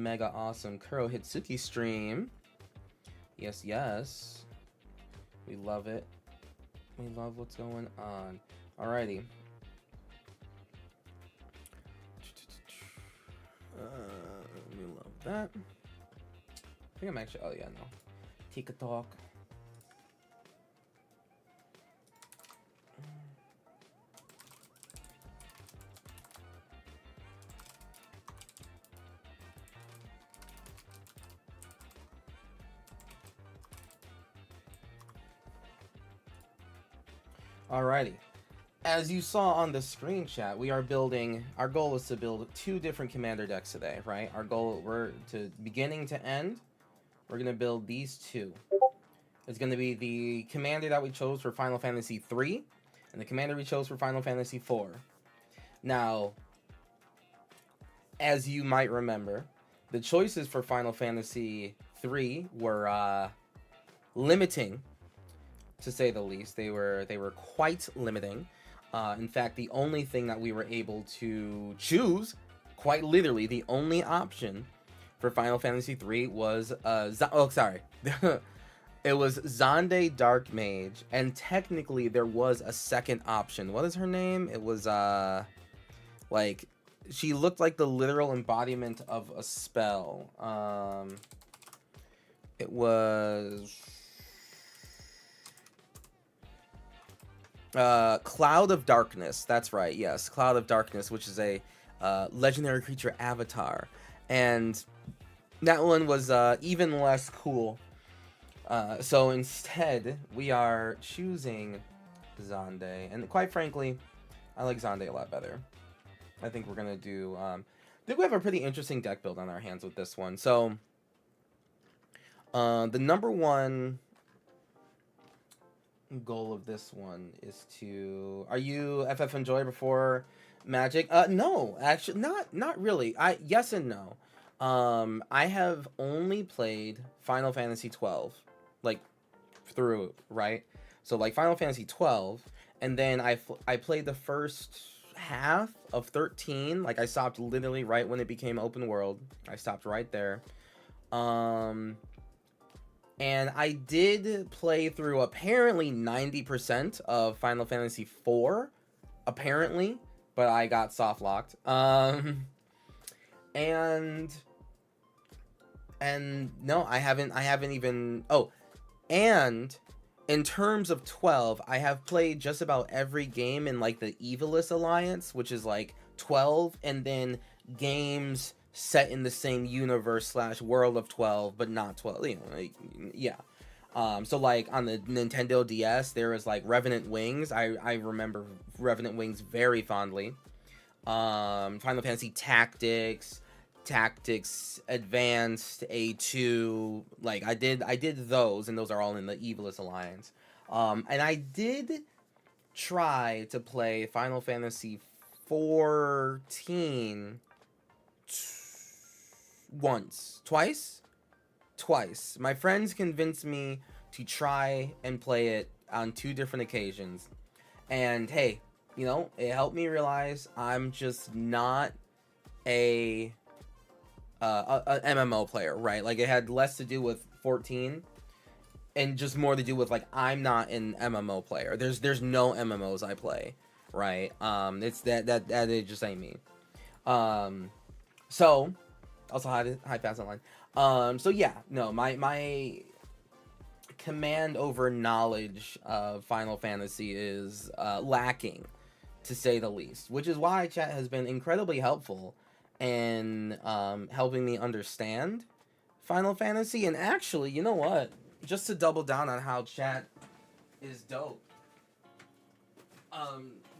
mega awesome Kuro Hitsuki stream. Yes, yes. We love it. We love what's going on. Alrighty. We love that. I think I'm actually, oh yeah, no. TikTok. Alrighty. As you saw on the screen chat, we are building, our goal is to build 2 different commander decks today, right? Our goal, we're to beginning to end, we're going to build these 2. It's going to be the commander that we chose for Final Fantasy 3 and the commander we chose for Final Fantasy 4. Now, as you might remember, the choices for Final Fantasy 3 were limiting, to say the least. They were quite limiting. In fact, the only thing that we were able to choose, quite literally, the only option for Final Fantasy 3 was it was Xande Dark Mage, and technically there was a second option. What is her name? It was like, she looked like the literal embodiment of a spell. It was Cloud of Darkness. That's right, yes, Cloud of Darkness, which is a legendary creature avatar, and that one was even less cool. So instead, we are choosing Xande, and quite frankly, I like Xande a lot better. I think we're gonna do. I think we have a pretty interesting deck build on our hands with this one. So, the number one goal of this one is to. Are you FF Enjoy before Magic? No, actually, not really. Yes and no. I have only played Final Fantasy 12, like through, right? So like Final Fantasy 12, and then I played the first half of 13. Like, I stopped literally right when it became open world. I stopped right there. And I did play through apparently 90% of Final Fantasy 4, apparently, but I got soft locked. And no, I haven't even. Oh, and in terms of 12, I have played just about every game in like the Evilus Alliance, which is like 12, and then games set in the same universe / world of 12, but not 12. You know, like, yeah. So like on the Nintendo DS, there was like Revenant Wings. I remember Revenant Wings very fondly. Final Fantasy Tactics Advanced, A2, like I did those, and those are all in the Evilus Alliance. And I did try to play Final Fantasy 14 twice. My friends convinced me to try and play it on 2 different occasions, and hey, you know, it helped me realize I'm just not a MMO player, right? Like, it had less to do with 14 and just more to do with like, I'm not an MMO player. There's no MMOs I play, right? It's that it just ain't me. So also high fast online. So yeah, no, my command over knowledge of Final Fantasy is lacking, to say the least, which is why chat has been incredibly helpful in helping me understand Final Fantasy. And actually, you know what? Just to double down on how chat is dope,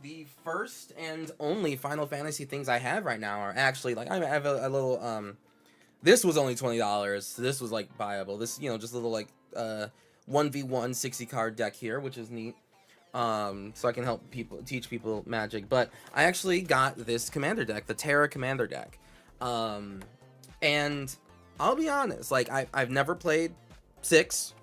the first and only Final Fantasy things I have right now are actually, like, I have a little, this was only $20. This was, like, buyable. This, you know, just a little, like, 1v1 60 card deck here, which is neat. So I can help teach people Magic. But I actually got this commander deck, the Terra commander deck. And I'll be honest, like, I've never played 6.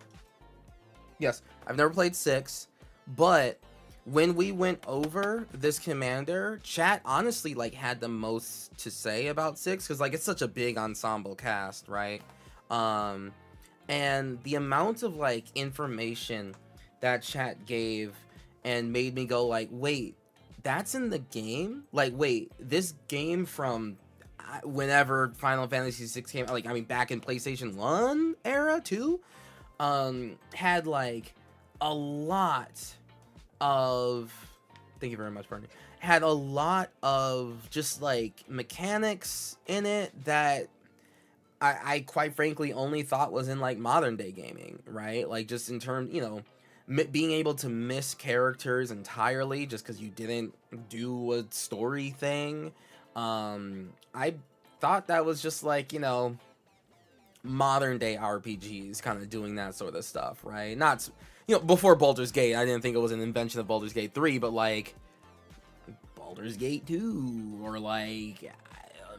Yes, I've never played 6, but when we went over this commander, chat honestly like had the most to say about 6 because like it's such a big ensemble cast, right? Um, and the amount of like information that chat gave and made me go like, wait, that's in the game? Like, wait, this game from whenever Final Fantasy 6 came, like I mean back in PlayStation 1 era too, had like a lot of, thank you very much, Bernie, had a lot of just like mechanics in it that I quite frankly only thought was in like modern day gaming, right? Like just in terms, you know, being able to miss characters entirely just because you didn't do a story thing. I thought that was just like, you know, modern day RPGs kind of doing that sort of stuff, right? Not, you know, before Baldur's Gate, I didn't think it was an invention of Baldur's Gate 3, but like Baldur's Gate 2 or like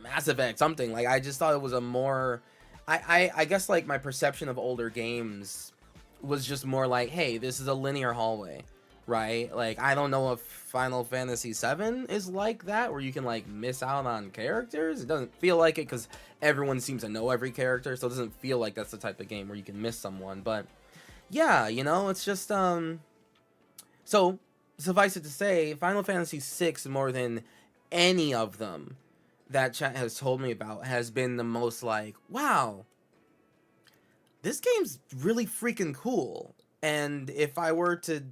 Mass Effect, something. Like I just thought it was a more, I guess like my perception of older games was just more like, hey, this is a linear hallway, right? Like I don't know if Final Fantasy 7 is like that, where you can like miss out on characters. It doesn't feel like it because everyone seems to know every character, so it doesn't feel like that's the type of game where you can miss someone. But yeah, you know, it's just so suffice it to say, Final Fantasy 6 more than any of them that chat has told me about has been the most like, wow, this game's really freaking cool. And if I were to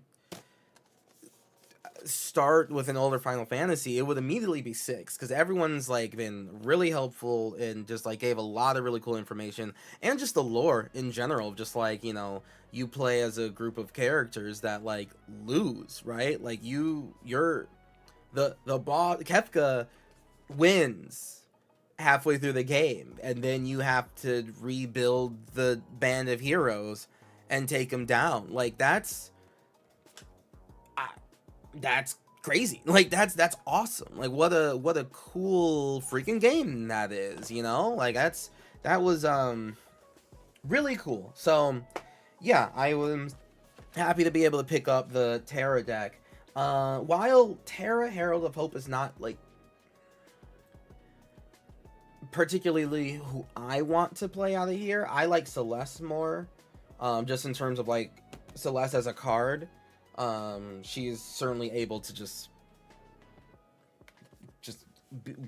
start with an older Final Fantasy, it would immediately be 6 because everyone's like been really helpful and just like gave a lot of really cool information, and just the lore in general, just like, you know, you play as a group of characters that like lose, right? Like you're the boss Kefka wins halfway through the game, and then you have to rebuild the band of heroes and take them down. Like that's crazy. Like that's awesome. Like what a cool freaking game that is, you know? Like that was really cool. So yeah, I was happy to be able to pick up the Terra deck. While Terra Herald of Hope is not like particularly who I want to play out of here, I like Celeste more. Just in terms of like Celeste as a card. She's certainly able to just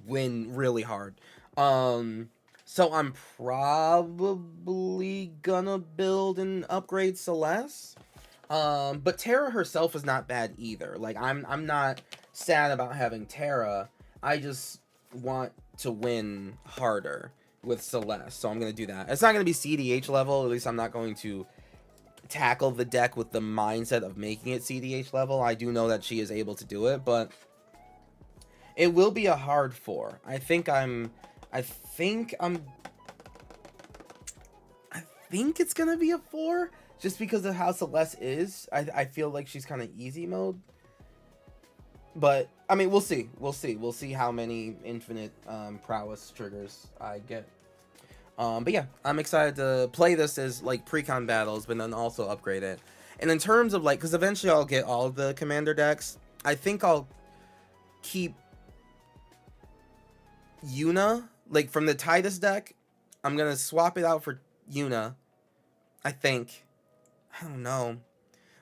win really hard. So I'm probably gonna build and upgrade Celeste. But Terra herself is not bad either. Like I'm not sad about having Terra. I just want to win harder with Celeste, so I'm gonna do that. It's not gonna be CDH level. At least I'm not going to tackle the deck with the mindset of making it CDH level. I do know that she is able to do it, but it will be a hard 4. I think it's gonna be a 4 just because of how Celeste is. I feel like she's kind of easy mode, but I mean we'll see how many infinite prowess triggers I get. But yeah, I'm excited to play this as like pre-con battles, but then also upgrade it. And in terms of like, because eventually I'll get all of the commander decks, I think I'll keep Yuna, like from the Titus deck. I'm gonna swap it out for Yuna, I think. I don't know,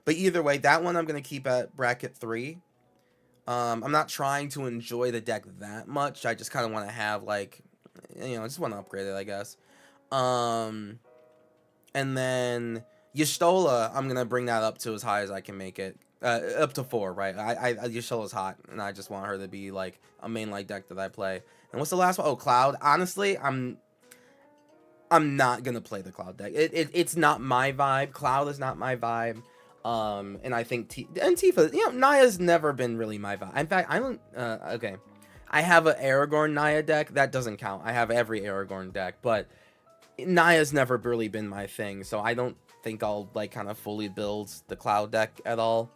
but either way, that one I'm gonna keep at bracket 3. I'm not trying to enjoy the deck that much. I just kind of want to have like, you know, I just want to upgrade it, I guess. And then Y'shtola, I'm gonna bring that up to as high as I can make it. Up to 4, right? Y'shtola's hot, and I just want her to be like a main light deck that I play. And what's the last one? Oh, Cloud. Honestly, I'm not gonna play the Cloud deck. It's not my vibe. Cloud is not my vibe. And I think Tifa, you know, Naya's never been really my vibe. In fact, I don't. Okay, I have an Aragorn Naya deck that doesn't count. I have every Aragorn deck, but Naya's never really been my thing, so I don't think I'll like kind of fully build the Cloud deck at all.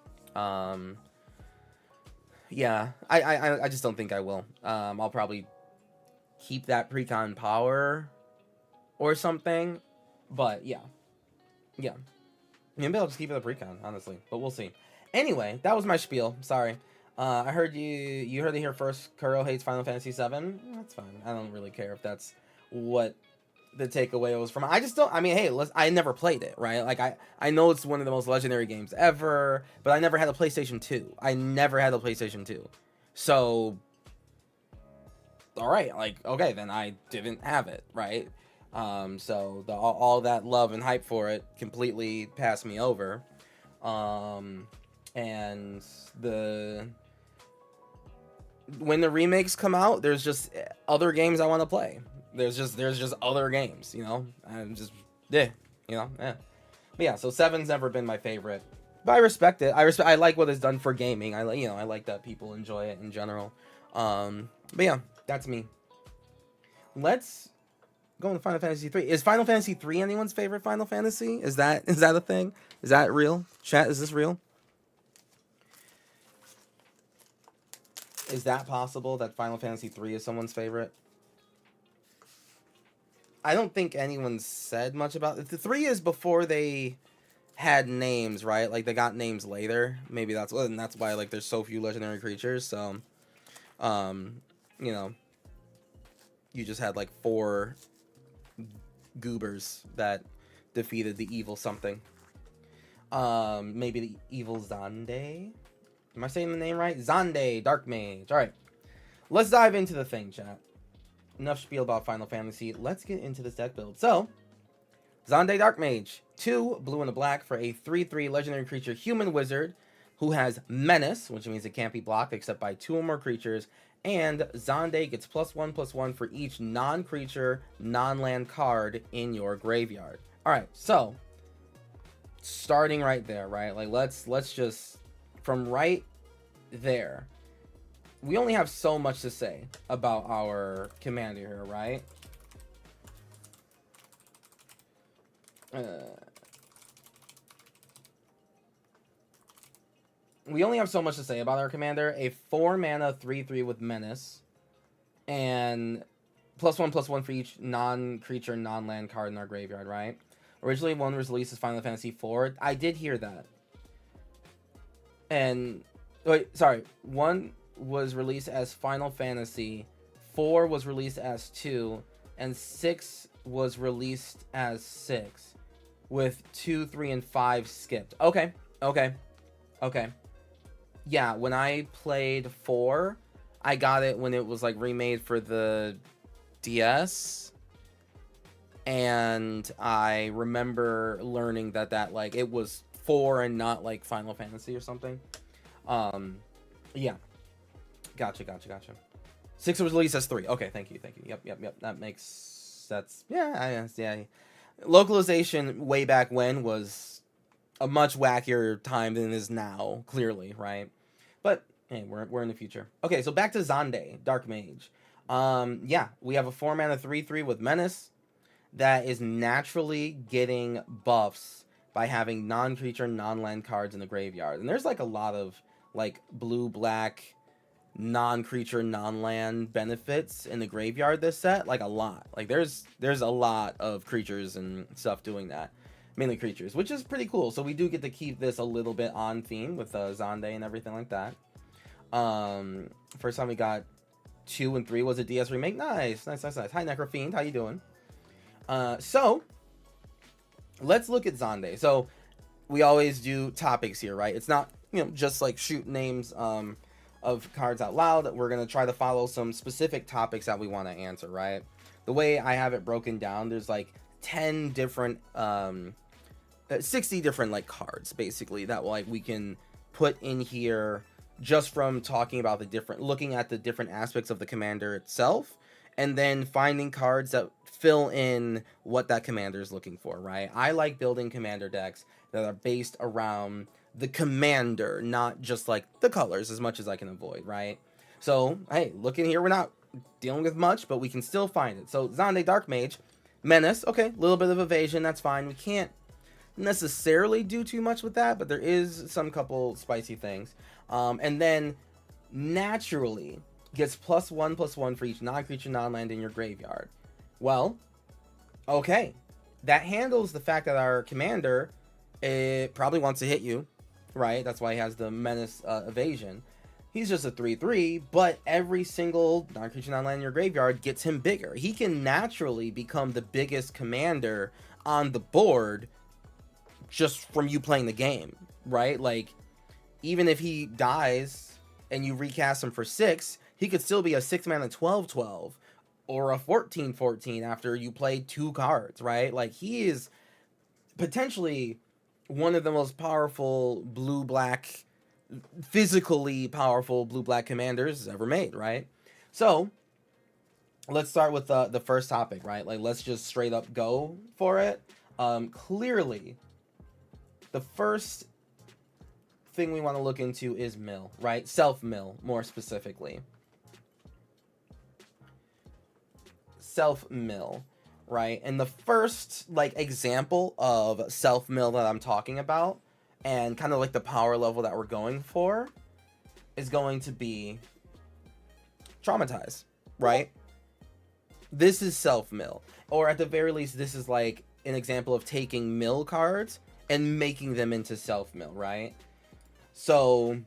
Yeah, I just don't think I will. I'll probably keep that precon power or something, but yeah. Maybe I'll just keep it a precon, honestly, but we'll see. Anyway, that was my spiel. Sorry. I heard you heard it here first. Kuro hates Final Fantasy VII. That's fine. I don't really care if that's what the takeaway was from. I just don't. I mean, hey, I never played it, right? Like I know it's one of the most legendary games ever, but I never had a PlayStation 2. I never had a PlayStation 2. So, all right, like okay, then I didn't have it, right? So all that love and hype for it completely passed me over. And when the remakes come out, there's just other games I want to play. There's just other games, you know. I'm just yeah. But yeah, so 7's never been my favorite, but I respect it. I like what it's done for gaming. I like that people enjoy it in general. But yeah, that's me. Let's go into Final Fantasy 3. Is Final Fantasy 3 anyone's favorite Final Fantasy? Is that a thing? Is that real? Chat, is this real? Is that possible that Final Fantasy 3 is someone's favorite? I don't think anyone said much about it. The 3 is before they had names, right? Like they got names later. Maybe that's why like there's so few legendary creatures. So, you know, you just had like 4 goobers that defeated the evil something. Maybe the evil Xande. Am I saying the name right? Xande, Dark Mage. All right, let's dive into the thing, chat. Enough spiel about Final Fantasy. Let's get into this deck build. So, Xande Dark Mage, 2 blue and a black for a 3/3 legendary creature human wizard who has Menace, which means it can't be blocked except by 2 or more creatures. And Xande gets +1/+1 for each non-creature, non-land card in your graveyard. All right, so starting right there, right? Like let's just from right there. We only have so much to say about our commander here, right? We only have so much to say about our commander. A 4 mana 3/3 with Menace, and +1/+1 for each non-creature, non-land card in our graveyard, right? Originally, one was released as Final Fantasy 4. I did hear that. And wait, sorry, 1 was released as Final Fantasy, 4 was released as 2, and 6 was released as 6, with 2, 3, and 5 skipped. Okay. Yeah, when I played 4, I got it when it was like remade for the DS, and I remember learning that like it was 4 and not like Final Fantasy or something. Yeah. Gotcha. 6 was released as 3. Okay, thank you. Yep. Yeah. Localization way back when was a much wackier time than it is now, clearly, right? But hey, we're in the future. Okay, so back to Xande, Dark Mage. Yeah, we have a 4 mana 3/3 with Menace that is naturally getting buffs by having non-creature, non-land cards in the graveyard. And there's like a lot of like blue-black non-creature, non-land benefits in the graveyard this set. Like a lot. Like there's a lot of creatures and stuff doing that. Mainly creatures, which is pretty cool. So we do get to keep this a little bit on theme with Xande and everything like that. First time we got 2 and 3 was a DS remake. Nice. Hi, Necrofiend. How you doing? So let's look at Xande. So we always do topics here, right? It's not, just like shoot names of cards out loud. We're going to try to follow some specific topics that we want to answer, right? The way I have it broken down, there's like 10 different 60 different like cards basically that like we can put in here just from talking about looking at the different aspects of the commander itself, and then finding cards that fill in what that commander is looking for, right? I like building commander decks that are based around the commander, not just like the colors, as much as I can avoid, right? So hey, look in here, we're not dealing with much, but we can still find it. So Xande Dark Mage, Menace, okay, a little bit of evasion, that's fine. We can't necessarily do too much with that, but there is some couple spicy things. And then naturally gets +1/+1 for each non-creature, non-land in your graveyard. Well, okay, that handles the fact that our commander probably wants to hit you right? That's why he has the menace evasion. He's just a 3/3, but every single non-creature non-land in your graveyard gets him bigger. He can naturally become the biggest commander on the board just from you playing the game, right? Like, even if he dies and you recast him for 6, he could still be a 6-mana 12/12 or a 14/14 after you play 2 cards, right? Like, he is potentially one of the most powerful blue-black, physically powerful blue-black commanders ever made, right? So, let's start with the first topic, right? Like, let's just straight up go for it. Clearly, the first thing we want to look into is mill, right? Self-mill, more specifically. Self-mill, right? And the first, like, example of self-mill that I'm talking about, and kind of like the power level that we're going for, is going to be Traumatize, right? This is self-mill. Or at the very least, this is like an example of taking mill cards and making them into self-mill, right? So,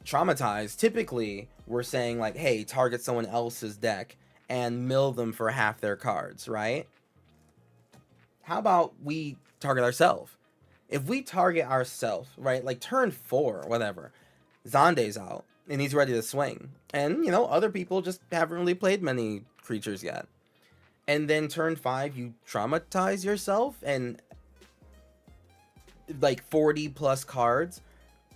Traumatize, typically, we're saying like, hey, target someone else's deck and mill them for half their cards, right? How about we target ourselves? If we target ourselves, right, like turn 4, whatever, Xande's out, and he's ready to swing. And, you know, other people just haven't really played many creatures yet. And then turn 5, you traumatize yourself, and like 40 plus cards,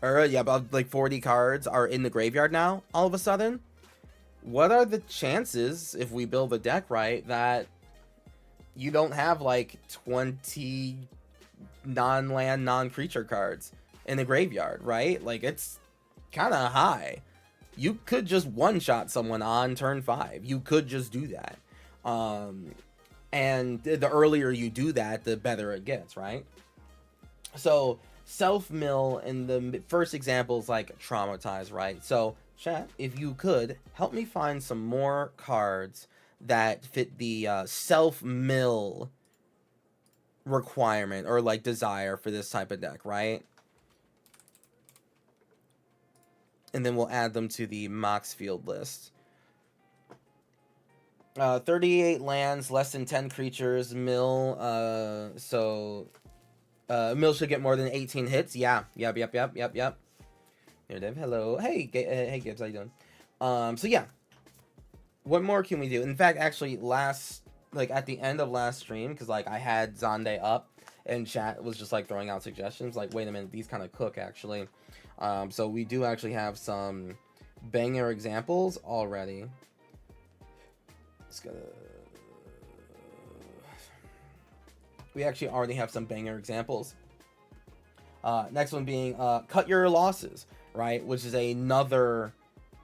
or yeah, about like 40 cards are in the graveyard now, all of a sudden. What are the chances, if we build the deck right, that you don't have like 20 non-land, non-creature cards in the graveyard, right? Like, it's kind of high. You could just one-shot someone on turn 5. You could just do that. And the earlier you do that, the better it gets, right? So, self-mill in the first example is like Traumatize, right? So, chat, if you could, help me find some more cards that fit the self-mill requirement or like desire for this type of deck, right? And then we'll add them to the Mox Field list. 38 lands, less than 10 creatures, mill, mill should get more than 18 hits. Yeah, yep. There, Dev, hello. Hey, hey Gibbs, how you doing? So yeah, what more can we do? In fact, actually, at the end of last stream, because like I had Xande up and chat was just like throwing out suggestions, like, wait a minute, these kind of cook actually. So we do actually have some banger examples already. We actually already have some banger examples. Next one being Cut Your Losses, right? Which is another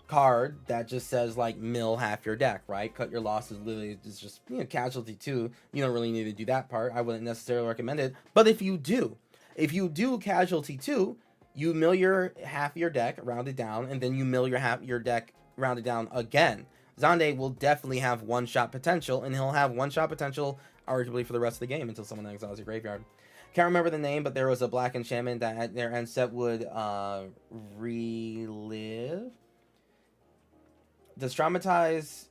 card that just says like mill half your deck, right? Cut Your Losses literally is just, you know, casualty 2. You don't really need to do that part. I wouldn't necessarily recommend it. But if you do casualty 2, you mill your half your deck rounded down, and then you mill your deck rounded down again. Xande will definitely have one-shot potential, and he'll have one-shot potential arguably for the rest of the game until someone exiles your graveyard. Can't remember the name, but there was a black enchantment that at their end step would relive. Does Traumatize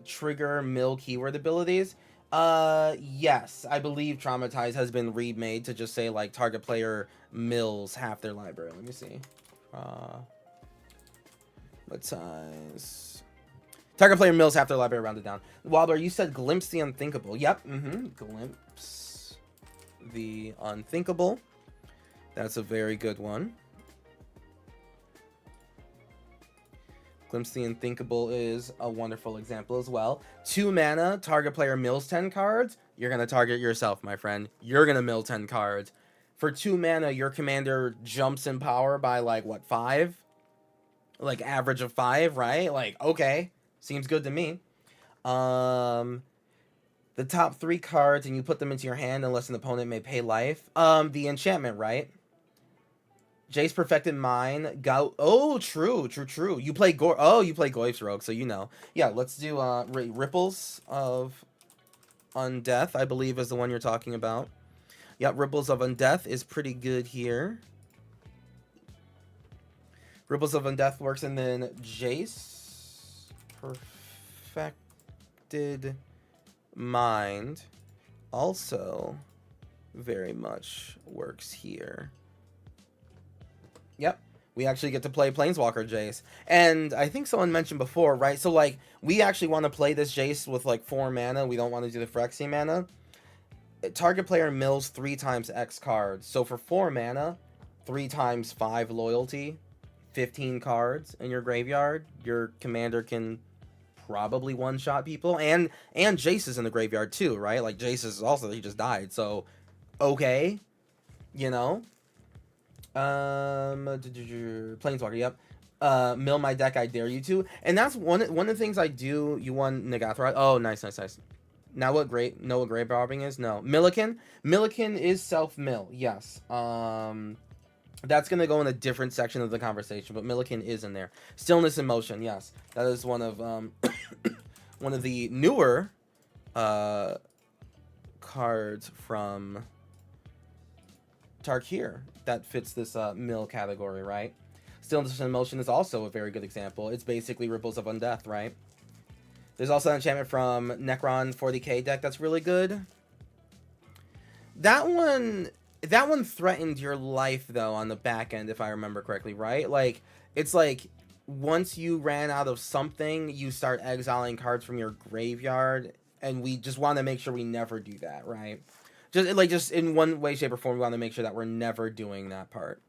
trigger mill keyword abilities? Yes, I believe Traumatize has been remade to just say like target player mills half their library. Let me see. Traumatize. Target player mills half their library rounded down. Wilder, you said Glimpse the Unthinkable. Yep, Glimpse the Unthinkable. That's a very good one. Glimpse the Unthinkable is a wonderful example as well. 2 mana, target player mills 10 cards. You're going to target yourself, my friend. You're going to mill 10 cards. For 2 mana, your commander jumps in power by, like, what, 5? Like, average of 5, right? Like, okay. Seems good to me. The top 3 cards, and you put them into your hand unless an opponent may pay life. The enchantment, right? Jace Perfected Mind. Oh, true. You play you play Goyf's Rogue, so you know. Yeah, let's do Ripples of Undeath, I believe is the one you're talking about. Yeah, Ripples of Undeath is pretty good here. Ripples of Undeath works, and then Jace Perfected Mind also very much works here. Yep. We actually get to play Planeswalker Jace. And I think someone mentioned before, right? So, like, we actually want to play this Jace with, like, 4 mana. We don't want to do the Phyrexia mana. Target player mills 3 times X cards. So, for 4 mana, 3 times 5 loyalty, 15 cards in your graveyard. Your commander can probably one-shot people. And Jace is in the graveyard, too, right? Like, Jace is also, he just died. So, okay. You know? Planeswalker, yep. Mill my deck, I dare you to. And that's one of the things I do. You won Nagathra. Oh, nice. Now what know what grave robbing is? No. Milliken is self-mill, yes. That's gonna go in a different section of the conversation, but Milliken is in there. Stillness in Motion, yes. That is one of one of the newer cards from Tarkir that fits this mill category, right? Stillness in Motion is also a very good example. It's basically Ripples of Undeath, right? There's also an enchantment from Necron 40k deck that's really good. That one threatened your life, though, on the back end, if I remember correctly, right? Like, it's like, once you ran out of something, you start exiling cards from your graveyard, and we just want to make sure we never do that, right? Just in one way, shape, or form, we want to make sure that we're never doing that part.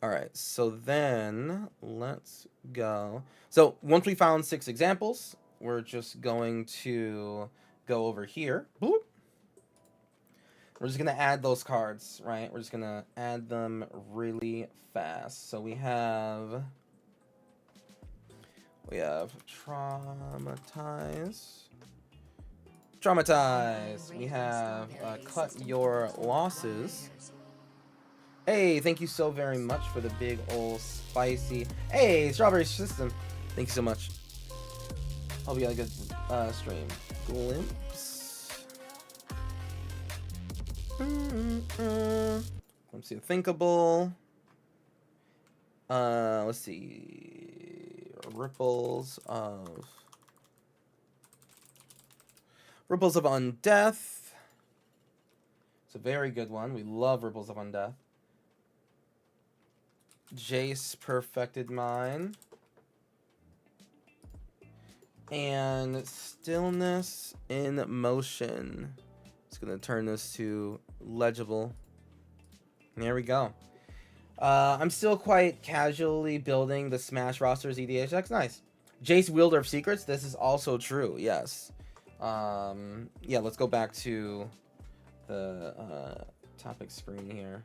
Alright, so then, let's go. So, once we found 6 examples, we're just going to go over here. Boop. We're just going to add those cards, right? We're just going to add them really fast. So, we have Traumatize. We have Cut Your Losses. Hey, thank you so very much for the big old spicy. Hey, Strawberry System. Thank you so much. Hope you had a good stream. Glimpse. Let's see. Thinkable. Let's see. Ripples of Undeath. It's a very good one. We love Ripples of Undeath. Jace Perfected Mind. And Stillness in Motion. It's going to turn this to legible. There we go. I'm still quite casually building the Smash rosters EDH decks. Nice. Jace Wielder of Secrets. This is also true. Yes. Yeah, let's go back to the topic screen here.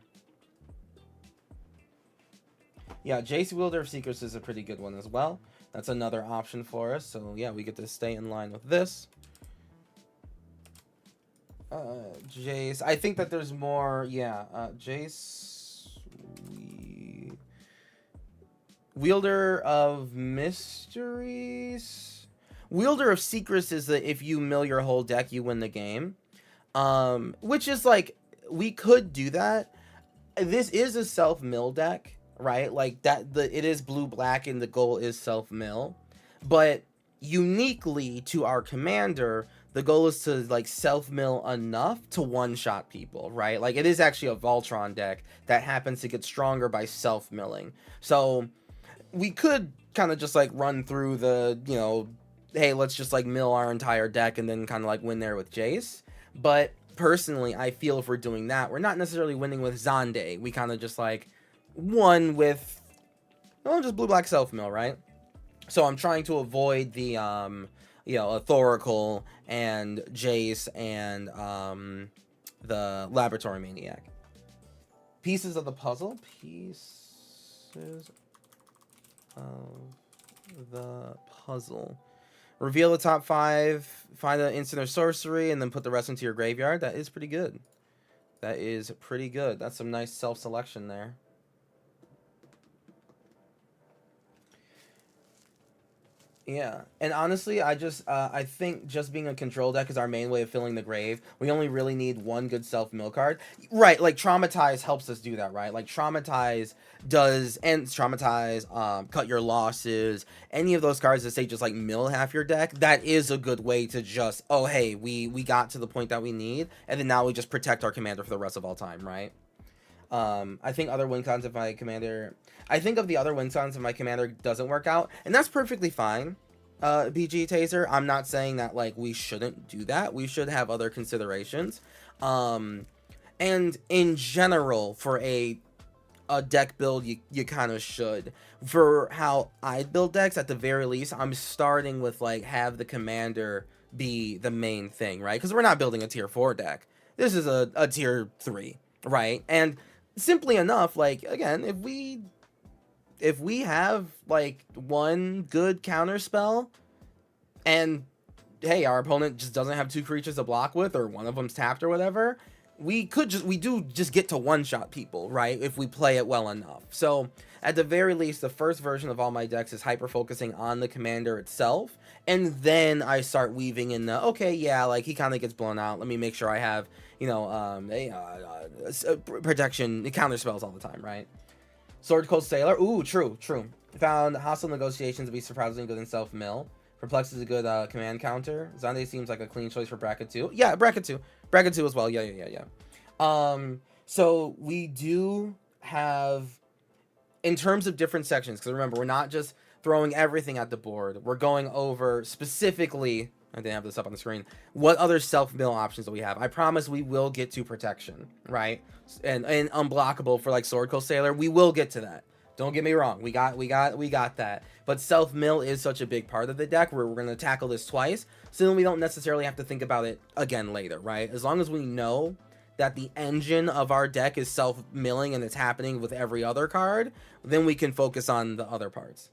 Yeah, Jace Wielder of Secrets is a pretty good one as well. That's another option for us. So, yeah, we get to stay in line with this. Jace. I think that there's more. Yeah, Jace. Wielder of Mysteries. Wielder of Secrets is that if you mill your whole deck, you win the game. Which is like, we could do that. This is a self-mill deck. Right, like that. It is blue-black, and the goal is self-mill. But uniquely to our commander, the goal is to like self-mill enough to one-shot people. Right, like it is actually a Voltron deck that happens to get stronger by self-milling. So we could kind of just like run through the, you know, hey, let's just like mill our entire deck and then kind of like win there with Jace. But personally, I feel if we're doing that, we're not necessarily winning with Xande. We kind of just like one with, well, just blue-black self-mill, right? So I'm trying to avoid the, you know, Thoracle and Jace and the Laboratory Maniac. Pieces of the puzzle. Pieces of the puzzle. Reveal the top 5, find an instant or sorcery, and then put the rest into your graveyard. That is pretty good. That is pretty good. That's some nice self-selection there. Yeah, and honestly, I think just being a control deck is our main way of filling the grave. We only really need one good self mill card, right? Like traumatize helps us do that, right? Like traumatize does and traumatize, cut your losses. Any of those cards that say just like mill half your deck, that is a good way to just, oh hey, we got to the point that we need, and then now we just protect our commander for the rest of all time, right? I think other win cons if my commander, I think of the other win cons if my commander doesn't work out, and that's perfectly fine. BG Taser, I'm not saying that like we shouldn't do that. We should have other considerations. And in general, for a deck build, you kind of should. For how I build decks, at the very least, I'm starting with like have the commander be the main thing, right? Because we're not building a tier 4 deck. This is a tier 3, right? And simply enough, like again, if we have like one good counter spell, and hey, our opponent just doesn't have 2 creatures to block with, or one of them's tapped or whatever, we do just get to one-shot people, right? If we play it well enough. So at the very least, the first version of all my decks is hyper focusing on the commander itself, and then I start weaving in the, okay, yeah, like he kind of gets blown out, let me make sure I have, you know, protection counter spells all the time, right? Sword Cold Sailor, ooh, true. Found hostile negotiations to be surprisingly good in self mill. Perplex is a good command counter. Xande seems like a clean choice for bracket 2. Yeah, bracket 2 as well. Yeah. So we do have, in terms of different sections, because remember, we're not just throwing everything at the board. We're going over specifically, I didn't have this up on the screen, what other self-mill options do we have. I promise we will get to protection, right? And unblockable for like Sword Coast Sailor. We will get to that. Don't get me wrong. We got that. But self-mill is such a big part of the deck where we're going to tackle this twice, so then we don't necessarily have to think about it again later, right? As long as we know that the engine of our deck is self-milling and it's happening with every other card, then we can focus on the other parts.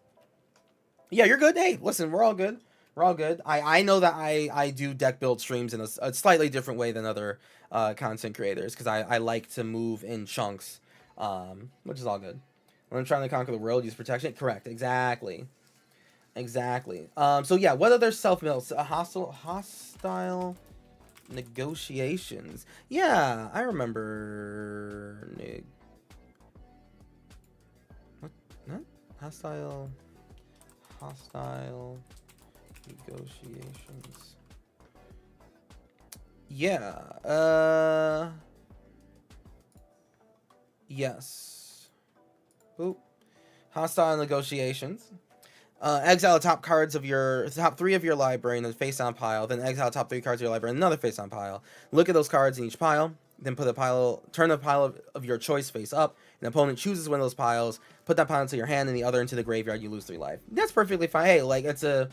Yeah, you're good. Hey, listen, we're all good. I know that I do deck build streams in a slightly different way than other content creators, because I like to move in chunks, which is all good. When I'm trying to conquer the world, use protection. Correct. Exactly. So yeah, what other self-mills? Hostile negotiations. Yeah, I remember. What? Hostile negotiations. Yeah. Yes. Boop. Hostile negotiations. Exile top cards of your top 3 of your library in a face-down pile. Then exile top 3 cards of your library in another face-down pile. Look at those cards in each pile. Then turn the pile of your choice face up. An opponent chooses one of those piles. Put that pile into your hand and the other into the graveyard. You lose 3 life. That's perfectly fine. Hey, like it's a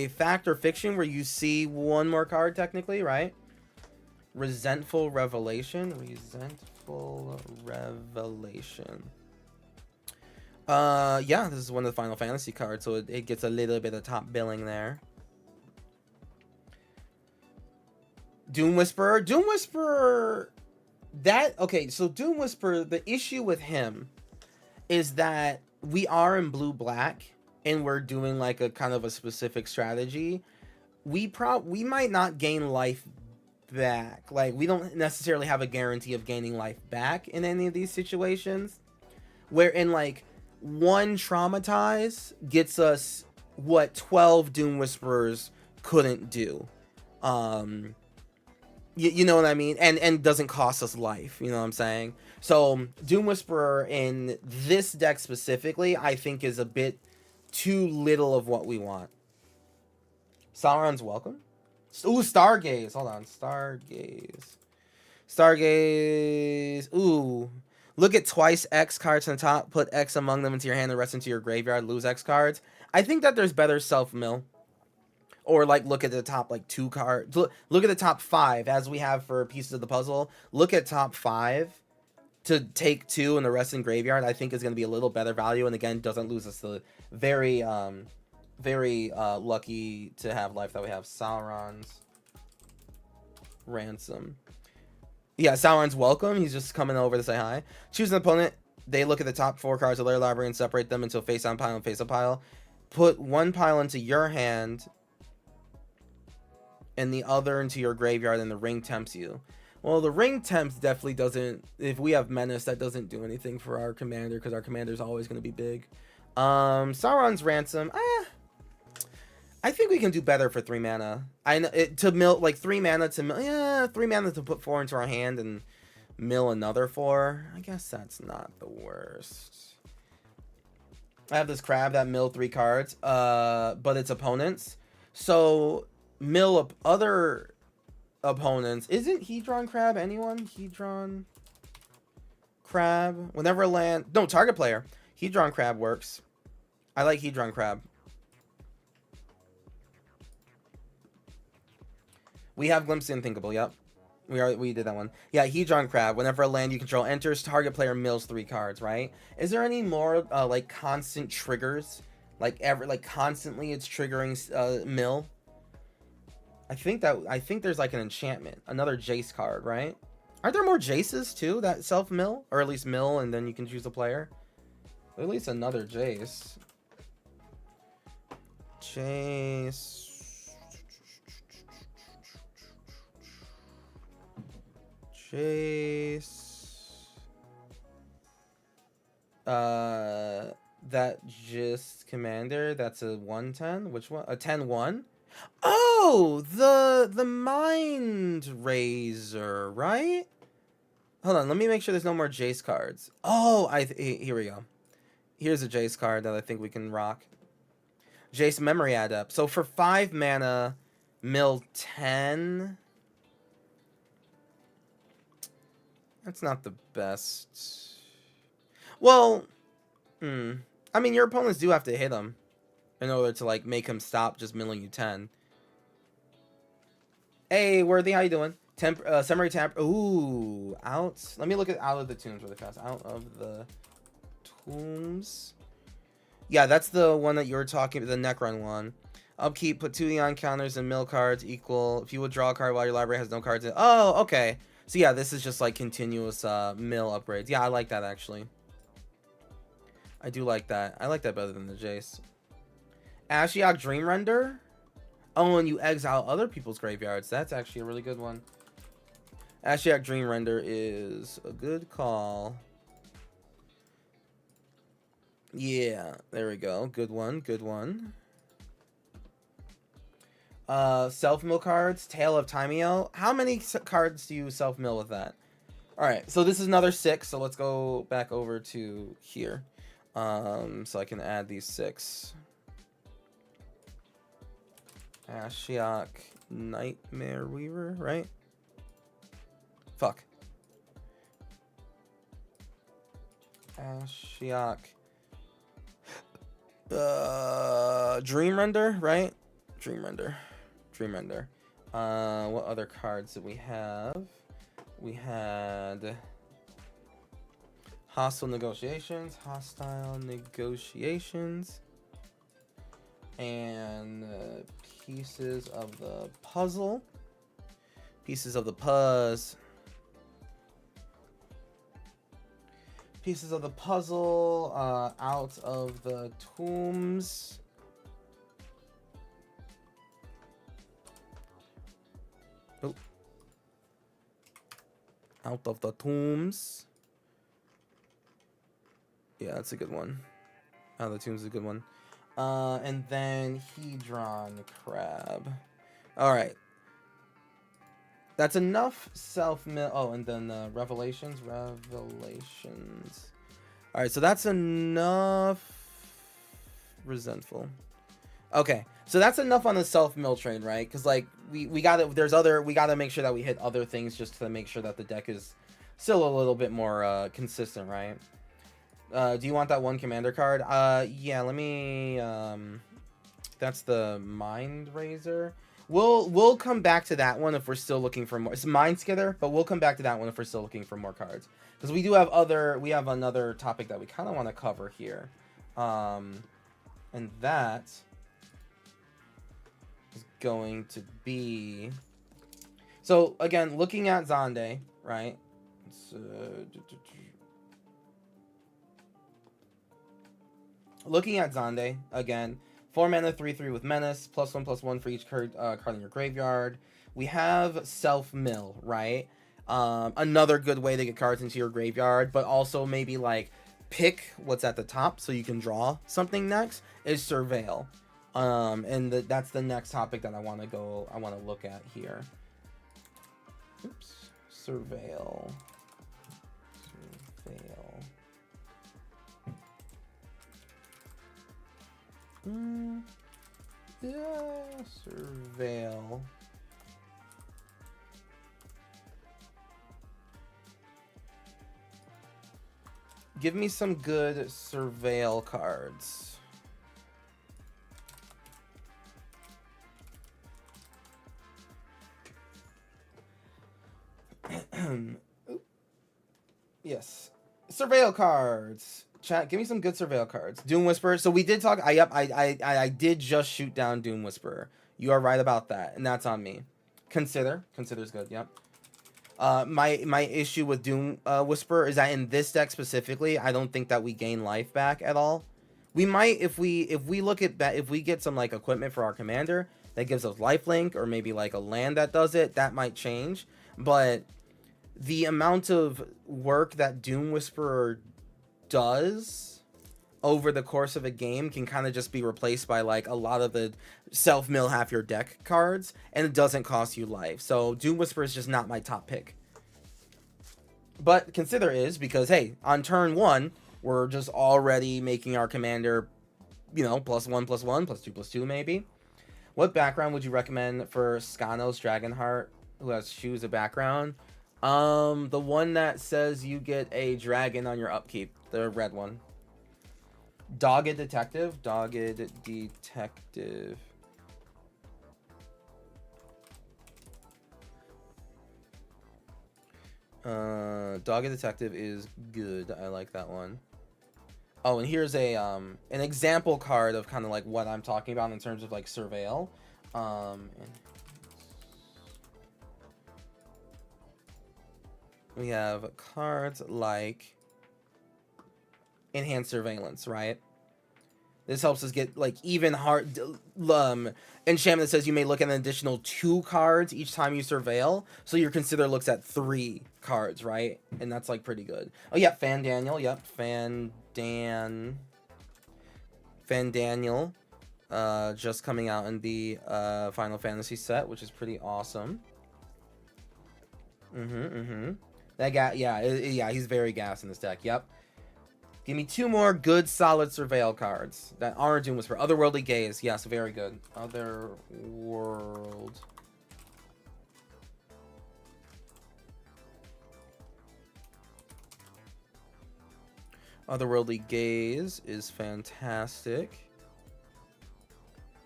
fact or fiction where you see one more card technically, right? Resentful Revelation. Yeah, this is one of the Final Fantasy cards, so it gets a little bit of top billing there. Doom Whisperer, that, okay, so Doom Whisperer, the issue with him is that we are in blue-black, and we're doing like a kind of a specific strategy. We might not gain life back. Like, we don't necessarily have a guarantee of gaining life back in any of these situations. Wherein, like, one traumatize gets us what 12 Doom Whisperers couldn't do. You know what I mean? And doesn't cost us life, you know what I'm saying? So Doom Whisperer in this deck specifically, I think is a bit too little of what we want. Sauron's welcome. Ooh, Stargaze. Hold on. Stargaze. Ooh. Look at twice X cards on the top, put X among them into your hand, the rest into your graveyard, lose X cards. I think that there's better self-mill. Or, like, look at the top, like, 2 cards. Look at the top 5, as we have for pieces of the puzzle. Look at top 5 to take 2 and the rest in graveyard. I think is going to be a little better value. And, again, doesn't lose us the very lucky to have life that we have. Sauron's Ransom. Yeah, Sauron's welcome. He's just coming over to say hi. Choose an opponent. They look at the top 4 cards of their library and separate them into a face-down pile and face-up pile. put one pile into your hand and the other into your graveyard, and the ring tempts you. Well, the ring temps definitely doesn't, if we have menace, that doesn't do anything for our commander, because our commander is always going to be big. Sauron's Ransom, I think we can do better for 3 mana. I know to mill, like 3 mana to mill, yeah, 3 mana to put 4 into our hand and mill another 4. I guess that's not the worst. I have this crab that mill 3 cards, but it's opponents. So mill up other opponents. Isn't Hedron Crab anyone? Hedron Crab. Whenever a land, no, target player. Hedron Crab works. I like Hedron Crab. We have Glimpse the Unthinkable. Yep, we did that one. Yeah, Hedron Crab. Whenever a land you control enters, target player mills 3 cards. Right? Is there any more like constant triggers? Like constantly it's triggering mill. I think there's like an enchantment, another Jace card, right? Aren't there more Jaces too that self mill, or at least mill, and then you can choose a player? Or at least another Jace. That just commander. That's a 1/10. Which one? A 10/1. Oh, the Mind Razor, right? Hold on, let me make sure there's no more Jace cards. Oh, here we go. Here's a Jace card that I think we can rock. Jace Memory Adept. So for 5 mana, mill 10. That's not the best. Well, I mean, your opponents do have to hit him in order to like make him stop just milling you 10. Hey, Worthy, how you doing? Summary Temp. Ooh, out. Let me look at Out of the Tombs really fast. Out of the Tombs. Yeah, that's the one that you were talking about, the Necron one. Upkeep, put 2 Eon counters and mill cards equal. If you would draw a card while your library has no cards in. Oh, okay. So yeah, this is just like continuous mill upgrades. Yeah, I like that actually. I do like that. I like that better than the Jace. Ashiok Dream Render. Oh, and you exile other people's graveyards. That's actually a really good one. Ashiok Dream Render is a good call. Yeah, there we go. Good one, good one. Self-mill cards. Tale of Timeo. How many cards do you self-mill with that? Alright, so this is another 6, so let's go back over to here. So I can add these 6. Ashiok Nightmare Weaver, right? Fuck. Ashiok Dream Render, right? Dream Render. Dream Render. What other cards did we have? We had Hostile Negotiations, and Pieces of the Puzzle. Pieces of the Puzzle. Out of the Tombs. Oh. Out of the Tombs. Yeah, that's a good one. Out of the Tombs is a good one. And then Hedron Crab. Alright. That's enough self-mill. Oh, and then Revelations. Alright, so that's enough. Resentful. Okay, so that's enough on the self-mill train, right? Because like we gotta we gotta make sure that we hit other things just to make sure that the deck is still a little bit more consistent, right? Do you want that one commander card? Yeah, let me that's the Mind Razor. We'll come back to that one if we're still looking for more. It's Mind Skither, but we'll come back to that one if we're still looking for more cards. Because we have another topic that we kind of want to cover here. And that is going to be... So, again, looking at Xande, right? Looking at Xande, again, 4 mana, 3/3 with Menace, +1/+1 for each card in your graveyard. We have Self-Mill, right? Another good way to get cards into your graveyard, but also maybe like pick what's at the top so you can draw something next, is Surveil. And that's the next topic that I want to look at here. Oops. Surveil. Yeah, Surveil. Give me some good Surveil cards. Yes. Surveil cards. Chat, give me some good Surveil cards. Doom Whisperer. So we did talk. I did just shoot down Doom Whisperer. You are right about that, and that's on me. Consider's good. Yep. My issue with Doom Whisperer is that in this deck specifically, I don't think that we gain life back at all. We might if we look at that, if we get some like equipment for our commander that gives us lifelink, or maybe like a land that does it, that might change. But the amount of work that Doom Whisperer does over the course of a game can kind of just be replaced by like a lot of the self-mill half your deck cards, and it doesn't cost you life. So Doom Whisperer is just not my top pick. But Consider is, because hey, on turn 1, we're just already making our commander, you know, +1/+1, +2/+2 maybe. What background would you recommend for Skanos Dragonheart, who has choose a background? The one that says you get a dragon on your upkeep, the red one. Dogged Detective. Dogged Detective. Dogged Detective is good. I like that one. Oh, and here's a an example card of kind of like what I'm talking about in terms of like Surveil. We have cards like Enhanced Surveillance, right? This helps us get like even hard enchantment that says you may look at an additional 2 cards each time you surveil, so your Consider looks at 3 cards, right? And that's like pretty good. Oh yeah, Fandaniel. Yep, Fandaniel just coming out in the Final Fantasy set, which is pretty awesome. That guy, yeah, he's very gas in this deck. Yep. Give me 2 more good, solid Surveil cards that aren't Doom Whisperer. Otherworldly Gaze. Yes, very good. Otherworldly Gaze is fantastic.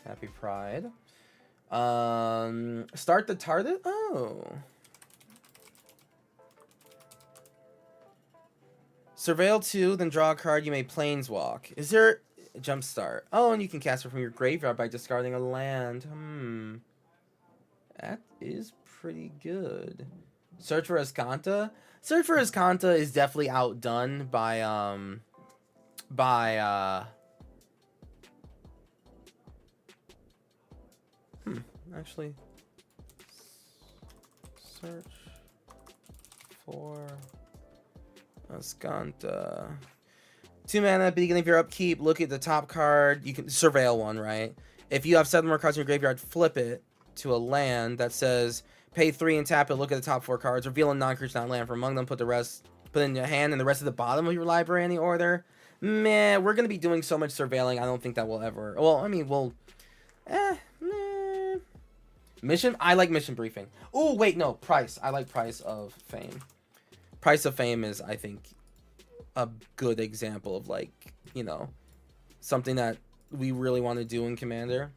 Happy Pride. Start the Tardis? Oh. Surveil 2, then draw a card, you may Planeswalk. Is there a Jumpstart? Oh, and you can cast it from your graveyard by discarding a land. That is pretty good. Search for Azcanta? Search for Azcanta is definitely outdone by actually, search for Azcanta. 2 mana, beginning of your upkeep, look at the top card. You can Surveil 1, right? If you have 7 more cards in your graveyard, flip it to a land that says pay 3 and tap it, look at the top 4 cards, reveal a non-creature, non-land from among them, put in your hand and the rest of the bottom of your library in any order. Meh, we're gonna be doing so much surveilling, I don't think that we'll ever, well, I mean, we'll, Mission? I like Mission Briefing. Oh, wait, no, Price. I like Price of Fame. Price of Fame is, I think, a good example of, like, you know, something that we really want to do in Commander.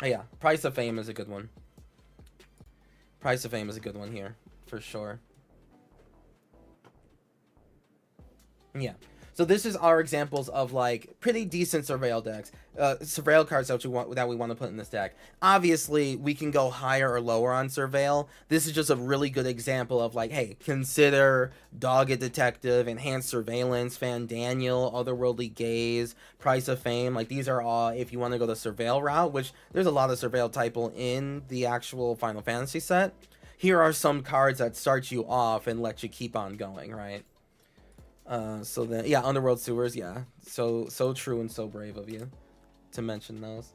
Oh, yeah, Price of Fame is a good one. Price of Fame is a good one here, for sure. Yeah. So this is our examples of like pretty decent surveil decks, surveil cards that we want to put in this deck. Obviously, we can go higher or lower on surveil. This is just a really good example of like, hey, consider Dogged Detective, Enhanced Surveillance, Fan Daniel, Otherworldly Gaze, Price of Fame. Like these are all if you want to go the surveil route, which there's a lot of surveil type in the actual Final Fantasy set. Here are some cards that start you off and let you keep on going, right? So then, yeah, Underworld Sewers, yeah. So true and so brave of you to mention those.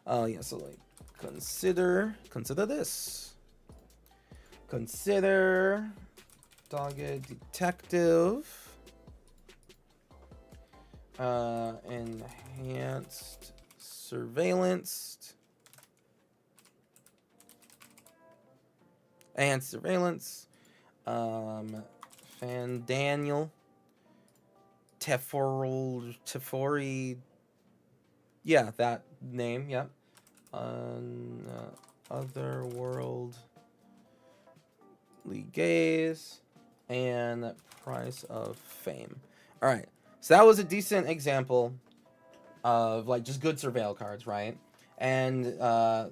Yeah, so like, consider this. Consider Dogged Detective. Enhanced Surveillance. Enhanced Surveillance. Fan Daniel. Tefori, yeah, that name, yep. Otherworldly Gaze and Price of Fame. All right, so that was a decent example of like just good surveil cards, right? And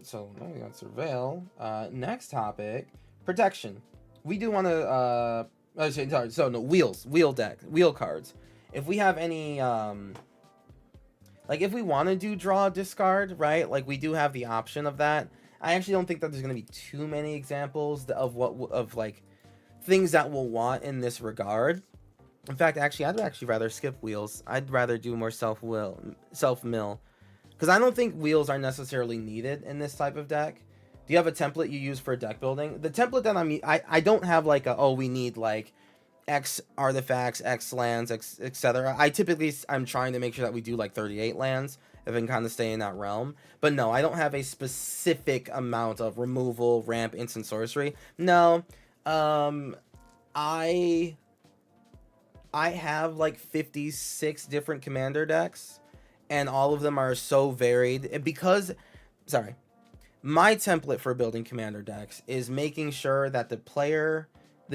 so we got surveil. Next topic, protection. We do want to wheel cards. If we have any, like if we want to do draw discard, right? Like we do have the option of that. I actually don't think that there's going to be too many examples of like things that we'll want in this regard. In fact, actually, I'd actually rather skip wheels. I'd rather do more self-mill. Because I don't think wheels are necessarily needed in this type of deck. Do you have a template you use for deck building? The template that I don't have like we need like X artifacts, X lands, etc. I'm trying to make sure that we do like 38 lands if I can kind of stay in that realm. But no, I don't have a specific amount of removal, ramp, instant sorcery. No, I have like 56 different commander decks, and all of them are so varied because, my template for building commander decks is making sure that the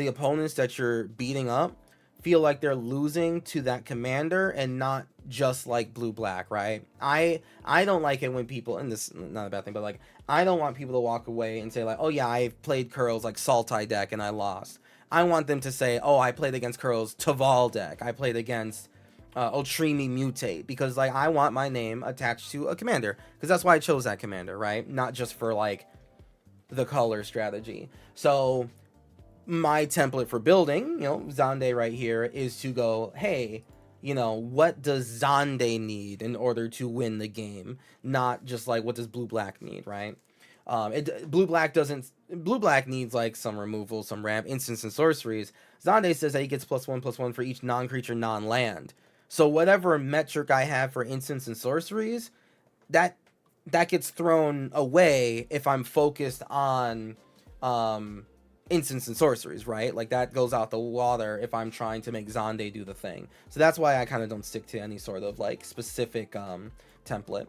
opponents that you're beating up feel like they're losing to that commander and not just like blue-black, right? I don't like it when people, and this is not a bad thing, but like I don't want people to walk away and say like, oh yeah, I played Curl's like Sultai deck and I lost. I want them to say, oh, I played against Curl's Taval deck. I played against Otrimi Mutate, because like I want my name attached to a commander, because that's why I chose that commander, right? Not just for like the color strategy. So my template for building, Xande right here, is to go, hey, what does Xande need in order to win the game? Not just like, what does blue-black need, right? Blue-black needs like some removal, some ramp, instants, and sorceries. Xande says that he gets +1/+1 for each non-creature, non-land. So whatever metric I have for instants and sorceries, that gets thrown away if I'm focused on instants and sorceries, right? Like that goes out the water if I'm trying to make Xande do the thing. So that's why I kind of don't stick to any sort of like specific template.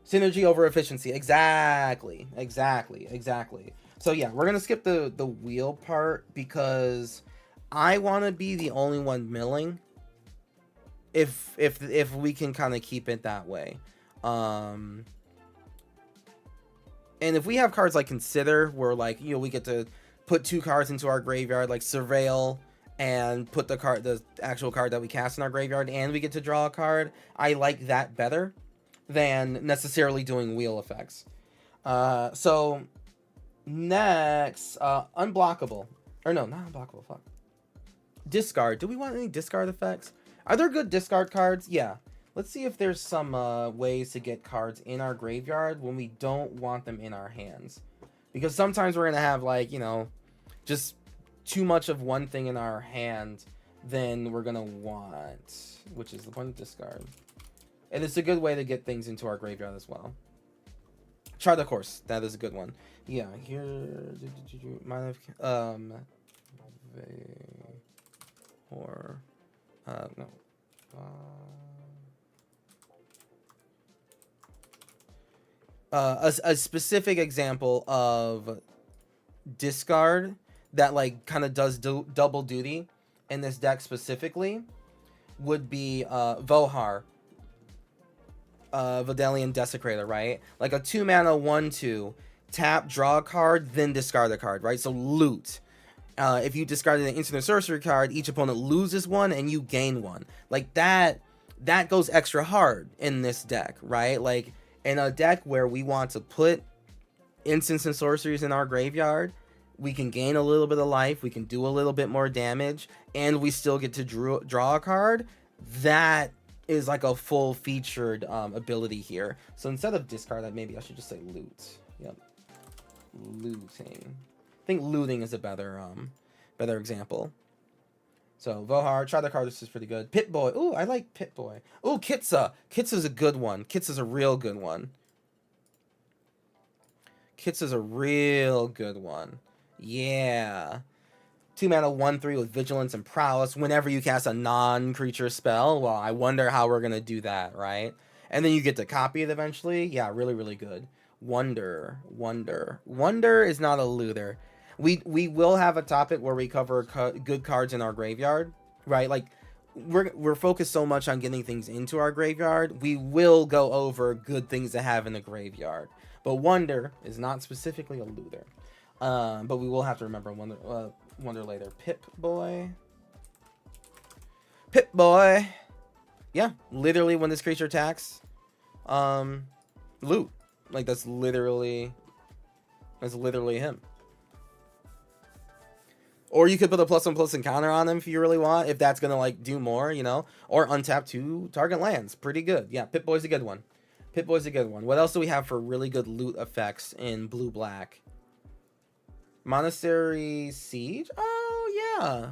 Synergy over efficiency. Exactly. So yeah, we're gonna skip the wheel part because I want to be the only one milling. If we can kind of keep it that way. And if we have cards like Consider, where like, we get to put 2 cards into our graveyard, like Surveil, and put the actual card that we cast in our graveyard, and we get to draw a card, I like that better than necessarily doing wheel effects. So next, unblockable. Or no, not unblockable, fuck. Discard. Do we want any discard effects? Are there good discard cards? Yeah. Let's see if there's some ways to get cards in our graveyard when we don't want them in our hands. Because sometimes we're going to have, like, just too much of one thing in our hand than we're going to want, which is the one discard. And it's a good way to get things into our graveyard as well. Try the course. That is a good one. Yeah, here... or... no. A specific example of discard that like kind of does double duty in this deck specifically would be Vohar, Vidalian Desecrator, right? Like a 2-mana 1/2, tap, draw a card, then discard a card, right? So loot. If you discarded an instant or sorcery card, each opponent loses one and you gain one. Like that goes extra hard in this deck, right? Like in a deck where we want to put instants and sorceries in our graveyard, we can gain a little bit of life, we can do a little bit more damage, and we still get to draw a card. That is like a full featured ability here. So instead of discard, maybe I should just say loot. Yep, looting. I think looting is a better example. So Vohar, try the card. This is pretty good. Pip-Boy. Ooh, I like Pip-Boy. Ooh, Kitsa. Kitsa's a good one. Kitsa's a real good one. Kitsa's a real good one. Yeah. 2-mana 1/3 with Vigilance and Prowess. Whenever you cast a non-creature spell, well, I wonder how we're gonna do that, right? And then you get to copy it eventually. Yeah, really, really good. Wonder is not a looter. We will have a topic where we cover good cards in our graveyard, right? Like we're focused so much on getting things into our graveyard. We will go over good things to have in the graveyard, but Wonder is not specifically a looter. But we will have to remember Wonder later. Pip-Boy. Pip-Boy. Yeah, literally when this creature attacks, loot. Like that's literally him. Or you could put a +1/+1 encounter on him if you really want, if that's gonna like do more, you know. Or untap 2 target lands. Pretty good. Yeah, Pip-Boy's a good one. Pip-Boy's a good one. What else do we have for really good loot effects in blue-black? Monastery Siege? Oh, yeah.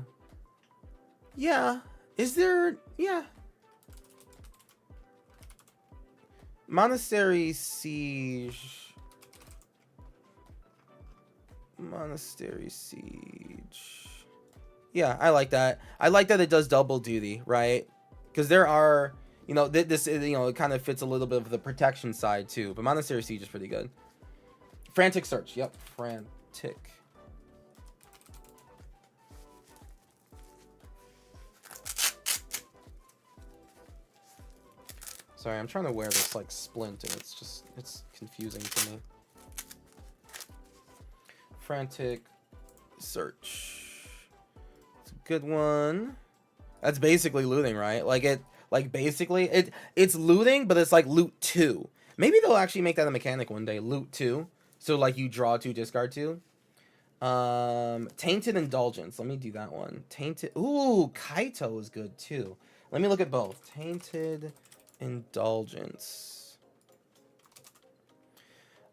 Yeah. Is there... Yeah. Monastery Siege... Monastery Siege. Yeah, I like that. I like that it does double duty, right? Because there are, you know, this, you know, it kind of fits a little bit of the protection side too. But Monastery Siege is pretty good. Frantic Search. Yep, Frantic. Sorry, I'm trying to wear this like splint and it's confusing to me. Frantic Search. It's a good one. That's basically looting, right? It's looting, but it's like loot 2. Maybe they'll actually make that a mechanic one day. Loot 2. So like you draw 2, discard 2. Tainted Indulgence. Let me do that one. Tainted. Ooh, Kaito is good too. Let me look at both. Tainted Indulgence.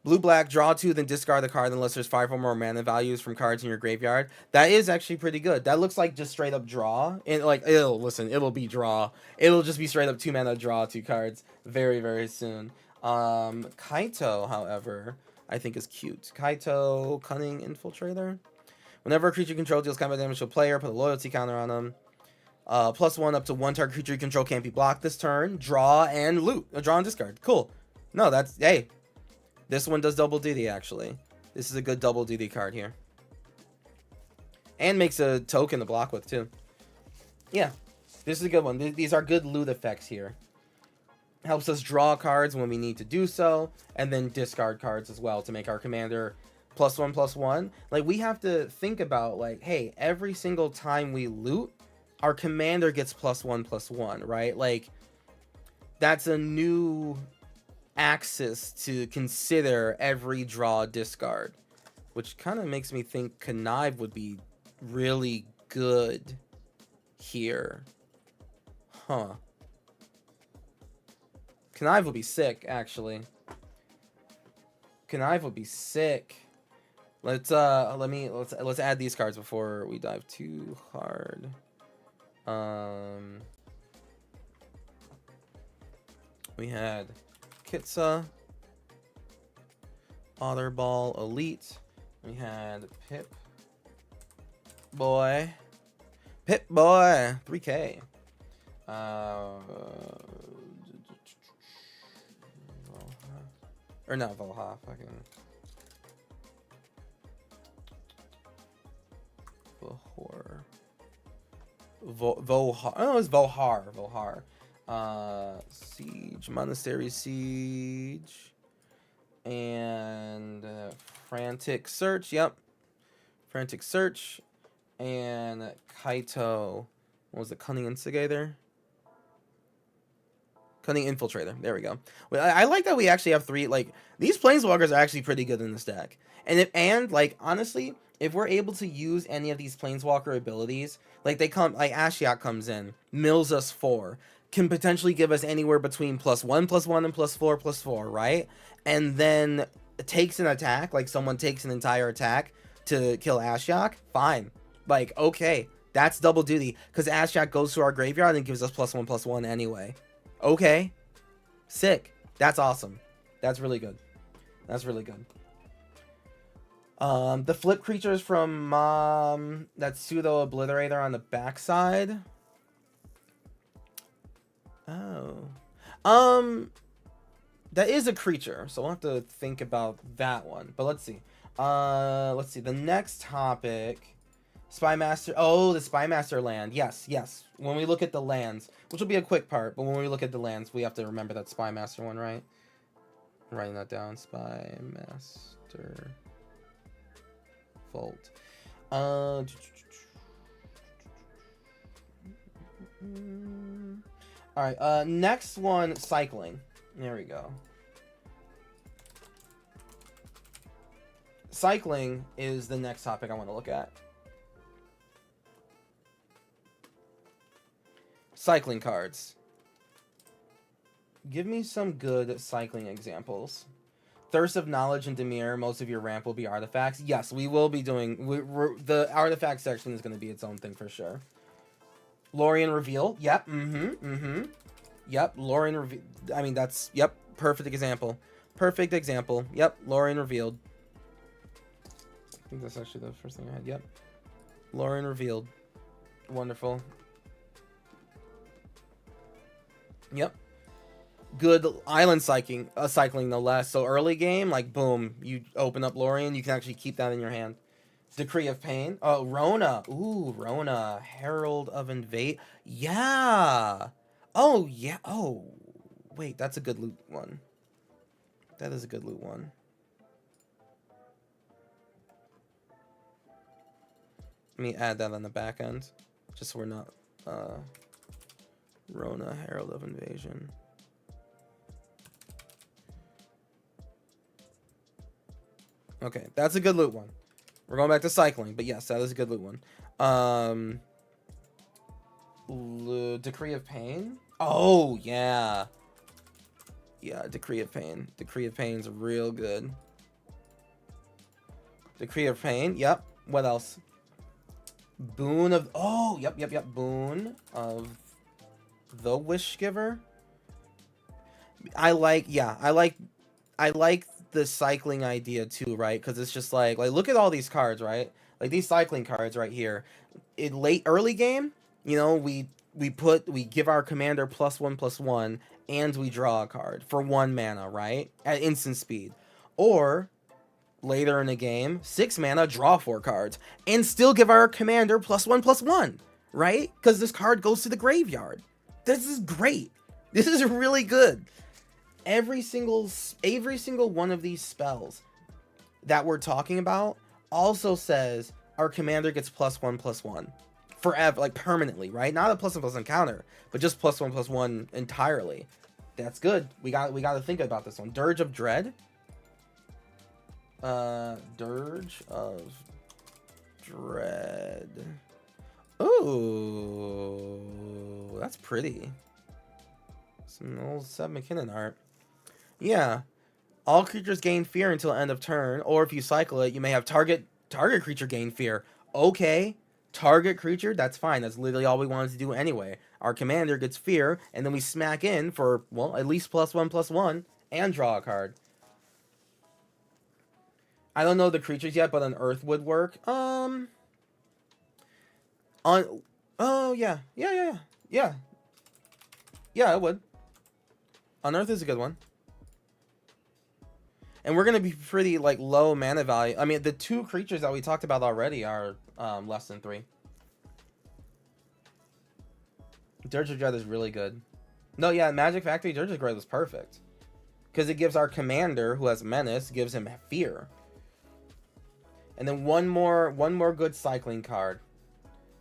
Blue-black, draw 2, then discard the card unless there's 5 or more mana values from cards in your graveyard. That is actually pretty good. That looks like just straight up draw. And like, it'll be draw. It'll just be straight up 2 mana draw 2 cards very, very soon. Kaito, however, I think is cute. Kaito, Cunning Infiltrator. Whenever a creature you control deals combat damage to a player, put a loyalty counter on them. +1 up to 1 target creature you control can't be blocked this turn. Draw and loot. Draw and discard. Cool. No, that's... Hey. This one does double duty, actually. This is a good double duty card here. And makes a token to block with, too. Yeah. This is a good one. These are good loot effects here. Helps us draw cards when we need to do so. And then discard cards as well to make our commander +1/+1. Like, we have to think about, like, hey, every single time we loot, our commander gets +1/+1, right? Like, that's a new axis to consider every draw discard, which kind of makes me think Connive would be really good here. Huh. Connive would be sick, actually. Connive would be sick. Let's add these cards before we dive too hard. We had Kitsa, Otterball Elite. We had Pip-Boy, 3K. Or not Volha, fucking Vahor. Vohar. Oh, it's Vohar. Vohar. Siege. Monastery Siege. And Frantic Search. Yep. Frantic Search. And Kaito. What was it? Cunning Instigator? Cunning Infiltrator. There we go. Well, I like that we actually have 3. Like, these Planeswalkers are actually pretty good in this deck. And like, honestly, if we're able to use any of these Planeswalker abilities, like Ashiok comes in, mills us 4, can potentially give us anywhere between +1/+1 and +4/+4, right? And then takes an attack, like someone takes an entire attack to kill Ashiok, fine. Like, okay, that's double duty, because Ashiok goes to our graveyard and gives us +1/+1 anyway. Okay, sick. That's awesome. That's really good. That's really good. The flip creatures from that pseudo obliterator on the backside. Oh, that is a creature, so we'll have to think about that one. But let's see. The next topic, Spymaster. Oh, the Spymaster land. Yes, yes. When we look at the lands, which will be a quick part, but when we look at the lands, we have to remember that Spymaster one, right? I'm writing that down. Spymaster Vault. Alright, next one, cycling. There we go. Cycling is the next topic I want to look at. Cycling cards. Give me some good cycling examples. Thirst of Knowledge and Dimir, most of your ramp will be artifacts. Yes, we will be doing... the artifact section is going to be its own thing for sure. Lorien Reveal. Yep. Yep. Lorien Reveal. I mean, that's... Yep. Perfect example. Perfect example. Yep. Lorien Revealed. I think that's actually the first thing I had. Yep. Lorien Revealed. Wonderful. Yep. Good island cycling no less. So early game, like, boom, you open up Lorien, you can actually keep that in your hand. Decree of Pain. Oh, Rona. Ooh, Rona. Herald of Invade. Yeah. Oh, yeah. Oh, wait, that's a good loot one. That is a good loot one. Let me add that on the back end, just so we're not... Rona, Herald of Invasion. Okay, that's a good loot one. We're going back to cycling, but yes, that is a good loot one. Decree of Pain? Oh, yeah. Yeah, Decree of Pain. Decree of Pain's real good. Decree of Pain, yep. What else? Boon of... Oh, yep. Boon of the Wishgiver. I like the cycling idea too, right? Because it's just like look at all these cards, right? Like these cycling cards right here. In early game, you know, we give our commander +1/+1 and we draw a card for 1 mana, right? At instant speed. Or later in the game, 6 mana, draw 4 cards and still give our commander +1/+1, right? Because this card goes to the graveyard. This is great. This is really good. Every single one of these spells that we're talking about also says our commander gets +1/+1 forever, like permanently, right? Not a +1/+1 counter, but just +1/+1 entirely. That's good. We got to think about this one. Dirge of Dread. Dirge of Dread. Ooh, that's pretty. Some old Seth McKinnon art. Yeah. All creatures gain fear until end of turn, or if you cycle it, you may have target creature gain fear. Okay, target creature, that's fine. That's literally all we wanted to do anyway. Our commander gets fear, and then we smack in for, well, at least +1/+1 and draw a card. I don't know the creatures yet, but an Earth would work. Oh yeah, it would. Unearth is a good one. And we're going to be pretty, like, low mana value. I mean, the 2 creatures that we talked about already are less than 3. Dirge of Dread is really good. No, yeah, Magic Factory Dirge of Dread is perfect. Because it gives our commander, who has Menace, gives him fear. And then one more good cycling card.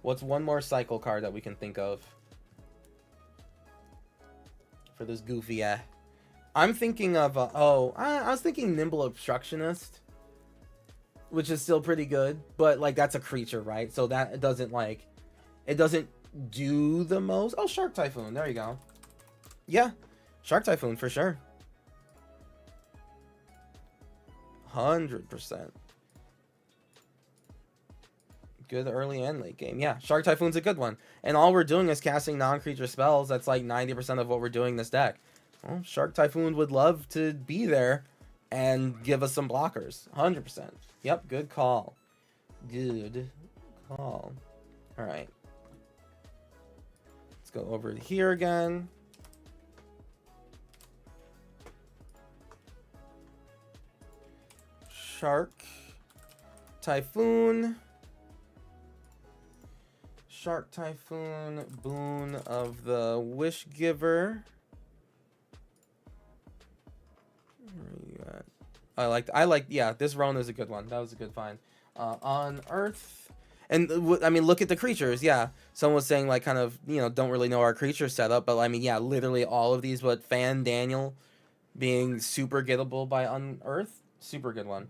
What's one more cycle card that we can think of? For this goofy I'm thinking of, I was thinking Nimble Obstructionist. Which is still pretty good. But, like, that's a creature, right? So that it doesn't, like, it doesn't do the most. Oh, Shark Typhoon. There you go. Yeah. Shark Typhoon, for sure. 100%. Good early and late game. Yeah, Shark Typhoon's a good one. And all we're doing is casting non-creature spells. That's like 90% of what we're doing this deck. Well, Shark Typhoon would love to be there and give us some blockers. 100%. Yep, good call. Good call. Alright. Let's go over here again. Shark Typhoon. Shark Typhoon, Boon of the Wish Giver. Where are you at? I like, yeah, this Rona is a good one. That was a good find. On Earth. And, I mean, look at the creatures, yeah. Someone was saying, like, kind of, you know, don't really know our creature setup, but, I mean, yeah, literally all of these, but Fan Daniel being super gettable by Unearth. Super good one.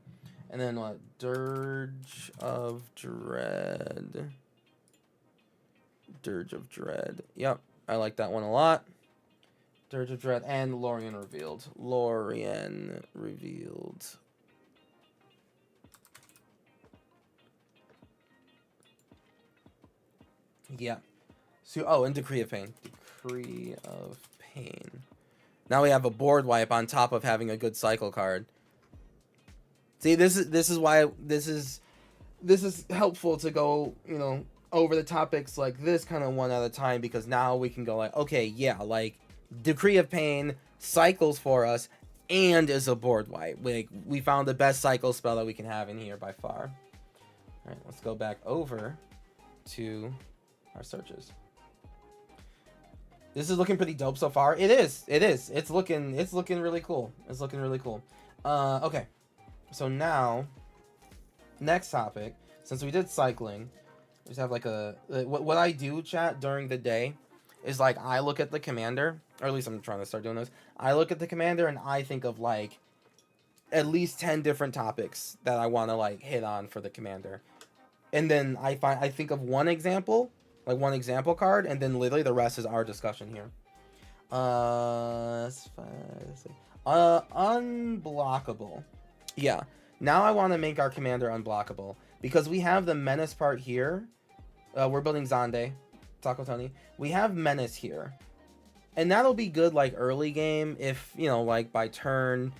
And then, what? Dirge of Dread. Dirge of Dread. Yep, I like that one a lot. Dirge of Dread and Lorien Revealed. Lorien Revealed. Yeah. So, oh, and Decree of Pain. Decree of Pain. Now we have a board wipe on top of having a good cycle card. See, this is why this is helpful to go, you know, over the topics like this kind of one at a time, because now we can go like, okay, yeah, like Decree of Pain cycles for us and is a board wipe. Like, we found the best cycle spell that we can have in here by far. All right, let's go back over to our searches. This is looking pretty dope so far. It is. It's looking really cool. It's looking really cool. Okay. So now, next topic, since we did cycling, just have like what I do, chat, during the day is like I look at the commander, or at least I'm trying to start doing this. I look at the commander and I think of like at least 10 different topics that I want to like hit on for the commander. And then I think of one example, like one example card, and then literally the rest is our discussion here. Unblockable. Yeah. Now I want to make our commander unblockable because we have the menace part here. We're building Xande, Taco Tony. We have menace here. And that'll be good like early game if, you know, like by turn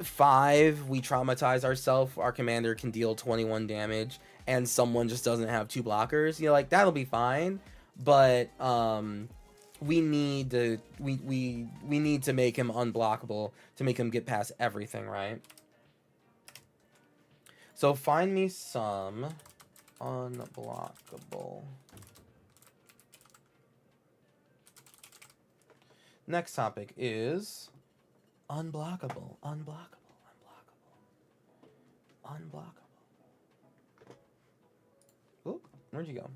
5 we traumatize ourselves, our commander can deal 21 damage and someone just doesn't have 2 blockers. You know, like that'll be fine. But we need to need to make him unblockable to make him get past everything, right? So find me some unblockable. Next topic is unblockable. Oh, where'd you go?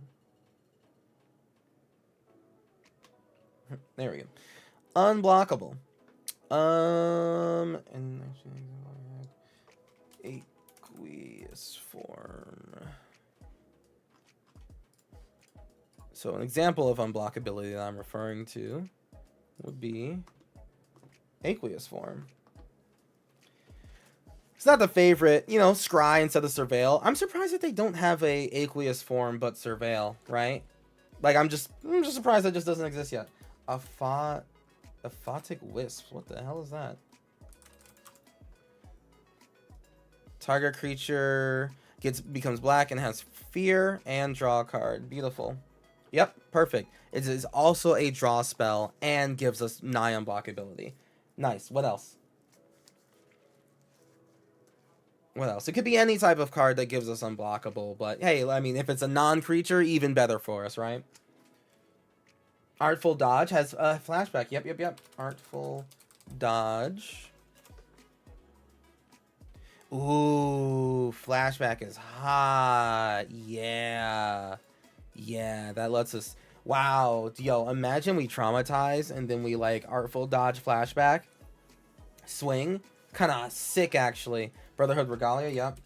There we go. Unblockable. And aqueous form. So an example of unblockability that I'm referring to would be aqueous form. It's not the favorite, you know, scry instead of surveil. I'm surprised that they don't have a aqueous form but surveil, right? Like I'm just surprised that just doesn't exist yet. Aphotic wisp. What the hell is that? Target creature becomes black and has fear and draw a card. Beautiful. Yep, perfect. It is also a draw spell and gives us nigh unblockability. Nice. What else? What else? It could be any type of card that gives us unblockable, but hey, I mean, if it's a non-creature, even better for us, right? Artful Dodge has a flashback. Yep. Artful Dodge. Ooh, flashback is hot. Yeah. Yeah, that lets us... Wow. Yo, imagine we traumatize and then we, like, Artful Dodge flashback. Swing. Kind of sick, actually. Brotherhood Regalia, yep.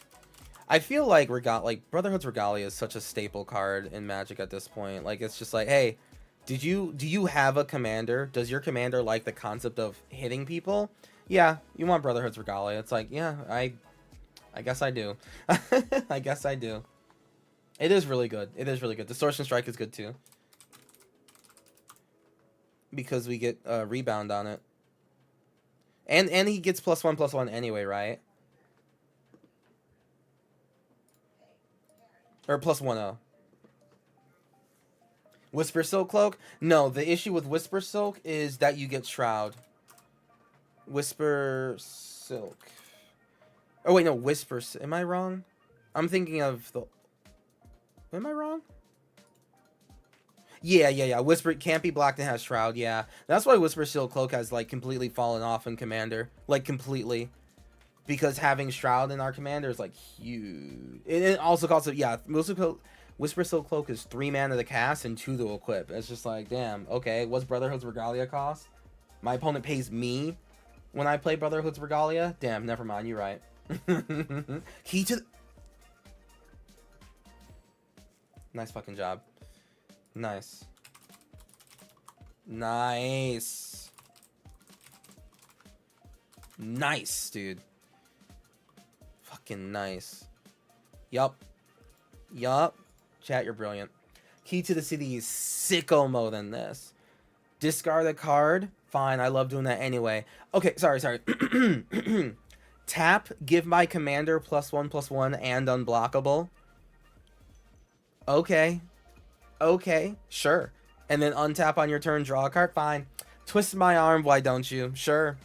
I feel like Brotherhood's Regalia is such a staple card in Magic at this point. Like, it's just like, hey, do you have a commander? Does your commander like the concept of hitting people? Yeah, you want Brotherhood's Regalia. It's like, yeah, I guess I do. I guess I do. It is really good. It is really good. Distortion Strike is good too. Because we get rebound on it. And he gets +1/+1 anyway, right? Or +1/0. Whisper Silk Cloak? No, the issue with Whisper Silk is that you get Shroud. Whisper Silk. Oh wait, no, Whisper. Am I wrong? I'm thinking of the... Am I wrong? Yeah. Whisper can't be blocked and has Shroud, yeah. That's why Whisper Silk Cloak has, like, completely fallen off in Commander. Like, completely. Because having Shroud in our Commander is, like, huge. It also calls it, yeah, Whisper Silk Cloak is 3 mana to cast and 2 to equip. It's just like, damn, okay, what's Brotherhood's Regalia cost? My opponent pays me when I play Brotherhood's Regalia? Damn, never mind, you're right. Key to... Nice fucking job. Nice. Nice. Nice, dude. Fucking nice. Yup. Chat, you're brilliant. Key to the City is sicko mode than this. Discard a card. Fine, I love doing that anyway. Okay, sorry. Tap, give my commander +1/+1 and unblockable. Okay, sure. And then untap on your turn, draw a card. Fine. Twist my arm, why don't you? Sure.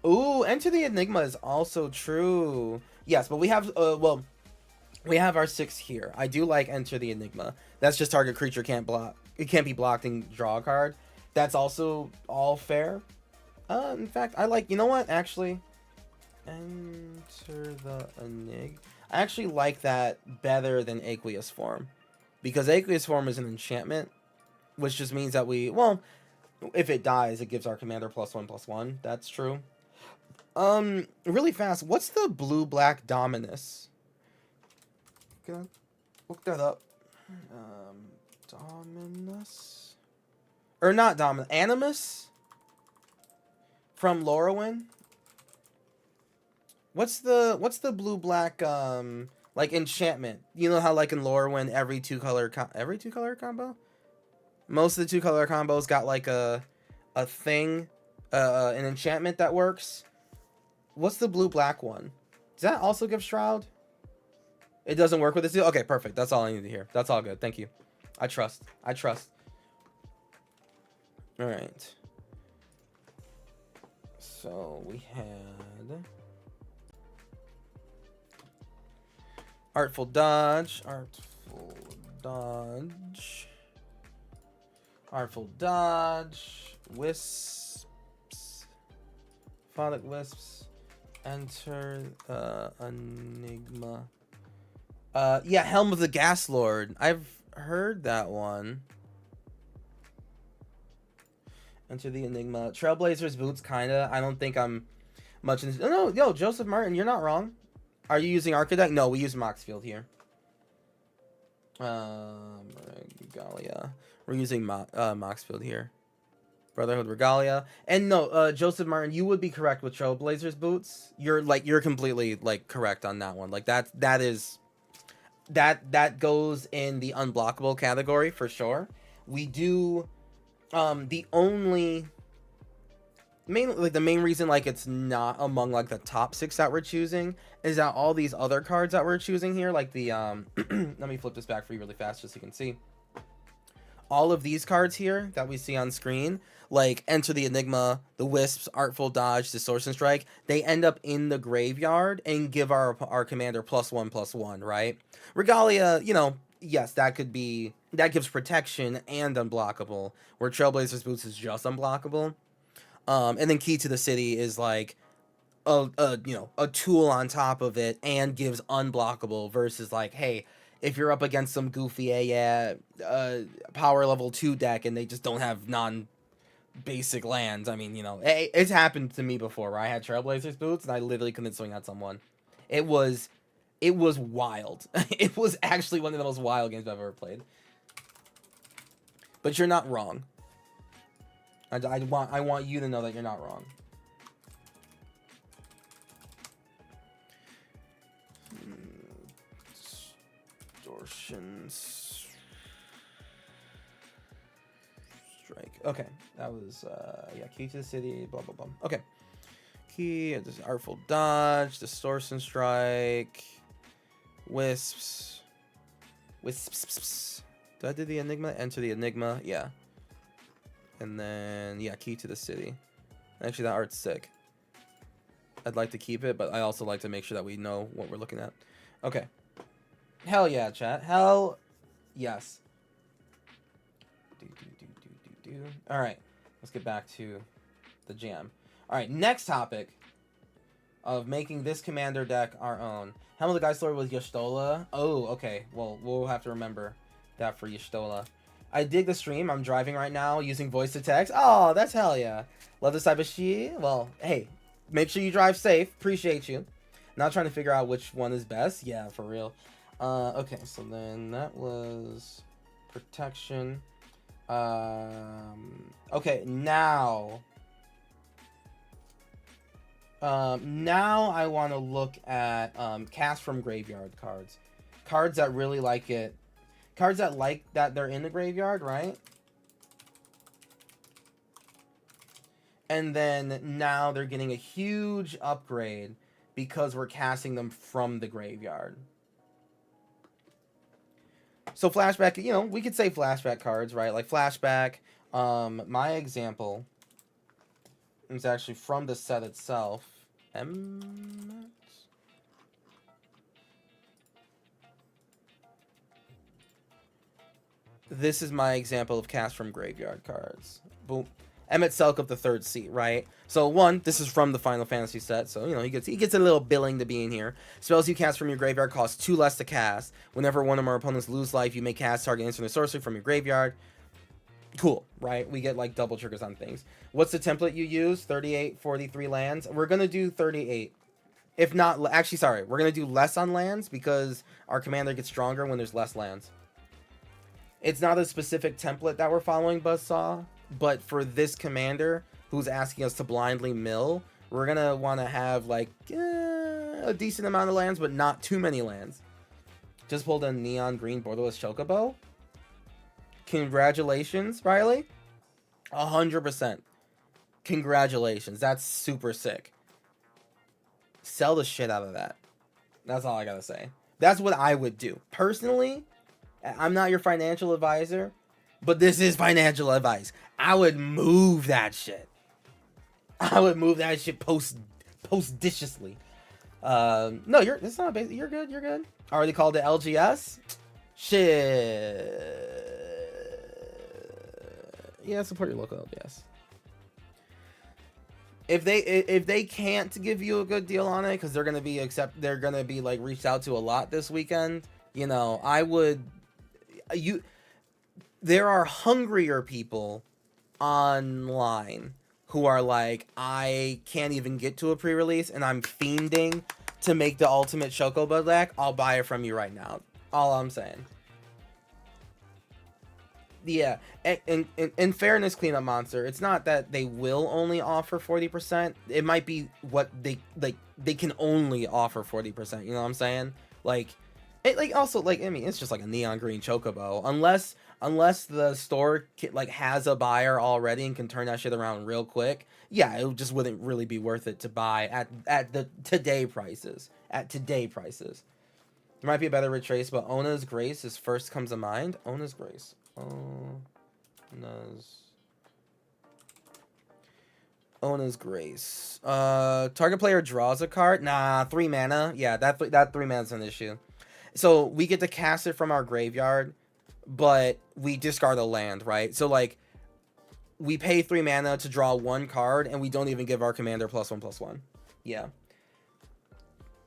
Ooh, Enter the Enigma is also true. Yes, but we have, we have our 6 here. I do like Enter the Enigma. That's just target creature can't block. It can't be blocked and draw a card. That's also all fair. In fact, I like, you know what, actually? Enter the Enigma. I actually like that better than Aqueous Form. Because Aqueous Form is an enchantment, which just means that we, well, if it dies, it gives our commander +1/+1. That's true. Really fast, what's the blue-black Dominus? Gonna look that up. Dominus? Or not Dominus, Animus? From Lorwyn? What's the blue-black, like, enchantment? You know how, like, in Lorwyn, every two-color combo? Most of the 2-color combos got, like, a thing, an enchantment that works. What's the blue-black one? Does that also give Shroud? It doesn't work with this deal? Okay, perfect. That's all I need to hear. That's all good. Thank you. I trust. Alright. So, we had... Artful Dodge. Wisps. Phonic Wisps. Enter Enigma. Yeah, Helm of the Gas Lord. I've heard that one. Enter the Enigma. Trailblazer's Boots, kinda. I don't think I'm much in... No, yo, Joseph Martin, you're not wrong. Are you using Archidect? No, we use Moxfield here. Regalia. We're using Moxfield here. Brotherhood Regalia. And no, Joseph Martin, you would be correct with Trailblazer's Boots. You're completely, like, correct on that one. Like, that goes in the unblockable category for sure. We do, the main reason, like, it's not among, like, the top 6 that we're choosing is that all these other cards that we're choosing here, like the, let me flip this back for you really fast just so you can see. All of these cards here that we see on screen, like Enter the Enigma, the Wisps, Artful Dodge, Distortion Strike, they end up in the graveyard and give our commander +1/+1, right? Regalia, you know, yes, that could be, that gives protection and unblockable, where Trailblazer's Boots is just unblockable. And then Key to the City is like a tool on top of it and gives unblockable, versus like, hey, if you're up against some goofy power level 2 deck and they just don't have basic lands. I mean, it's happened to me before where I had Trailblazers Boots and I literally couldn't swing at someone. It was wild. It was actually one of the most wild games I've ever played. But you're not wrong. I want you to know that you're not wrong. Distortions. Strike. Okay, that was yeah. Key to the City. Blah blah blah. Okay. Key. Artful Dodge. Distortion Strike. Wisps. Wisps. Did I do the Enigma? Enter the Enigma. Yeah. And then yeah, Key to the City. Actually, that art's sick. I'd like to keep it, but I also like to make sure that we know what we're looking at. Okay. Hell yeah, chat. Hell yes. All right. Let's get back to the jam. All right. Next topic of making this commander deck our own. Helm of the Geist Lord was Y'shtola. Oh, okay. Well, we'll have to remember that for Y'shtola. I dig the stream. I'm driving right now using voice to text. Oh, that's hell yeah. Love this type of shit. Well, hey, make sure you drive safe. Appreciate you. Not trying to figure out which one is best. Yeah, for real. Okay, so then that was protection. Okay, now I want to look at cast from graveyard cards. Cards that really like it. Cards that like that they're in the graveyard, right? And then now they're getting a huge upgrade because we're casting them from the graveyard. So flashback, we could say flashback cards, right? Like flashback. My example is actually from the set itself. This is my example of cast from graveyard cards. Boom. Emmett Selk of the third seat, right? So one, this is from the Final Fantasy set, so he gets a little billing to be in here. Spells you cast from your graveyard cost 2 less to cast. Whenever one or more opponents lose life, you may cast target instant or sorcery from your graveyard. Cool, right? We get like double triggers on things. What's the template you use? 38, 43 lands. We're gonna do 38. If not, actually, sorry, we're gonna do less on lands because our commander gets stronger when there's less lands. It's not a specific template that we're following, Buzzsaw, but for this commander who's asking us to blindly mill, we're going to want to have like a decent amount of lands, but not too many lands. Just pulled a neon green borderless chocobo. Congratulations, Riley. 100%. Congratulations. That's super sick. Sell the shit out of that. That's all I got to say. That's what I would do. Personally, I'm not your financial advisor, but this is financial advice. I would move that shit. I would move that shit postdiciously. No, it's not basic. You're good. You're good. Already called it LGS. Shit. Yeah, support your local LGS. If they can't give you a good deal on it because they're gonna be like reached out to a lot this weekend, I would. There are hungrier people online who are like, I can't even get to a pre-release and I'm fiending to make the ultimate Chocobo deck. I'll buy it from you right now. All I'm saying. Yeah, and in fairness, Cleanup Monster, it's not that they will only offer 40%. It might be what they can only offer 40%. You know what I'm saying? It's just like a neon green chocobo. Unless the store has a buyer already and can turn that shit around real quick. Yeah, it just wouldn't really be worth it to buy at the today prices. At today prices, there might be a better retrace, but Ona's Grace is first comes to mind. Ona's Grace. Ona's Grace. Target player draws a card. Nah, 3 mana. Yeah, that 3 mana's an issue. So we get to cast it from our graveyard, but we discard a land, right? So like we pay 3 mana to draw 1 card, and we don't even give our commander +1/+1. Yeah.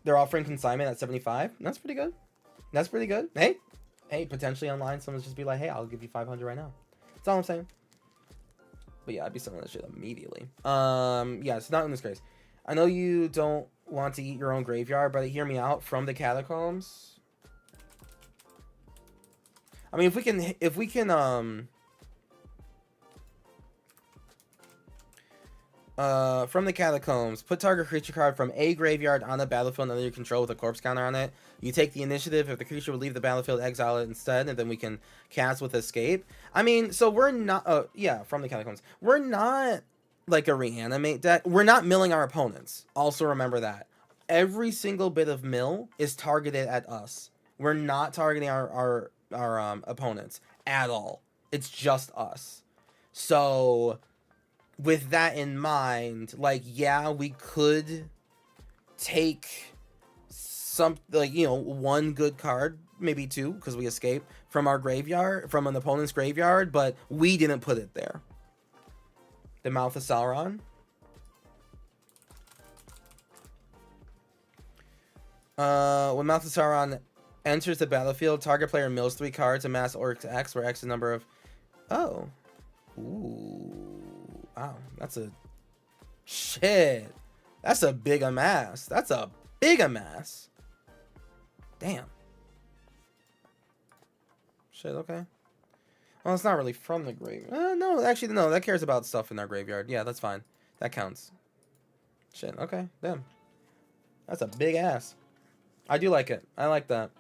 They're offering consignment at 75. That's pretty good. That's pretty good. Hey, potentially online, someone's just be like, hey, I'll give you 500 right now. That's all I'm saying. But yeah, I'd be selling that shit immediately. Yeah, it's not in this case. I know you don't want to eat your own graveyard, but hear me out. From the catacombs. I mean, if we can, from the catacombs, put target creature card from a graveyard on the battlefield under your control with a corpse counter on it. You take the initiative. If the creature would leave the battlefield, exile it instead, and then we can cast with escape. I mean, so we're not, yeah, from the catacombs. We're not like a reanimate deck. We're not milling our opponents. Also remember that. Every single bit of mill is targeted at us. We're not targeting our opponents at all. It's just us. So with that in mind, like, yeah, we could take some, like, you know, 1 good card, maybe 2, because we escape from our graveyard, from an opponent's graveyard, but we didn't put it there. The Mouth of Sauron. When Mouth of Sauron enters the battlefield, target player mills 3 cards, amass Orc X, where X is the number of... Oh. Ooh. Wow, that's a... Shit. That's a big amass. That's a big amass. Damn. Shit, okay. Well, it's not really from the graveyard. No, actually, no. That cares about stuff in our graveyard. Yeah, that's fine. That counts. Shit, okay. Damn. That's a big ass. I do like it. I like that.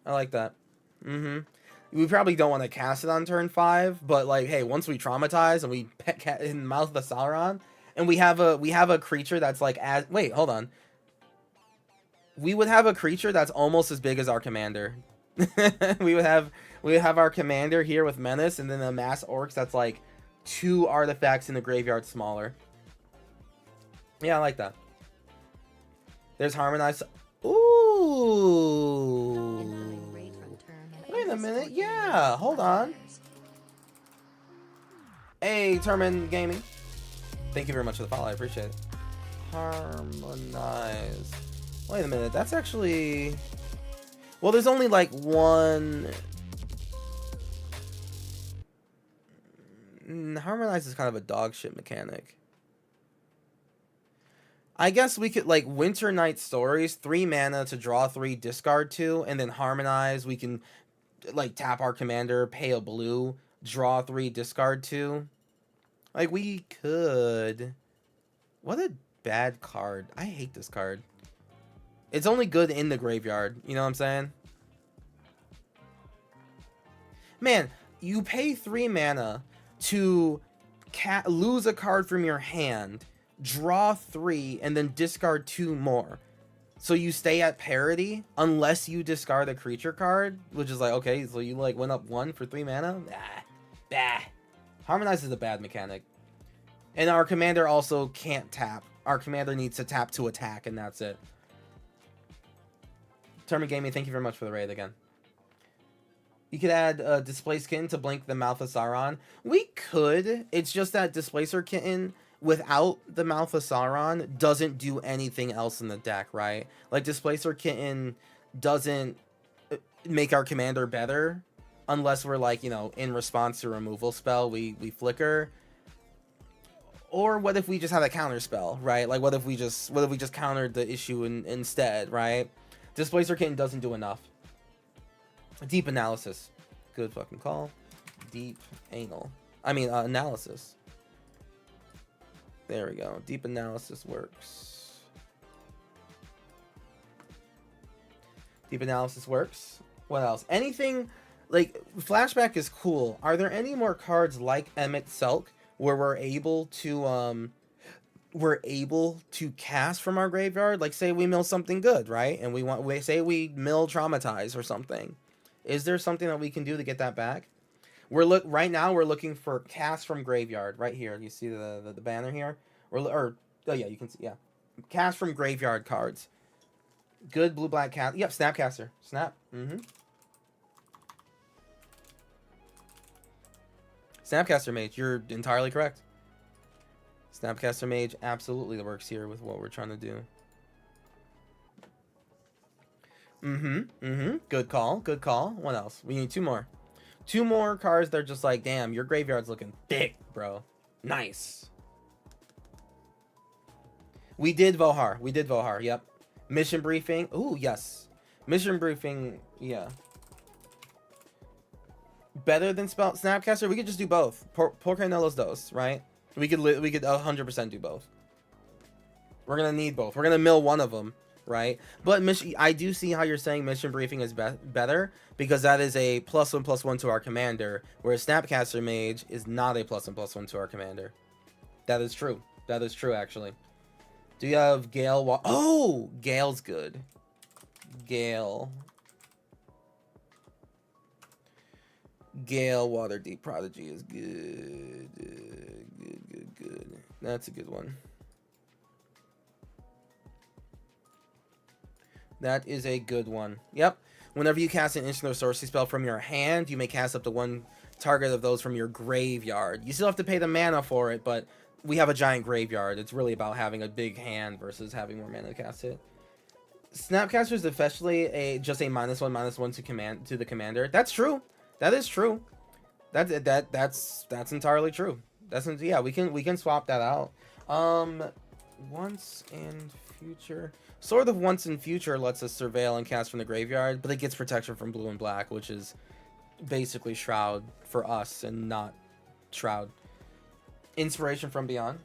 I like that. We probably don't want to cast it on turn 5, but like, hey, once we traumatize and we pet cat in Mouth of the Sauron, and we have a creature that's like wait, hold on. We would have a creature that's almost as big as our commander. we would have our commander here with Menace, and then the mass orcs that's like 2 artifacts in the graveyard smaller. Yeah, I like that. There's Harmonized. Ooh. Wait a minute. Yeah, hold on. Hey, Termin Gaming. Thank you very much for the follow. I appreciate it. Harmonize. Wait a minute. That's actually... Well, there's only like 1... Harmonize is kind of a dog shit mechanic. I guess we could, like, Winter Night Stories, 3 mana to draw 3, discard 2, and then Harmonize, we can, like, tap our commander, pay a blue, draw 3, discard 2. Like, we could... What a bad card. I hate this card. It's only good in the graveyard, you know what I'm saying? Man, you pay 3 mana to lose a card from your hand, draw 3, and then discard 2 more. So you stay at parity unless you discard a creature card, which is like, okay, so you like went up 1 for 3 mana? Bah. Harmonize is a bad mechanic. And our commander also can't tap. Our commander needs to tap to attack, and that's it. Termin Gaming, thank you very much for the raid again. You could add Displace Kitten to blink the Mouth of Sauron. We could. It's just that Displacer Kitten without the Mouth of Sauron doesn't do anything else in the deck, right? Like, Displacer Kitten doesn't make our commander better unless we're, like, you know, in response to a removal spell, we flicker. Or what if we just have a counter spell, right? Like, what if we just countered the issue instead, right? Displacer Kitten doesn't do enough. Deep Analysis. Good fucking call. Deep Anal. I mean, Analysis. There we go. Deep Analysis works. Deep Analysis works. What else? Anything, like, Flashback is cool. Are there any more cards like Emmett Selk where we're able to cast from our graveyard? Like, say we mill something good, right? And say we mill Traumatize or something. Is there something that we can do to get that back? Right now we're looking for cast from graveyard right here. You see the banner here? Oh yeah, you can see, yeah. Cast from graveyard cards. Good blue-black cat. Yep, Snapcaster. Snap. Snapcaster Mage. You're entirely correct. Snapcaster Mage absolutely works here with what we're trying to do. Good call. Good call. What else? We need two more. Two more cards that are just like, damn, your graveyard's looking thick, bro. Nice. We did Vohar. We did Vohar. Yep. Mission briefing. Ooh, yes. Mission briefing. Yeah. Better than Snapcaster. We could just do both. Por qué no los dos, right? We could 100% do both. We're gonna need both. We're gonna mill one of them, right? But I do see how you're saying mission briefing is better because that is a +1/+1 to our commander, whereas Snapcaster Mage is not a +1/+1 to our commander. That is true. That is true, actually. Do you have Gale? Oh, Gale's good. Gale, Waterdeep Prodigy is good. Good. That's a good one. That is a good one. Yep. Whenever you cast an instant or sorcery spell from your hand, you may cast up to one target of those from your graveyard. You still have to pay the mana for it, but we have a giant graveyard. It's really about having a big hand versus having more mana to cast it. Snapcaster is officially just a -1/-1 to the commander. That's true. That is true. That's entirely true. Yeah, we can swap that out. Once in future. Sort of once in future lets us surveil and cast from the graveyard, but it gets protection from blue and black, which is basically Shroud for us and not Shroud. Inspiration from Beyond.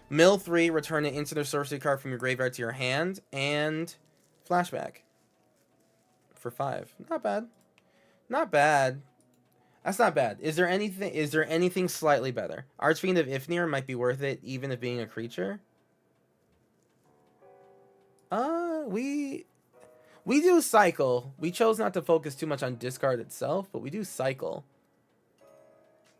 Mill 3, return an instant or sorcery card from your graveyard to your hand, and flashback for 5. Not bad. Not bad. That's not bad. Is there anything slightly better? Archfiend of Ifnir might be worth it, even if being a creature. We do cycle. We chose not to focus too much on discard itself, but we do cycle.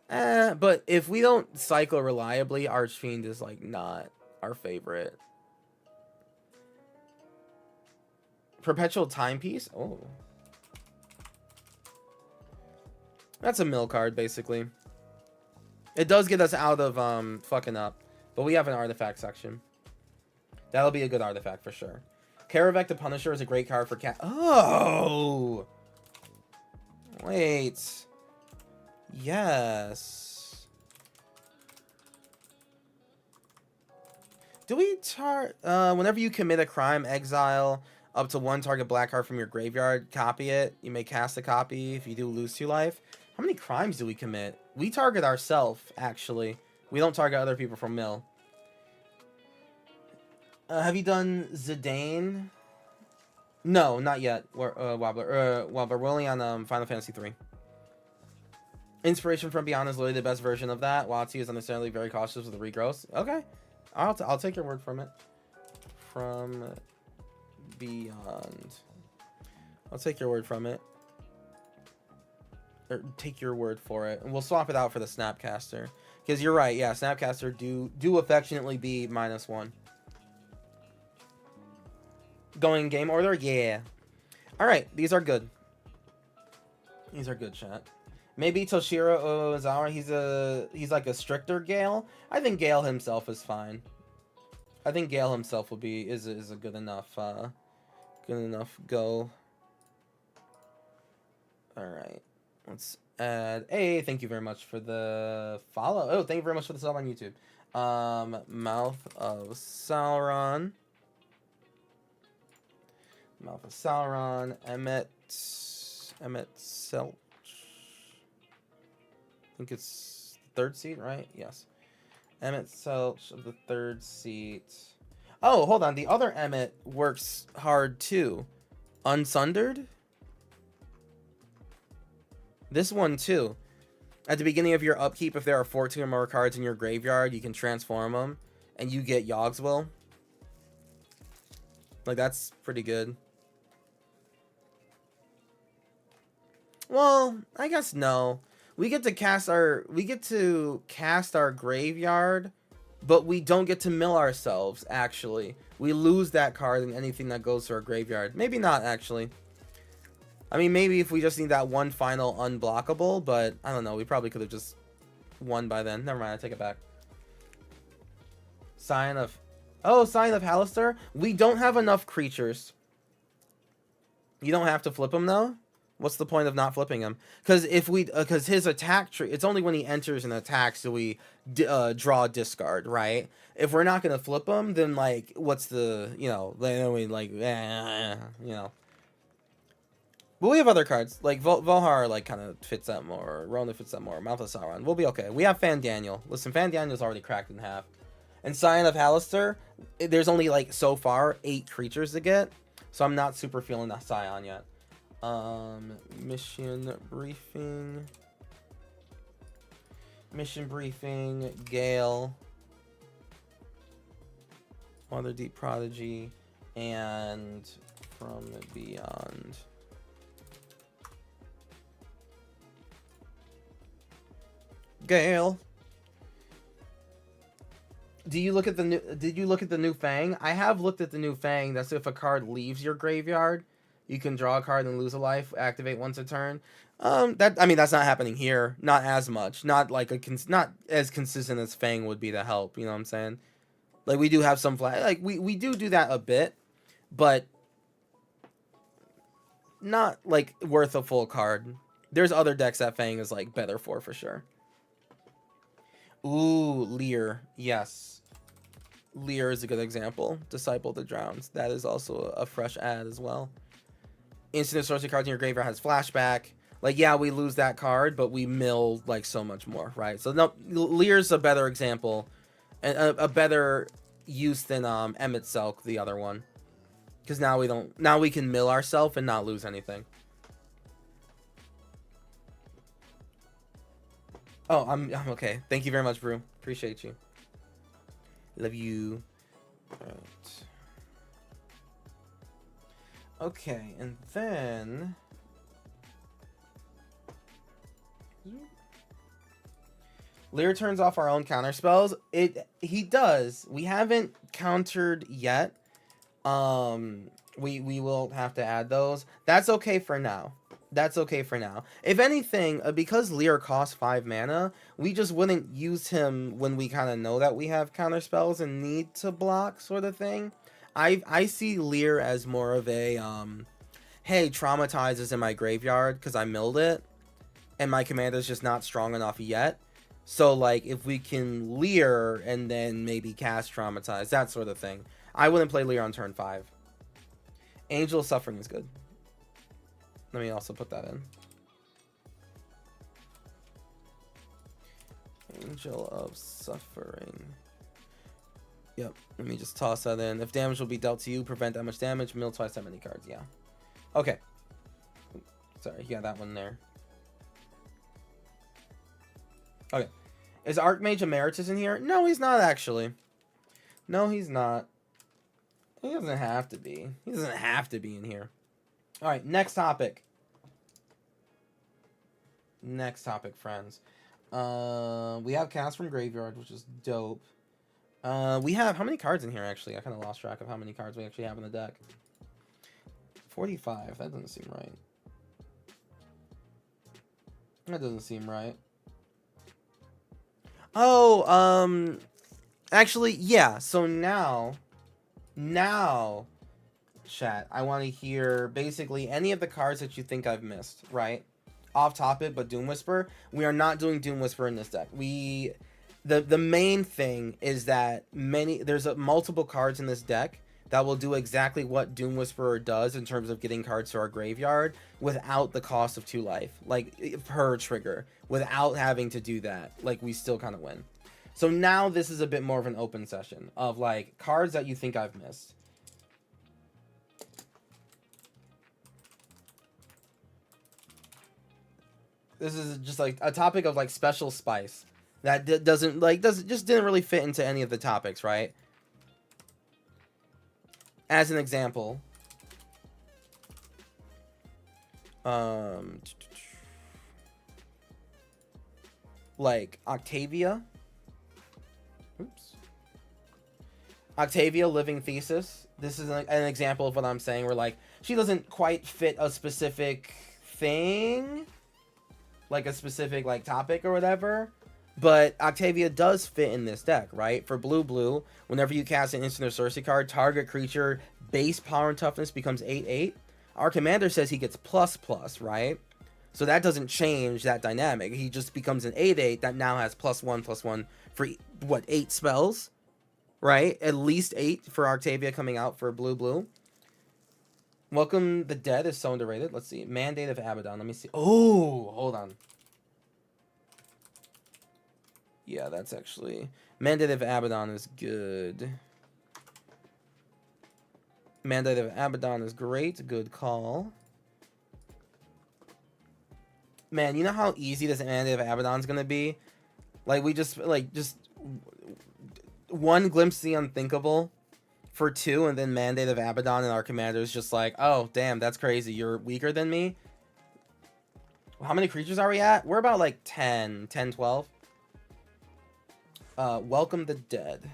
But if we don't cycle reliably, Archfiend is like not our favorite. Perpetual Timepiece. Oh. That's a mill card, basically. It does get us out of fucking up. But we have an artifact section. That'll be a good artifact for sure. Karavek the Punisher is a great card for cat. Oh! Wait. Yes. Do we whenever you commit a crime, exile up to one target black card from your graveyard, copy it. You may cast a copy if you do lose 2 life. How many crimes do we commit? We target ourselves, actually. We don't target other people from mill. Have you done Zidane? No, not yet. Wobbler. We're only on Final Fantasy 3. Inspiration from Beyond is literally the best version of that. WotC is understandably very cautious with the regrowth. Okay. I'll take your word from it. From Beyond. I'll take your word from it. Or take your word for it. And we'll swap it out for the Snapcaster. Because you're right, yeah, Snapcaster do affectionately be -1. Going game order? Yeah. Alright, these are good. These are good, chat. Maybe Toshiro Ozawa, he's like a stricter Gale. I think Gale himself is fine. I think Gale himself will be is a good enough go. Alright. Let's add thank you very much for the follow. Oh, thank you very much for the sub on YouTube. Mouth of Sauron. Mouth of Sauron. Emmett Selch. I think it's the 3rd seat, right? Yes. Emmett Selch of the 3rd seat. Oh, hold on. The other Emmett works hard too. Unsundered? This one too. At the beginning of your upkeep, if there are 14 or more cards in your graveyard, you can transform them, and you get Yogswill. Like, that's pretty good. Well, I guess no. We get to cast our graveyard but we don't get to mill ourselves, actually. We lose that card in anything that goes to our graveyard. Maybe not, actually. I mean, maybe if we just need that one final unblockable, but I don't know. We probably could have just won by then. Never mind, I take it back. Sign of... Oh, Sign of Halaster. We don't have enough creatures. You don't have to flip him, though? What's the point of not flipping him? Because if we... Because his attack tree... It's only when he enters an attack so we draw a discard, right? If we're not going to flip him, then, like, what's the... You know, then we, like... you know. But we have other cards. Like, Volhar, like, kind of fits that more. Rona fits that more. Mouth of Sauron. We'll be okay. We have Fan Daniel. Listen, Fan Daniel's already cracked in half. And Scion of Halaster, there's only, like, so far, 8 creatures to get. So I'm not super feeling that Scion yet. Mission briefing. Mission briefing. Gale. Mother Deep Prodigy. And From Beyond. Gale. Did you look at the new Fang? I have looked at the new Fang. That's if a card leaves your graveyard, you can draw a card and lose a life, activate once a turn. I mean that's not happening here, not as much, not like not as consistent as Fang would be to help, you know what I'm saying? Like we do have some flag, like we do that a bit, but not like worth a full card. There's other decks that Fang is like better for sure. Ooh, Leer. Yes. Leer is a good example. Disciple the Drowns. That is also a fresh add as well. Instant sorcery cards in your graveyard has flashback. Like, yeah, we lose that card, but we mill, like, so much more, right? So, no, Leer's a better example. And a better use than Emmett Selk, the other one. Because now we can mill ourselves and not lose anything. Oh, I'm okay. Thank you very much, Brew. Appreciate you. Love you. Alright. Okay, and then... Leer turns off our own counter spells. He does. We haven't countered yet. We will have to add those. That's okay for now. That's okay for now. If anything, because Leer costs 5 mana, we just wouldn't use him when we kind of know that we have counter spells and need to block sort of thing. I see Leer as more of a, hey, Traumatize is in my graveyard because I milled it, and my commander's just not strong enough yet. So, like, if we can Leer and then maybe cast Traumatize, that sort of thing. I wouldn't play Leer on turn 5. Angel of Suffering is good. Let me also put that in. Angel of Suffering. Yep, let me just toss that in. If damage will be dealt to you, prevent that much damage, mill twice that many cards, yeah. Okay. Sorry, you got that one there. Okay. Is Archmage Emeritus in here? No, he's not actually. No, he's not. He doesn't have to be. He doesn't have to be in here. Alright, next topic. Next topic, friends. We have Cast from Graveyard, which is dope. We have... How many cards in here, actually? I kind of lost track of how many cards we actually have in the deck. 45. That doesn't seem right. That doesn't seem right. Oh, actually, yeah. So now, chat, I want to hear basically any of the cards that you think I've missed, right? Off topic, but Doom Whisper. We are not doing Doom Whisper in this deck. The main thing is that there's multiple cards in this deck that will do exactly what Doom Whisperer does in terms of getting cards to our graveyard without the cost of 2 life, like per trigger, without having to do that. Like, we still kind of win. So now this is a bit more of an open session of like cards that you think I've missed. This is just like a topic of like special spice that just didn't really fit into any of the topics, right? As an example, like Octavia. Oops. Octavia, Living Thesis. This is an example of what I'm saying, where like she doesn't quite fit a specific thing, like a specific like topic or whatever. But Octavia does fit in this deck, right? For blue, whenever you cast an instant or sorcery card, target creature base power and toughness becomes 8/8. Our commander says he gets ++, right? So that doesn't change that dynamic. He just becomes an 8/8 that now has +1/+1 for what, 8 spells, right? At least 8 for Octavia coming out for blue. Welcome the Dead is so underrated. Let's see. Mandate of Abaddon. Let me see. Oh, hold on. Yeah, that's actually... Mandate of Abaddon is good. Mandate of Abaddon is great. Good call. Man, you know how easy this Mandate of Abaddon is going to be? Like, we just one glimpse of the unthinkable for 2, and then Mandate of Abaddon, and our commander is just like, oh, damn, that's crazy. You're weaker than me? How many creatures are we at? We're about, like, 10, 12. Welcome the Dead.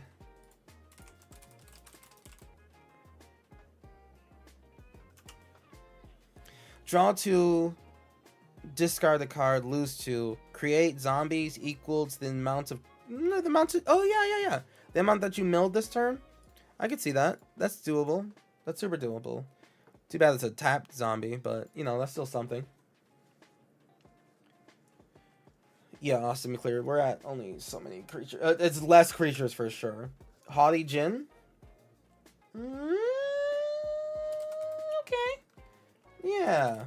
Draw 2, discard the card, lose 2, create zombies equals the amount of... oh, yeah. The amount that you milled this turn? I could see that. That's doable. That's super doable. Too bad it's a tapped zombie, but, you know, that's still something. Yeah, Austin McClear. We're at only so many creatures. It's less creatures for sure. Haughty Jin. Okay. Yeah.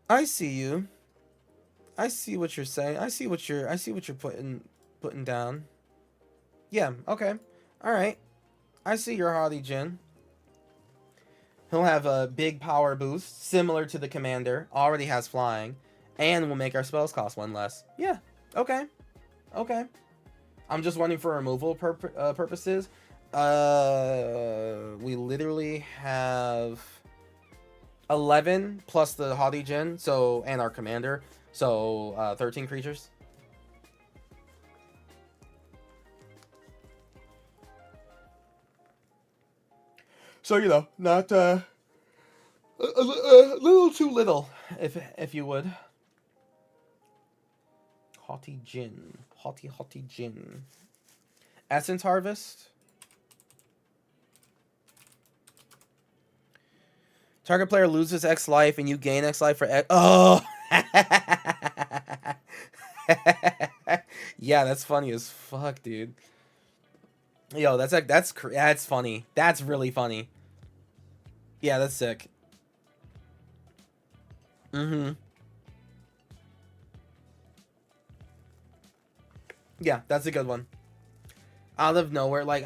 I see you. I see what you're saying. I see what you're putting down. Yeah, okay. Alright. I see your Haughty Jin. He'll have a big power boost, similar to the commander. Already has flying. And we'll make our spells cost 1 less. Yeah. Okay. Okay. I'm just wondering for removal purposes. We literally have 11 plus the Haughty Jin, so, and our commander. So, 13 creatures. So, you know, not, a little too little, if you would. Haughty Jin. Haughty Jin. Essence Harvest. Target player loses X life and you gain X life for X. Oh! Yeah, that's funny as fuck, dude. Yo, that's funny. That's really funny. Yeah, that's sick. Yeah, that's a good one. Out of nowhere, like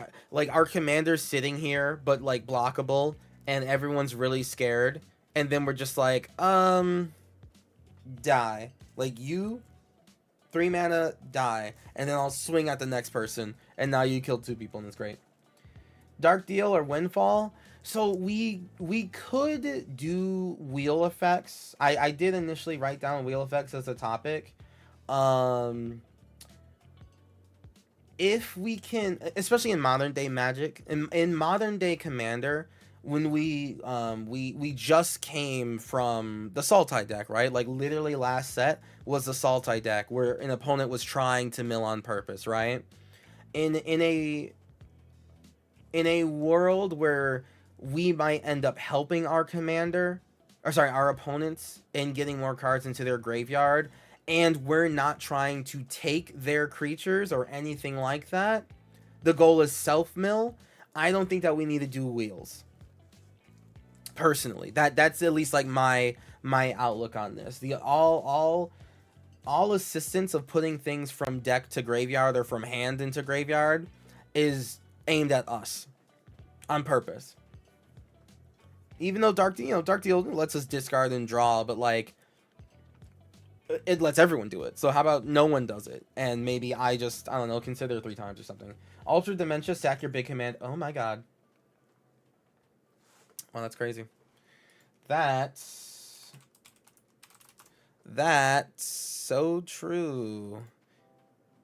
our commander's sitting here, but like blockable, and everyone's really scared, and then we're just like, die. Like, you 3 mana, die, and then I'll swing at the next person, and now you killed 2 people, and it's great. Dark Deal or Windfall. So we could do wheel effects. I did initially write down wheel effects as a topic. If we can, especially in modern day Magic, in modern day Commander, when we just came from the Sultai deck, right? Like, literally last set was the Sultai deck where an opponent was trying to mill on purpose, right? In a world where we might end up helping our commander, or sorry, our opponents, in getting more cards into their graveyard, and we're not trying to take their creatures or anything like that, the goal is self-mill, I don't think that we need to do wheels. Personally. That's at least like my outlook on this. The all assistance of putting things from deck to graveyard or from hand into graveyard is aimed at us on purpose. Even though Dark Deal lets us discard and draw, but like, it lets everyone do it. So how about no one does it? And maybe I don't know, consider 3 times or something. Ultra Dementia, sack your big command. Oh my god. Well, that's crazy. That's so true.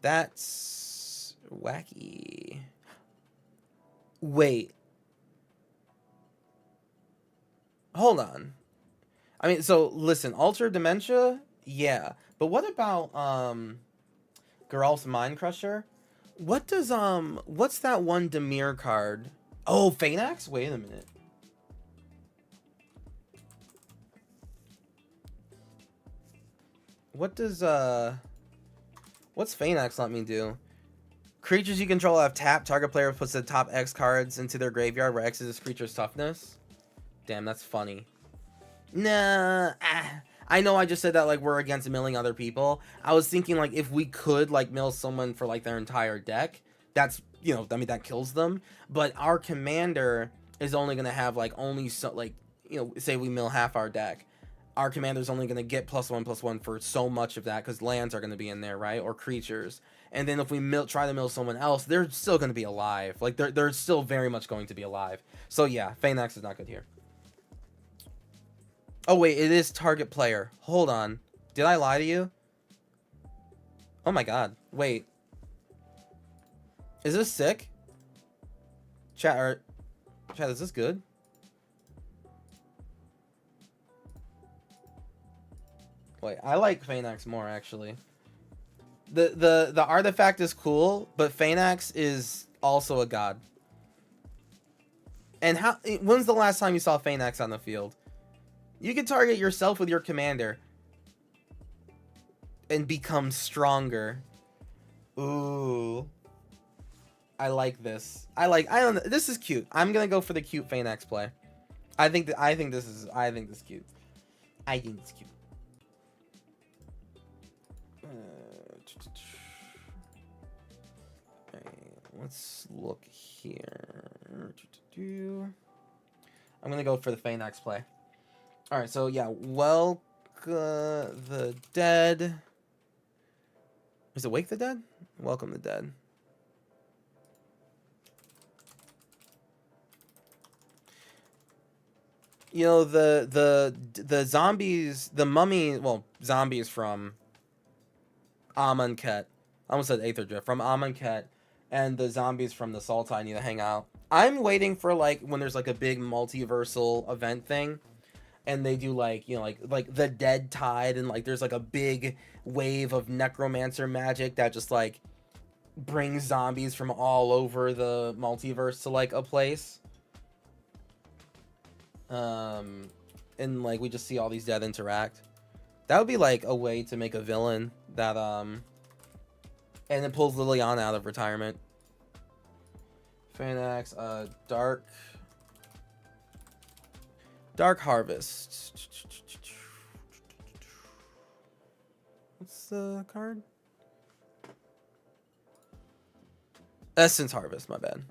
That's wacky. Wait. Hold on. I mean, so listen, Alter Dementia, yeah. But what about Geralf's Mind Crusher? What does what's that one Demir card? Oh, Phaenax? Wait a minute. What does what's Phaenax let me do? Creatures you control have tap. Target player puts the top X cards into their graveyard where X is this creature's toughness. Damn, that's funny. Nah, I know I just said that like we're against milling other people. I was thinking like if we could like mill someone for like their entire deck, that's, you know, I mean that kills them. But our commander is only gonna have like only so like, you know, say we mill half our deck. Our commander's only gonna get +1/+1 for so much of that because lands are gonna be in there, right? Or creatures. And then if we try to mill someone else, they're still gonna be alive. Like they're still very much going to be alive. So yeah, Phaenax is not good here. Oh wait, it is target player. Hold on. Did I lie to you? Oh my god. Wait. Is this sick? Chat, is this good? Wait, I like Phaenax more actually. The artifact is cool, but Phaenax is also a god. And when's the last time you saw Phaenax on the field? You can target yourself with your commander and become stronger. Ooh. I like this. I don't know. This is cute. I'm going to go for the cute Phaenax play. I think this is cute. I think it's cute. Let's look here. I'm going to go for the Phaenax play. Alright, so yeah, Welcome the Dead. Is it Wake the Dead? Welcome the Dead. You know, the zombies, the mummy, well, zombies from Amonkhet. I almost said Aether Drift. From Amonkhet and the zombies from the Sultai need to hang out. I'm waiting for, like, when there's, like, a big multiversal event thing. And they do like, you know, like the Dead Tide, and like there's like a big wave of necromancer magic that just like brings zombies from all over the multiverse to like a place. And like we just see all these dead interact. That would be like a way to make a villain that and it pulls Liliana out of retirement. Phaenax, Dark Harvest. What's the card? Essence Harvest, my bad.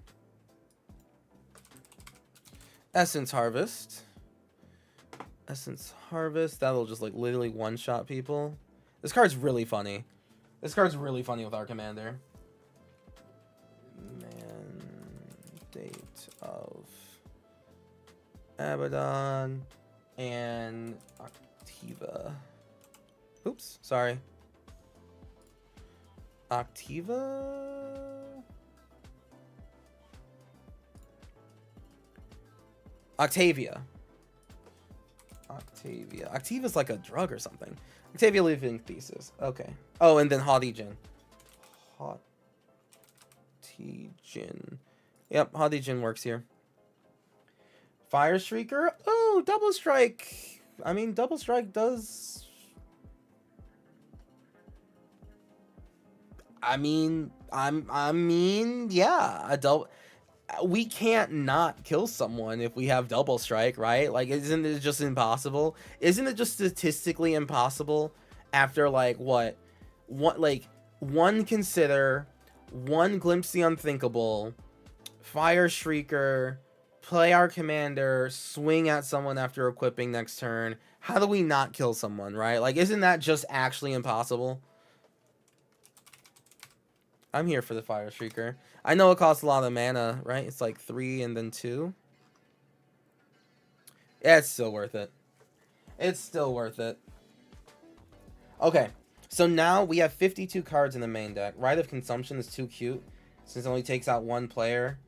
Essence Harvest. Essence Harvest. That'll just like literally one-shot people. This card's really funny. This card's really funny with our commander. Mandate of Abaddon and Octiva. Oops, sorry. Octavia. Octavia's like a drug or something. Octavia Living Thesis. Okay. Oh, and then Haughty Jin. Yep, Haughty Jin works here. Fire Shrieker? Oh, Double Strike. I mean, Double Strike does... I mean, yeah, we can't not kill someone if we have Double Strike, right? Like, isn't it just impossible? Isn't it just statistically impossible after, like, what? One Consider, one Glimpse the Unthinkable, Fire Shrieker, play our commander, swing at someone after equipping next turn. How do we not kill someone, right? Like, isn't that just actually impossible? I'm here for the Fire Shrieker. I know it costs a lot of mana, right? It's like 3 and then 2. Yeah, it's still worth it. It's still worth it. Okay, so now we have 52 cards in the main deck. Rite of Consumption is too cute, since it only takes out one player.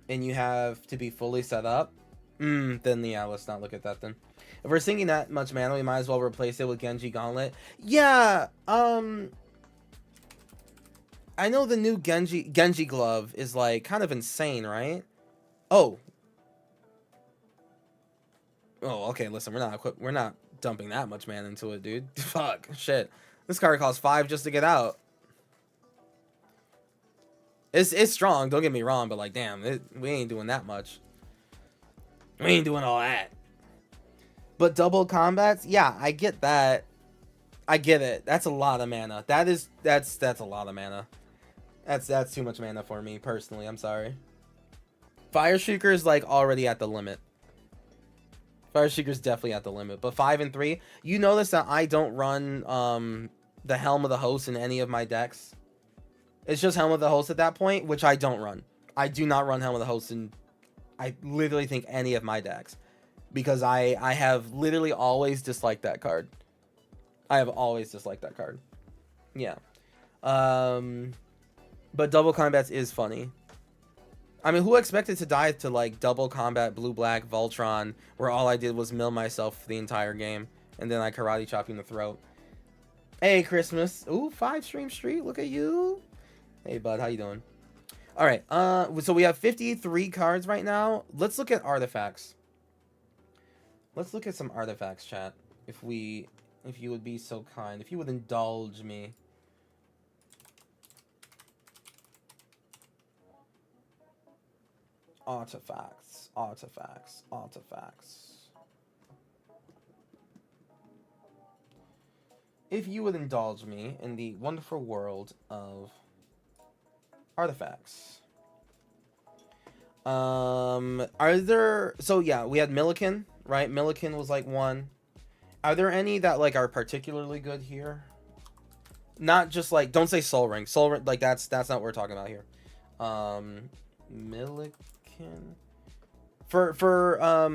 and you have to be fully set up, then yeah, let's not look at that then. If we're sinking that much mana, we might as well replace it with Genji Gauntlet. Yeah, I know the new Genji glove is like kind of insane, right? Oh. Oh, okay, listen, we're not dumping that much mana into it, dude. Fuck, shit. This card costs 5 just to get out. It's strong, don't get me wrong, but like, damn, we ain't doing that much. We ain't doing all that. But double combats, yeah, I get that. I get it. That's a lot of mana. That's a lot of mana. That's too much mana for me personally. I'm sorry. Fire Streaker is like already at the limit. Fire Streaker's definitely at the limit. But 5 and 3, you notice that I don't run the Helm of the Host in any of my decks. It's just Helm of the Host at that point, which I don't run. I do not run Helm of the Host in, I literally think, any of my decks. Because I have literally always disliked that card. I have always disliked that card. Yeah. But double combats is funny. I mean, who expected to die to like double combat blue-black Voltron, where all I did was mill myself the entire game, and then I karate chop you in the throat. Hey, Christmas. Ooh, 5 stream street. Look at you. Hey, bud. How you doing? All right. So we have 53 cards right now. Let's look at artifacts. Let's look at some artifacts, chat. If you would be so kind. If you would indulge me. Artifacts. Artifacts. Artifacts. If you would indulge me in the wonderful world of artifacts. Are there... So, yeah, we had Milliken, right? Milliken was, like, one. Are there any that, like, are particularly good here? Not just, like... Don't say Soul Ring. Soul Ring, like, that's not what we're talking about here. Milliken... For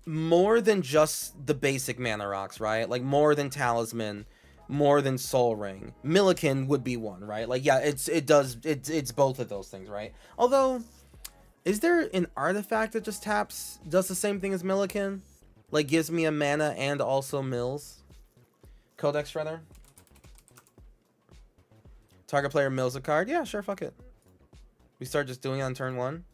more than just the basic mana rocks, right? Like, more than Talisman, more than Soul Ring. Milliken would be one, right? Like, yeah, it's both of those things, right? Although, is there an artifact that just does the same thing as Milliken? Like, gives me a mana and also mills? Codex Shredder? Target player mills a card? Yeah, sure, fuck it. We start just doing it on turn 1.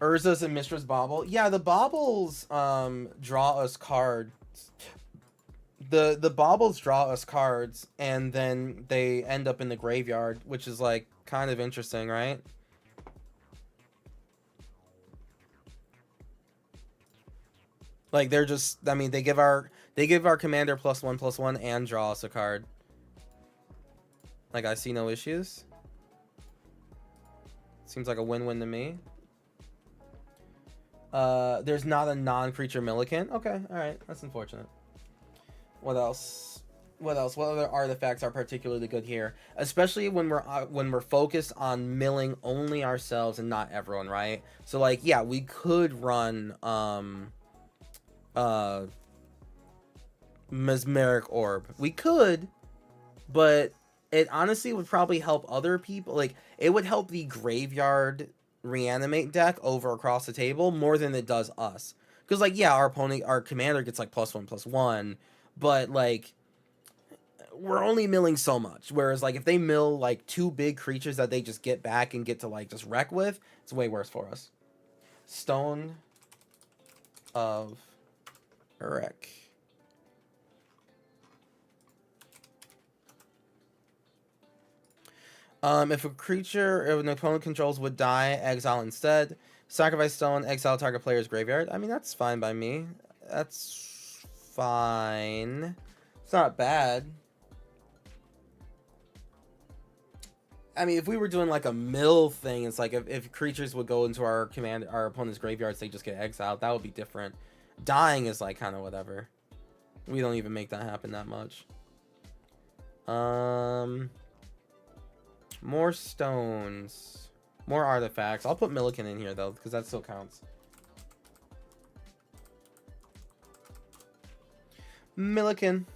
Urza's and Mistress Bauble. Yeah, the baubles draw us cards. The baubles draw us cards, and then they end up in the graveyard, which is like kind of interesting, right? Like, they're just, I mean, they give our commander +1/+1 and draw us a card. Like, I see no issues. Seems like a win-win to me. There's not a non-creature Milliken. Okay, alright. That's unfortunate. What else? What other artifacts are particularly good here? Especially when we're focused on milling only ourselves and not everyone, right? So, like, yeah, we could run, Mesmeric Orb. We could, but it honestly would probably help other people. Like, it would help the graveyard reanimate deck over across the table more than it does us. Because, like, yeah, our commander gets like +1/+1, but like, we're only milling so much. Whereas, like, if they mill like 2 big creatures that they just get back and get to like just wreck with, it's way worse for us. Stone of Urek. If a creature an opponent controls would die, exile instead. Sacrifice stone, exile target player's graveyard. I mean, that's fine by me. That's fine. It's not bad. I mean, if we were doing like a mill thing, it's like if creatures would go into our opponent's graveyards, they just get exiled. That would be different. Dying is like kind of whatever. We don't even make that happen that much. More stones. More artifacts. I'll put Milliken in here, though, because that still counts. Milliken.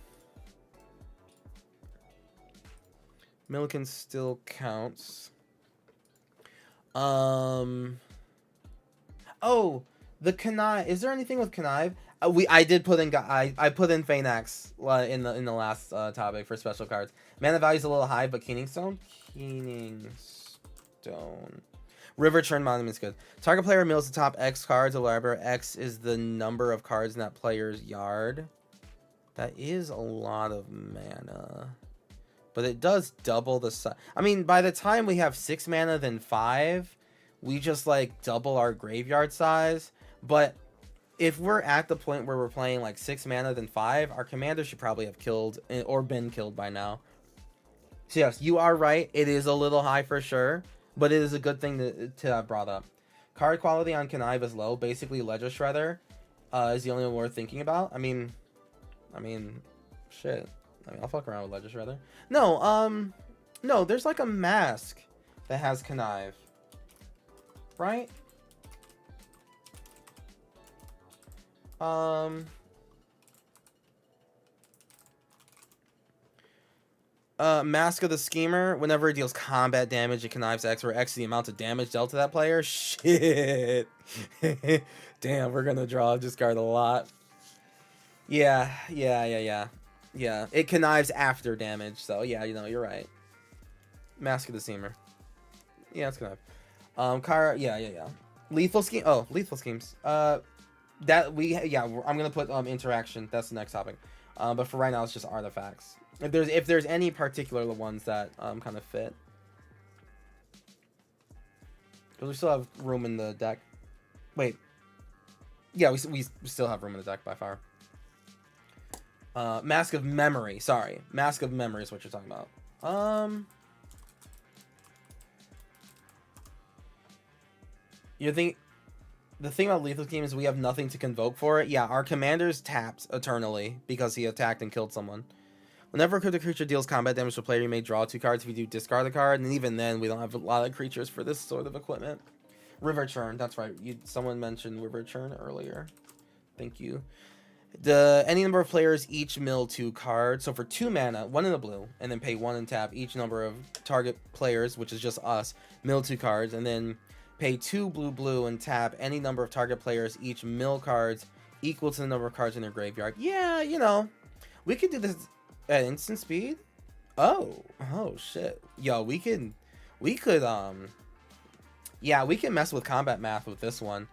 Milliken still counts. Oh, the connive. Is there anything with connive? I did put in I put in Phaenax in the last topic for special cards. Mana value's a little high, but Keening Stone. River Churn Monument's good. Target player mills the top X cards of the library. X is the number of cards in that player's yard. That is a lot of mana. But it does double the size. I mean, by the time we have 6 mana, then 5, we just, like, double our graveyard size. But if we're at the point where we're playing, like, 6 mana, then 5, our commander should probably have killed or been killed by now. So, yes, you are right. It is a little high for sure. But it is a good thing to have brought up. Card quality on Connive is low. Basically, Ledger Shredder is the only one worth thinking about. I mean, shit. I mean, I'll fuck around with Ledger Shredder. No, there's like a mask that has Connive. Right? Mask of the Schemer. Whenever it deals combat damage, it connives X, where X is the amount of damage dealt to that player. Shit. Damn, we're gonna draw discard a lot. Yeah. It connives after damage, so yeah, you know, you're right. Mask of the Schemer. Yeah, it's connive. Kara, yeah. Lethal Scheme. Oh, Lethal Schemes. I'm gonna put interaction. That's the next topic. But for right now, it's just artifacts. If there's any particular ones that kind of fit, because we still have room in the deck. Wait, yeah, we still have room in the deck by far. Mask of Memory. Sorry, Mask of Memory is what you're talking about. The thing about Lethal Scheme is we have nothing to convoke for it. Yeah, our commander's tapped eternally because he attacked and killed someone. Whenever a creature deals combat damage to a player, you may draw 2 cards. If you do, discard a card. And even then, we don't have a lot of creatures for this sort of equipment. River Churn. That's right. Someone mentioned River Churn earlier. Thank you. Any number of players each mill 2 cards. So for 2 mana, 1 in the blue, and then pay 1 and tap each number of target players, which is just us, mill 2 cards, and then pay 2 blue and tap any number of target players each mill cards equal to the number of cards in their graveyard. Yeah, you know, we could do this at instant speed. Oh shit. Yo, we can mess with combat math with this one.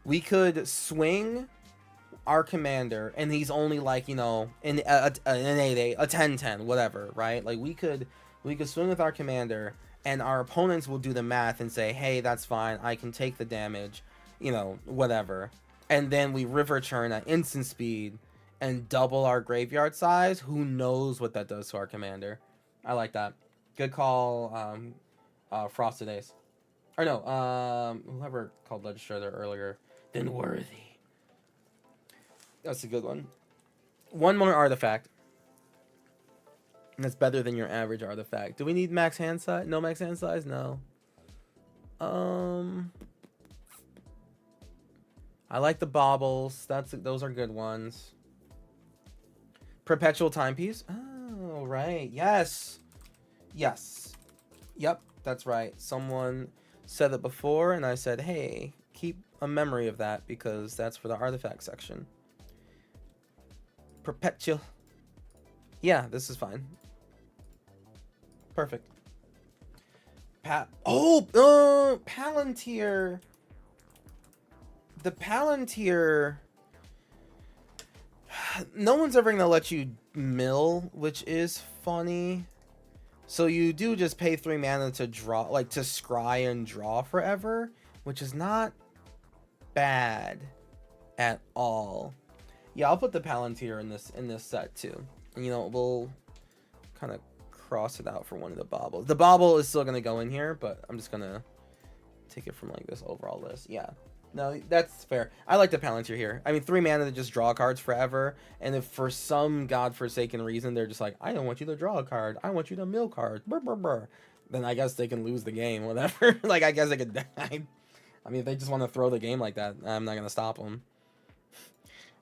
We could swing our commander and he's only like, you know, an 8/8, a 10/10, whatever, right? Like we could swing with our commander and our opponents will do the math and say, hey, that's fine, I can take the damage, you know, whatever. And then we River Churn at instant speed and double our graveyard size. Who knows what that does to our commander? I like that. Good call, Frosted Ace. Or no, whoever called Legislator earlier. Then Worthy. That's a good one. One more artifact. And that's better than your average artifact. Do we need max hand size? No max hand size? No. I like the baubles. Those are good ones. Perpetual Timepiece. Oh, right. Yes. Yep, that's right. Someone said it before, and I said, hey, keep a memory of that, because that's for the artifact section. Perpetual. Yeah, this is fine. Perfect. Palantir. The Palantir... No one's ever gonna let you mill, which is funny. So you do just pay 3 mana to draw, like to scry and draw forever, which is not bad at all. Yeah, I'll put the Palantir in this set too. And you know, we'll kind of cross it out for one of the baubles. The bauble is still gonna go in here, but I'm just gonna take it from like this overall list. Yeah. No, that's fair. I like the Palantir here. I mean, 3 mana to just draw cards forever. And if for some godforsaken reason they're just like, I don't want you to draw a card, I want you to mill cards, then I guess they can lose the game, whatever. Like, I guess they could die. I mean, if they just want to throw the game like that, I'm not going to stop them.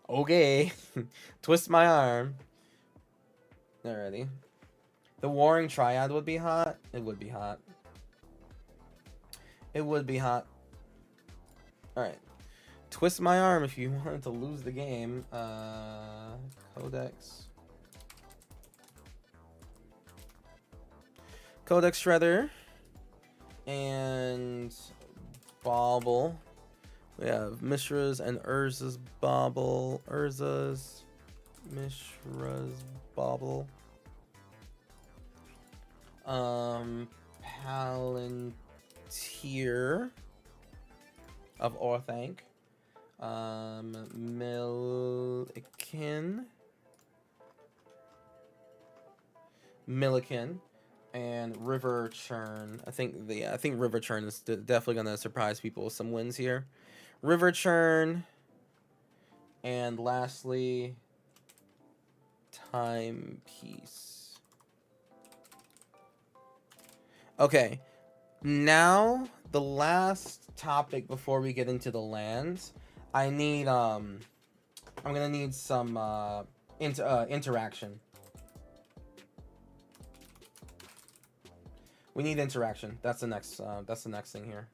Okay. Twist my arm. Alrighty. The Warring Triad would be hot. It would be hot. It would be hot. Alright. Twist my arm if you wanted to lose the game. Codex. Codex Shredder. And Bauble. We have Mishra's and Urza's Bauble. Urza's. Mishra's Bauble. Palantir of Orthanc. Milliken and River Churn. I think River Churn is definitely gonna surprise people with some wins here. River Churn, and lastly, Timepiece. Okay, now the last topic before we get into the lands. I need I'm gonna need some interaction. We need interaction. That's the next thing here.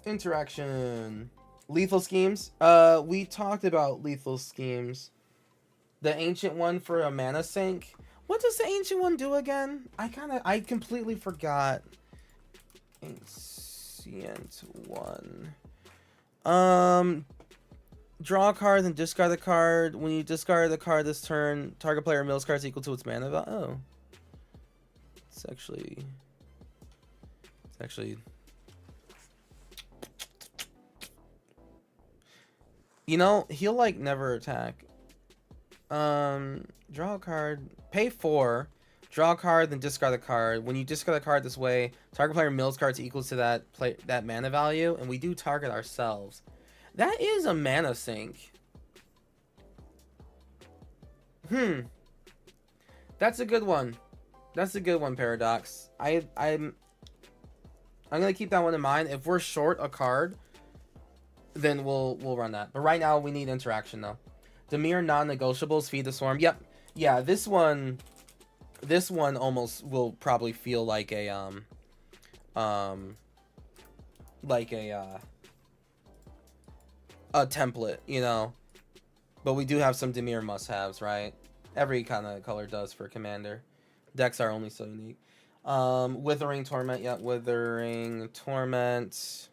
Interaction. Lethal schemes. We talked about lethal schemes. The ancient one for a mana sink. What does the ancient one do again? I completely forgot. Ancient one. Draw a card and discard the card. When you discard the card this turn, target player mills cards equal to its mana value. Oh. It's actually. You know, he'll like never attack. Draw a card. Pay 4. Draw a card, then discard the card. When you discard the card this way, target player mills cards equals to that mana value, and we do target ourselves. That is a mana sink. That's a good one. That's a good one, Paradox. I'm gonna keep that one in mind. If we're short a card, then we'll run that. But right now we need interaction though. Demir non-negotiables, feed the swarm. Yep. Yeah, this one almost will probably feel like a template, you know. But we do have some Demir must-haves, right? Every kind of color does for Commander. Decks are only so unique. Withering Torment, yeah, Withering Torment.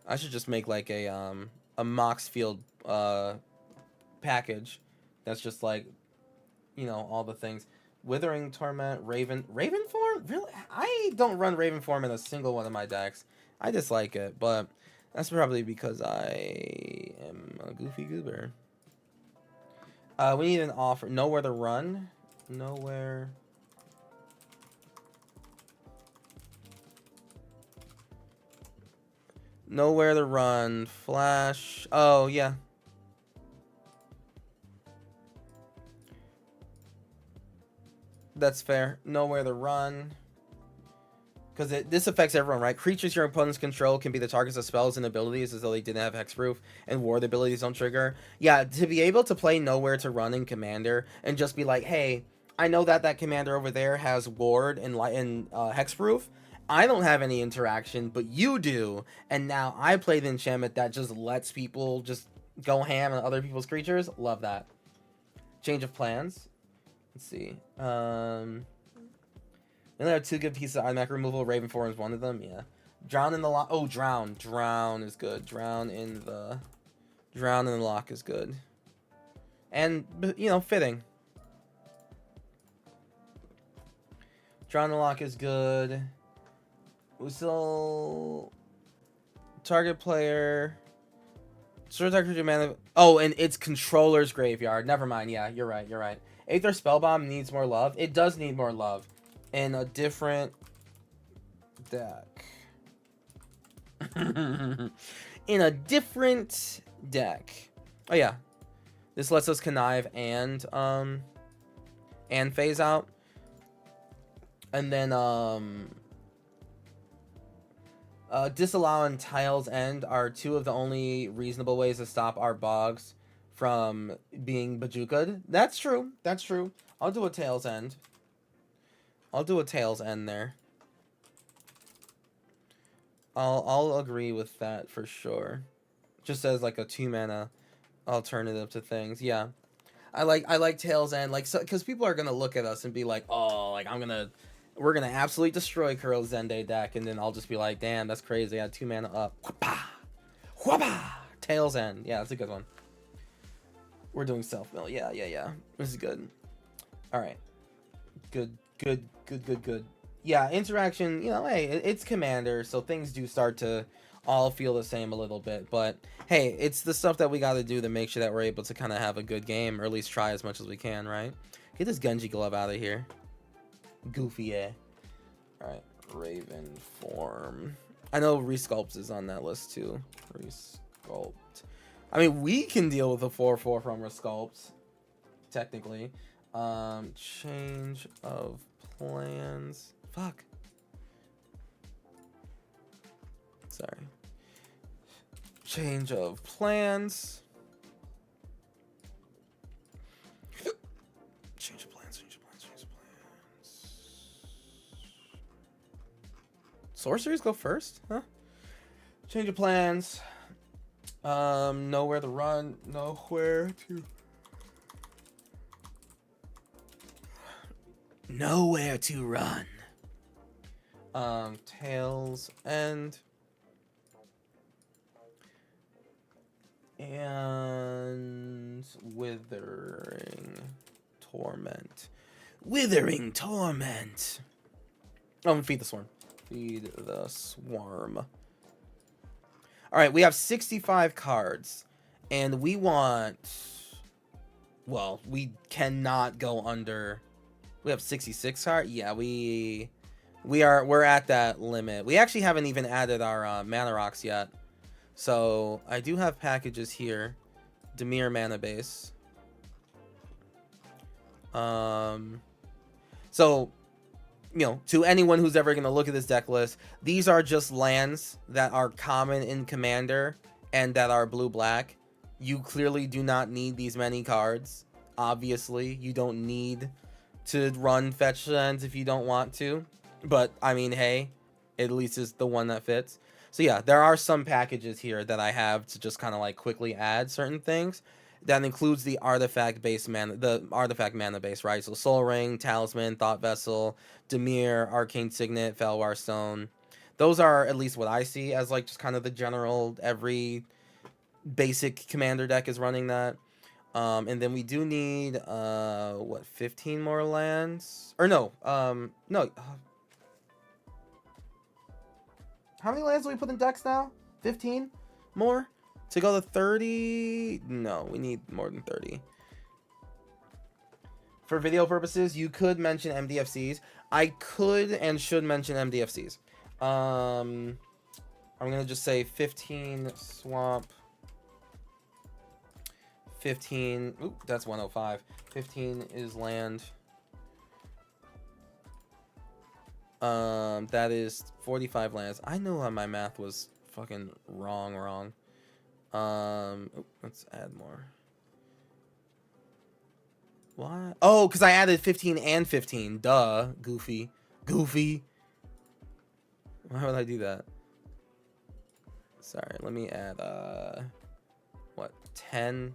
I should just make like a Moxfield package that's just like, you know, all the things. Withering Torment, Ravenform? Really? I don't run Ravenform in a single one of my decks. I dislike it, but that's probably because I am a goofy goober. We need an offer. Nowhere to run. Nowhere. Nowhere to run. Flash. Oh, yeah. That's fair. Nowhere to run. Because this affects everyone, right? Creatures your opponents control can be the targets of spells and abilities as though they didn't have hexproof, and ward abilities don't trigger. Yeah, to be able to play Nowhere to Run in Commander and just be like, hey, I know that commander over there has ward and hexproof. I don't have any interaction, but you do. And now I play the enchantment that just lets people just go ham on other people's creatures. Love that. Change of plans. Let's see. We only have 2 good pieces of automatic removal. Ravenform is one of them. Yeah. Drown in the lock. Oh, drown. Drown is good. Drown in the lock is good. And, you know, fitting. Drown in the lock is good. We still target player. Oh, and it's controller's graveyard. Never mind. Yeah, you're right. Aether Spellbomb needs more love. It does need more love. In a different deck. In a different deck. Oh yeah. This lets us connive and phase out. And then Disallow and Tiles End are two of the only reasonable ways to stop our bogs from being bajukaed. That's true. That's true. I'll do a Tails End. I'll do a Tails End there. I'll agree with that for sure. Just as like a 2-mana alternative to things. Yeah. I like Tails End, like, so, because people are gonna look at us and be like, oh, like we're gonna absolutely destroy Kurl's Xande deck, and then I'll just be like, damn, that's crazy. I had 2 mana up. Whapa! Whapa! Tails End. Yeah, that's a good one. We're doing self mill. Yeah. This is good. All right. Good. Yeah, interaction. You know, hey, it's Commander, so things do start to all feel the same a little bit, but hey, it's the stuff that we got to do to make sure that we're able to kind of have a good game, or at least try as much as we can, right? Get this Genji glove out of here. Goofy, yeah. Alright, Raven form. I know Resculpt is on that list too. Resculpt. I mean, we can deal with a 4/4 from Resculpt, technically. Change of plans. Fuck. Sorry. Change of plans. Change of plans. Sorceries go first, huh? Change of plans. Nowhere to run. Nowhere to run. Tails End. And Withering Torment. Withering Torment. Oh, and Feed the Swarm. Feed the Swarm. Alright, we have 65 cards. And we want... Well, we cannot go under... We have 66 cards? Yeah, we're at that limit. We actually haven't even added our mana rocks yet. So, I do have packages here. Dimir mana base. So, you know, to anyone who's ever going to look at this deck list, these are just lands that are common in Commander and that are blue-black. You clearly do not need these many cards. Obviously, you don't need to run fetch lands if you don't want to. But, I mean, hey, at least it's the one that fits. So yeah, there are some packages here that I have to just kind of like quickly add certain things. That includes the artifact mana base, right? So Soul Ring, Talisman, Thought Vessel, Dimir, Arcane Signet, Felwar Stone. Those are at least what I see as like just kind of the general, every basic Commander deck is running that. And then we do need 15 more lands? Or no, no. How many lands do we put in decks now? 15 more? To go to 30? No, we need more than 30. For video purposes, you could mention MDFCs. I could and should mention MDFCs. I'm going to just say 15 swamp. 15. Oop, that's 105. 15 is land. That is 45 lands. I know how my math was fucking wrong. Let's add more. What? Oh, because I added 15 and 15. Duh. Goofy. Why would I do that? Sorry, let me add, what? 10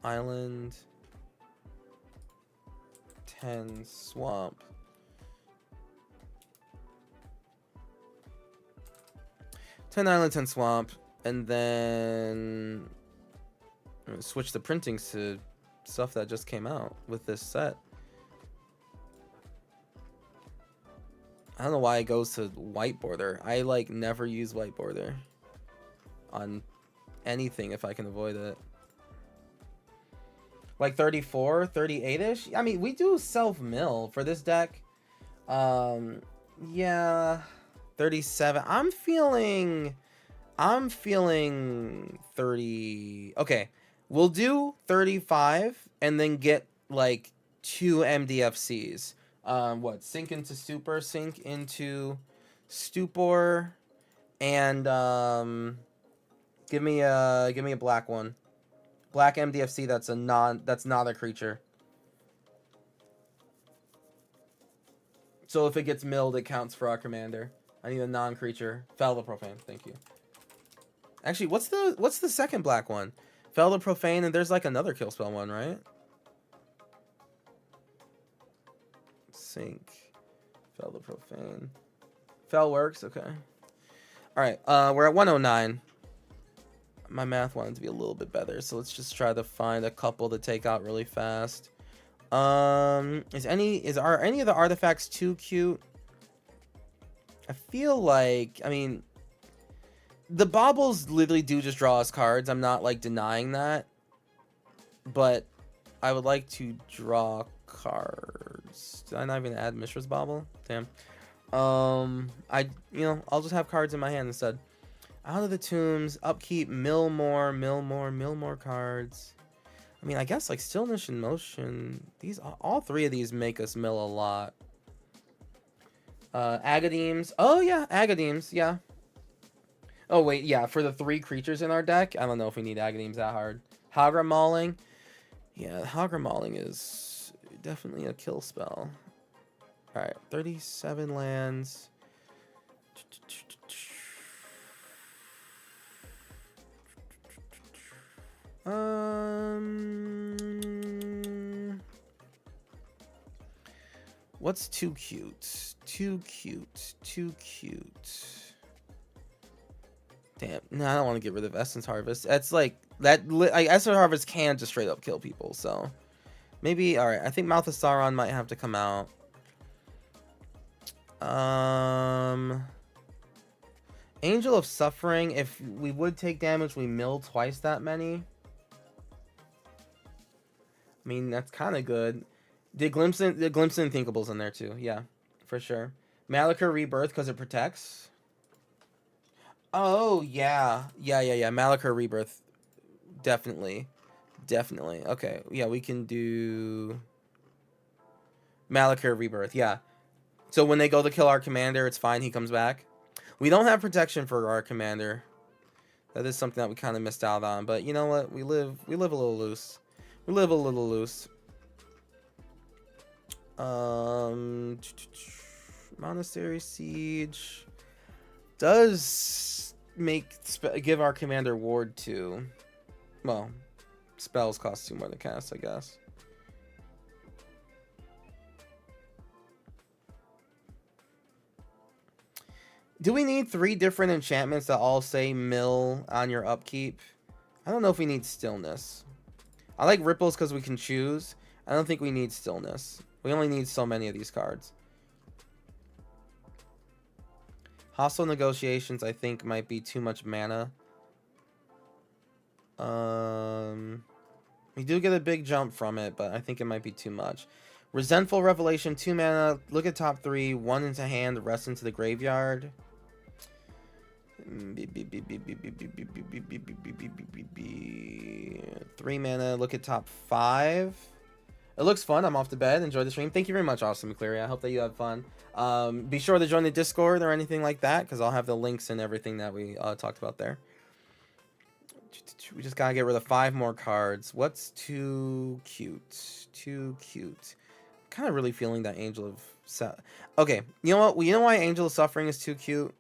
island. 10 swamp. 10 island, 10 swamp, and then switch the printings to stuff that just came out with this set. I don't know why it goes to white border. I like never use white border on anything if I can avoid it. Like 34, 38-ish. I mean, we do self-mill for this deck. Yeah, 37. I'm feeling 30. Okay, we'll do 35 and then get like 2 MDFCs What? Sink into stupor, and give me a black one. Black MDFC. That's not a creature. So if it gets milled, it counts for our commander. I need a non-creature. Fell the Profane. Thank you. Actually, what's the second black one? Fell the Profane, and there's like another kill spell one, right? Sink. Fell the Profane. Fell works, okay. Alright, we're at 109. My math wanted to be a little bit better, so let's just try to find a couple to take out really fast. Are any of the artifacts too cute? I feel like, I mean, the baubles literally do just draw us cards. I'm not like denying that, but I would like to draw cards. Did I not even add Mishra's Bauble? Damn. I'll just have cards in my hand instead. Out of the Tombs, upkeep, mill more cards. I mean, I guess like Stillness in Motion. All three of these make us mill a lot. Agadeems. Oh yeah, Agadeems. Yeah. Oh wait, yeah. For the 3 creatures in our deck, I don't know if we need Agadeems that hard. Hagra Mauling. Yeah, Hagra Mauling is definitely a kill spell. All right, 37 lands. What's too cute? Too cute. Damn. No, I don't want to get rid of Essence Harvest. That's like that. Essence Harvest can just straight up kill people. So maybe. All right. I think Mouth of Sauron might have to come out. Angel of Suffering. If we would take damage, we mill twice that many. I mean, that's kind of good. The Glimpse and Thinkables in there too. Yeah, for sure. Malachor Rebirth because it protects. Oh, yeah. Malachor Rebirth. Definitely. Okay, yeah, we can do Malachor Rebirth, yeah. So when they go to kill our commander, it's fine, he comes back. We don't have protection for our commander. That is something that we kind of missed out on, but you know what? We live a little loose. Monastery Siege does give our commander ward 2. Well, spells cost 2 more to cast, I guess. Do we need 3 different enchantments that all say mill on your upkeep? I don't know if we need Stillness. I like Ripples because we can choose. I don't think we need Stillness. We only need so many of these cards. Hostile Negotiations, I think, might be too much mana. We do get a big jump from it, but I think it might be too much. Resentful Revelation, 2 mana. Look at top 3. 1 into hand, the rest into the graveyard. 3 mana. Look at top 5. It looks fun. I'm off to bed. Enjoy the stream. Thank you very much, Austin McCleary. I hope that you had fun. Be sure to join the Discord or anything like that, because I'll have the links and everything that we talked about there. We just gotta get rid of 5 more cards. What's too cute? Kind of really feeling that Angel of... Okay, you know what? You know why Angel of Suffering is too cute?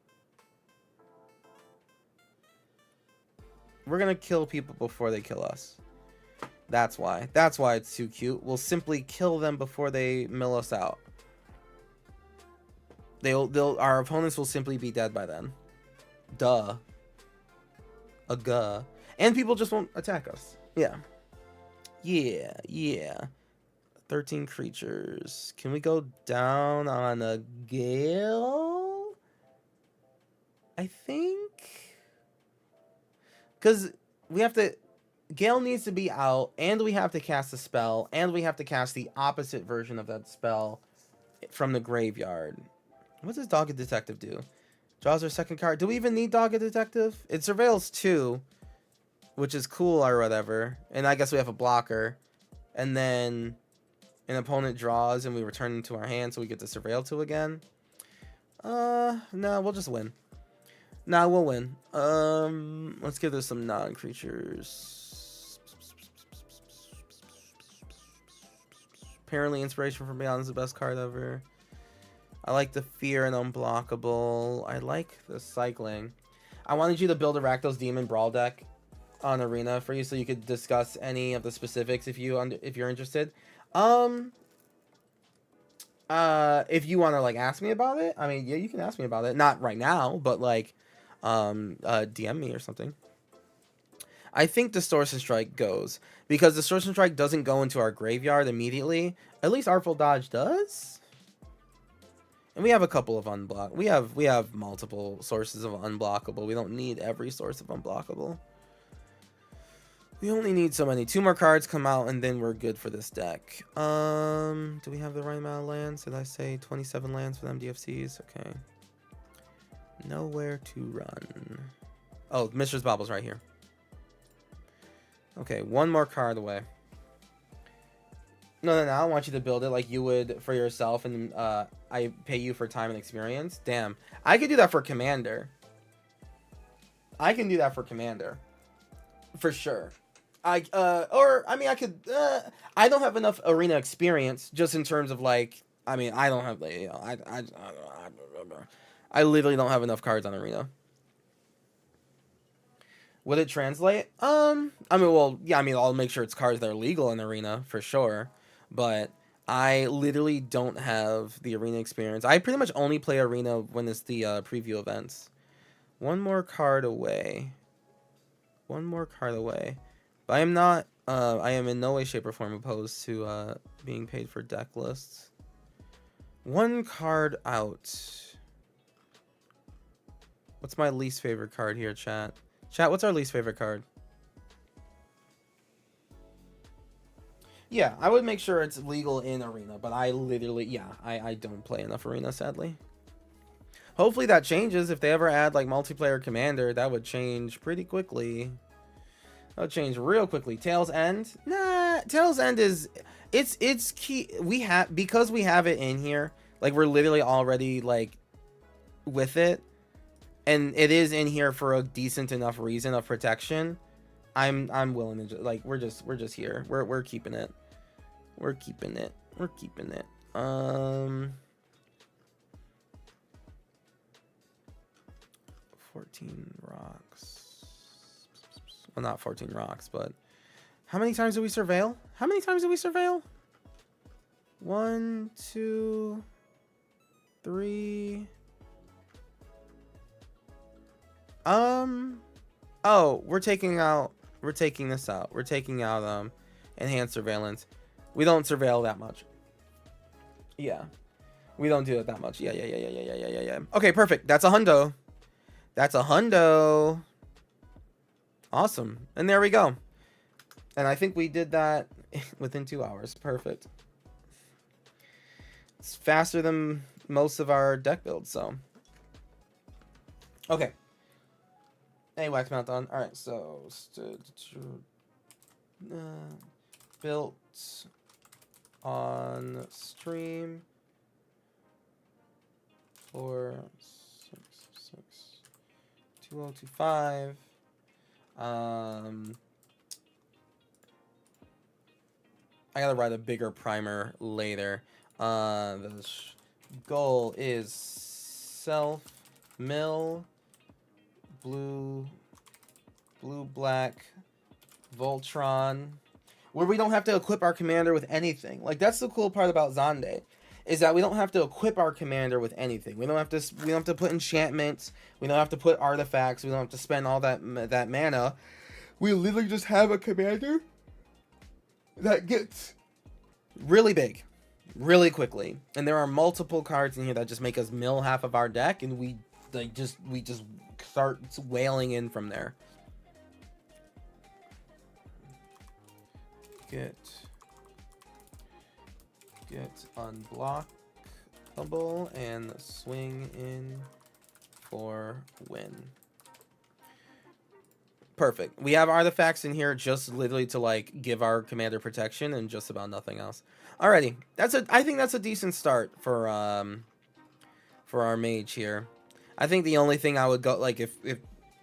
We're gonna kill people before they kill us. That's why. That's why it's too cute. We'll simply kill them before they mill us out. Our opponents will simply be dead by then. Duh. And people just won't attack us. Yeah. 13 creatures. Can we go down on a Gale? I think. Because we have to... Gale needs to be out, and we have to cast a spell, and we have to cast the opposite version of that spell from the graveyard. What does Dogged Detective do? Draws our second card. Do we even need Dogged Detective? It surveils 2, which is cool or whatever. And I guess we have a blocker. And then An opponent draws and we return it to our hand, so we get to surveil 2 again. No, we'll just win. Nah, we'll win. Let's give this some non-creatures. Apparently, Inspiration from Beyond is the best card ever. I like the Fear and Unblockable. I like the Cycling. I wanted you to build a Rakdos Demon Brawl deck on Arena for you, so you could discuss any of the specifics if you're interested. If you want to like ask me about it, I mean, yeah, you can ask me about it. Not right now, but like, DM me or something. I think Distortion Strike goes because Distortion Strike doesn't go into our graveyard immediately. At least Artful Dodge does. And we have a couple of unblock. We have multiple sources of unblockable. We don't need every source of unblockable. We only need so many. 2 more cards come out and then we're good for this deck. Do we have the right amount of lands? Did I say 27 lands for them DFCs? Okay. Nowhere to run. Oh, Mr. Bobble's right here. Okay, 1 more card away. No, I want you to build it like you would for yourself, and I pay you for time and experience. Damn, I could do that for Commander. I can do that for Commander, for sure. I could. I don't have enough Arena experience, just in terms of like. I mean, I don't have the. You know, I literally don't have enough cards on Arena. Would it translate? I mean, well, yeah. I mean, I'll make sure it's cards that are legal in Arena for sure. But I literally don't have the Arena experience. I pretty much only play Arena when it's the preview events. 1 more card away. 1 more card away. But I am not. I am in no way, shape, or form opposed to being paid for deck lists. 1 card out. What's my least favorite card here, chat? Chat, what's our least favorite card? Yeah, I would make sure it's legal in Arena, but I literally, yeah, I don't play enough Arena, sadly. Hopefully that changes. If they ever add like multiplayer Commander, that would change pretty quickly. That would change real quickly. Tail's End? Nah, Tail's End is, it's key. Because we have it in here, like we're literally already like with it. And it is in here for a decent enough reason of protection. I'm willing to like we're just here. We're keeping it. We're keeping it. 14 rocks. Well, not 14 rocks, but how many times do we surveil? 1, 2, 3. Oh, we're taking this out. We're taking out enhanced surveillance. We don't surveil that much. Yeah. We don't do it that much. Yeah. Okay, perfect. That's a hundo. Awesome. And there we go. And I think we did that within 2 hours. Perfect. It's faster than most of our deck builds, so. Okay. Hey, Wax Mount. Alright, so built on stream 4662025. I gotta write a bigger primer later. The goal is self mill blue black Voltron, where we don't have to equip our commander with anything. Like, that's the cool part about Xande, is that we don't have to equip our commander with anything. We don't have to put enchantments. We don't have to put artifacts. We don't have to spend all that mana. We literally just have a commander that gets really big really quickly, and there are multiple cards in here that just make us mill half of our deck, and we just start wailing in from there. Get unblockable and swing in for win. Perfect. We have artifacts in here just literally to like give our commander protection and just about nothing else. Alrighty, I think that's a decent start for our mage here. I think the only thing I would go like if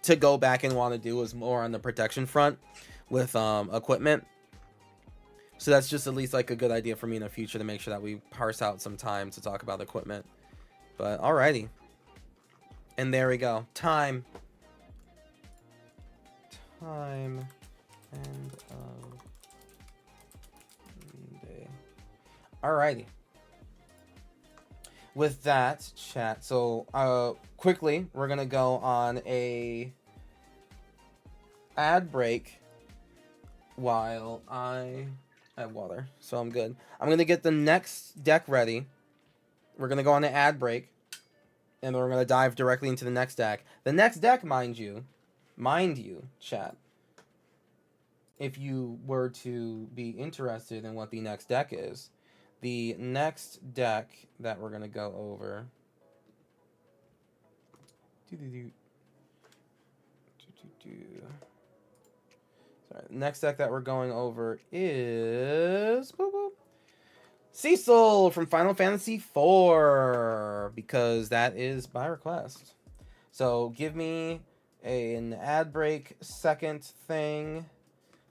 to go back and want to do is more on the protection front with equipment. So that's just at least like a good idea for me in the future to make sure that we parse out some time to talk about equipment. But alrighty. And there we go. Time. End of day. Alrighty. With that, chat. So quickly, we're gonna go on a ad break while I have water, so I'm good. I'm gonna get the next deck ready. We're gonna go on an ad break, and then we're gonna dive directly into the next deck. The next deck, mind you, chat. If you were to be interested in what the next deck is, the next deck that we're gonna go over. Sorry, the next deck that we're going over is Cecil from Final Fantasy IV, because that is by request. So give me an ad break second thing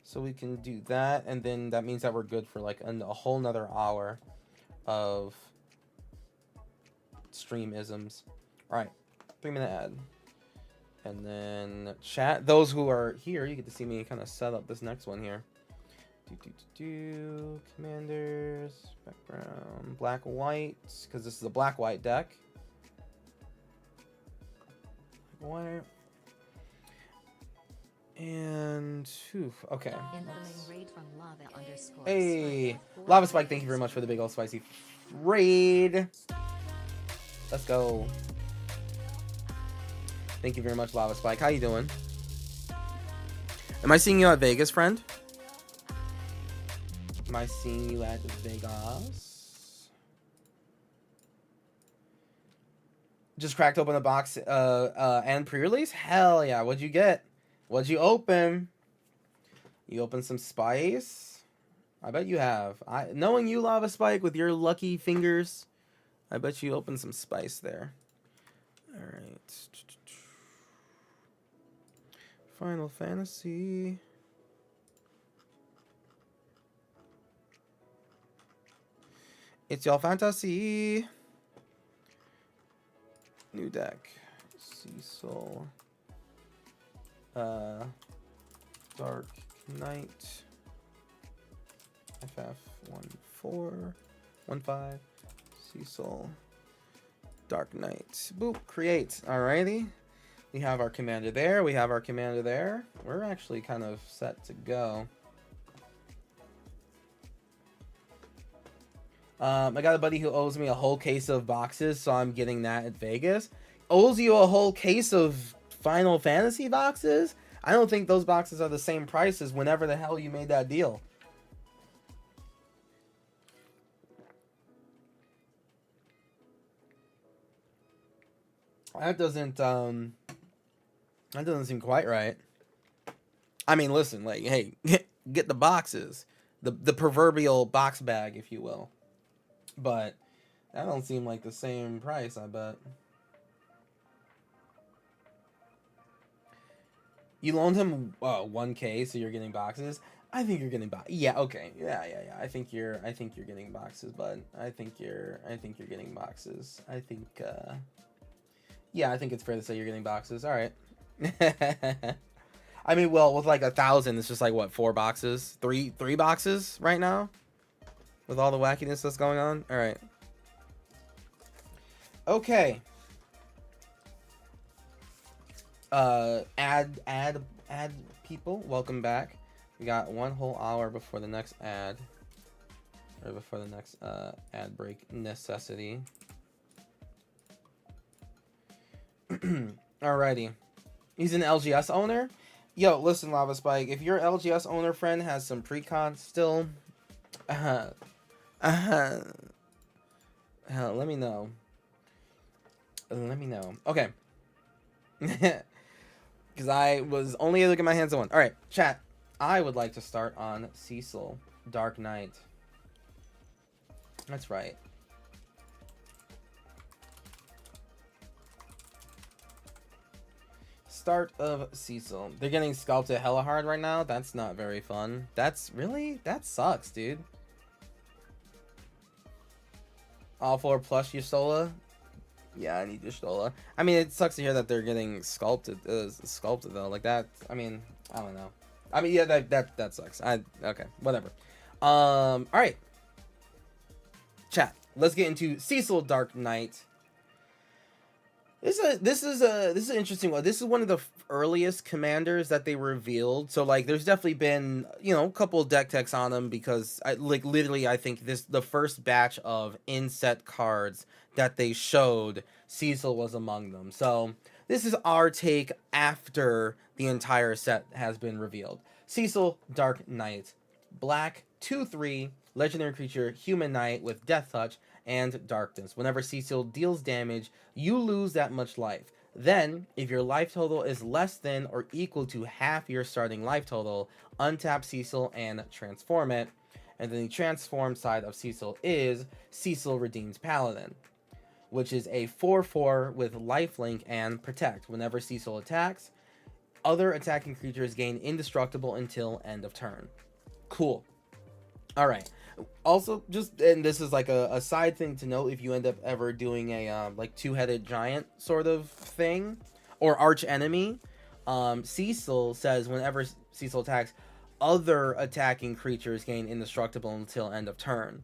so we can do that, and then that means that we're good for like a whole nother hour of stream isms. All right, 3-minute ad. And then chat, those who are here, you get to see me kind of set up this next one here. Commanders, background, black, white, because this is a black-white deck. White. And, okay. Hey, Lava Spike, thank you very much for the big old spicy raid. Let's go. Thank you very much, Lava Spike. How you doing? Am I seeing you at Vegas, friend? Am I seeing you at Vegas? Just cracked open a box and pre-release? Hell yeah. What'd you get? What'd you open? You opened some spice? I bet you have. Knowing you, Lava Spike, with your lucky fingers, I bet you opened some spice there. All right. Final Fantasy. It's your fantasy. New deck. Cecil. Dark Knight. FF4. 1-5. Cecil. Dark Knight. Boop. Create. Alrighty. We have our commander there. We have our commander there. We're actually kind of set to go. I got a buddy who owes me a whole case of boxes, so I'm getting that at Vegas. Owes you a whole case of Final Fantasy boxes? I don't think those boxes are the same price as whenever the hell you made that deal. That doesn't seem quite right. I mean, listen, like, hey, get the boxes. The proverbial box bag, if you will. But that don't seem like the same price, I bet. You loaned him 1K, so you're getting boxes. I think you're getting boxes. Yeah, okay. Yeah. I think you're getting boxes, bud. I think you're getting boxes. Yeah, I think it's fair to say you're getting boxes. All right. I mean, well, with like 1,000, it's just like what, 4 boxes, three boxes right now, with all the wackiness that's going on. All right. Okay. Ad people, welcome back. We got 1 whole hour before the next ad, or before the next ad break necessity. Alrighty. He's an LGS owner. Yo, listen, Lava Spike. If your LGS owner friend has some pre-con still, hell, let me know. Okay. because I was only able to get my hands on one. All right, chat. I would like to start on Cecil, Dark Knight. That's right. Start of Cecil. They're getting sculpted hella hard right now. That's not very fun. That's really, that sucks, dude. All 4 plus Yusola. Yeah, I need Yusola. I mean, it sucks to hear that they're getting sculpted though. Like that. I mean, I don't know. I mean, yeah, that sucks. Okay, whatever. All right. Chat. Let's get into Cecil Dark Knight. This is an interesting one. This is one of the earliest commanders that they revealed. So like, there's definitely been, you know, a couple of deck techs on them, because literally I think the first batch of inset cards that they showed, Cecil was among them. So this is our take after the entire set has been revealed. Cecil Dark Knight, black 2/3 legendary creature, human knight with death touch and darkness. Whenever Cecil deals damage, you lose that much life. Then, if your life total is less than or equal to half your starting life total, untap Cecil and transform it. And then the transform side of Cecil is Cecil Redeemed Paladin, which is a 4/4 with lifelink and protect. Whenever Cecil attacks, other attacking creatures gain indestructible until end of turn. Cool. All right. Also, just, and this is like a side thing to note, if you end up ever doing a like two-headed giant sort of thing, or arch enemy, Cecil says whenever Cecil attacks, other attacking creatures gain indestructible until end of turn.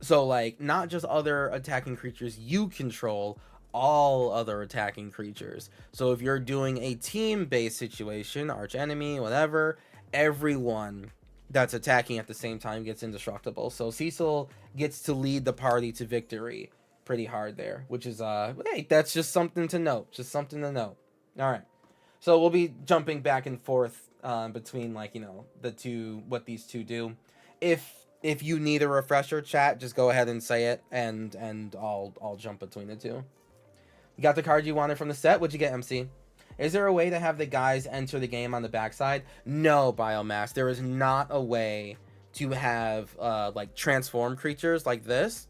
So like, not just other attacking creatures you control, all other attacking creatures. So if you're doing a team-based situation, arch enemy, whatever, everyone that's attacking at the same time gets indestructible. So Cecil gets to lead the party to victory pretty hard there, which is hey, that's just something to note. Just something to note. All right. So we'll be jumping back and forth between, like, you know, the two, what these two do. If you need a refresher, chat, just go ahead and say it, and I'll jump between the two. You got the card you wanted from the set? What'd you get, MC? Is there a way to have the guys enter the game on the backside? No, Biomass. There is not a way to have like transform creatures like this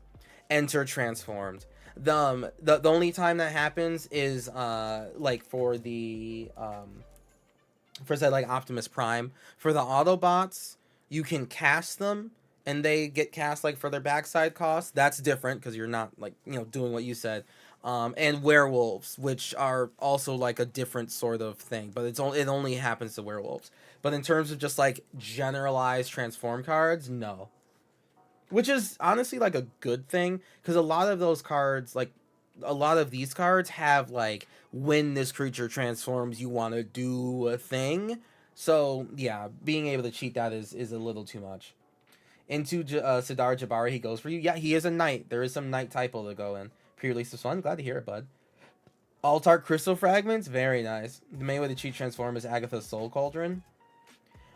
enter transformed. The only time that happens is like for the for say like Optimus Prime. For the Autobots, you can cast them and they get cast like for their backside costs. That's different because you're not, like, you know, doing what you said. And werewolves, which are also like a different sort of thing, but it only happens to werewolves. But in terms of just like generalized transform cards, no. Which is honestly like a good thing, because a lot of those cards, like a lot of these cards have like, when this creature transforms, you want to do a thing. So yeah, being able to cheat that is a little too much. Into Sidar Jabari, he goes for you. Yeah, he is a knight. There is some knight typo to go in. Pre-release this one. Glad to hear it, bud. Altar Crystal Fragments. Very nice. The main way to cheat transform is Agatha's Soul Cauldron.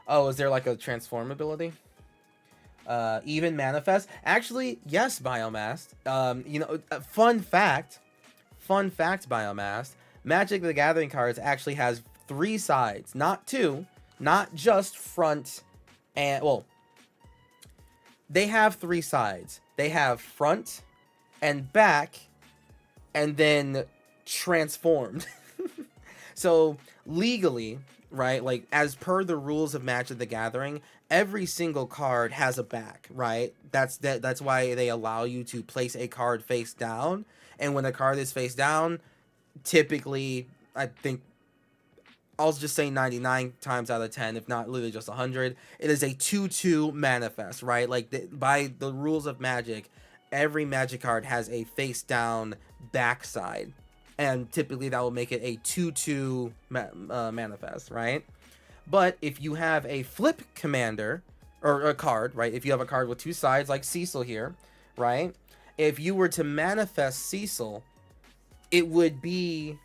Oh, is there like a transform ability? Even Manifest. Actually, yes, Biomass. You know, fun fact, Biomass. Magic the Gathering cards actually has 3 sides, not 2, not just front and, well, they have 3 sides. They have front and back, and then transformed. So legally, right, like as per the rules of Magic the Gathering, every single card has a back, right? That's why they allow you to place a card face down. And when a card is face down, typically, I think I'll just say 99 times out of 10, if not literally just 100, it is a 2/2 manifest, right? Like by the rules of Magic, every Magic card has a face down backside, and typically that will make it a 2/2 manifest, right? But if you have a flip commander, or a card, right? If you have a card with 2 sides, like Cecil here, right? If you were to manifest Cecil, it would be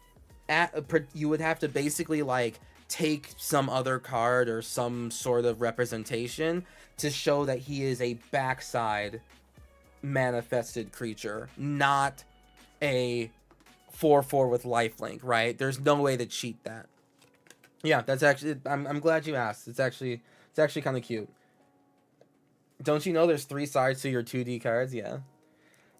you would have to basically like take some other card or some sort of representation to show that he is a backside manifested creature, not a 4/4 with lifelink, right? There's no way to cheat that. Yeah, that's actually. I'm glad you asked. It's actually kind of cute. Don't you know there's 3 sides to your 2D cards? Yeah.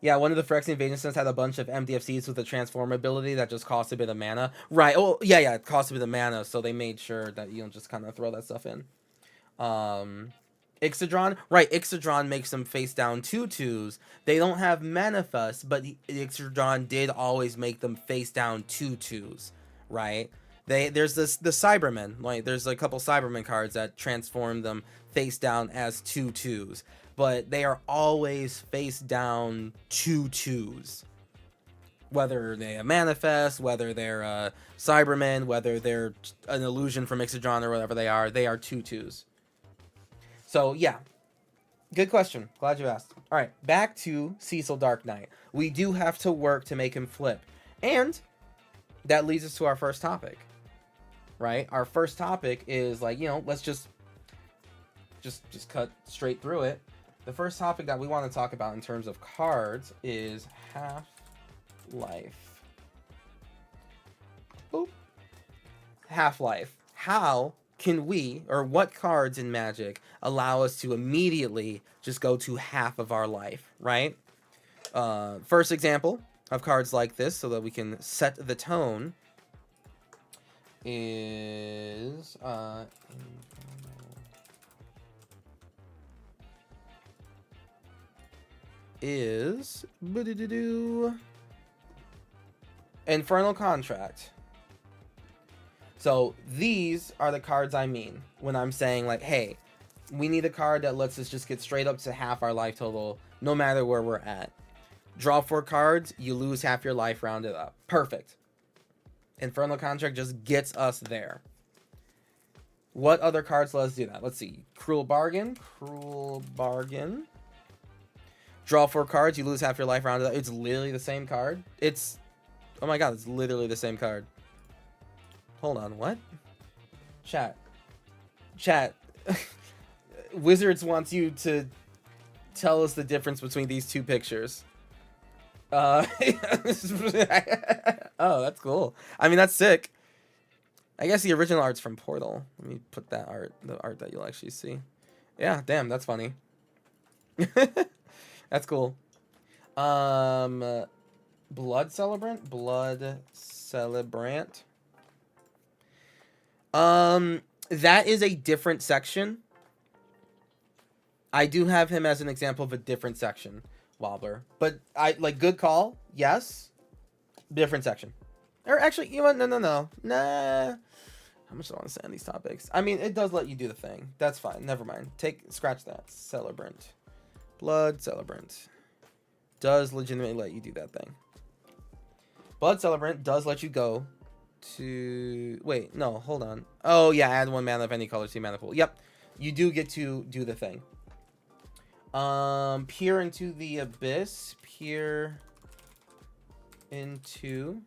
Yeah, one of the Phyrexian Invasion Sons had a bunch of MDFCs with a transform ability that just cost a bit of mana. Right. Oh, yeah, yeah, it cost a bit of mana, so they made sure that you don't just kind of throw that stuff in. Um, Ixodron, right? Ixodron makes them face down 2/2s. They don't have manifest, but Ixodron did always make them face down 2/2s, right? There's the Cybermen, like there's a couple Cybermen cards that transform them face down as 2/2s, but they are always face down 2/2s. Whether they a manifest, whether they're a Cybermen, whether they're an illusion from Ixodron or whatever they are 2/2s. So yeah, good question. Glad you asked. All right, back to Cecil Dark Knight. We do have to work to make him flip, and that leads us to our first topic. Right, our first topic is like, let's just cut straight through it. The first topic that we want to talk about in terms of cards is Half-Life. Boop. Half-Life. How can we, or what cards in Magic allow us to immediately just go to half of our life, right? First example of cards like this, so that we can set the tone, is Infernal Contract. So these are the cards I mean when I'm saying like, hey, we need a card that lets us just get straight up to half our life total no matter where we're at. Draw 4 cards, you lose half your life rounded up. Perfect. Infernal Contract just gets us there. What other cards let us do that? Let's see. Cruel Bargain. Draw 4 cards, you lose half your life rounded up. It's literally the same card. Oh my god, it's literally the same card. Hold on, what? Chat. Wizards wants you to tell us the difference between these two pictures. Oh, that's cool. I mean, that's sick. I guess the original art's from Portal. Let me put that art, the art that you'll actually see. Yeah, damn, that's funny. That's cool. Blood Celebrant. That is a different section. I do have him as an example of a different section, Wobbler. But I like, good call. Yes. Different section. Or actually, you know what? No. Nah. How much do I want to say on these topics? I mean, it does let you do the thing. That's fine. Never mind. Scratch that. Celebrant. Blood Celebrant. Does legitimately let you do that thing. Blood Celebrant does let you go to... Wait, no, hold on. Oh, yeah, add 1 mana of any color to your mana pool. Yep, you do get to do the thing. Peer into the Abyss. Peer into...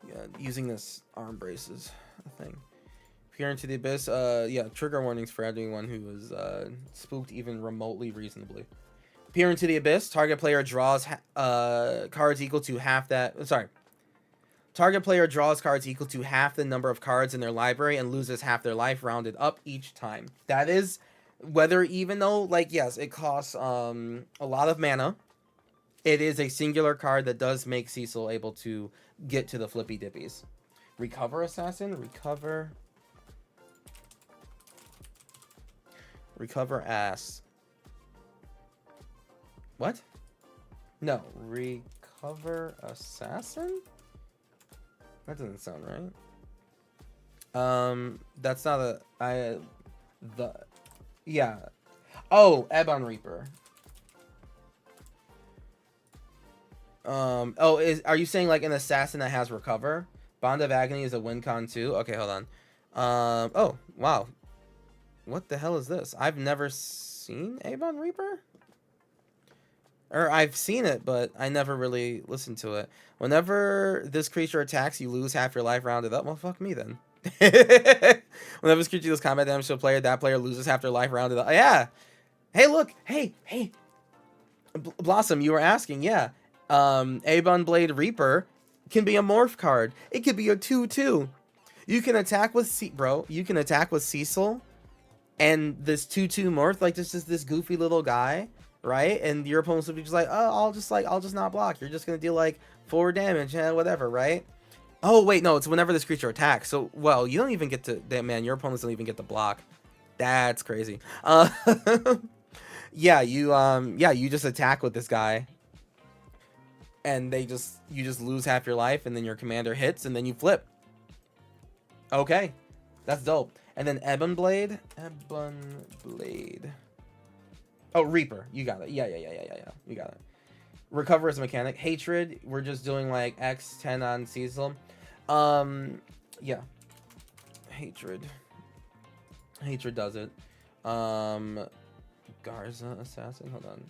Yeah, using this arm braces thing. Peer into the Abyss. Yeah, trigger warnings for anyone who was spooked even remotely reasonably. Peer into the Abyss. Target player draws cards equal to half that. Sorry. Target player draws cards equal to half the number of cards in their library and loses half their life rounded up each time. That is, whether, even though, like, yes, it costs a lot of mana, it is a singular card that does make Cecil able to get to the flippy dippies. Recover Assassin. Recover ass. What? No. Recover Assassin? That doesn't sound right. That's not a... Yeah. Oh, Ebon Reaper. Are you saying like an assassin that has recover? Bond of Agony is a win con too? Okay, hold on. Oh, wow. What the hell is this? I've never seen Ebon Reaper? Or I've seen it, but I never really listened to it. Whenever this creature attacks, you lose half your life rounded up. Well, fuck me then. Whenever this creature deals combat damage to a player, that player loses half their life rounded up. Yeah. Hey, look. Hey. Blossom, you were asking. Yeah. Abon Blade Reaper can be a morph card. It could be a 2/2. You can attack with you can attack with Cecil and this 2/2 morph, like this goofy little guy, right? And your opponents will be just like, oh, I'll just not block. You're just gonna deal like 4 damage and whatever, right? Oh wait, no, it's whenever this creature attacks. So well, you don't even get to man, your opponents don't even get to block. That's crazy. Yeah, you just attack with this guy. And you just lose half your life, and then your commander hits, and then you flip. Okay. That's dope. And then Ebon Blade. Oh, Reaper. You got it. Yeah. You got it. Recover as a mechanic. Hatred. We're just doing like X10 on Cecil. Yeah. Hatred. Hatred does it. Garza Assassin. Hold on.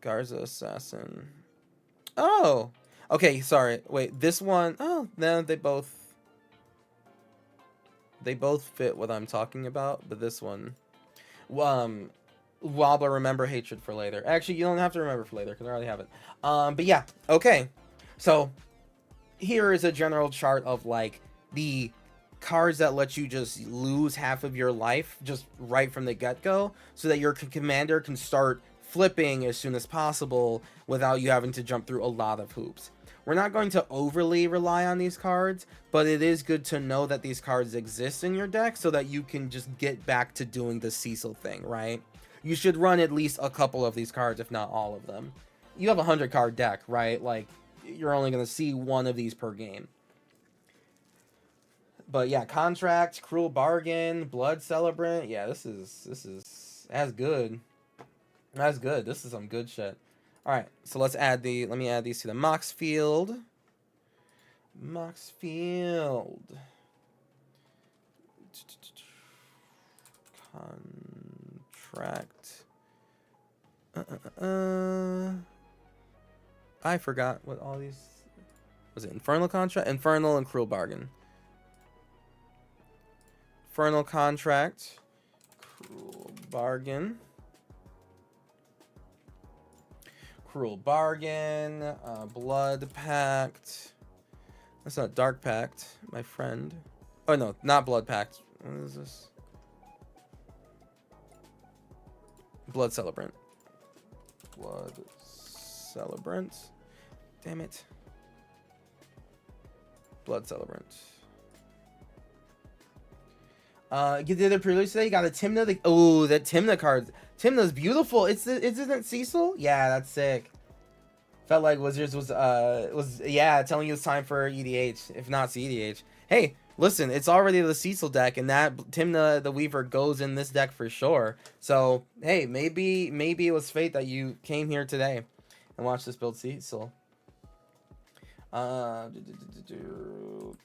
Garza Assassin. Oh. Okay, sorry. Wait, this one. Oh, no, they both fit what I'm talking about, but this one. Wobbler, remember Hatred for later. Actually, you don't have to remember for later because I already have it. But yeah, okay. So here is a general chart of like the cards that let you just lose half of your life just right from the get-go, so that your commander can start flipping as soon as possible without you having to jump through a lot of hoops. We're not going to overly rely on these cards, but it is good to know that these cards exist in your deck so that you can just get back to doing the Cecil thing, right? You should run at least a couple of these cards, if not all of them. You have a 100-card deck, right? Like, you're only going to see one of these per game. But yeah, Contract, Cruel Bargain, Blood Celebrant. Yeah, this is as good. That's good. This is some good shit. All right, so let me add these to the Mox Field. Mox Field. Contract. I forgot what all these was. It Infernal Contract, Infernal, and Cruel Bargain. Infernal Contract, Cruel Bargain. Cruel Bargain, Blood Pact. That's not Dark Pact, my friend. Oh no, not Blood Pact. What is this? Blood Celebrant. Blood Celebrant. Damn it. Blood Celebrant. You did a pre-release today. You got a Timna. Oh, that Timna card. Timna's beautiful. Isn't Cecil? Yeah, that's sick. Felt like Wizards was yeah, telling you it's time for EDH, if not CEDH. Hey, listen, it's already the Cecil deck, and that Timna the Weaver goes in this deck for sure. So hey, maybe it was fate that you came here today and watched this build Cecil.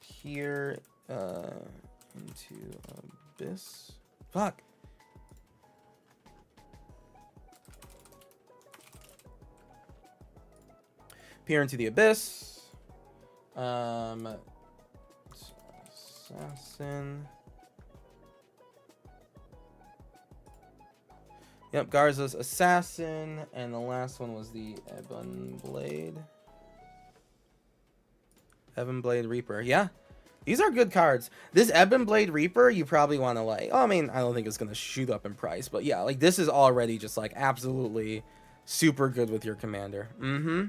Peer into Abyss. Fuck. Peer into the Abyss. Assassin. Yep, Garza's Assassin, and the last one was the Ebon Blade. Ebon Blade Reaper. Yeah. These are good cards. This Ebon Blade Reaper, you probably want to like... Oh, I mean, I don't think it's going to shoot up in price. But yeah, like this is already just like absolutely super good with your commander. Mm-hmm.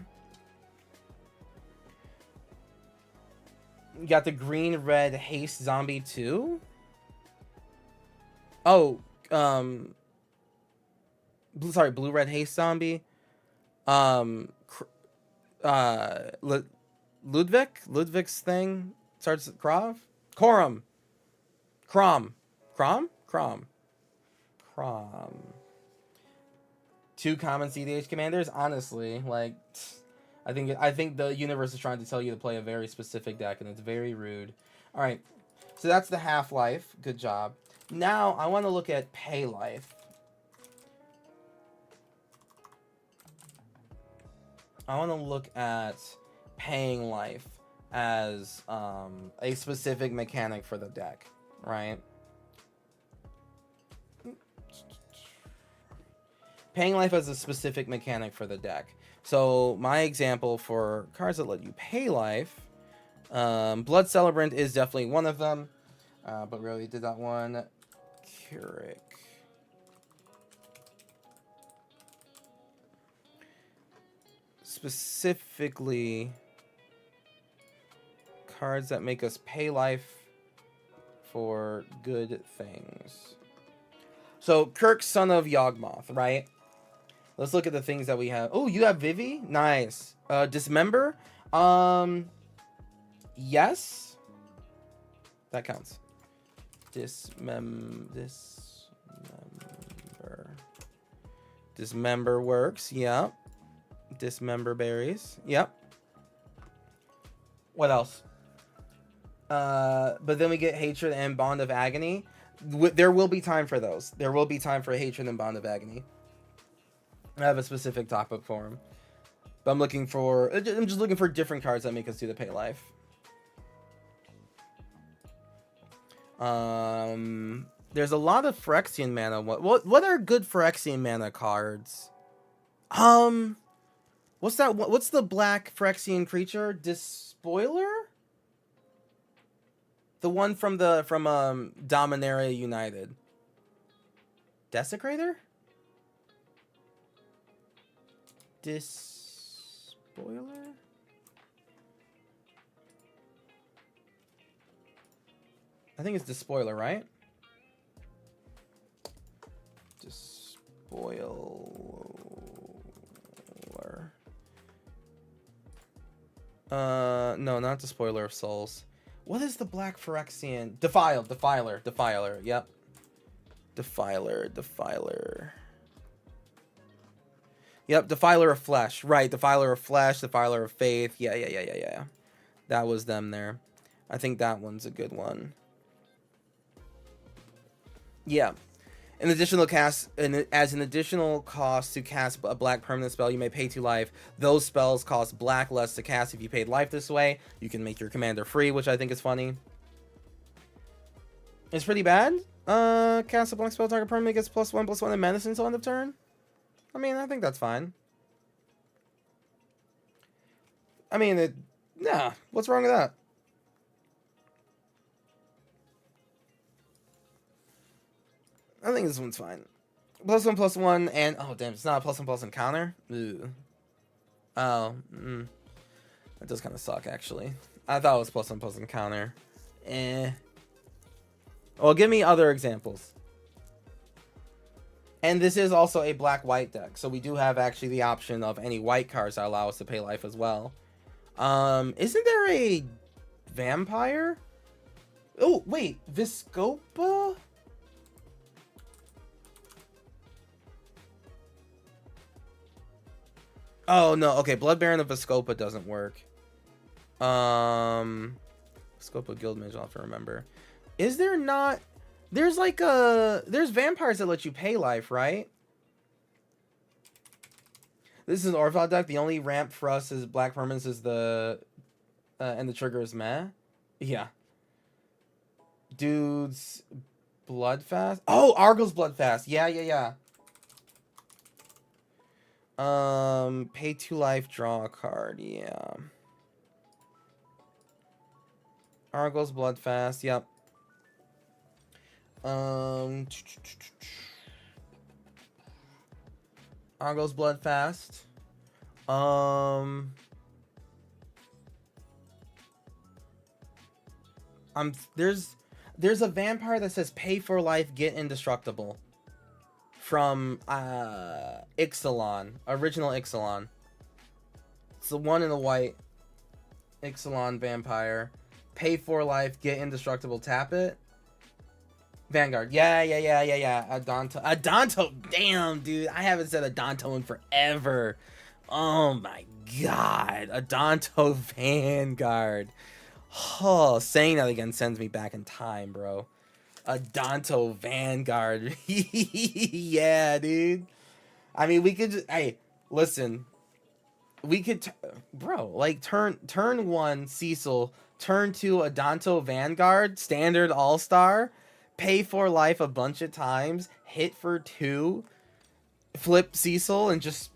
You got the green-red haste zombie too? Oh, blue-red haste zombie. Ludwig's thing starts at Krov? Corum. Crom. 2 common CDH commanders? Honestly, like... I think the universe is trying to tell you to play a very specific deck, and it's very rude. All right, so that's the half-life. Good job. Now I want to look at pay life. I want to look at paying life as a specific mechanic for the deck, right? Paying life as a specific mechanic for the deck. So my example for cards that let you pay life, Blood Celebrant is definitely one of them. But we already did that one. Keurig. Specifically, cards that make us pay life for good things. So Kirk, son of Yawgmoth, right? Let's look at the things that we have. Oh, you have Vivi? Nice. Dismember? Yes. That counts. Dismember. Dismember works. Yep. Dismember berries. Yep. What else? But then we get Hatred and Bond of Agony. There will be time for those. There will be time for Hatred and Bond of Agony. I have a specific topic for them. But I'm just looking for different cards that make us do the pay life. There's a lot of Phyrexian mana. What are good Phyrexian mana cards? What's that? What's the black Phyrexian creature? Despoiler? The one from Dominaria United. Desecrator? Despoiler? I think it's Despoiler, right? Despoiler. No, not Despoiler of Souls. What is the black Phyrexian? Defiler. Yep. Defiler. Yep, Defiler of Flesh. Right, Defiler of Flesh, Defiler of Faith. Yeah. That was them there. I think that one's a good one. Yeah. As an additional cost to cast a black permanent spell, you may pay 2 life. Those spells cost black less to cast if you paid life this way. You can make your commander free, which I think is funny. It's pretty bad. Cast a blank spell, target permanent gets +1/+1 in medicine until end of turn. I mean, I think that's fine. I mean, nah, what's wrong with that? I think this one's fine. +1/+1 and oh damn, it's not a +1/+1 counter. Ooh. Oh, that does kind of suck actually. I thought it was +1/+1 counter. Well, give me other examples. And this is also a black-white deck, so we do have actually the option of any white cards that allow us to pay life as well. Isn't there a vampire? Oh wait, Viscopa. Oh no, okay, Blood Baron of Viscopa doesn't work. Viscopa Guildmage, I'll have to remember. Is there not? There's vampires that let you pay life, right? This is an Orval deck. The only ramp for us is black permanents is and the trigger is meh. Yeah. Dude's Bloodfast. Oh, Argos Bloodfast. Yeah. Pay 2 life, draw a card. Yeah. Argos Bloodfast. Yep. Argos Bloodfast. There's a vampire that says pay for life, get indestructible. From Ixalan, original Ixalan. It's the one in the white Ixalan vampire. Pay for life, get indestructible, tap it. Vanguard. Yeah. Adonto. Damn, dude. I haven't said Adonto in forever. Oh my god. Adonto Vanguard. Oh, saying that again sends me back in time, bro. Adonto Vanguard. Yeah, dude. I mean, we could just... Hey, listen. We could... Bro, like, turn 1, Cecil. Turn 2, Adonto Vanguard. Standard All-Star. Pay for life a bunch of times. Hit for 2. flip Cecil and just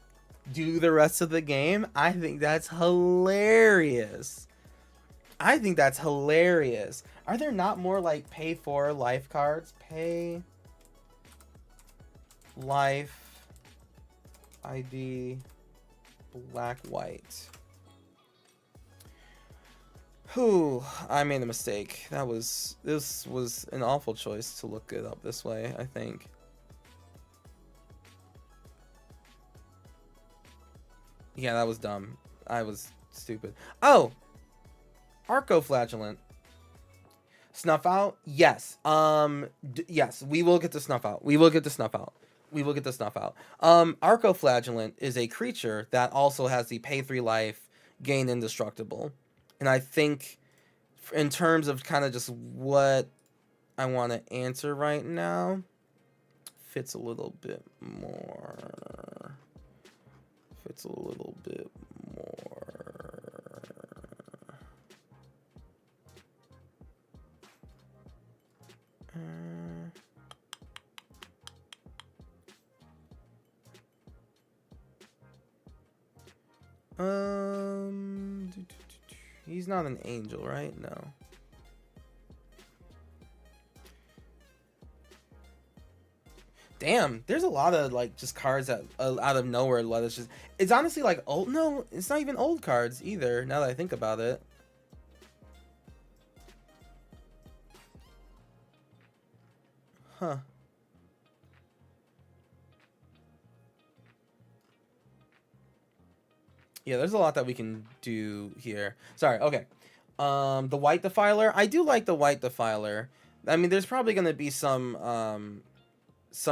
do the rest of the game. I think that's hilarious. I think that's hilarious. Are there not more like pay for life cards? Pay life ID black white. Whew, I made a mistake. This was an awful choice to look it up this way, I think. Yeah, that was dumb. I was stupid. Oh! Arcoflagellant. Snuff out? Yes. Yes, we will get to snuff out. We will get to snuff out. We will get to snuff out. Arcoflagellant is a creature that also has the pay 3 life, gain indestructible. And I think in terms of kind of just what I want to answer right now, fits a little bit more. Fits a little bit more. He's not an angel, right? No. Damn, there's a lot of like just cards that out of nowhere let us just. It's honestly like old. No, it's not even old cards either. Now that I think about it. Huh. Yeah, there's a lot that we can do here. Sorry, okay. The White Defiler. I do like the White Defiler. I mean, there's probably going to be some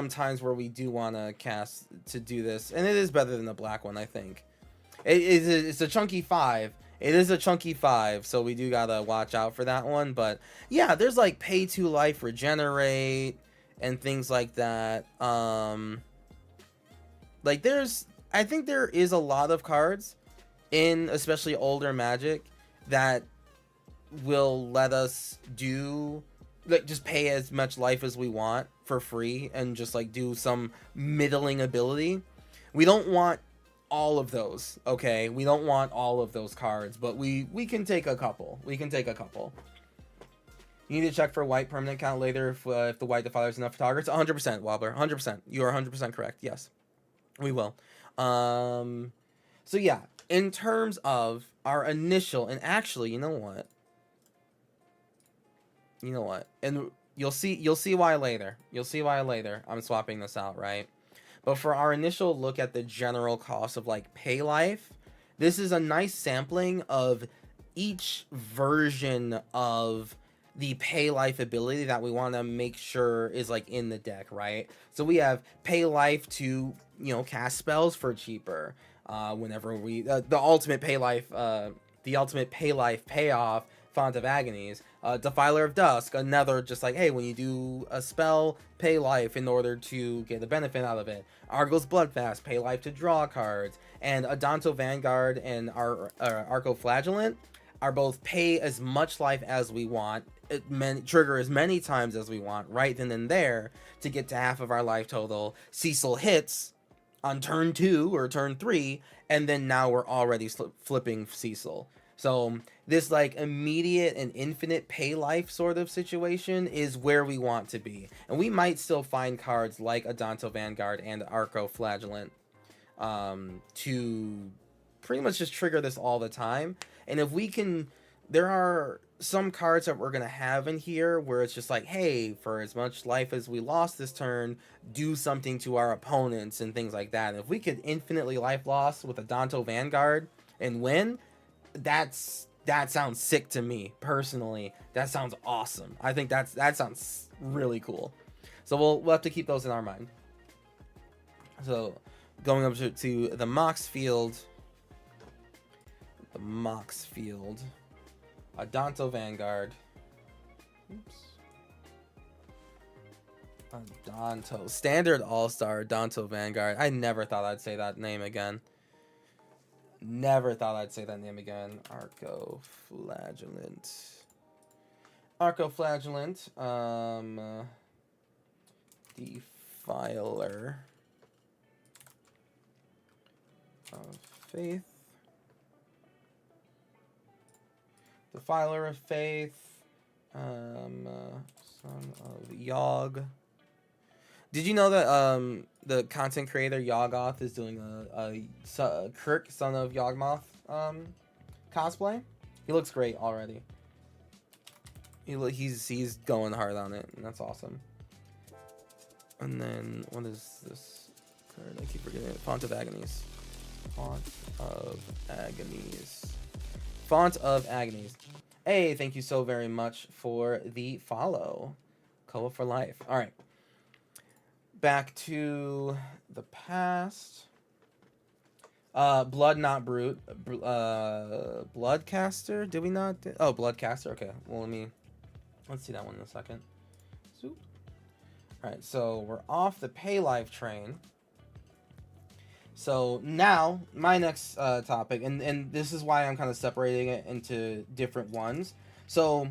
times where we do want to cast to do this. And it is better than the black one, I think. It's a chunky 5. It is a chunky 5, so we do got to watch out for that one. But, yeah, there's like pay to life regenerate and things like that. Like, I think there is a lot of cards in especially older Magic that will let us do like just pay as much life as we want for free and just like do some middling ability. We don't want all of those, okay? We don't want all of those cards, but we can take a couple. We can take a couple. You need to check for white permanent count later if the White Defiler is enough for targets. 100%, Wobbler. 100%. You are 100% correct. Yes, we will. So yeah, in terms of our initial, and actually, you know what? And you'll see why later. You'll see why later. I'm swapping this out, right? But for our initial look at the general cost of like pay life, this is a nice sampling of each version of the pay life ability that we want to make sure is like in the deck, right? So we have pay life to, cast spells for cheaper. Whenever we the ultimate pay life payoff, Font of Agonies, Defiler of Dusk, another just like, hey, when you do a spell, pay life in order to get the benefit out of it. Argos Bloodfast, pay life to draw cards, and Adanto Vanguard and our Arcoflagellant are both pay as much life as we want, trigger as many times as we want, right then and there, to get to half of our life total. Cecil hits on turn 2 or turn 3, and then now we're already flipping Cecil. So this like immediate and infinite pay life sort of situation is where we want to be. And we might still find cards like Adanto Vanguard and Arcoflagellant to pretty much just trigger this all the time. And if we can, there are some cards that we're going to have in here where it's just like, hey, for as much life as we lost this turn, do something to our opponents and things like that. And if we could infinitely life loss with Adanto Vanguard and win, that sounds sick to me personally. That sounds awesome. I think that sounds really cool. So we'll have to keep those in our mind. So going up to the Mox field. The Mox field. Adanto Vanguard. Oops. Adanto. Standard All-Star Adanto Vanguard. I never thought I'd say that name again. Never thought I'd say that name again. Arcoflagellant. Arcoflagellant. Defiler. of Faith. Defiler of Faith. Son of Yogg. Did you know that the content creator Yoggoth is doing a Kirk, son of Yawgmoth cosplay? He looks great already. He's going hard on it, and that's awesome. And then what is this card? I keep forgetting it. Font of Agonies. Font of Agonies. Font of Agonies. Hey, thank you so very much for the follow. Koa for life. All right. Back to the past. Blood Not Brute. Bloodcaster? Did we not? Oh, Bloodcaster. Okay. Well, let's see that one in a second. Zoop. All right. So we're off the pay life train. So now my next topic, and this is why I'm kind of separating it into different ones. So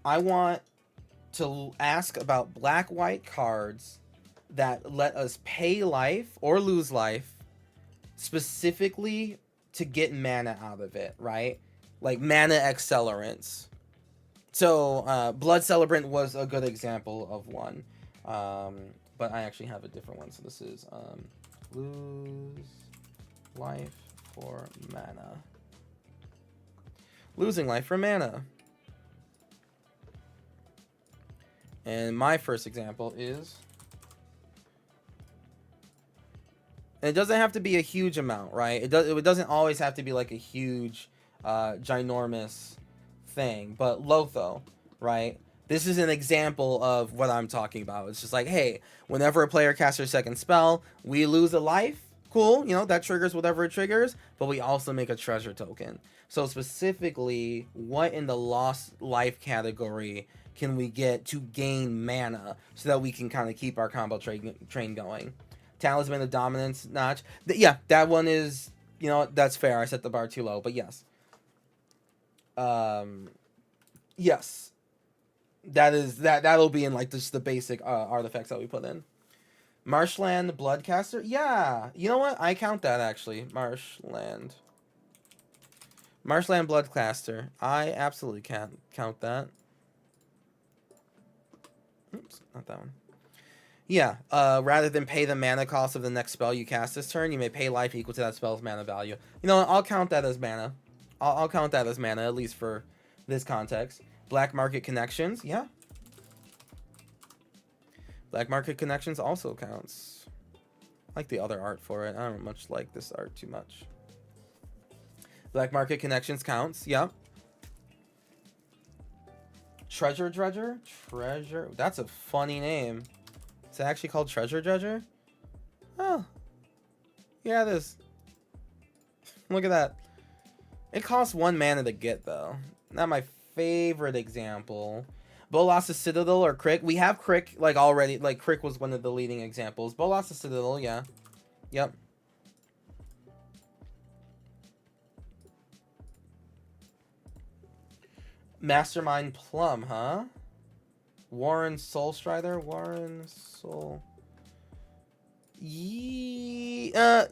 I want to ask about black-white cards that let us pay life or lose life specifically to get mana out of it, right? Like mana accelerants. So Blood Celebrant was a good example of one. But I actually have a different one. So this is lose life for mana. Losing life for mana. And my first example is... And it doesn't have to be a huge amount, right? It doesn't always have to be like a huge, ginormous thing. But Lotho, right? This is an example of what I'm talking about. It's just like, hey, whenever a player casts their second spell, we lose a life. Cool, you know, that triggers whatever it triggers, but we also make a treasure token. So specifically, what in the lost life category can we get to gain mana so that we can kind of keep our combo train going? Talisman of Dominance notch. Yeah, that one is, you know, that's fair. I set the bar too low, but yes. Yes. That'll be in like just the basic artifacts that we put in. Marshland Bloodcaster. Yeah, you know what? I count that actually. Marshland Bloodcaster. I absolutely can't count that. Oops, not that one. Yeah, rather than pay the mana cost of the next spell you cast this turn, you may pay life equal to that spell's mana value. You know what? I'll count that as mana. I'll count that as mana, at least for this context. Black Market Connections. Yeah. Black Market Connections also counts. I like the other art for it. I don't much like this art too much. Black Market Connections counts. Yep. Treasure Dredger? Treasure. That's a funny name. Is it actually called Treasure Dredger? Oh. Yeah, it is. Look at that. It costs 1 mana to get, though. Not my favorite example. Bolas's Citadel or Crick. We have Crick, like, already. Like, Crick was one of the leading examples. Bolas's Citadel, yeah. Yep. Mastermind Plum, huh? Warren Soulstrider? Warren Soul...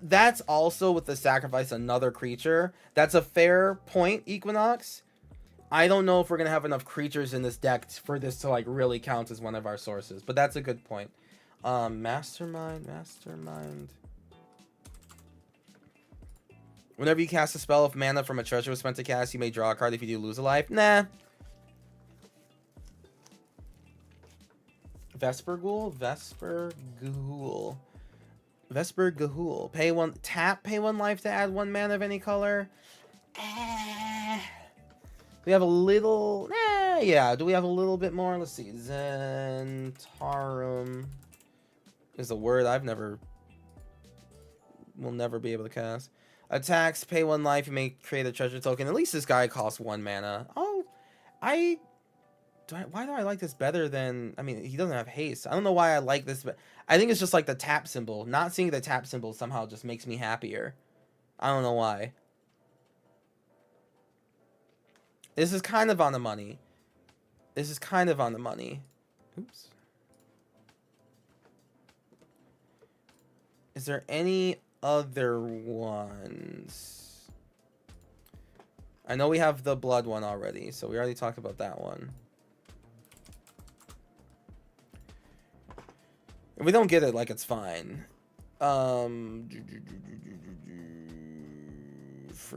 that's also with the sacrifice another creature. That's a fair point, Equinox. I don't know if we're gonna have enough creatures in this deck for this to like really count as one of our sources, but that's a good point. Mastermind. Whenever you cast a spell, if mana from a treasure was spent to cast, you may draw a card. If you do, lose a life. Nah. Vesper Ghoul. Pay 1 tap, pay 1 life to add 1 mana of any color. We have a little, yeah. Do we have a little bit more? Let's see. Zentarum is a word will never be able to cast. Attacks, pay 1 life. You may create a treasure token. At least this guy costs 1 mana. Oh, why do I like this better than... I mean, he doesn't have haste. I don't know why I like this, but I think it's just like the tap symbol. Not seeing the tap symbol somehow just makes me happier. I don't know why. This is kind of on the money. Oops. Is there any other ones? I know we have the blood one already, so we already talked about that one. If we don't get it, like, it's fine. For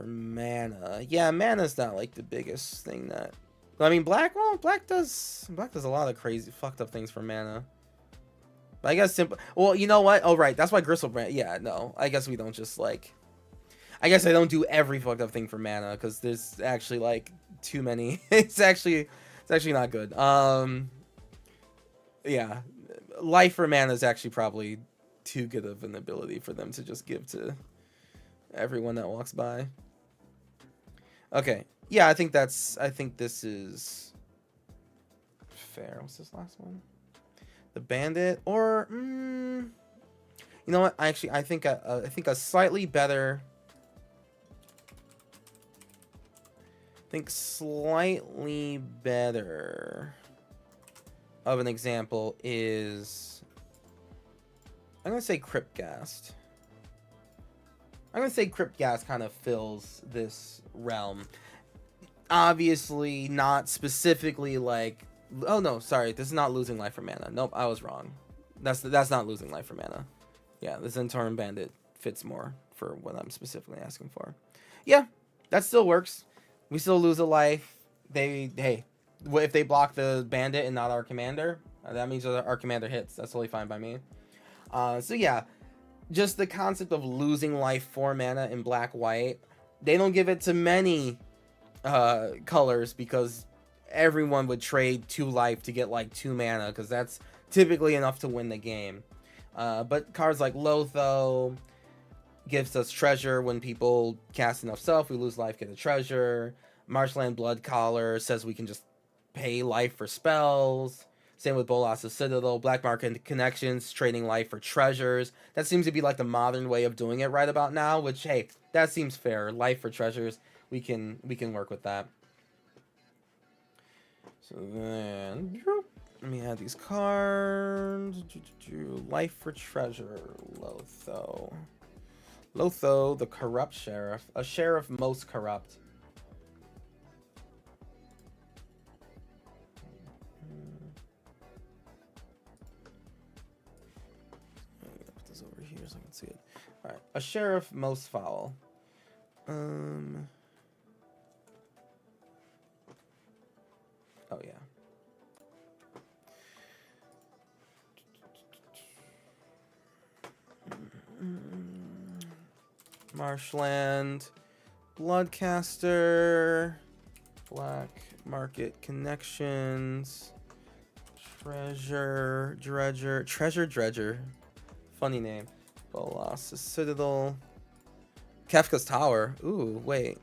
mana, yeah, mana's not like the biggest thing that. I mean, black. Well, black does a lot of crazy, fucked up things for mana. But I guess simple. Well, you know what? Oh, right. That's why Gristlebrand. Yeah, no. I guess we don't just like. I guess I don't do every fucked up thing for mana because there's actually like too many. It's actually not good. Yeah, life for mana is actually probably too good of an ability for them to just give to everyone that walks by. Okay. Yeah, I think this is fair. What's this last one? The bandit, or you know what? I think a slightly better. Slightly better of an example is, I'm gonna say Cryptghast. I'm gonna say Cryptghast kind of fills this realm. Obviously, not specifically like. Oh no, sorry. This is not losing life for mana. Nope, I was wrong. That's not losing life for mana. Yeah, the Zentarum Bandit fits more for what I'm specifically asking for. Yeah, that still works. We still lose a life. Hey, if they block the bandit and not our commander, that means our commander hits. That's totally fine by me. So yeah, just the concept of losing life for mana in black white. They don't give it to many colors because everyone would trade 2 life to get like 2 mana because that's typically enough to win the game. But cards like Lotho gives us treasure when people cast enough self. We lose life, get a treasure. Marshland Blood Collar says we can just pay life for spells. Same with Bolas' Citadel. Black Market Connections, trading life for treasures. That seems to be like the modern way of doing it right about now, which, hey, that seems fair. Life for treasures, we can work with that. So then, let me add these cards. Life for treasure, Lotho. Lotho, the corrupt sheriff. A sheriff most corrupt. I'm gonna put this over here so I can see it. Alright. A sheriff most foul. Oh yeah. Marshland, Bloodcaster, Black Market Connections, Treasure Dredger, funny name, Bolas' Citadel, Kefka's Tower. Ooh, wait,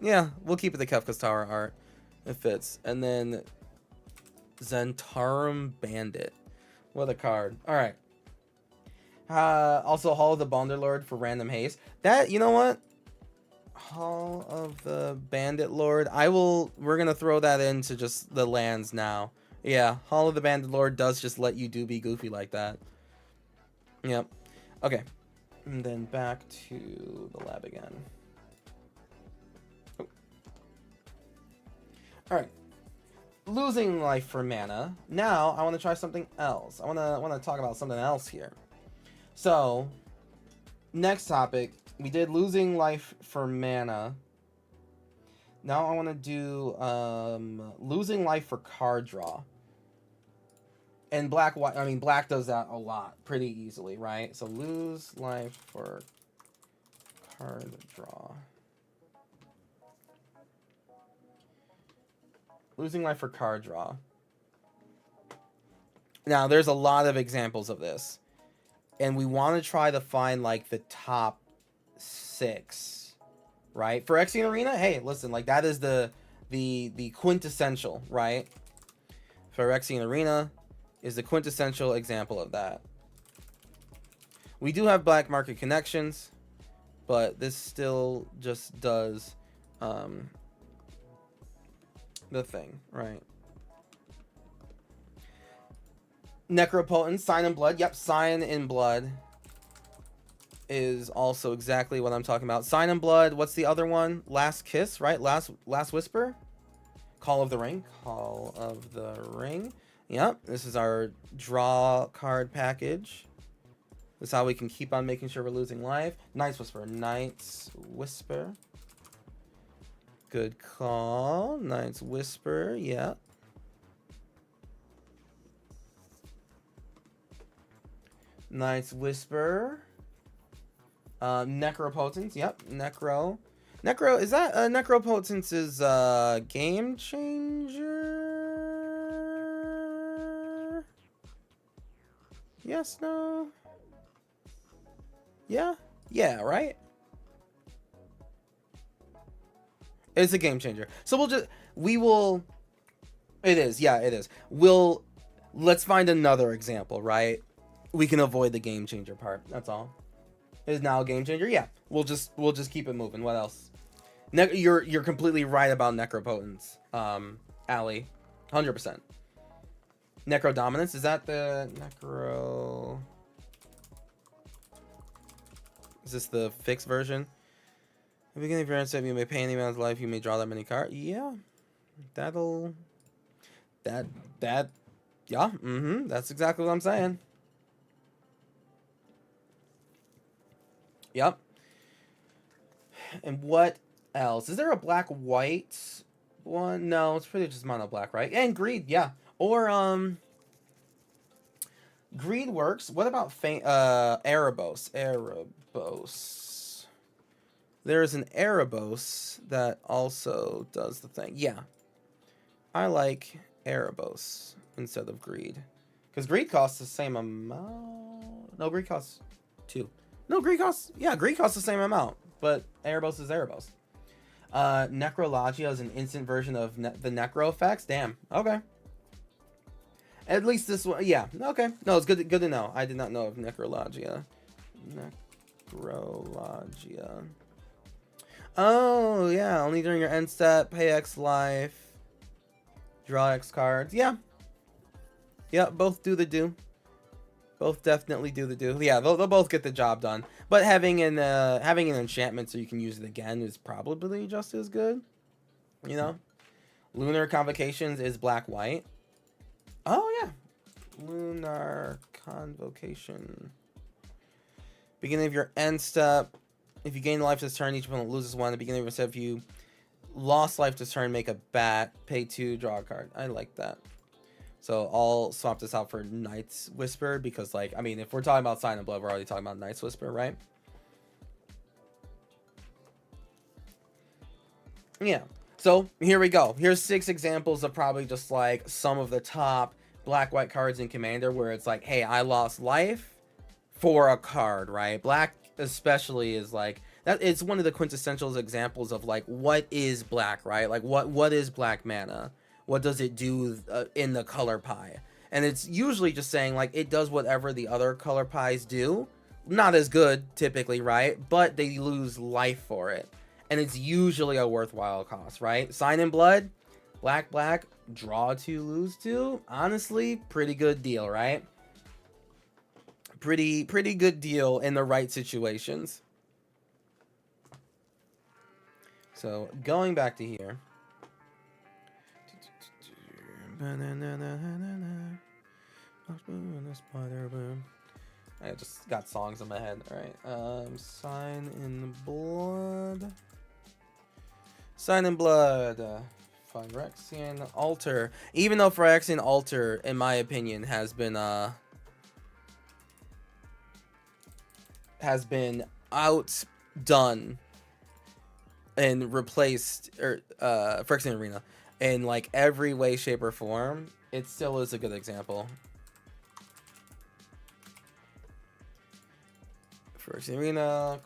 yeah, we'll keep it the Kefka's Tower art. It fits. And then Zentarum Bandit. What a card. All right. Also, Hall of the Banderlord for random haste. That, you know what? Hall of the Bandit Lord. We're going to throw that into just the lands now. Yeah, Hall of the Bandit Lord does just let you be goofy like that. Yep. Okay. And then back to the lab again. Oh. Alright. Losing life for mana. Now, I want to try something else. I want to talk about something else here. So, next topic, we did losing life for mana. Now I want to do losing life for card draw. And black does that a lot, pretty easily, right? So lose life for card draw. Losing life for card draw. Now, there's a lot of examples of this. And we want to try to find, like, the top 6, right? For Phyrexian Arena, hey, listen, like, that is the quintessential, right? Phyrexian Arena is the quintessential example of that. We do have Black Market Connections, but this still just does the thing, right? Necropotent, Sign in Blood. Yep, Sign in Blood is also exactly what I'm talking about. Sign and Blood. What's the other one? Last Kiss, right? Last Whisper. Call of the Ring. Call of the Ring. Yep. This is our draw card package. This is how we can keep on making sure we're losing life. Night's Whisper. Night's Whisper. Good call. Night's Whisper. Yeah. Night's Whisper. Necropotence. Yep. Necro. Is that Necropotence's game changer? Yes, no. Yeah. Yeah, right? It's a game changer. So it is. Yeah, it is. Let's find another example, right? We can avoid the game changer part. That's all. It is now a game changer. Yeah. We'll just keep it moving. What else? You're completely right about Necropotence. Allie. 100%. Necro Dominance. Is that the Necro? Is this the fixed version? At the beginning of your end step, you may pay any amount of life. You may draw that many cards. Yeah. Yeah. That's exactly what I'm saying. Yep. And what else? Is there a black-white one? No, it's pretty just mono black, right? And Greed, yeah. Or, Greed works. What about Erebos? Erebos. There's an Erebos that also does the thing. Yeah. I like Erebos instead of Greed. Because Greed costs the same amount. No, Greed costs 2. No, Greed costs the same amount. But Erebos is Erebos. Necrologia is an instant version of the Necro effects. Damn. Okay. At least this one. Yeah. Okay. No, it's good to know. I did not know of Necrologia. Necrologia. Oh, yeah. Only during your end step. Pay X life. Draw X cards. Yeah. Yeah, both do the do. Both definitely do the do. Yeah, they'll both get the job done. But having an enchantment so you can use it again is probably just as good. You know? Lunar Convocations is black-white. Oh, yeah. Lunar Convocation. Beginning of your end step. If you gain life this turn, each opponent loses 1. At the beginning of your step, if you lost life this turn, make a bat. Pay 2, draw a card. I like that. So I'll swap this out for Night's Whisper because, like, I mean, if we're talking about Sign and Blood, we're already talking about Night's Whisper, right? Yeah. So here we go. Here's 6 examples of probably just like some of the top black-white cards in Commander where it's like, hey, I lost life for a card, right? Black especially is like that. It's one of the quintessential examples of like what is black, right? Like what is black mana? What does it do in the color pie? And it's usually just saying like it does whatever the other color pies do. Not as good typically, right? But they lose life for it. And it's usually a worthwhile cost, right? Sign in Blood, black, draw 2, lose 2. Honestly, pretty good deal, right? Pretty good deal in the right situations. So going back to here. I just got songs in my head. All right. Sign in Blood. Sign in Blood. Phyrexian Altar. Even though Phyrexian Altar, in my opinion, has been outdone and replaced, or Phyrexian Arena, in like every way, shape, or form, it still is a good example. Phyrexian Arena,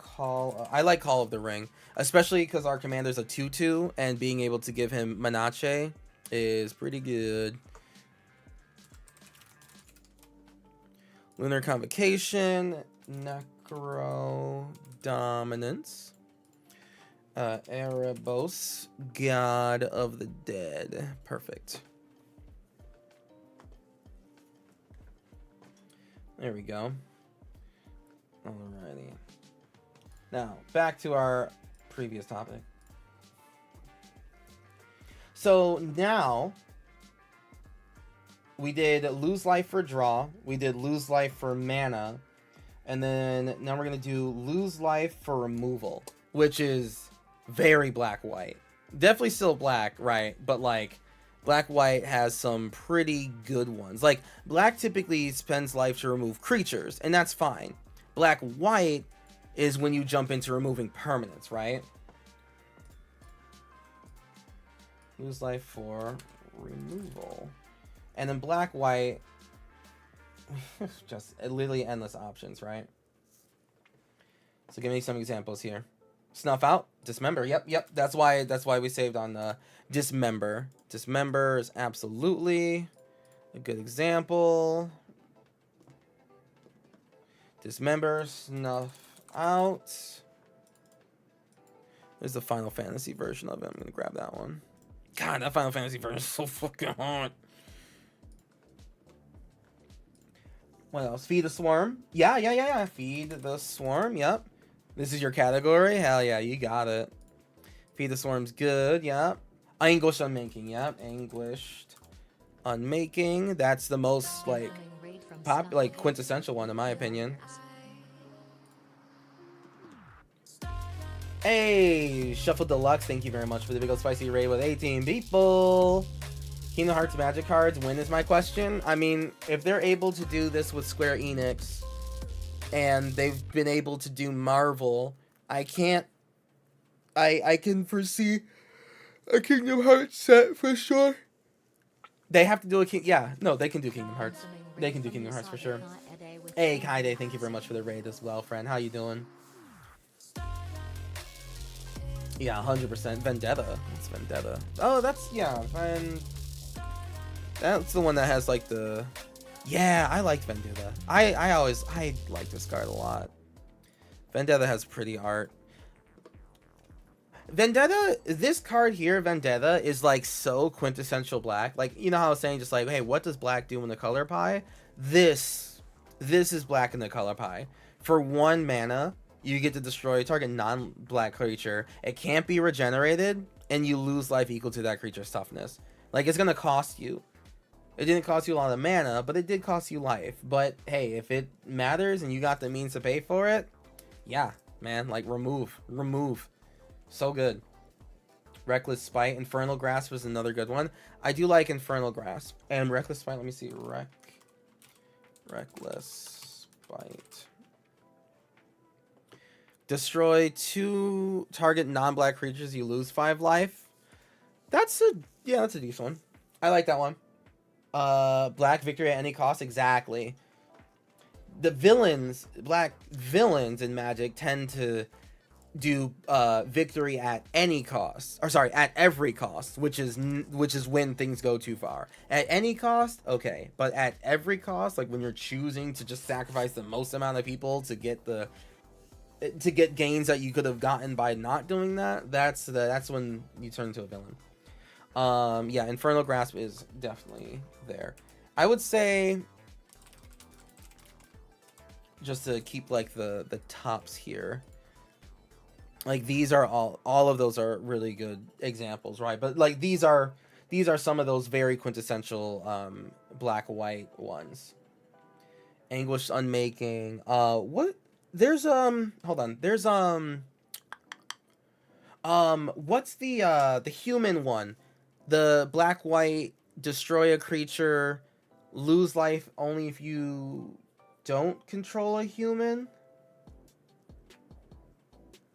I like Call of the Ring, especially because our commander's a 2/2, and being able to give him Manache is pretty good. Lunar Convocation, Necro Dominance, Erebos, God of the Dead. Perfect. There we go. Alrighty. Now, back to our previous topic. So now we did lose life for draw, we did lose life for mana, and then now we're gonna do lose life for removal, which is very black-white. Definitely still black, right? But like black-white has some pretty good ones. Like black typically spends life to remove creatures, and that's fine. Black-white is when you jump into removing permanents, right? Lose life for removal. And then black-white, just literally endless options, right? So give me some examples here. Snuff out, dismember. Yep. That's why we saved on the dismember. Dismember is absolutely a good example. Dismember, snuff out. There's the Final Fantasy version of it. I'm gonna grab that one. God, that Final Fantasy version is so fucking hard. What else? Feed the swarm. Yeah. Feed the swarm. Yep. This is your category. Hell yeah, you got it. Feed the swarm's good. Yep. Anguished unmaking. Yep. Anguished unmaking. That's the most like quintessential one in my opinion. Hey, Shuffle Deluxe. Thank you very much for the big old spicy raid with 18 people. Kingdom Hearts Magic cards, when is my question? I mean, if they're able to do this with Square Enix, and they've been able to do Marvel, I can foresee a Kingdom Hearts set for sure. They have to do they can do Kingdom Hearts. They can do Kingdom Hearts for sure. Hey, Kaide, thank you very much for the raid as well, friend. How you doing? Yeah, 100%. Vendetta. It's Vendetta. Oh, that's, yeah, that's the one that has like the... Yeah, I liked Vendetta. I like this card a lot. Vendetta has pretty art. Vendetta, this card here, Vendetta, is like so quintessential black. Like, you know how I was saying just like, hey, what does black do in the color pie? This is black in the color pie. For 1 mana, you get to destroy a target non-black creature. It can't be regenerated, and you lose life equal to that creature's toughness. Like, it's gonna cost you. It didn't cost you a lot of mana, but it did cost you life. But hey, if it matters and you got the means to pay for it, yeah, man, like remove. So good. Reckless Spite. Infernal Grasp was another good one. I do like Infernal Grasp. And Reckless Spite, let me see. Reckless Spite. Destroy 2 target non-black creatures, you lose 5 life. That's a decent one. I like that one. Black victory at any cost, exactly. The black villains in Magic tend to do victory at any cost, or sorry, at every cost, which is when things go too far. At any cost, okay, but at every cost, like when you're choosing to just sacrifice the most amount of people to get gains that you could have gotten by not doing that, that's when you turn into a villain. Yeah, Infernal Grasp is definitely there. I would say, just to keep like the tops here, like these are all of those are really good examples, right? But like these are some of those very quintessential black white ones. Anguished Unmaking. What? There's hold on. There's what's the human one? The black white, destroy a creature, lose life only if you don't control a human,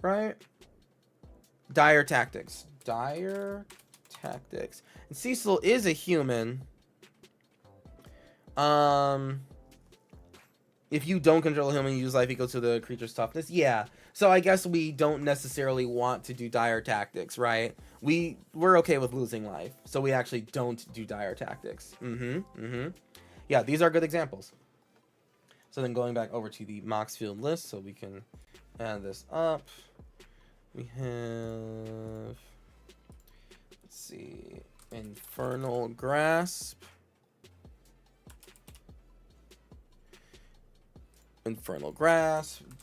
right? Dire Tactics. And Cecil is a human. If you don't control a human, you use life equal to the creature's toughness. Yeah. So I guess we don't necessarily want to do Dire Tactics, right? We're okay with losing life, so we actually don't do Dire Tactics. Yeah, these are good examples. So then going back over to the Moxfield list, so we can add this up. We have, let's see, Infernal Grasp.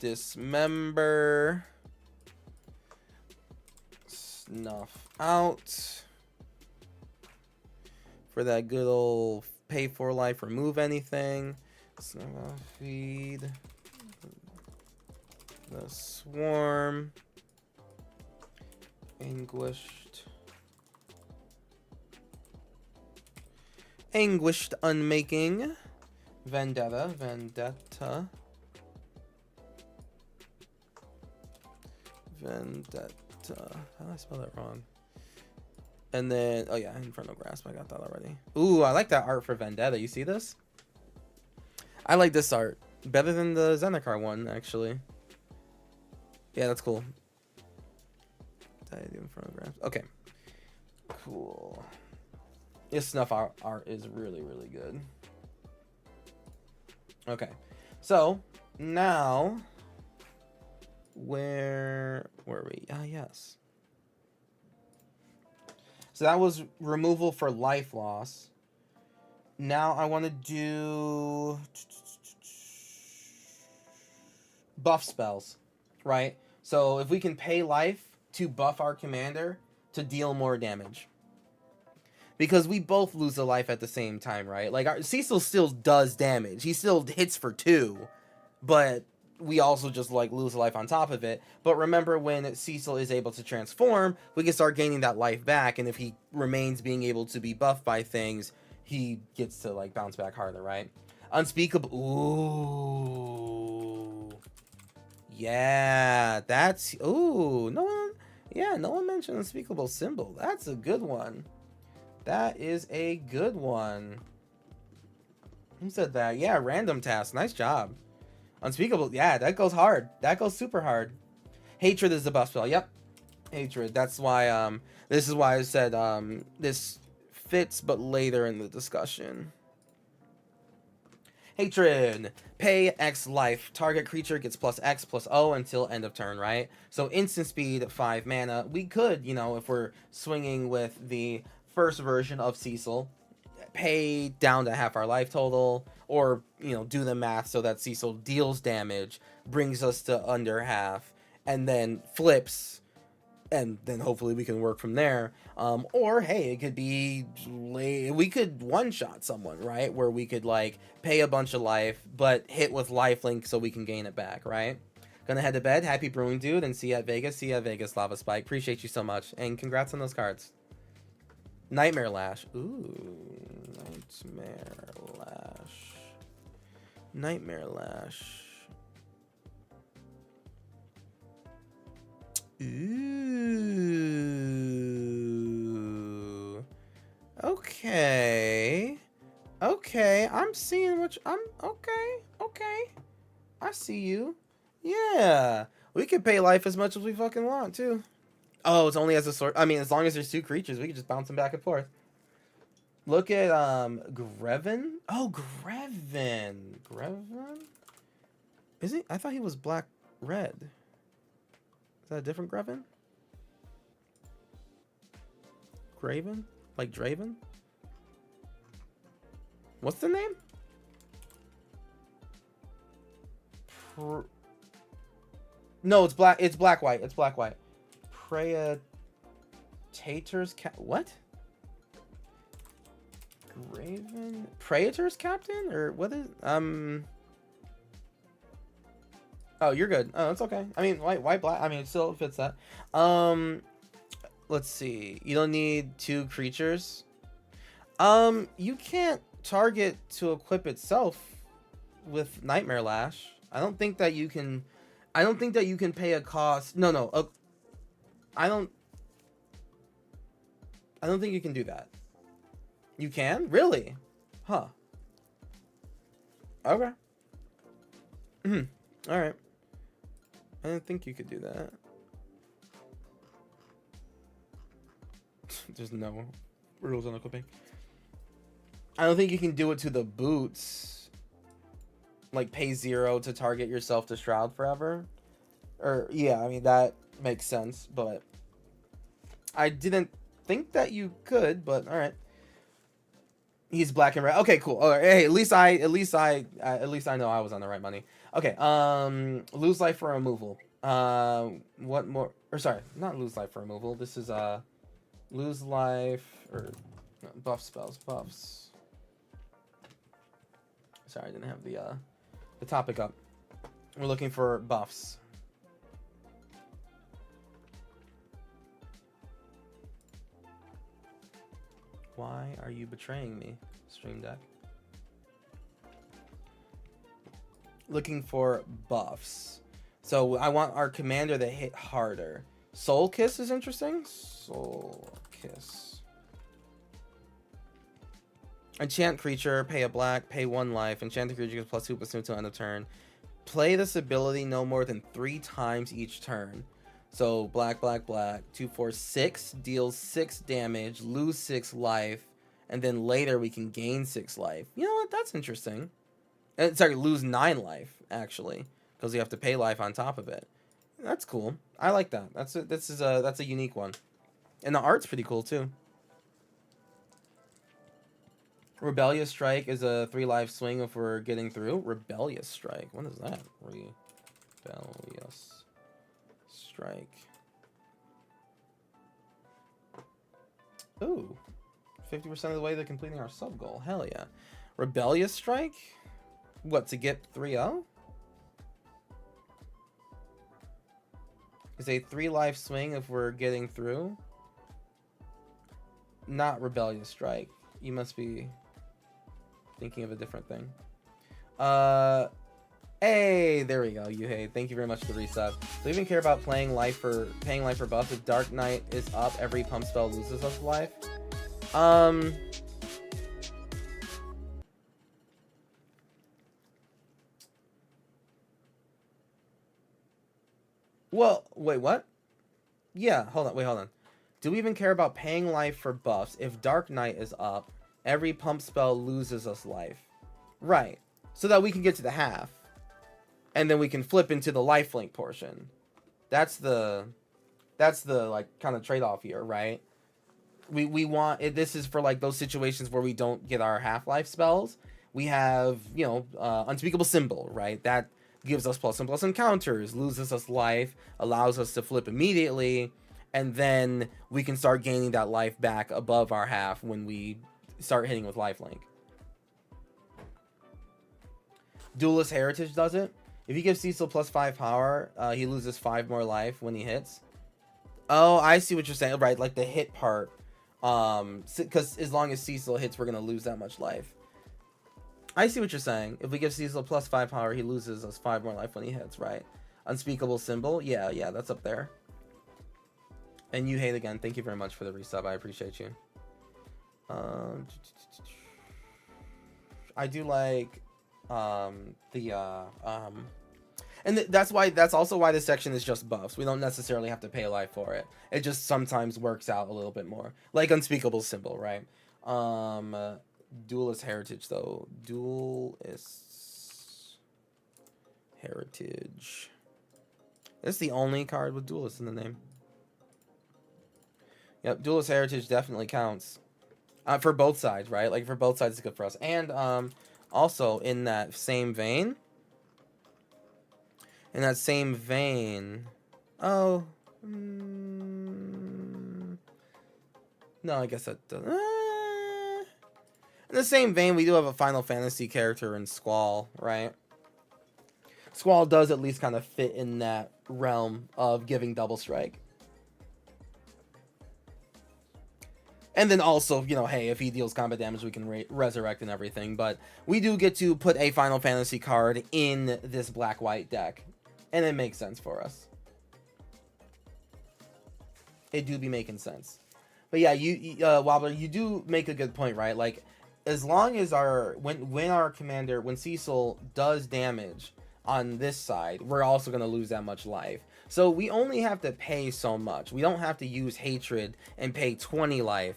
Dismember. snuff out for that good old pay for life, remove anything. Snuff out, feed the swarm. Anguished unmaking. Vendetta. How did I spell that wrong? And then, oh yeah, Infernal Grasp. I got that already. Ooh, I like that art for Vendetta. You see this? I like this art better than the Zendikar one, actually. Yeah, that's cool. Infernal Grasp. Okay, cool. This snuff art is really, really good. Okay, so now where were we? Ah, yes. So that was removal for life loss. Now I want to do buff spells, right? So if we can pay life to buff our commander to deal more damage. Because we both lose a life at the same time, right? Like, Cecil still does damage. He still hits for 2. But we also just, like, lose a life on top of it. But remember, when Cecil is able to transform, we can start gaining that life back. And if he remains being able to be buffed by things, he gets to, like, bounce back harder, right? Unspeakable. Ooh. Yeah, that's... Ooh, no one... Yeah, no one mentioned Unspeakable Symbol. That's a good one. That is a good one. Who said that? Yeah, Random Task. Nice job. Unspeakable. Yeah, that goes hard. That goes super hard. Hatred is the buff spell. Yep. Hatred. That's why, this is why I said, this fits, but later in the discussion. Hatred. Pay X life. Target creature gets plus X plus O until end of turn, right? So instant speed, 5 mana. We could, you know, if we're swinging with the first version of Cecil, pay down to half our life total, or, you know, do the math so that Cecil deals damage, brings us to under half, and then flips, and then hopefully we can work from there. Or hey, it could be we could one-shot someone, right, where we could like pay a bunch of life but hit with lifelink so we can gain it back, right? Gonna head to bed. Happy brewing, dude, and see you at Vegas. See you at Vegas, Lava Spike. Appreciate you so much, and congrats on those cards. Nightmare Lash. Ooh, Nightmare Lash. Nightmare Lash. Ooh. Okay. Okay, I'm seeing what I'm okay. I see you. Yeah. We can pay life as much as we fucking want too. Oh, it's only as a sort. I mean, as long as there's 2 creatures, we can just bounce them back and forth. Look at Greven. Oh, Greven. Is he? I thought he was black red. Is that a different Greven? Graven? Like Draven? What's the name? No, it's black. It's black white. It's black white. Praetor's what? Graven? Praetor's captain? Or what is Oh, you're good. Oh, it's okay. I mean, white black. I mean, it still fits that. Let's see. You don't need 2 creatures. You can't target to equip itself with Nightmare Lash. I don't think that you can pay a cost. No. I don't think you can do that. You can? Really? Huh. Okay. All right. I didn't think you could do that. There's no rules on equipping. I don't think you can do it to the boots. Like pay 0 to target yourself to Shroud forever. Or yeah, I mean that makes sense, but I didn't think that you could, but all right. He's black and red. Okay, cool. All right. Hey, at least I know I was on the right money. Okay. Lose life for removal. What more? Or sorry, not lose life for removal. This is lose life or no, buff spells, buffs. Sorry, I didn't have the topic up. We're looking for buffs. Why are you betraying me, Stream Deck? Looking for buffs. So I want our commander to hit harder. Soul Kiss is interesting. Soul Kiss. Enchant creature, pay a black, pay 1 life. Enchant the creature gets +2/+2 until end of turn. Play this ability no more than 3 times each turn. So black, black, black, 2, 4, 6, deals 6 damage, lose 6 life, and then later we can gain 6 life. You know what? That's interesting. Sorry, lose 9 life actually, because you have to pay life on top of it. That's cool. I like that. That's a unique one, and the art's pretty cool too. Rebellious Strike is a 3 life swing if we're getting through. Rebellious Strike. What is that? Rebellious Strike. Ooh. 50% of the way to completing our sub goal. Hell yeah. Rebellious Strike? What, to get 3-0? Is a 3 life swing if we're getting through? Not Rebellious Strike. You must be thinking of a different thing. Hey, there we go. Hey, thank you very much for the resub. Do we even care about paying life for buff? If Dark Knight is up, every pump spell loses us life. Well, wait, what? Yeah, hold on. Do we even care about paying life for buffs? If Dark Knight is up, every pump spell loses us life. Right. So that we can get to the half. And then we can flip into the lifelink portion. That's the like kind of trade-off here, right? We want it. This is for like those situations where we don't get our half-life spells. We have, you know, Unspeakable Symbol, right? That gives us +1/+1 encounters, loses us life, allows us to flip immediately, and then we can start gaining that life back above our half when we start hitting with lifelink. Duelist Heritage does it. If you give Cecil +5 power, he loses 5 more life when he hits. Oh, I see what you're saying. Right, like the hit part. Because as long as Cecil hits, we're going to lose that much life. I see what you're saying. If we give Cecil +5 power, he loses us 5 more life when he hits, right? Unspeakable Symbol. Yeah, that's up there. And you hate again. Thank you very much for the resub. I appreciate you. I do like and that's also why this section is just buffs. We don't necessarily have to pay life for it. It just sometimes works out a little bit more, like Unspeakable Symbol, right? Duelist Heritage though. Duelist Heritage. It's the only card with Duelist in the name. Yep, Duelist Heritage definitely counts. For both sides, right? Like for both sides it's good for us. And also in that same vein. Oh. No, I guess that doesn't. In the same vein, we do have a Final Fantasy character in Squall, right? Squall does at least kind of fit in that realm of giving double strike. And then also, you know, hey, if he deals combat damage, we can resurrect and everything. But we do get to put a Final Fantasy card in this black-white deck. And it makes sense for us. It do be making sense. But yeah, Wobbler, you do make a good point, right? Like, as long as when Cecil does damage on this side, we're also going to lose that much life. So we only have to pay so much. We don't have to use Hatred and pay 20 life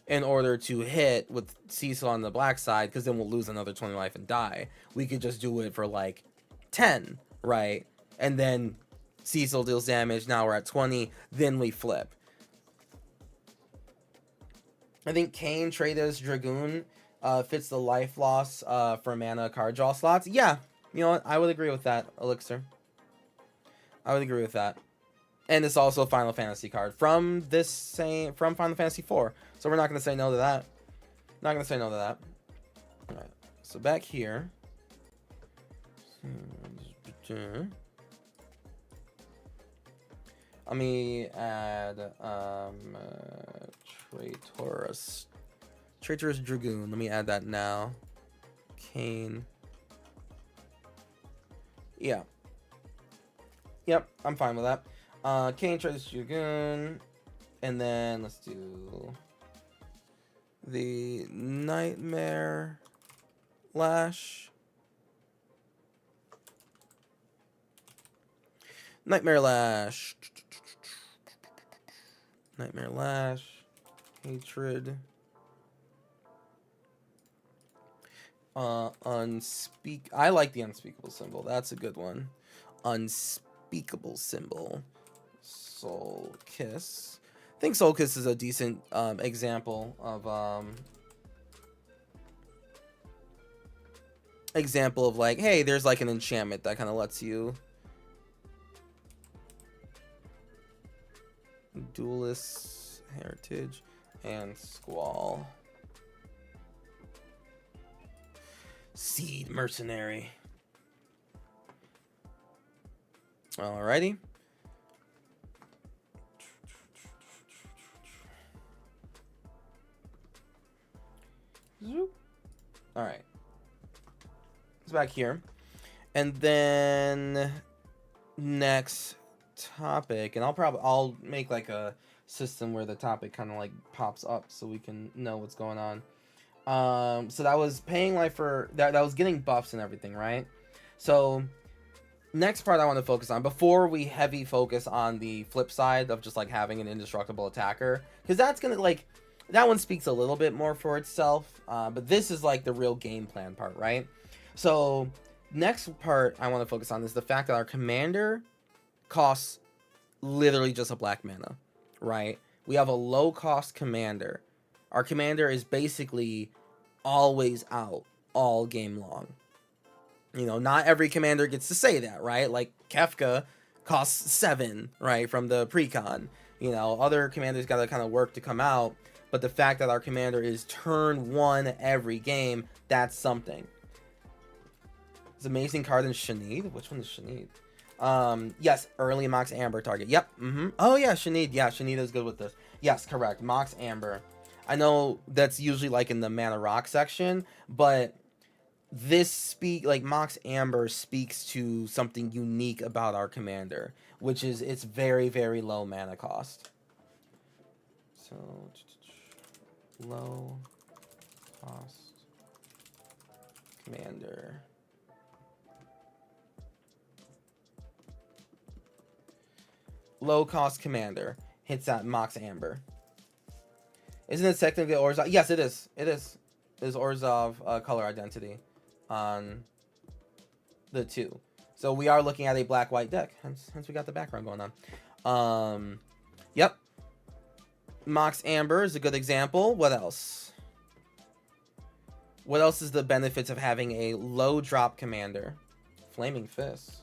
in order to hit with Cecil on the black side, because then we'll lose another 20 life and die. We could just do it for like 10, right? And then Cecil deals damage, now we're at 20, then we flip. I think Kane, Trader's Dragoon fits the life loss for mana card draw slots. Yeah, you know what? I would agree with that, Elixir. I would agree with that. And it's also a Final Fantasy card from from Final Fantasy 4. So we're not going to say no to that. Not going to say no to that. All right. So back here. Let me add Traitorous Dragoon. Let me add that now. Kane. Yeah. Yep, I'm fine with that. Kane, Traitorous Dragoon. And then let's do the Nightmare Lash. Nightmare Lash. Nightmare Lash. Hatred. I like the unspeakable symbol. That's a good one. Unspeakable symbol. Soul Kiss. I think Soul Kiss is a decent example of like, hey, there's like an enchantment that kind of lets you Duelist, Heritage, and Squall. Seed Mercenary. Alrighty. Alright. It's back here. And then next topic, and I'll make like a system where the topic kind of like pops up so we can know what's going on. So that was paying life for that was getting buffs and everything, right? So next part I want to focus on before we heavy focus on the flip side of just like having an indestructible attacker, because that's gonna like that one speaks a little bit more for itself, but this is like the real game plan part, right? So next part I want to focus on is the fact that our commander costs literally just a black mana, right? We have a low cost commander. Our commander is basically always out all game long. You know, not every commander gets to say that, right? Like Kefka costs 7, right, from the precon. You know, other commanders got to kind of work to come out, but the fact that our commander is turn 1 every game, that's something. It's an amazing card in Shanid. Which one is Shanid? Yes, early Mox Amber target. Yep. Oh yeah, Shanid. Yeah, Shanid is good with this. Yes, correct. Mox Amber. I know that's usually like in the Mana Rock section, but this Mox Amber speaks to something unique about our commander, which is it's very, very low mana cost. So low cost commander. Low cost commander hits that Mox Amber. Isn't it technically Orzhov? Yes, it is. It is. It is Orzhov color identity on the 2. So we are looking at a black-white deck. Hence we got the background going on. Yep. Mox Amber is a good example. What else? What else is the benefits of having a low drop commander? Flaming Fist.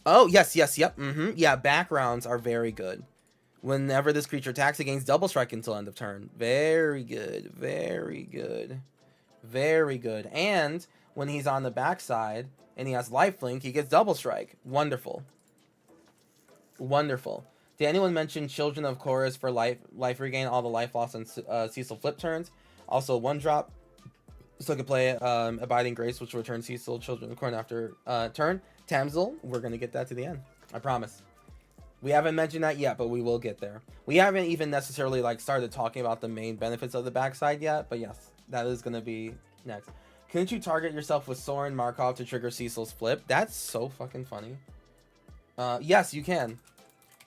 Oh, yes, yep. Yeah, backgrounds are very good. Whenever this creature attacks, it gains double strike until end of turn. Very good, very good. Very good. And when he's on the backside and he has lifelink, he gets double strike. Wonderful. Wonderful. Did anyone mention Children of Chorus for life regain, all the life loss on Cecil flip turns? Also, 1-drop. So I could play Abiding Grace, which will return Cecil Children of Corn after turn. Tamsil, we're going to get that to the end. I promise. We haven't mentioned that yet, but we will get there. We haven't even necessarily like started talking about the main benefits of the backside yet, but yes, that is going to be next. Couldn't you target yourself with Sorin Markov to trigger Cecil's flip? That's so fucking funny. Yes, you can.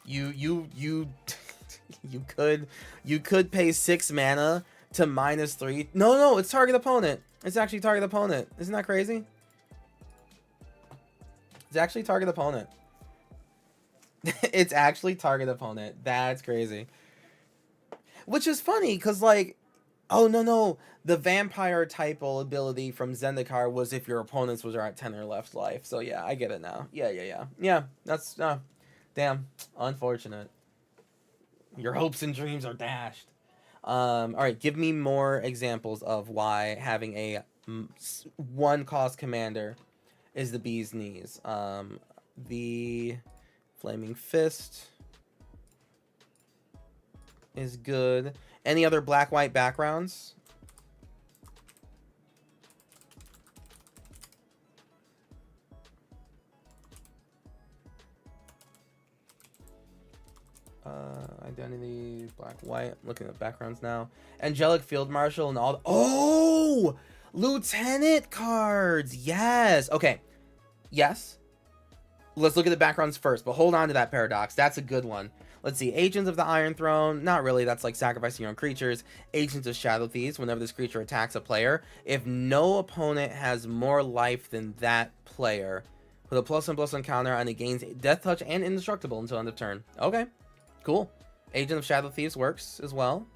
You you could pay 6 mana to -3. No, it's target opponent. It's actually target opponent. Isn't that crazy? It's actually target opponent. It's actually target opponent. That's crazy. Which is funny, because, like, Oh, no, no. The vampire type ability from Zendikar was if your opponents was at 10 or left life. So yeah, I get it now. Yeah, that's damn unfortunate. Your hopes and dreams are dashed. All right, give me more examples of why having a one cost commander is the bee's knees. The Flaming Fist is good. Any other black-white backgrounds? Identity, black-white. Looking at backgrounds now. Angelic Field Marshal and all. Oh! Lieutenant cards! Yes! Okay. Yes. Let's look at the backgrounds first, but hold on to that paradox. That's a good one. Let's see. Agents of the Iron Throne. Not really. That's like sacrificing your own creatures. Agents of Shadow Thieves. Whenever this creature attacks a player, if no opponent has more life than that player, with a +1/+1 counter, and it gains Death Touch and Indestructible until end of turn. Okay. Cool. Agent of Shadow Thieves works as well.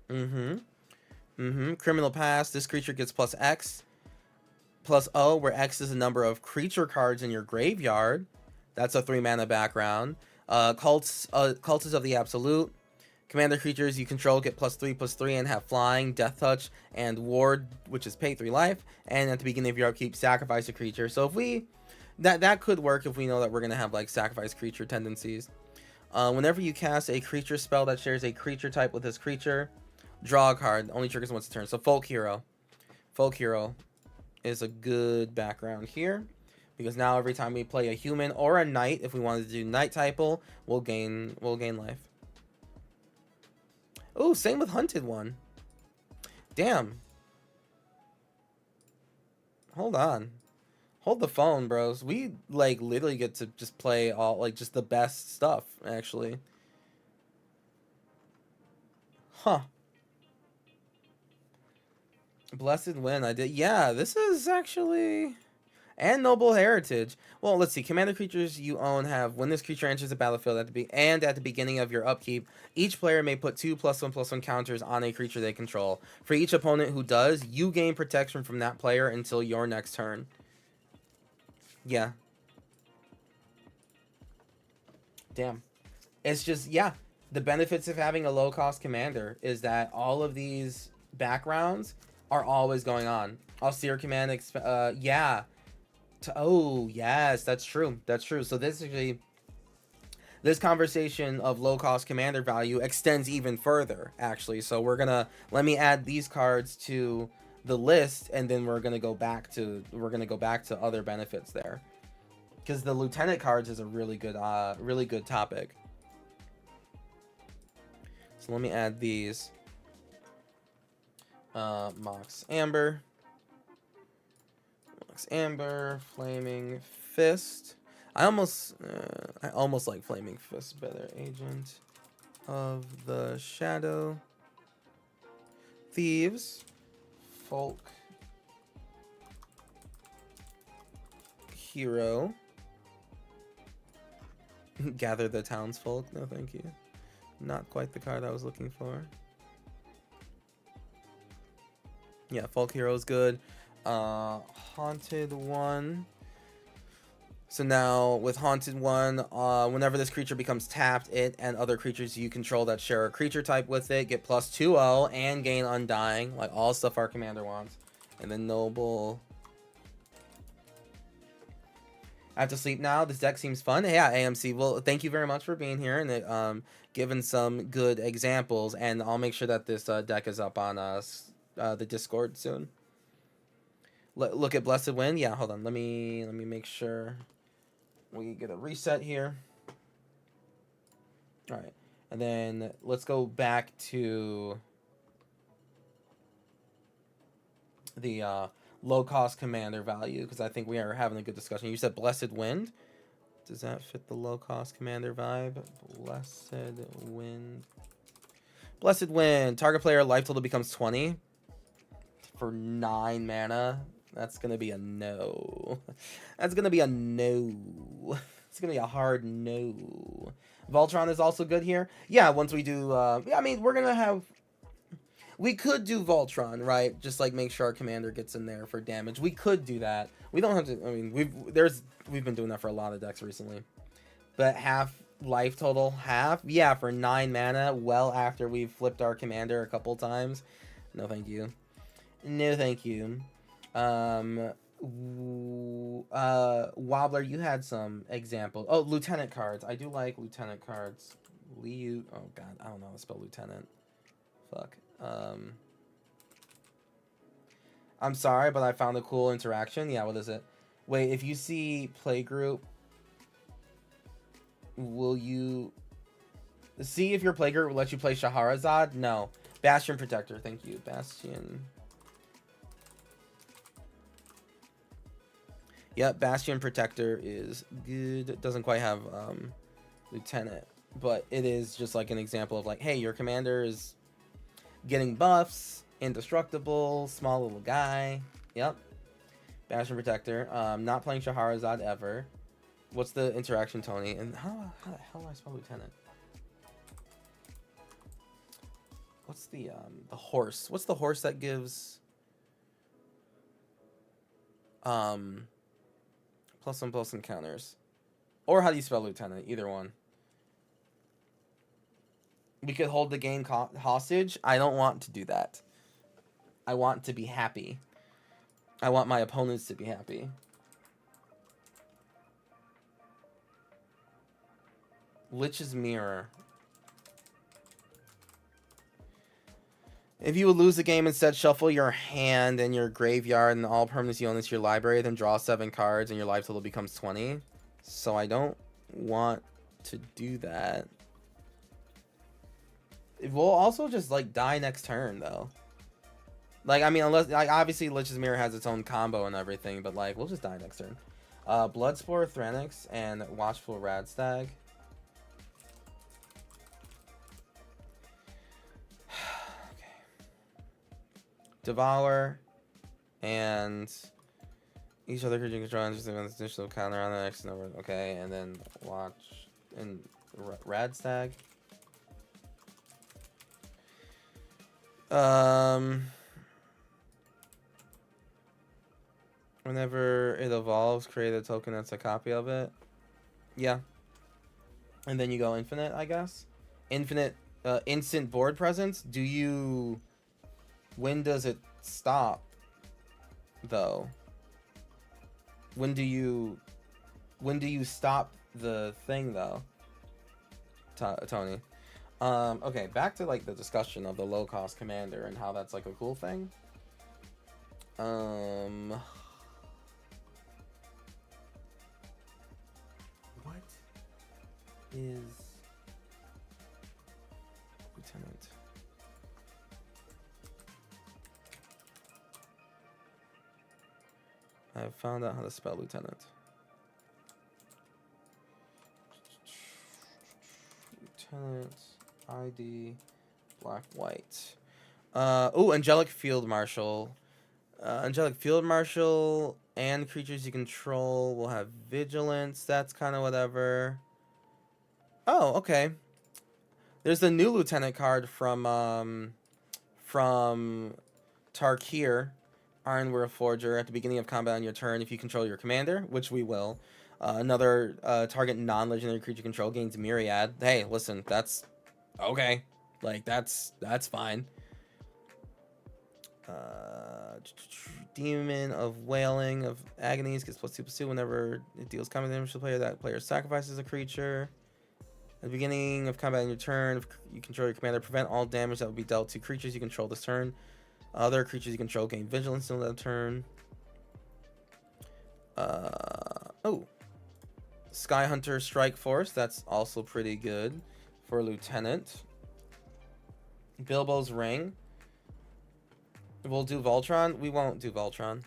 Criminal Past. This creature gets +X. +0, where X is the number of creature cards in your graveyard. That's a 3-mana background. Cultists of the Absolute. Commander creatures you control get +3/+3 and have flying, death touch, and ward, which is pay 3 life. And at the beginning of your upkeep, sacrifice a creature. So if we... That could work if we know that we're going to have like sacrifice creature tendencies. Whenever you cast a creature spell that shares a creature type with this creature, draw a card. Only triggers once a turn. So Folk Hero. Folk Hero is a good background here, because now every time we play a human or a knight, if we wanted to do knight typal, we'll gain life. Oh, same with Hunted One. Damn. Hold on. Hold the phone, bros. We like literally get to just play all like just the best stuff, actually. Huh. Blessed Wind, I did. Yeah, this is actually... And Noble Heritage. Well, let's see. Commander creatures you own have, when this creature enters the battlefield at the beginning of your upkeep, each player may put 2 +1/+1 counters on a creature they control. For each opponent who does, you gain protection from that player until your next turn. Yeah. Damn. It's just, yeah. The benefits of having a low-cost commander is that all of these backgrounds are always going on. Austere Command, yeah. Oh, yes, that's true. That's true. So this actually... This conversation of low-cost commander value extends even further, actually. So we're gonna... Let me add these cards to the list, and then we're gonna go back to other benefits there, because the lieutenant cards is a really good topic. So let me add these. Mox Amber, Flaming Fist. I almost like Flaming Fist better. Agent of the Shadow Thieves. Folk Hero. Gather the Townsfolk. No, thank you. Not quite the card I was looking for. Yeah, Folk Hero is good. Haunted One. So now with Haunted One, whenever this creature becomes tapped, it and other creatures you control that share a creature type with it get +2/0 and gain Undying, like all stuff our commander wants. And then Noble. I have to sleep now. This deck seems fun. Yeah, AMC. Well, thank you very much for being here and giving some good examples. And I'll make sure that this deck is up on the Discord soon. Look at Blessed Wind. Yeah, hold on. Let me make sure we get a reset here. All right, and then let's go back to the low-cost commander value, because I think we are having a good discussion. You said Blessed Wind. Does that fit the low-cost commander vibe? Blessed Wind. Blessed Wind. Target player life total becomes 20 for 9 mana. That's going to be a no. That's going to be a no. It's going to be a hard no. Voltron is also good here. Yeah, once we do, I mean, we're gonna have. We could do Voltron, right? Just like make sure our commander gets in there for damage. We could do that. We don't have to. I mean, we've been doing that for a lot of decks recently. But half life total, half, yeah, for 9 mana. Well, after we've flipped our commander a couple times. No, thank you. No, thank you. Wobbler, you had some examples. Oh, lieutenant cards. I do like lieutenant cards. Liu. Oh God, I don't know how to spell lieutenant. Fuck. I'm sorry, but I found a cool interaction. Yeah, what is it? Wait, if you see playgroup, will you see if your playgroup will let you play Shahrazad? No. Bastion Protector. Thank you, Bastion. Yep, Bastion Protector is good. It doesn't quite have Lieutenant, but it is just like an example of like, hey, your commander is getting buffs, indestructible, small little guy. Yep. Bastion Protector. Not playing Shahrazad ever. What's the interaction, Tony? And how the hell do I spell Lieutenant? What's the horse? What's the horse that gives +1/+1 encounters? Or how do you spell Lieutenant? Either one. We could hold the game hostage. I don't want to do that. I want to be happy. I want my opponents to be happy. Lich's Mirror. If you would lose the game, instead shuffle your hand and your graveyard and all permanents you own into your library, then draw 7 cards and your life total becomes 20. So I don't want to do that. It will also just like die next turn though. Like, I mean, unless, like, obviously Lich's Mirror has its own combo and everything, but like we'll just die next turn. Bloodspore, Thranix, and Watchful Radstag. Devour, and each other creature control enters an additional counter on the next number. Okay, and then watch and Radstag. Whenever it evolves, create a token that's a copy of it. Yeah. And then you go infinite, I guess. Infinite, instant board presence. Do you? When does it stop, though? When do you stop the thing, though, Tony? Okay, back to like the discussion of the low-cost commander and how that's like a cool thing. What is Lieutenant? I found out how to spell Lieutenant. Lieutenant ID black white. Oh, Angelic Field Marshal. Angelic Field Marshal and creatures you control will have vigilance. That's kind of whatever. Oh, okay. There's the new Lieutenant card from Tarkir. Ironware Forger. At the beginning of combat on your turn, if you control your commander, which we will, another target non-legendary creature control gains Myriad. Hey, listen, that's okay. Like, that's fine. Demon of Wailing of Agonies gets +2/+2 whenever it deals combat damage to the player. That player sacrifices a creature. At the beginning of combat on your turn, if you control your commander, prevent all damage that will be dealt to creatures you control this turn. Other creatures you control gain vigilance until that turn. Oh. Sky Hunter Strike Force. That's also pretty good for Lieutenant. Bilbo's Ring. We'll do Voltron. We won't do Voltron.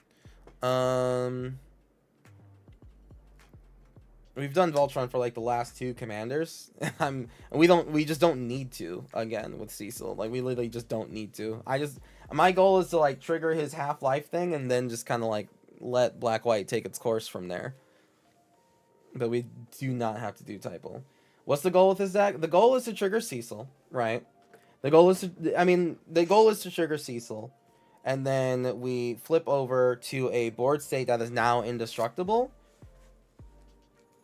We've done Voltron for like the last 2 commanders. We just don't need to again with Cecil. Like, we literally just don't need to. My goal is to like trigger his half-life thing and then just kind of like let black white take its course from there. But we do not have to do Typal. What's the goal with this deck? The goal is to trigger Cecil, right? The goal is the goal is to trigger Cecil, and then we flip over to a board state that is now indestructible.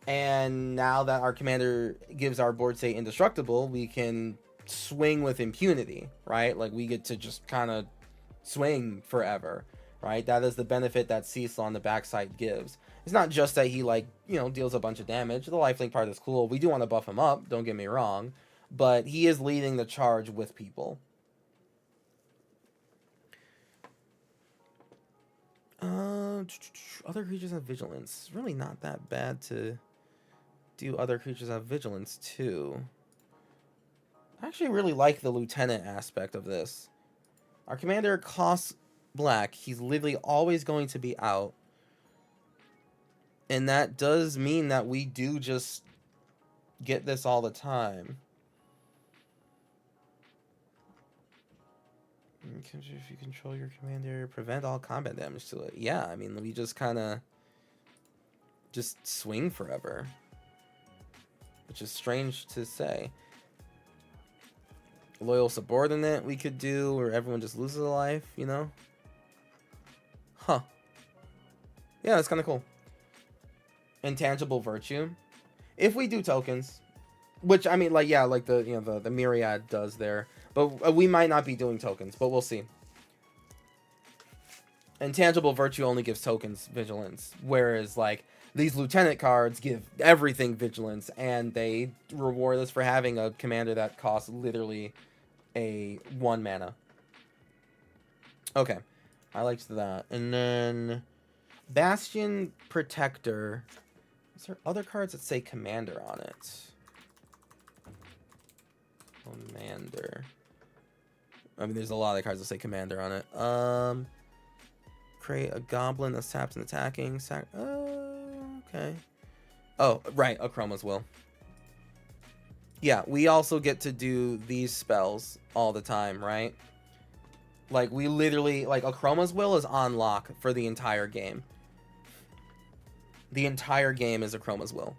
And now that our commander gives our board state indestructible, we can swing with impunity, right? Like, we get to just kind of swing forever, right? That is the benefit that Cecil on the backside gives. It's not just that he, like, you know, deals a bunch of damage. The lifelink part is cool. We do want to buff him up, don't get me wrong, but he is leading the charge with people. Other creatures have vigilance. It's really not that bad to do other creatures have vigilance too. I actually really like the lieutenant aspect of this. Our commander costs black. He's literally always going to be out. And that does mean that we do just get this all the time. If you control your commander, prevent all combat damage to it. Yeah, I mean, we just kind of just swing forever. Which is strange to say. Loyal subordinate we could do, where everyone just loses a life, you know? Huh. Yeah, that's kind of cool. Intangible virtue. If we do tokens, which, I mean, like, yeah, like the, you know, the myriad does there. But we might not be doing tokens, but we'll see. Intangible virtue only gives tokens vigilance, whereas, like, these lieutenant cards give everything vigilance, and they reward us for having a commander that costs literally a 1 mana. Okay, I liked that. And then Bastion Protector. Is there other cards that say commander on it? Commander. I mean, there's a lot of cards that say commander on it. Create a goblin that saps and attacking. Okay. Oh, right, Akroma's Will. Yeah, we also get to do these spells all the time, right? Like, we literally, like, Akroma's Will is on lock for the entire game. The entire game is Akroma's Will.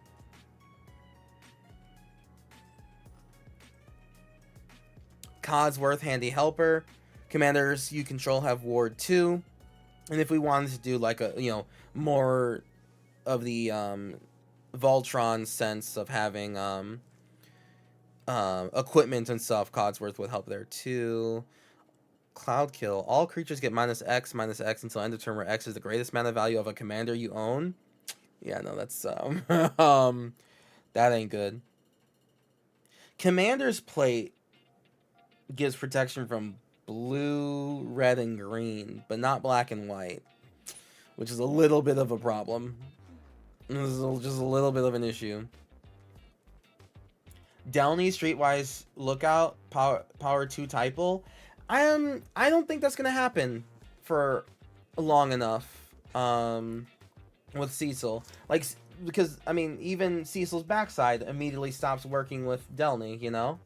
Codsworth, Handy Helper. Commanders you control have Ward 2. And if we wanted to do, like, a, you know, more of the Voltron sense of having equipment and stuff, Codsworth would help there too. Cloud Kill. All creatures get -X until end of turn, where X is the greatest mana value of a commander you own. Yeah, no, that's that ain't good. Commander's Plate gives protection from blue, red, and green, but not black and white, which is a little bit of a problem. This is just a little bit of an issue. Delny, Streetwise Lookout, Power 2 Typal. I don't think that's gonna happen for long enough with Cecil. Like, because, I mean, even Cecil's backside immediately stops working with Delny, you know?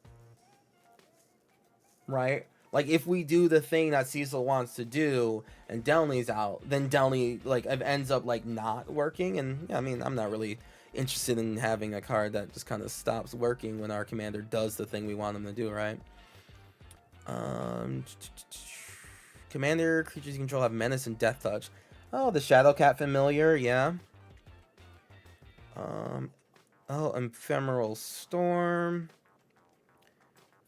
Right? Like, if we do the thing that Cecil wants to do and Delny's out, then Delny, like, ends up, like, not working. And, yeah, I mean, I'm not really interested in having a card that just kind of stops working when our commander does the thing we want him to do, right? Commander creatures you control have Menace and Death Touch. Oh, the Shadowcat familiar, yeah. Oh, Ephemeral Storm.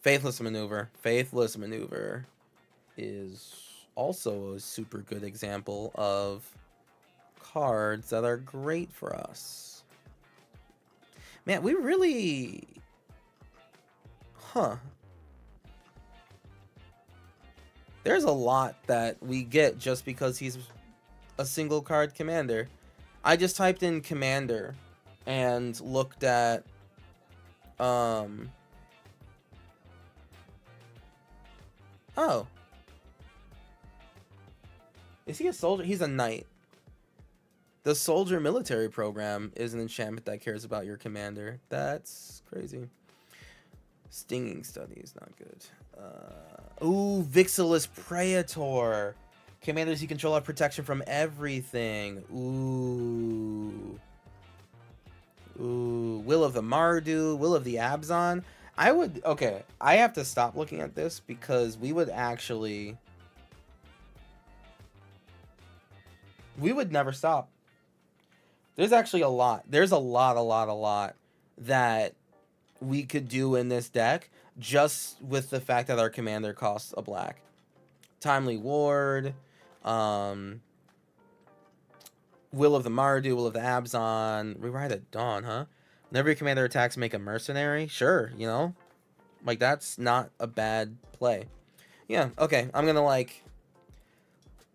Faithless Maneuver. Faithless Maneuver is also a super good example of cards that are great for us. Man, we really... Huh. There's a lot that we get just because he's a single card commander. I just typed in commander and looked at... Oh. Is he a soldier? He's a knight. The soldier military program is an enchantment that cares about your commander. That's crazy. Stinging study is not good. Ooh, Vixilus Praetor. Commanders you control have protection from everything. Ooh. Ooh, Will of the Mardu, Will of the Abzan. I would, okay, I have to stop looking at this because we would never stop. There's actually a lot. There's a lot that we could do in this deck just with the fact that our commander costs a black. Timely Ward, Will of the Mardu, Will of the Abzan, Rewrite at Dawn, huh? Whenever your commander attacks, make a mercenary. Sure, you know? Like, that's not a bad play. Yeah, okay. I'm gonna, like,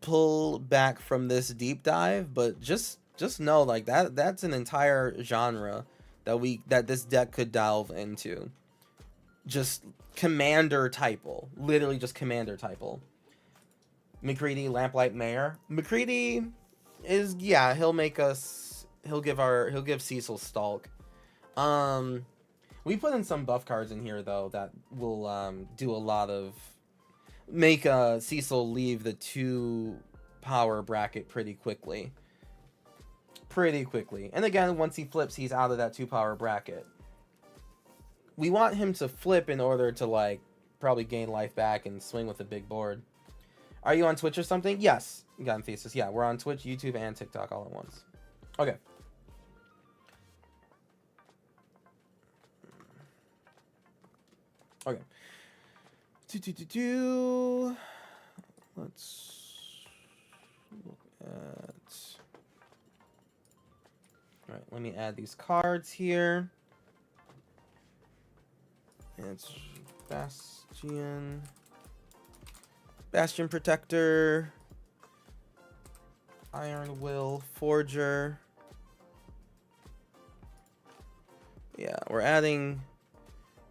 pull back from this deep dive, but just know, like, that's an entire genre that this deck could delve into. Just commander typal. Literally just commander typal. McCready, Lamplight Mayor. McCready is, yeah, he'll give Cecil Stalk. We put in some buff cards in here though that will do a lot of make Cecil leave the 2 power bracket pretty quickly. And again, once he flips, he's out of that 2 power bracket. We want him to flip in order to, like, probably gain life back and swing with a big board. Are you on Twitch or something? Yes. Got Thesis. Yeah, we're on Twitch, YouTube, and TikTok all at once. Okay. Okay. Let's look at... Alright, let me add these cards here. It's Bastion Protector, Iron Will, Forger. Yeah, we're adding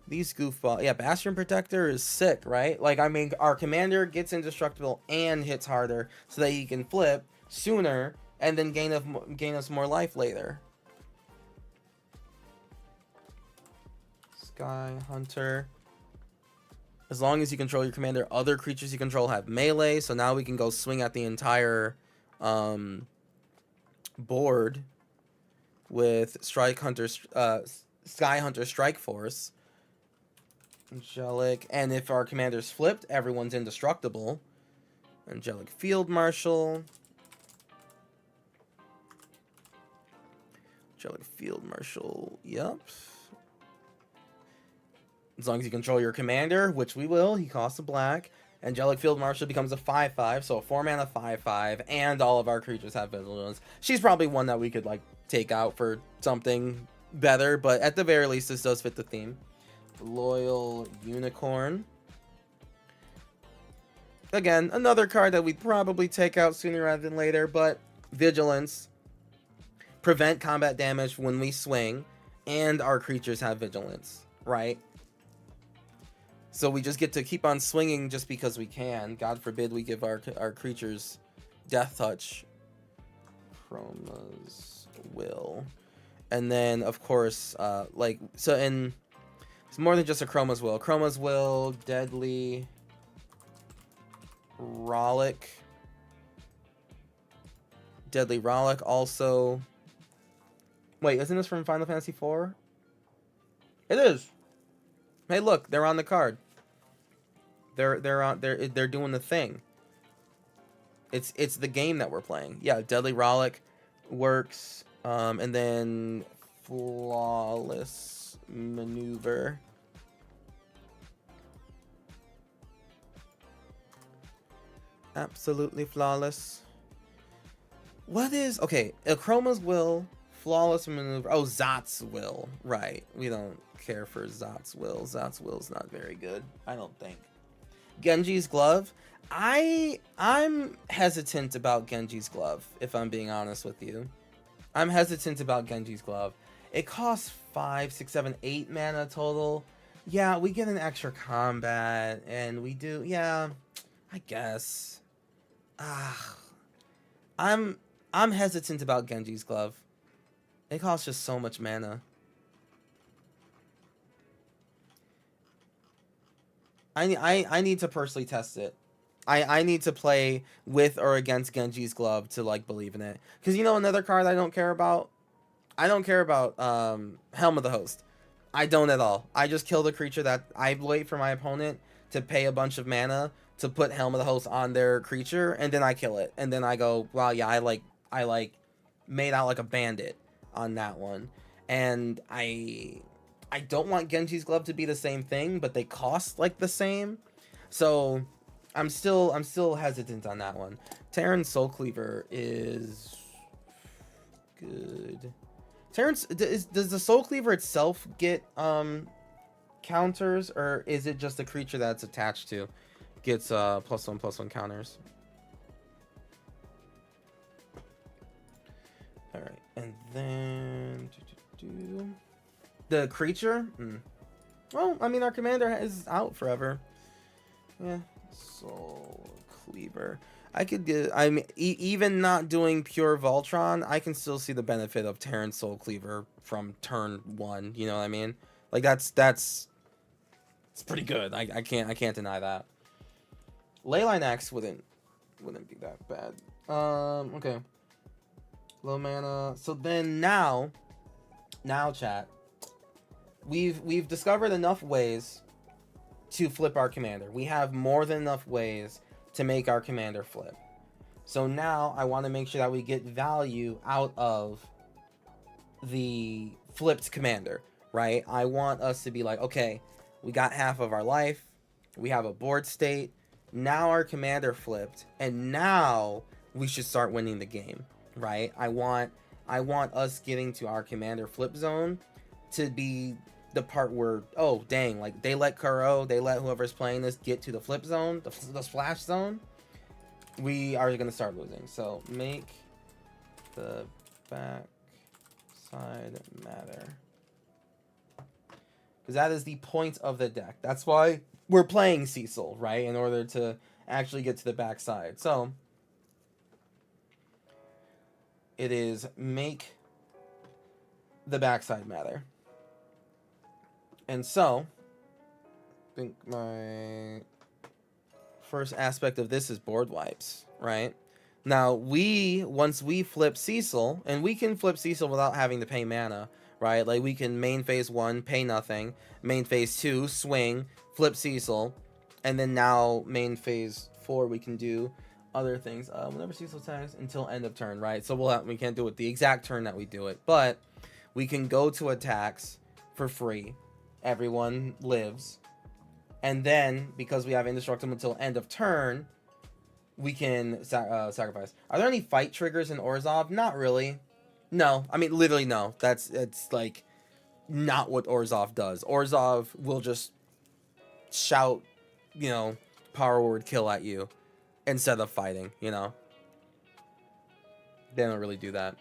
these goofball. Yeah, Bastion Protector is sick, right? Like, I mean, our commander gets indestructible and hits harder so that he can flip sooner and then gain us more life later. Sky Hunter. As long as you control your commander, other creatures you control have melee. So now we can go swing at the entire board with Sky Hunter Strike Force. Angelic. And if our commander's flipped, everyone's indestructible. Angelic Field Marshal. Yep. As long as you control your commander, which we will, he costs a black. Angelic Field Marshal becomes a 5/5, so a 4-mana 5/5, and all of our creatures have vigilance. She's probably one that we could, like, take out for something better, but at the very least, this does fit the theme. Loyal Unicorn. Again, another card that we'd probably take out sooner rather than later, but vigilance. Prevent combat damage when we swing, and our creatures have vigilance, right? So we just get to keep on swinging just because we can. God forbid we give our creatures Death Touch. Chroma's Will. And then, of course, like, so in... It's more than just a Chroma's Will. Chroma's Will, Deadly... Rollick. Deadly Rollick also... Wait, isn't this from Final Fantasy IV? It is! Hey, look, they're on the card. They're doing the thing. It's the game that we're playing. Yeah, Deadly Rollick works, and then Flawless Maneuver. Absolutely flawless. What is okay? Chroma's Will, Flawless Maneuver. Oh, Zot's Will. Right. We don't care for Zot's Will. Zot's Will's not very good, I don't think. Genji's Glove. I'm hesitant about Genji's Glove, if I'm being honest with you. I'm hesitant about Genji's Glove. It costs 5, 6, 7, 8 mana total. Yeah, we get an extra combat, and we do, yeah, I guess. I'm hesitant about Genji's Glove. It costs just so much mana. I need to personally test it. I need to play with or against Genji's Glove to, like, believe in it. Because, you know, another card I don't care about? I don't care about Helm of the Host. I don't at all. I just kill the creature that I wait for my opponent to pay a bunch of mana to put Helm of the Host on their creature, and then I kill it. And then I go, well, yeah, I made out like a bandit on that one. And I don't want Genji's Glove to be the same thing, but they cost like the same. So I'm still hesitant on that one. Terran's Soul Cleaver is good. Terrence, does the Soul Cleaver itself get counters, or is it just the creature that's attached to gets +1/+1 counters? All right, and then the creature. Well, I mean, our commander is out forever. Yeah, Soul Cleaver. I could get. I mean, even not doing pure Voltron, I can still see the benefit of Terran's Soul Cleaver from turn 1. You know what I mean? Like it's pretty good. I can't deny that. Leyline X wouldn't be that bad. Okay. Low mana. So then now, chat. We've discovered enough ways to flip our commander. We have more than enough ways to make our commander flip. So now I want to make sure that we get value out of the flipped commander, right? I want us to be like, okay, we got half of our life, we have a board state, now our commander flipped, and now we should start winning the game, right? I want us getting to our commander flip zone to be the part where, oh dang, like they let Kuro, they let whoever's playing this get to the flip zone, the splash zone, we are going to start losing. So make the back side matter, because that is the point of the deck. That's why we're playing Cecil, right? In order to actually get to the backside. So it is make the backside matter. And so, I think my first aspect of this is board wipes, right? Now, once we flip Cecil, and we can flip Cecil without having to pay mana, right? Like, we can main phase 1, pay nothing, main phase 2, swing, flip Cecil, and then now main phase 4, we can do other things. Whenever Cecil attacks, until end of turn, right? So we can't do it the exact turn that we do it, but we can go to attacks for free. Everyone lives, and then because we have indestructible until end of turn, we can sacrifice. Are there any fight triggers in Orzhov? Not really. No, I mean literally no. It's like not what Orzhov does. Orzhov will just shout, you know, power word kill at you instead of fighting. You know, they don't really do that.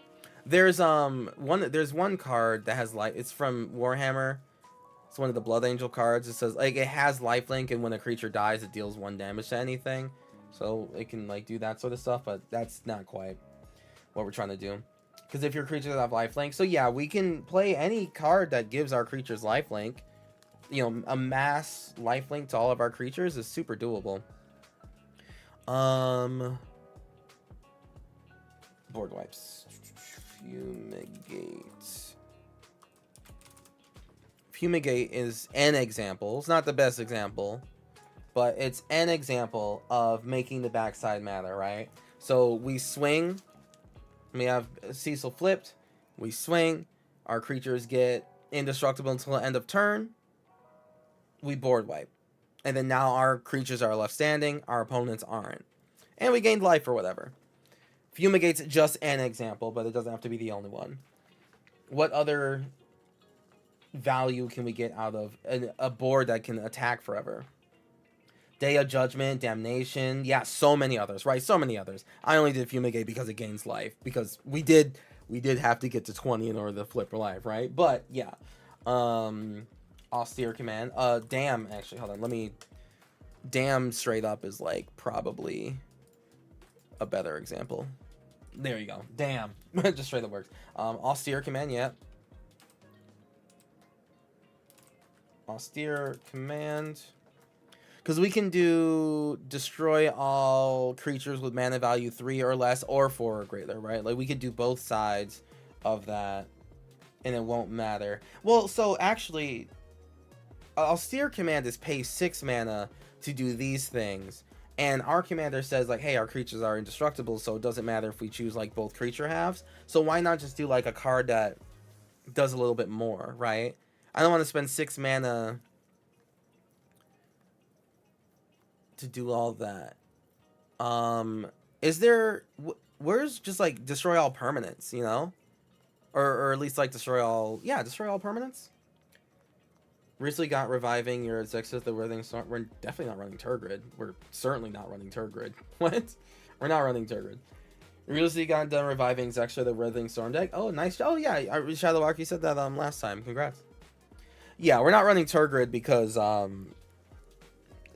There's one card that has it's from Warhammer. It's one of the Blood Angel cards. It says, like, it has lifelink, and when a creature dies, it deals 1 damage to anything. So it can, like, do that sort of stuff, but that's not quite what we're trying to do. Because if your creatures have lifelink, so yeah, we can play any card that gives our creatures lifelink. You know, a mass lifelink to all of our creatures is super doable. Board wipes. Fumigate. Fumigate is an example. It's not the best example, but it's an example of making the backside matter, right? So we swing. We have Cecil flipped. We swing. Our creatures get indestructible until the end of turn. We board wipe. And then now our creatures are left standing. Our opponents aren't. And we gained life or whatever. Fumigate's just an example, but it doesn't have to be the only one. What other value can we get out of a board that can attack forever? Day of Judgment, Damnation, yeah, so many others, right? So many others. I only did Fumigate because it gains life, because we did have to get to 20 in order to flip for life, right? But yeah, Austere Command, Damn, actually, hold on, Damn straight up is like probably a better example. There you go, Damn, just straight up works. Austere Command, yeah. Austere Command, because we can do destroy all creatures with mana value 3 or less, or 4 or greater, right? Like we could do both sides of that. and it won't matter. Well, so actually, Austere Commanders pay 6 mana to do these things, and our commander says like, hey, our creatures are indestructible, so it doesn't matter if we choose like both creature halves. So why not just do like a card that does a little bit more, right? I don't want to spend 6 mana to do all that. Is there where's just like destroy all permanents, you know? Or at least like destroy all permanents. Recently got reviving your Zexus the Withering Storm. We're definitely not running Turgrid. We're certainly not running Turgrid. What? We're not running Turgrid. Recently got done reviving Zexus the Withering Storm deck. Oh, nice. Oh yeah, Shadowwalker, you said that last time. Congrats. Yeah, we're not running Turgrid because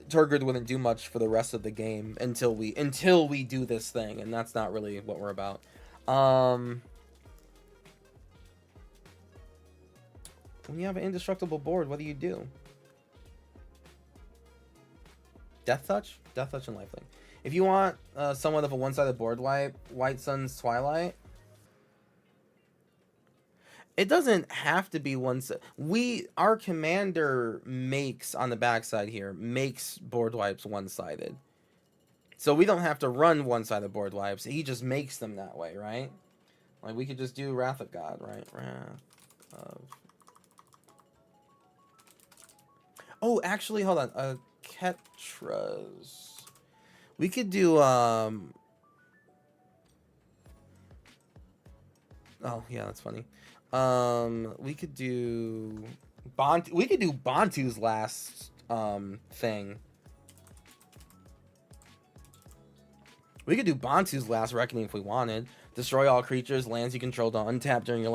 Turgrid wouldn't do much for the rest of the game until we do this thing, and that's not really what we're about. When you have an indestructible board, what do? Death Touch? Death Touch and Lifelink. If you want somewhat of a one-sided board wipe, White Sun's Twilight, it doesn't have to be one-sided. Our commander makes, on the backside here, makes board wipes one-sided. So we don't have to run one-sided board wipes. He just makes them that way, right? Like, we could just do Wrath of God, right? Wrath of... Oh, actually, hold on. Ketras. We could do, Oh, yeah, that's funny. We could do... We could do Bantu's last, thing. We could do Bantu's last Reckoning if we wanted. Destroy all creatures, lands you control to untap during your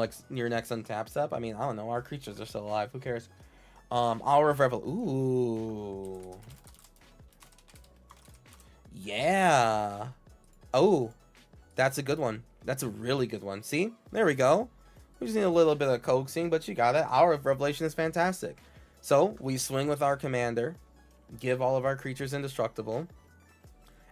next untap step. I mean, I don't know. Our creatures are still alive. Who cares? Hour of Revel. Ooh. Yeah. Oh, that's a good one. That's a really good one. See? There we go. We just need a little bit of coaxing, but you got it. Hour of Revelation is fantastic. So, we swing with our commander, give all of our creatures indestructible,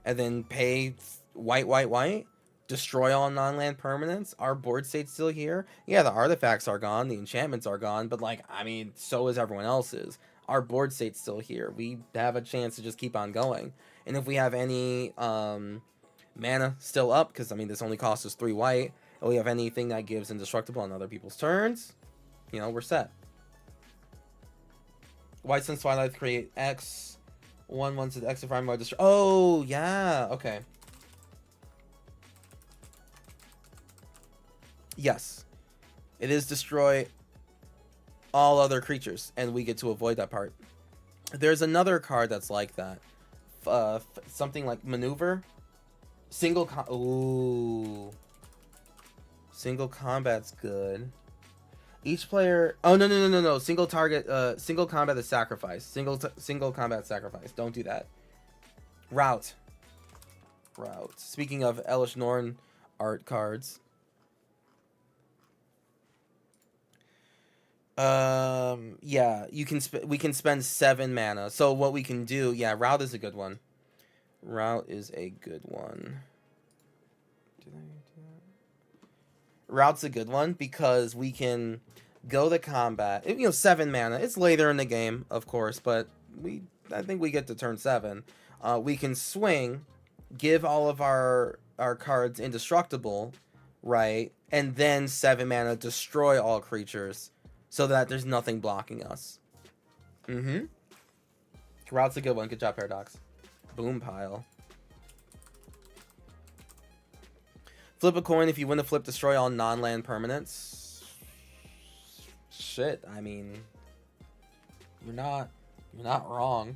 and then pay white, destroy all non-land permanents. Our board state's still here. Yeah, the artifacts are gone, the enchantments are gone, but like, I mean, so is everyone else's. Our board state's still here. We have a chance to just keep on going. And if we have any mana still up, because I mean, this only costs us 3 white, and we have anything that gives indestructible on other people's turns, you know, we're set. White Sun's Twilight create X. 1/1 to the X of Prime destroy. Oh, yeah, okay. Yes, it is destroy all other creatures, and we get to avoid that part. There's another card that's like that. Something like Maneuver. Ooh. Single combat's good. Each player... Oh, no. Single target... single combat is sacrifice. Single combat sacrifice. Don't do that. Route. Speaking of Elish Norn art cards... yeah, we can spend 7 mana. So what we can do, yeah, Route is a good one. Did I do that? Route's a good one because we can go to combat. You know, 7 mana. It's later in the game, of course, but I think we get to turn 7. We can swing, give all of our cards indestructible, right? And then 7 mana destroy all creatures. So that there's nothing blocking us. Route's a good one. Good job, Paradox. Boom pile. Flip a coin. If you win the flip, destroy all non-land permanents. Shit, I mean... You're not wrong.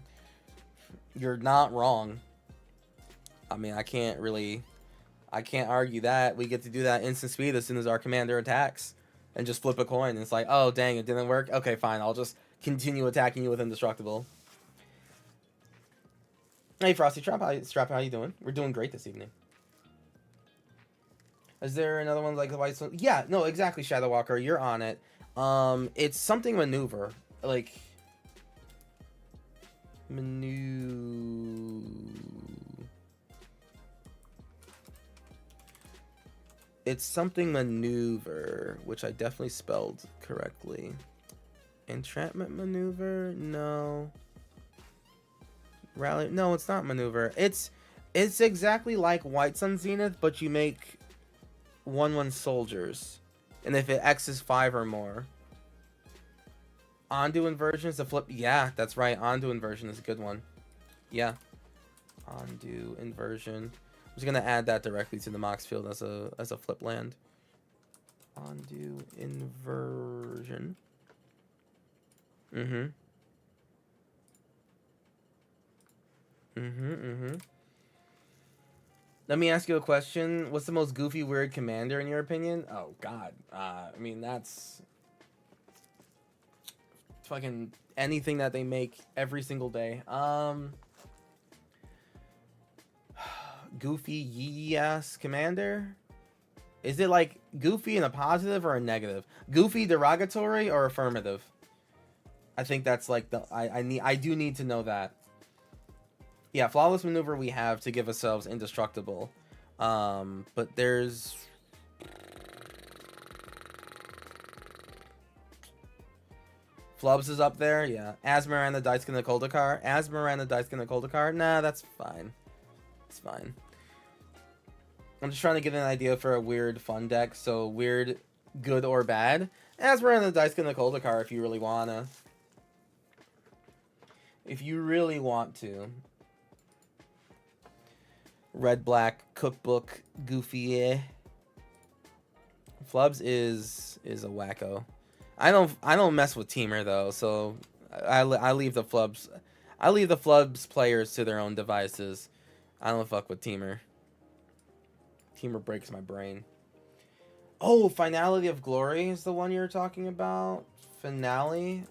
You're not wrong. I mean, I can't argue that. We get to do that instant speed as soon as our commander attacks. And just flip a coin. And it's like, oh, dang, it didn't work? Okay, fine. I'll just continue attacking you with Indestructible. Hey, Frosty Strap, how you doing? We're doing great this evening. Is there another one like the White Sun? Yeah, no, exactly, Shadow Walker. You're on it. It's something Maneuver. Like... It's something maneuver, which I definitely spelled correctly. Entrapment maneuver? No. Rally? No, it's not maneuver. It's exactly like White Sun Zenith, but you make 1/1 soldiers. And if it X is 5 or more. Ondu inversion is a flip. Yeah, that's right. Ondu inversion is a good one. Yeah. Ondu inversion. I'm just gonna add that directly to the Mox field as a flip land. Ondu inversion. Mm-hmm. Let me ask you a question. What's the most goofy, weird commander in your opinion? Oh God. I mean, that's fucking anything that they make every single day. Goofy yes commander. Is it like goofy in a positive or a negative? Goofy derogatory or affirmative? I think that's like the I do need to know that. Yeah, flawless maneuver we have to give ourselves indestructible. But there's Flubs is up there, yeah. Asmarana, Daisuke Koldakar. Asmarana, Daisuke Koldakar. Nah, that's fine. It's fine. I'm just trying to get an idea for a weird fun deck. So weird, good or bad. Asmarana, Daisuke Koldakar if you really wanna. If you really want to. Red Black Cookbook Goofy. Flubs is a wacko. I don't mess with Teamer though, so I leave the Flubs. I leave the Flubs players to their own devices. I don't fuck with Teamer. Teamer breaks my brain. Oh, Finality of Glory is the one you're talking about? Finale?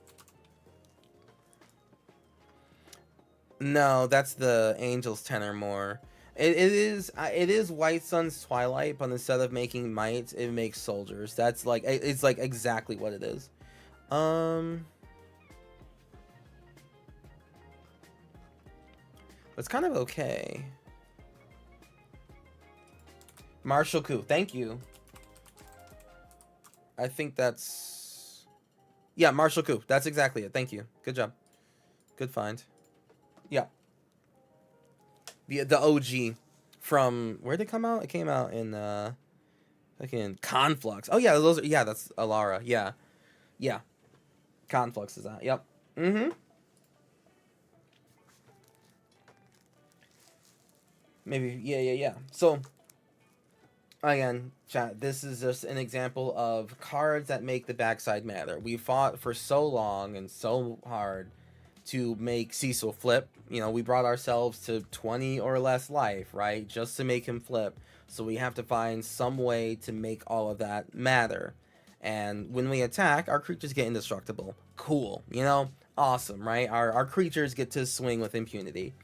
No, that's the Angel's Tenor more. It is White Sun's Twilight, but instead of making mites, it makes soldiers. That's like it's like exactly what it is. It's kind of okay. Martial Coup, thank you. I think that's Martial Coup. That's exactly it. Thank you. Good job. Good find. Yeah. The OG from where'd it come out? It came out in fucking Conflux. Oh yeah, those are, that's Alara. Yeah. Yeah. Conflux is that. Yep. Maybe yeah. So again, chat, this is just an example of cards that make the backside matter. We fought for so long and so hard to make Cecil flip. You know, we brought ourselves to 20 or less life, right? Just to make him flip. So we have to find some way to make all of that matter. And when we attack, our creatures get indestructible. Cool, you know? Awesome, right? Our creatures get to swing with impunity.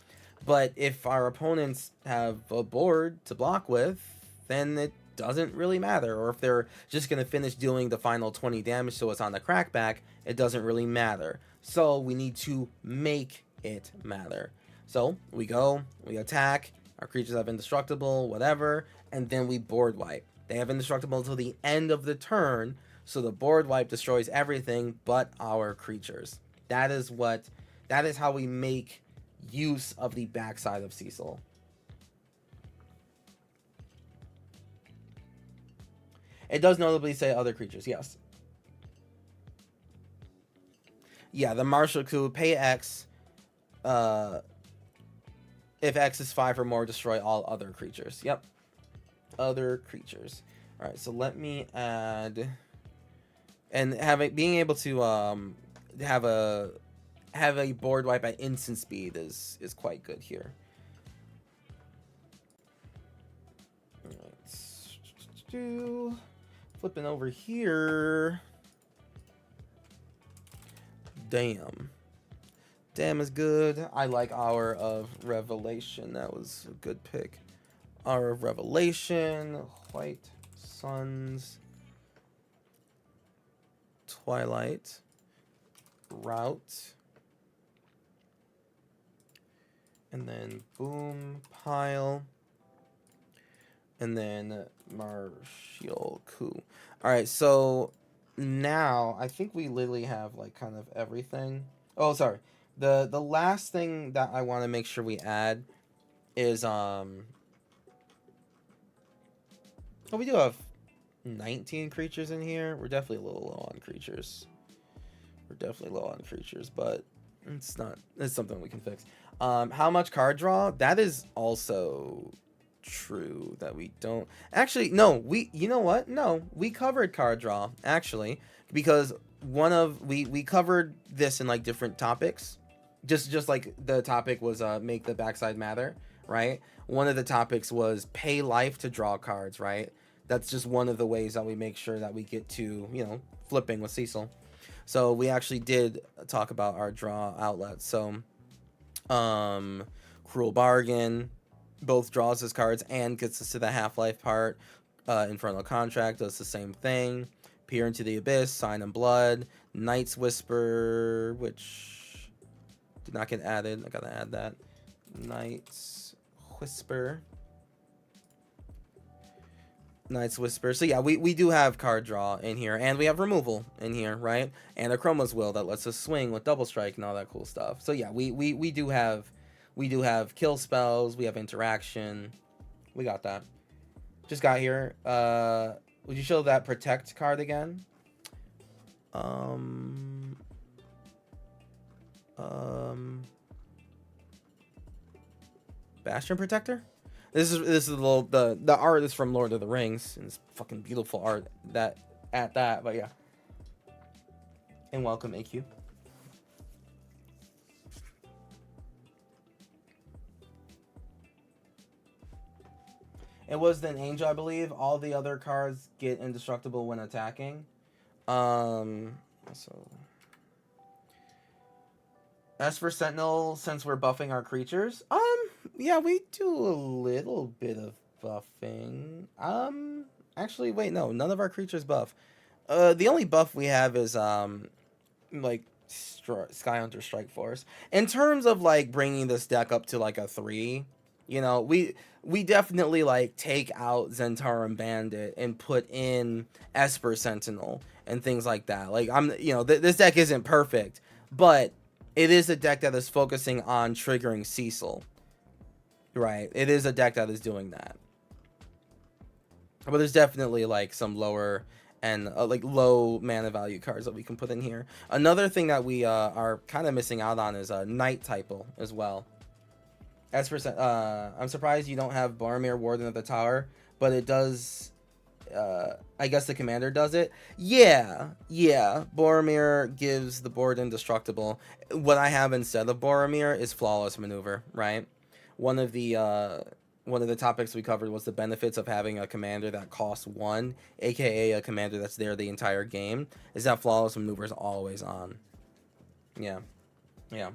But if our opponents have a board to block with, then it doesn't really matter. Or if they're just going to finish doing the final 20 damage to us on the crackback, it doesn't really matter. So we need to make it matter. So we go, we attack, our creatures have indestructible, whatever, and then we board wipe. They have indestructible until the end of the turn, so the board wipe destroys everything but our creatures. That is how we make use of the backside of Cecil. It does notably say other creatures, yes. Yeah, the Martial Coup, pay X. If X is 5 or more, destroy all other creatures. Yep. Other creatures. Alright, so let me add... And being able to have a board wipe at instant speed is quite good here. Alright. Flipping over here. Damn is good. I like Hour of Revelation. That was a good pick. Hour of Revelation, White Suns, Twilight, Route, and then Boom Pile, And then Martial Coup. All right, so now I think we literally have like kind of everything. Oh, sorry. The last thing that I want to make sure we add is oh, we do have 19 creatures in here. We're definitely a little low on creatures. We're definitely low on creatures, but it's not. It's something we can fix. How much card draw? That is also true that we don't actually. No, we. You know what? No, we covered card draw actually because we covered this in like different topics. Just like the topic was make the backside matter, right? One of the topics was pay life to draw cards, right? That's just one of the ways that we make sure that we get to, you know, flipping with Cecil. So we actually did talk about our draw outlets. So Cruel Bargain both draws his cards and gets us to the half-life part. Infernal Contract does the same thing. Peer into the Abyss, Sign in Blood, Night's Whisper, which did not get added. I gotta add that. Night's Whisper. Night's Whisper. So yeah, we do have card draw in here, and we have removal in here, right? And a Chroma's Will that lets us swing with double strike and all that cool stuff. So yeah, we do have kill spells, we have interaction. We got that. Just got here. Would you show that protect card again? Bastion Protector? This is the art is from Lord of the Rings, and it's fucking beautiful art that but yeah. And welcome AQ. It was an angel, I believe. All the other cards get indestructible when attacking. So as for Sentinel, since we're buffing our creatures, yeah, we do a little bit of buffing. Actually, wait, no, none of our creatures buff. The only buff we have is like Skyhunter Strike Force. In terms of like bringing this deck up to like a 3, you know, we definitely like take out Zentarum Bandit and put in Esper Sentinel and things like that. Like you know, this deck isn't perfect, but it is a deck that is focusing on triggering Cecil. Right, it is a deck that is doing that. But there's definitely like some lower and like low mana value cards that we can put in here. Another thing that we are kind of missing out on is a Night Typo as well. As for I'm surprised you don't have Boromir Warden of the Tower, but it does. I guess the commander does it. Yeah. Boromir gives the board indestructible. What I have instead of Boromir is Flawless Maneuver, right? One of the topics we covered was the benefits of having a commander that costs 1, aka a commander that's there the entire game, is that Flawless Maneuver is always on. Yeah. It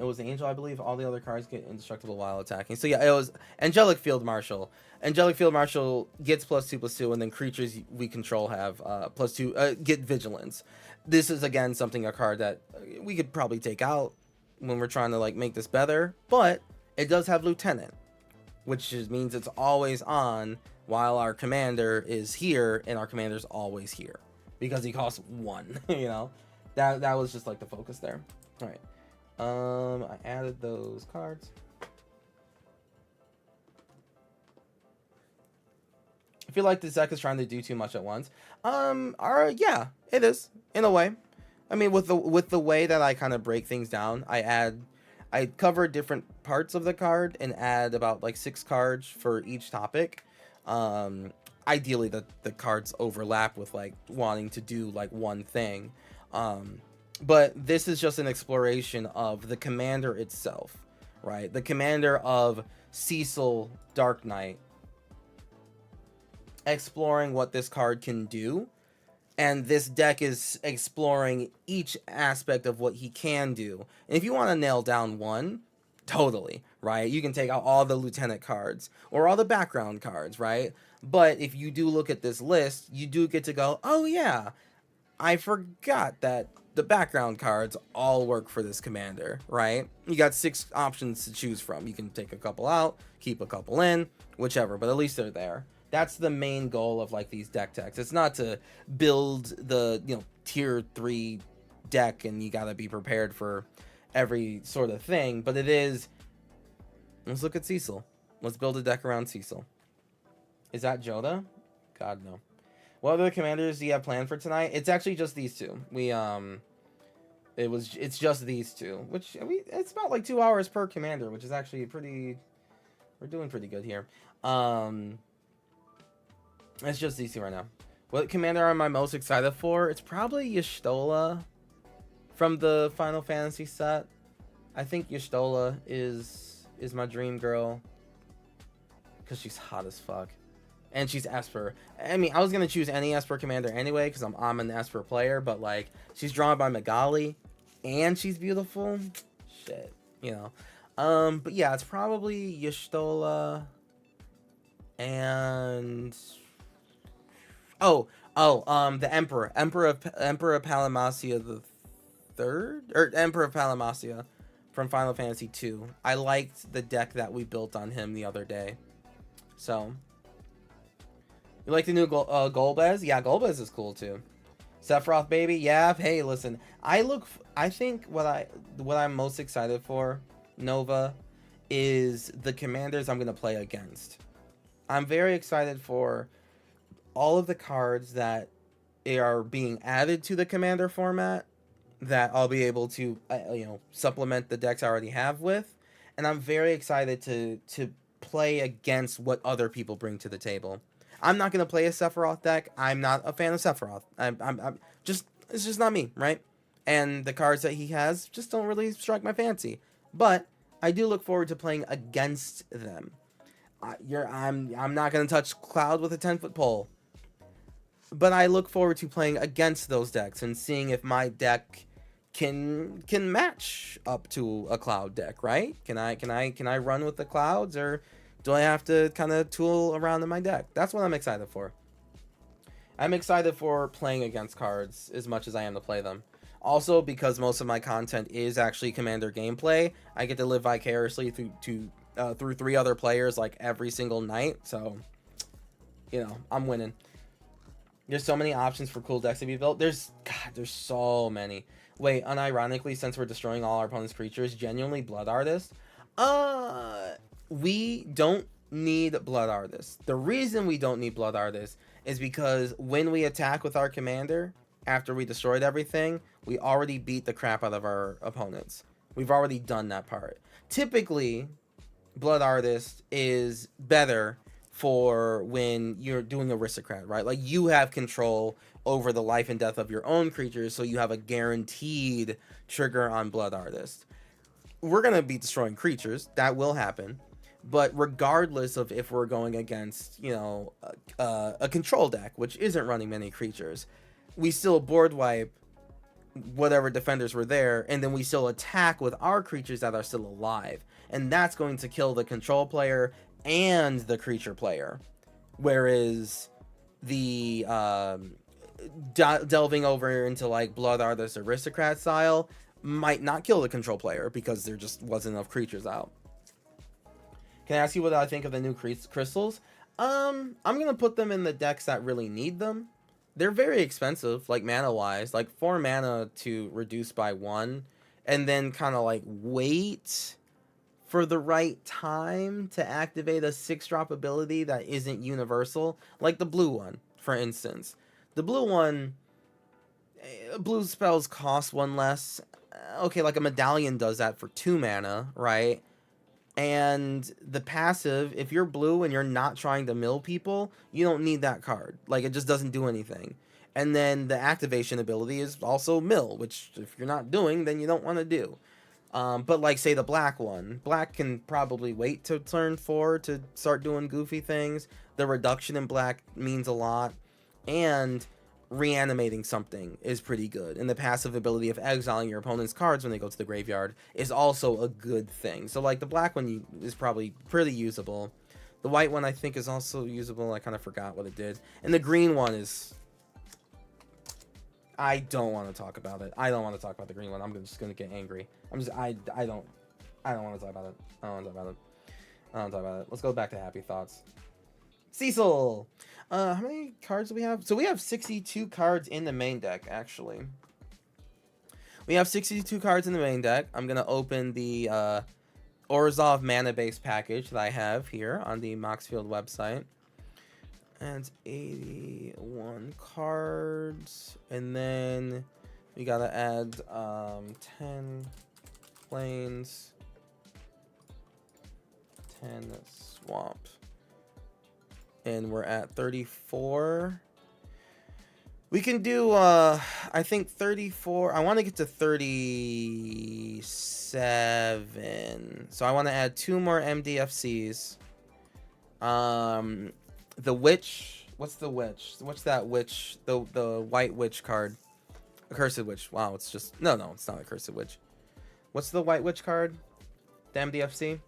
was the Angel, I believe. All the other cards get indestructible while attacking. So yeah, it was Angelic Field Marshal. Angelic Field Marshal gets +2/+2, and then creatures we control have +2, get Vigilance. This is, again, a card that we could probably take out when we're trying to like make this better, but it does have Lieutenant, which means it's always on while our commander is here, and our commander's always here because he costs 1. You know, that was just like the focus there. All right. I added those cards. I feel like this deck is trying to do too much at once. Yeah, it is in a way. I mean, with the way that I kind of break things down, I cover different parts of the card and add about like 6 cards for each topic. Ideally, the cards overlap with like wanting to do like one thing. But this is just an exploration of the commander itself, right? The commander of Cecil Dark Knight. Exploring what this card can do. And this deck is exploring each aspect of what he can do. And if you want to nail down one, totally, right? You can take out all the Lieutenant cards or all the background cards, right? But if you do look at this list, you do get to go, oh yeah, I forgot that the background cards all work for this commander, right? You got 6 options to choose from. You can take a couple out, keep a couple in, whichever, but at least they're there. That's the main goal of like these deck techs. It's not to build the, you know, tier 3 deck and you got to be prepared for every sort of thing, but it is, let's look at Cecil. Let's build a deck around Cecil. Is that Joda? God, no. What other commanders do you have planned for tonight? It's actually just these two. It's just these two, which it's about like 2 hours per commander, which is actually pretty, we're doing pretty good here. It's just these two right now. What commander am I most excited for? It's probably Y'shtola from the Final Fantasy set. I think Y'shtola is my dream girl because she's hot as fuck. And she's Esper. I mean, I was going to choose any Esper commander anyway because I'm an Esper player, but like she's drawn by Magali and she's beautiful. Shit, you know. But yeah, it's probably Y'shtola and the Emperor of Palamacia the Third, or Emperor of Palamacia from Final Fantasy 2. I liked the deck that we built on him the other day. So you like the new Golbez? Yeah, Golbez is cool too. Sephiroth baby, yeah. Hey, listen, I think what I'm most excited for, Nova, is the commanders I'm gonna play against. I'm very excited for all of the cards that are being added to the commander format that I'll be able to supplement the decks I already have with, and I'm very excited to play against what other people bring to the table. I'm not gonna play a Sephiroth deck. I'm not a fan of Sephiroth. It's just not me, right? And the cards that he has just don't really strike my fancy. But I do look forward to playing against them. I'm not gonna touch Cloud with a 10-foot pole. But I look forward to playing against those decks and seeing if my deck can match up to a Cloud deck, right? Can I run with the Clouds, or do I have to kind of tool around in my deck? That's what I'm excited for. I'm excited for playing against cards as much as I am to play them. Also, because most of my content is actually commander gameplay, I get to live vicariously through 3 other players like every single night. So, I'm winning. There's so many options for cool decks to be built. There's so many. Wait, unironically, since we're destroying all our opponent's creatures, genuinely Blood Artist? We don't need Blood Artist. The reason we don't need Blood Artist is because when we attack with our commander, after we destroyed everything, we already beat the crap out of our opponents. We've already done that part. Typically, Blood Artist is better for when you're doing Aristocrat, right? Like, you have control over the life and death of your own creatures, so you have a guaranteed trigger on Blood Artist. We're going to be destroying creatures. That will happen. But regardless of if we're going against, a control deck, which isn't running many creatures, we still board wipe whatever defenders were there, and then we still attack with our creatures that are still alive. And that's going to kill the control player and the creature player. Whereas the delving over into like Blood Artist Aristocrat style might not kill the control player because there just wasn't enough creatures out. Can I ask you what I think of the new crystals? I'm going to put them in the decks that really need them. They're very expensive, like mana-wise. Like 4 mana to reduce by 1. And then kind of like wait for the right time to activate a 6-drop ability that isn't universal. Like the blue one, for instance. The blue one, blue spells cost 1 less. Okay, like a medallion does that for 2 mana, right? And the passive, if you're blue and you're not trying to mill people, you don't need that card. Like, it just doesn't do anything. And then the activation ability is also mill, which if you're not doing, then you don't want to do. But like, say the black one. Black can probably wait to turn 4 to start doing goofy things. The reduction in black means a lot. And reanimating something is pretty good, and the passive ability of exiling your opponent's cards when they go to the graveyard is also a good thing. So like the black one is probably pretty usable. The white one I think is also usable. I kind of forgot what it did. And the green one is I don't want to talk about it. I don't want to talk about the green one. I'm just gonna get angry. I don't want to talk about it. I don't want to talk about it. I don't want to talk about it. Let's go back to happy thoughts. Cecil. How many cards do we have? So we have 62 cards in the main deck, actually. We have 62 cards in the main deck. I'm gonna open the Orzhov mana base package that I have here on the Moxfield website. And it's 81 cards. And then we gotta add 10 plains, 10 swamp. And we're at 34. We can do, I think 34. I want to get to 37. So I want to add 2 more MDFCs. The witch. What's the witch? What's that witch? The white witch card. Accursed witch. Wow, it's just... No, it's not Accursed witch. What's the white witch card? The MDFC?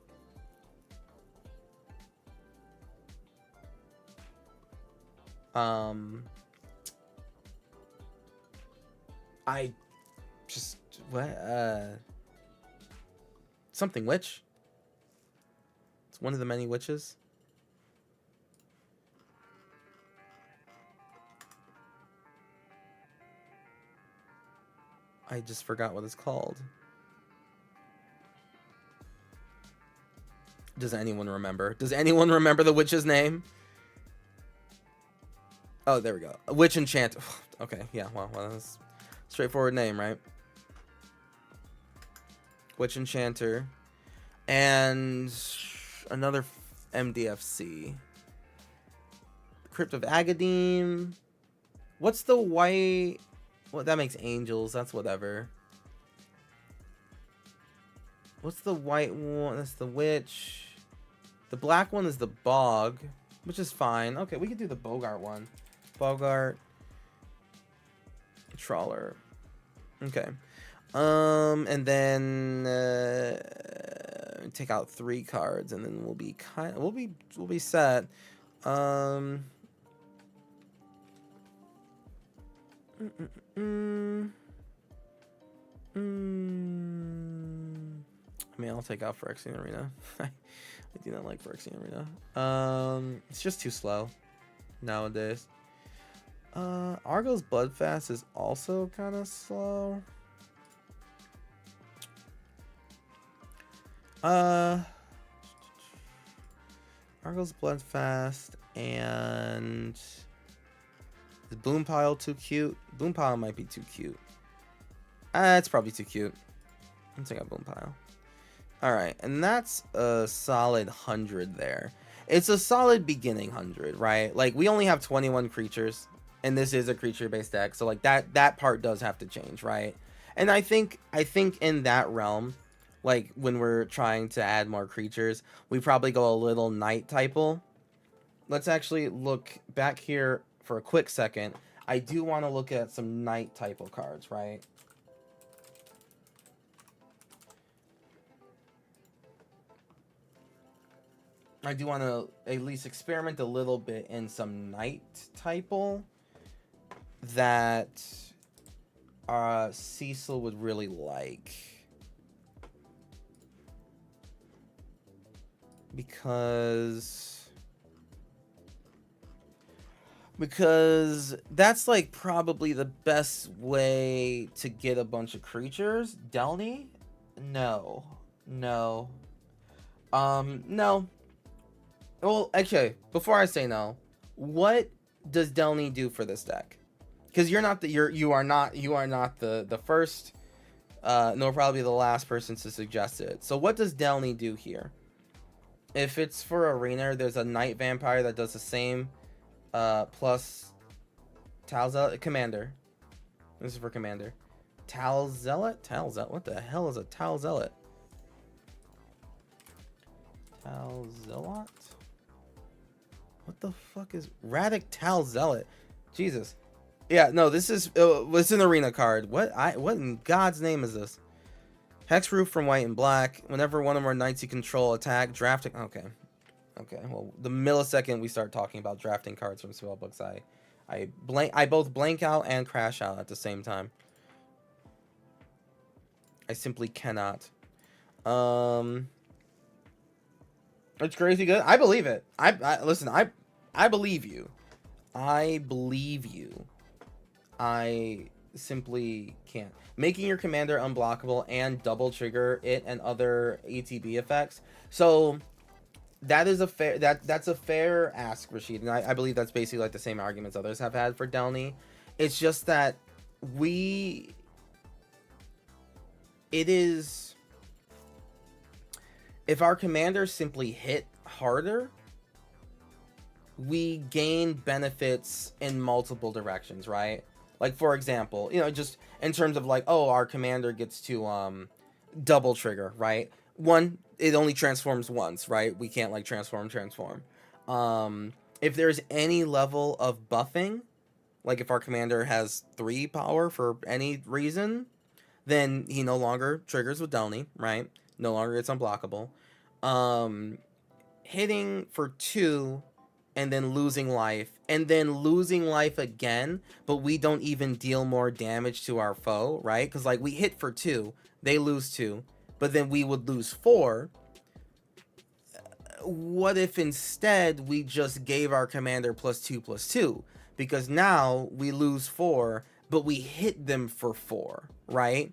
I just... What? Something witch? It's one of the many witches. I just forgot what it's called. Does anyone remember? Does anyone remember the witch's name? Oh, there we go. Witch Enchant. Okay, yeah, well, that's a straightforward name, right? Witch Enchanter. And another MDFC. Crypt of Agadim. What's the white... Well, that makes angels. That's whatever. What's the white one? That's the witch. The black one is the bog, which is fine. Okay, we could do the Bogart one. Bogart. Trawler. Okay. And then take out 3 cards, and then we'll be set. I mean, I'll take out Phyrexian Arena. I do not like Phyrexian Arena. It's just too slow nowadays. Argo's Bloodfast is also kind of slow. Argo's Bloodfast and... Is Boompile too cute? Boompile might be too cute. It's probably too cute. Let's take out Boompile. Alright, and that's a solid 100 there. It's a solid beginning 100, right? Like, we only have 21 creatures, and this is a creature-based deck, so like that part does have to change, right? And I think in that realm, like when we're trying to add more creatures, we probably go a little night typal. Let's actually look back here for a quick second. I do want to look at some night typal cards, right? I do want to at least experiment a little bit in some night typal that Cecil would really like. Because that's like probably the best way to get a bunch of creatures. Delny? No. No. No. Well, actually, before I say no, what does Delny do for this deck? Because you are not the first, nor probably the last person to suggest it. So what does Delny do here? If it's for Arena, there's a Night Vampire that does the same, plus Tal Zealot Commander. This is for Commander. Tal Zealot? Tal Zealot? What the hell is a Tal Zealot? Tal Zealot? What the fuck is Radic Tal Zealot? Jesus. Yeah, no, this is it's an Arena card. What in God's name is this? Hexproof from white and black. Whenever one of our knights you control attack, drafting. Okay. Well, the millisecond we start talking about drafting cards from Spellbooks, I both blank out and crash out at the same time. I simply cannot. It's crazy good. I believe it. Listen, I believe you. I believe you. I simply can't. Making your commander unblockable and double trigger it and other ATB effects. So that is a fair that's a fair ask, Rashid, and I believe that's basically like the same arguments others have had for Delny. It's just that it is, if our commanders simply hit harder, we gain benefits in multiple directions, right? Like, for example, you know, just in terms of like, oh, our commander gets to double trigger, right? One, it only transforms once, right? We can't like transform. If there's any level of buffing, like if our commander has 3 power for any reason, then he no longer triggers with Delny, right? No longer gets unblockable. Hitting for 2 and then losing life, and then losing life again, but we don't even deal more damage to our foe, right? Because like we hit for 2, they lose 2, but then we would lose 4. What if instead we just gave our commander +2/+2? Because now we lose 4, but we hit them for 4, right?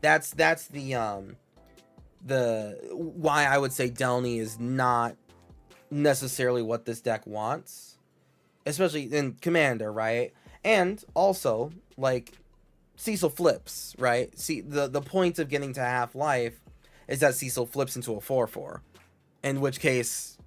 That's the why I would say Delny is not necessarily what this deck wants, especially in commander, right? And also like Cecil flips, right? See, the point of getting to half life is that Cecil flips into a 4/4, in which case,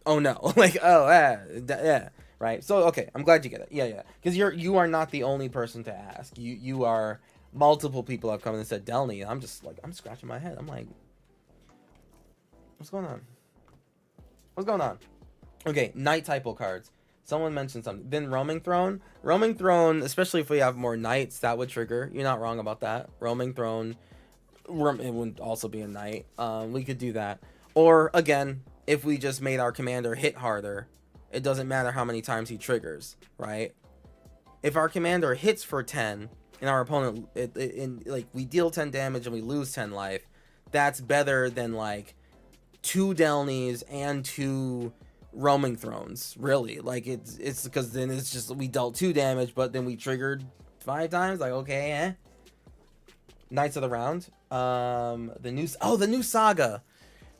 oh no, like, oh yeah, right? So okay, I'm glad you get it. Yeah, because you are not the only person to ask. You are, multiple people have come and said Delny, and I'm just like, I'm scratching my head. I'm like, what's going on? What's going on? Okay, Knight typo cards. Someone mentioned something. Then Roaming Throne. Roaming Throne, especially if we have more Knights, that would trigger. You're not wrong about that. Roaming Throne, it would also be a Knight. We could do that. Or, again, if we just made our commander hit harder, it doesn't matter how many times he triggers, right? If our commander hits for 10, and our opponent, like, we deal 10 damage and we lose 10 life, that's better than, like, 2 Delnys and 2 Roaming Thrones, really. Like, it's because then it's just, we dealt 2 damage, but then we triggered 5 times. Like, okay, eh. Knights of the Round. The new saga.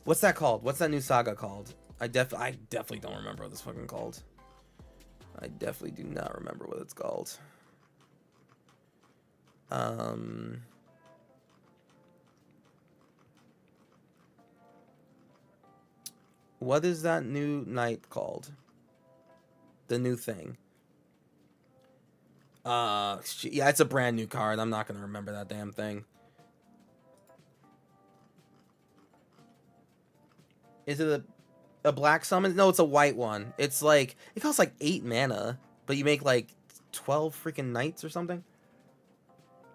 What's that called? What's that new saga called? I definitely don't remember what it's fucking called. I definitely do not remember what it's called. What is that new knight called? The new thing. Yeah, it's a brand new card. I'm not gonna remember that damn thing. Is it a black summon? No, it's a white one. It's like, it costs like 8 mana, but you make like 12 freaking knights or something.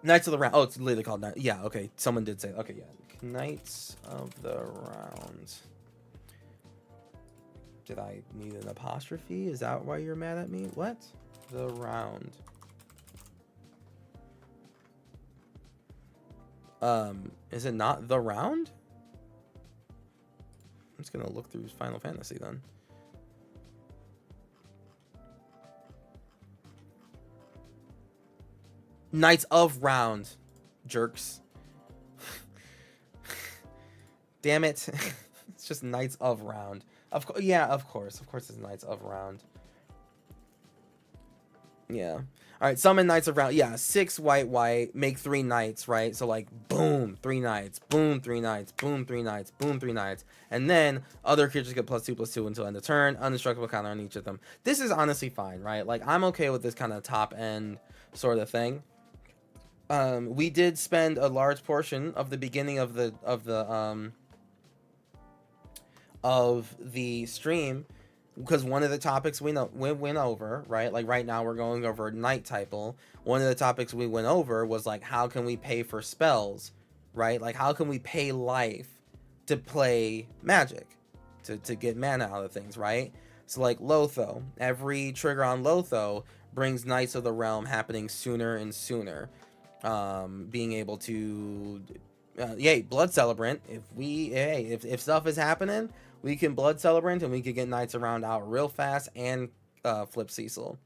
Knights of the Round. Oh, it's literally called Knight. Yeah, okay. Someone did say, okay, yeah. Knights of the Round. Did I need an apostrophe? Is that why you're mad at me? What? The Round. Is it not The Round? I'm just gonna look through Final Fantasy then. Knights of Round. Jerks. Damn it. It's just Knights of Round. Of course, yeah, of course it's Knights of Round. Yeah. All right, summon Knights of Round. Yeah, 6 white, make 3 knights, right? So like, boom, 3 knights, boom, 3 knights, boom, 3 knights, boom, 3 knights, and then other creatures get +2/+2 until end of turn. Undestructible counter on each of them. This is honestly fine, right? Like, I'm okay with this kind of top end sort of thing. We did spend a large portion of the beginning of the stream, because one of the topics we went over, right? Like right now we're going over Knight typo. One of the topics we went over was like, how can we pay for spells, right? Like, how can we pay life to play Magic, to get mana out of things, right? So like Lotho, every trigger on Lotho brings Knights of the Realm happening sooner and sooner. Being able to, yay, Blood Celebrant. If stuff is happening, we can Blood Celebrant and we can get Knights around out real fast and flip Cecil.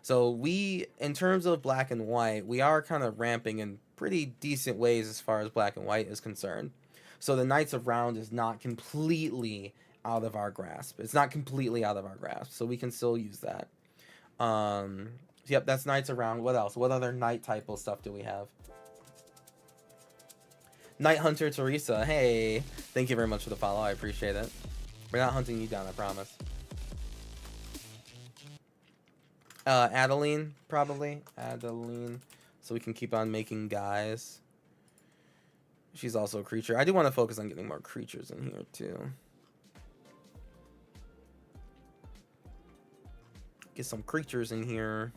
So we, in terms of black and white, we are kind of ramping in pretty decent ways as far as black and white is concerned. So the Knights of Round is not completely out of our grasp. It's not completely out of our grasp, so we can still use that. Yep, that's Knights of Round. What else? What other Knight type stuff do we have? Night Hunter Teresa. Hey, thank you very much for the follow. I appreciate it. We're not hunting you down, I promise. Adeline, probably. Adeline. So we can keep on making guys. She's also a creature. I do want to focus on getting more creatures in here, too. Get some creatures in here.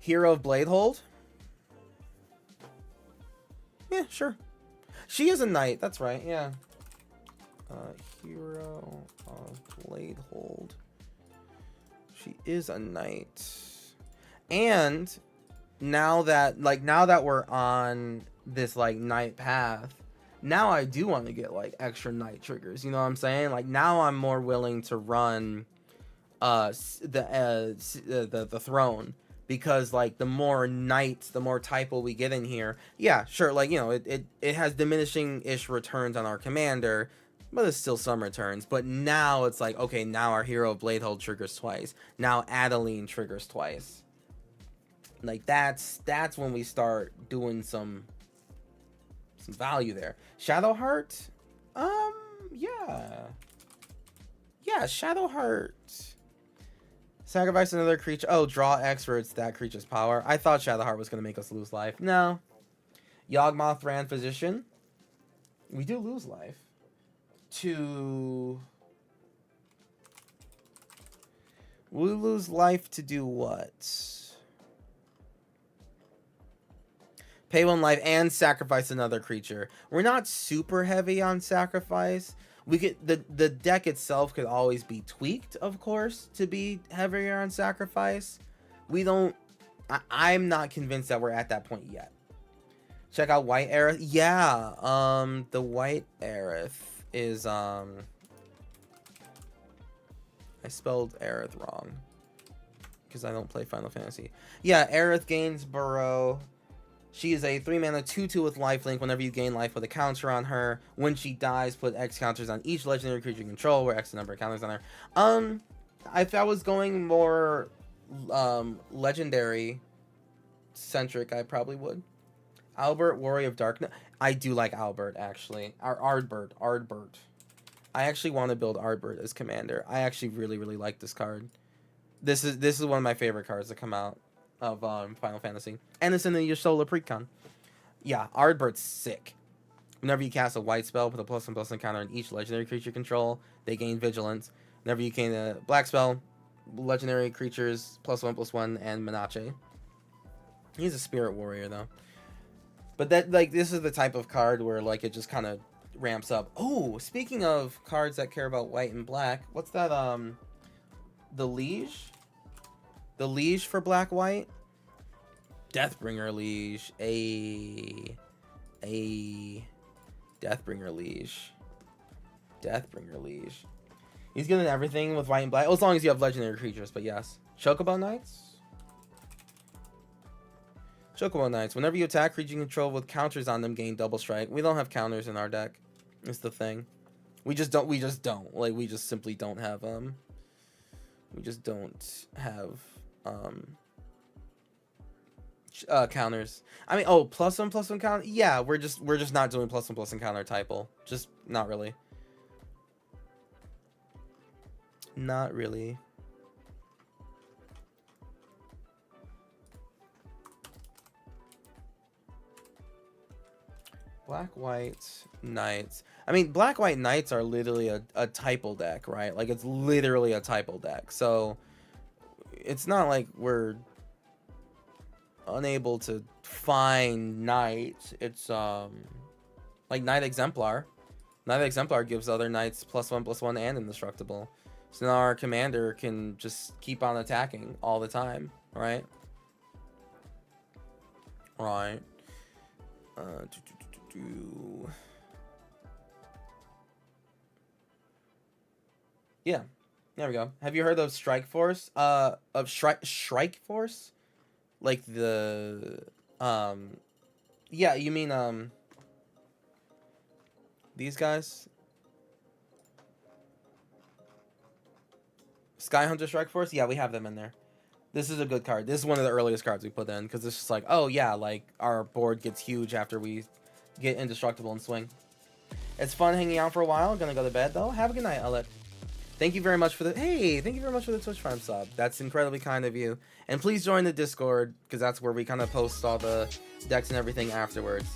Hero of Bladehold. Yeah, sure. She is a knight. That's right. Yeah. Hero of Bladehold. She is a knight. And now that we're on this like knight path, now I do want to get like extra knight triggers. You know what I'm saying? Like now I'm more willing to run the throne, because like the more knights, the more typo we get in here. Yeah, sure. Like, you know, it has diminishing-ish returns on our commander, but it's still some returns. But now it's like, okay, now our Hero of Bladehold triggers twice. Now Adeline triggers twice. Like that's when we start doing some value there. Shadowheart, yeah, Shadowheart. Sacrifice another creature. Oh, draw X for its that creature's power. I thought Shadowheart was gonna make us lose life. No. Yawgmoth Ran Physician. We do lose life. We lose life to do what? Pay 1 life and sacrifice another creature. We're not super heavy on sacrifice. We could the deck itself could always be tweaked, of course, to be heavier on sacrifice. We don't. I'm not convinced that we're at that point yet. Check out White Aerith. Yeah. The White Aerith is I spelled Aerith wrong because I don't play Final Fantasy. Yeah, Aerith gains Burrow. She is a 3-mana 2/2 with lifelink. Whenever you gain life, put a counter on her. When she dies, put X counters on each legendary creature you control, where X the number of counters on her. If I was going more legendary centric, I probably would. Albert, Warrior of Darkness. I do like Albert, actually. Ardbert. I actually want to build Ardbert as commander. I actually really, really like this card. This is one of my favorite cards to come out of Final Fantasy, and it's in the Solar Precon. Yeah, Ardbert's sick. Whenever you cast a white spell, put a +1/+1 counter on each legendary creature control. They gain vigilance. Whenever you gain a black spell, legendary creatures +1/+1 and Menache. He's a spirit warrior though. But that this is the type of card where like it just kind of ramps up. Oh, speaking of cards that care about white and black, what's that? The Liege. The Liege for black white. Deathbringer Liege. A Deathbringer Liege. Deathbringer Liege. He's good at everything with white and black. Well, as long as you have legendary creatures, but yes. Chocobo Knights. Chocobo Knights. Whenever you attack creature you control with counters on them, gain double strike. We don't have counters in our deck. It's the thing. We just don't. Like, we just simply don't have we just don't have counters. I mean, oh, +1/+1 counter. Yeah, we're just not doing +1/+1 counter typo. Just not really. Not really. Black white knights. I mean, black white knights are literally a typo deck, right? Like, it's literally a typo deck. So it's not like we're unable to find Knight, it's like Knight Exemplar. Knight Exemplar gives other knights +1/+1 and indestructible. So now our commander can just keep on attacking all the time, right? Right. Yeah. There we go. Have you heard of Strike Force? Of Strike Force? Like the yeah, you mean these guys? Sky Hunter Strike Force? Yeah, we have them in there. This is a good card. This is one of the earliest cards we put in because it's just like, oh yeah, like our board gets huge after we get indestructible and swing. It's fun hanging out for a while. Gonna go to bed though. Have a good night, Alec. Thank you very much for the thank you very much for the Twitch Prime sub. That's incredibly kind of you. And please join the Discord because that's where we kind of post all the decks and everything afterwards.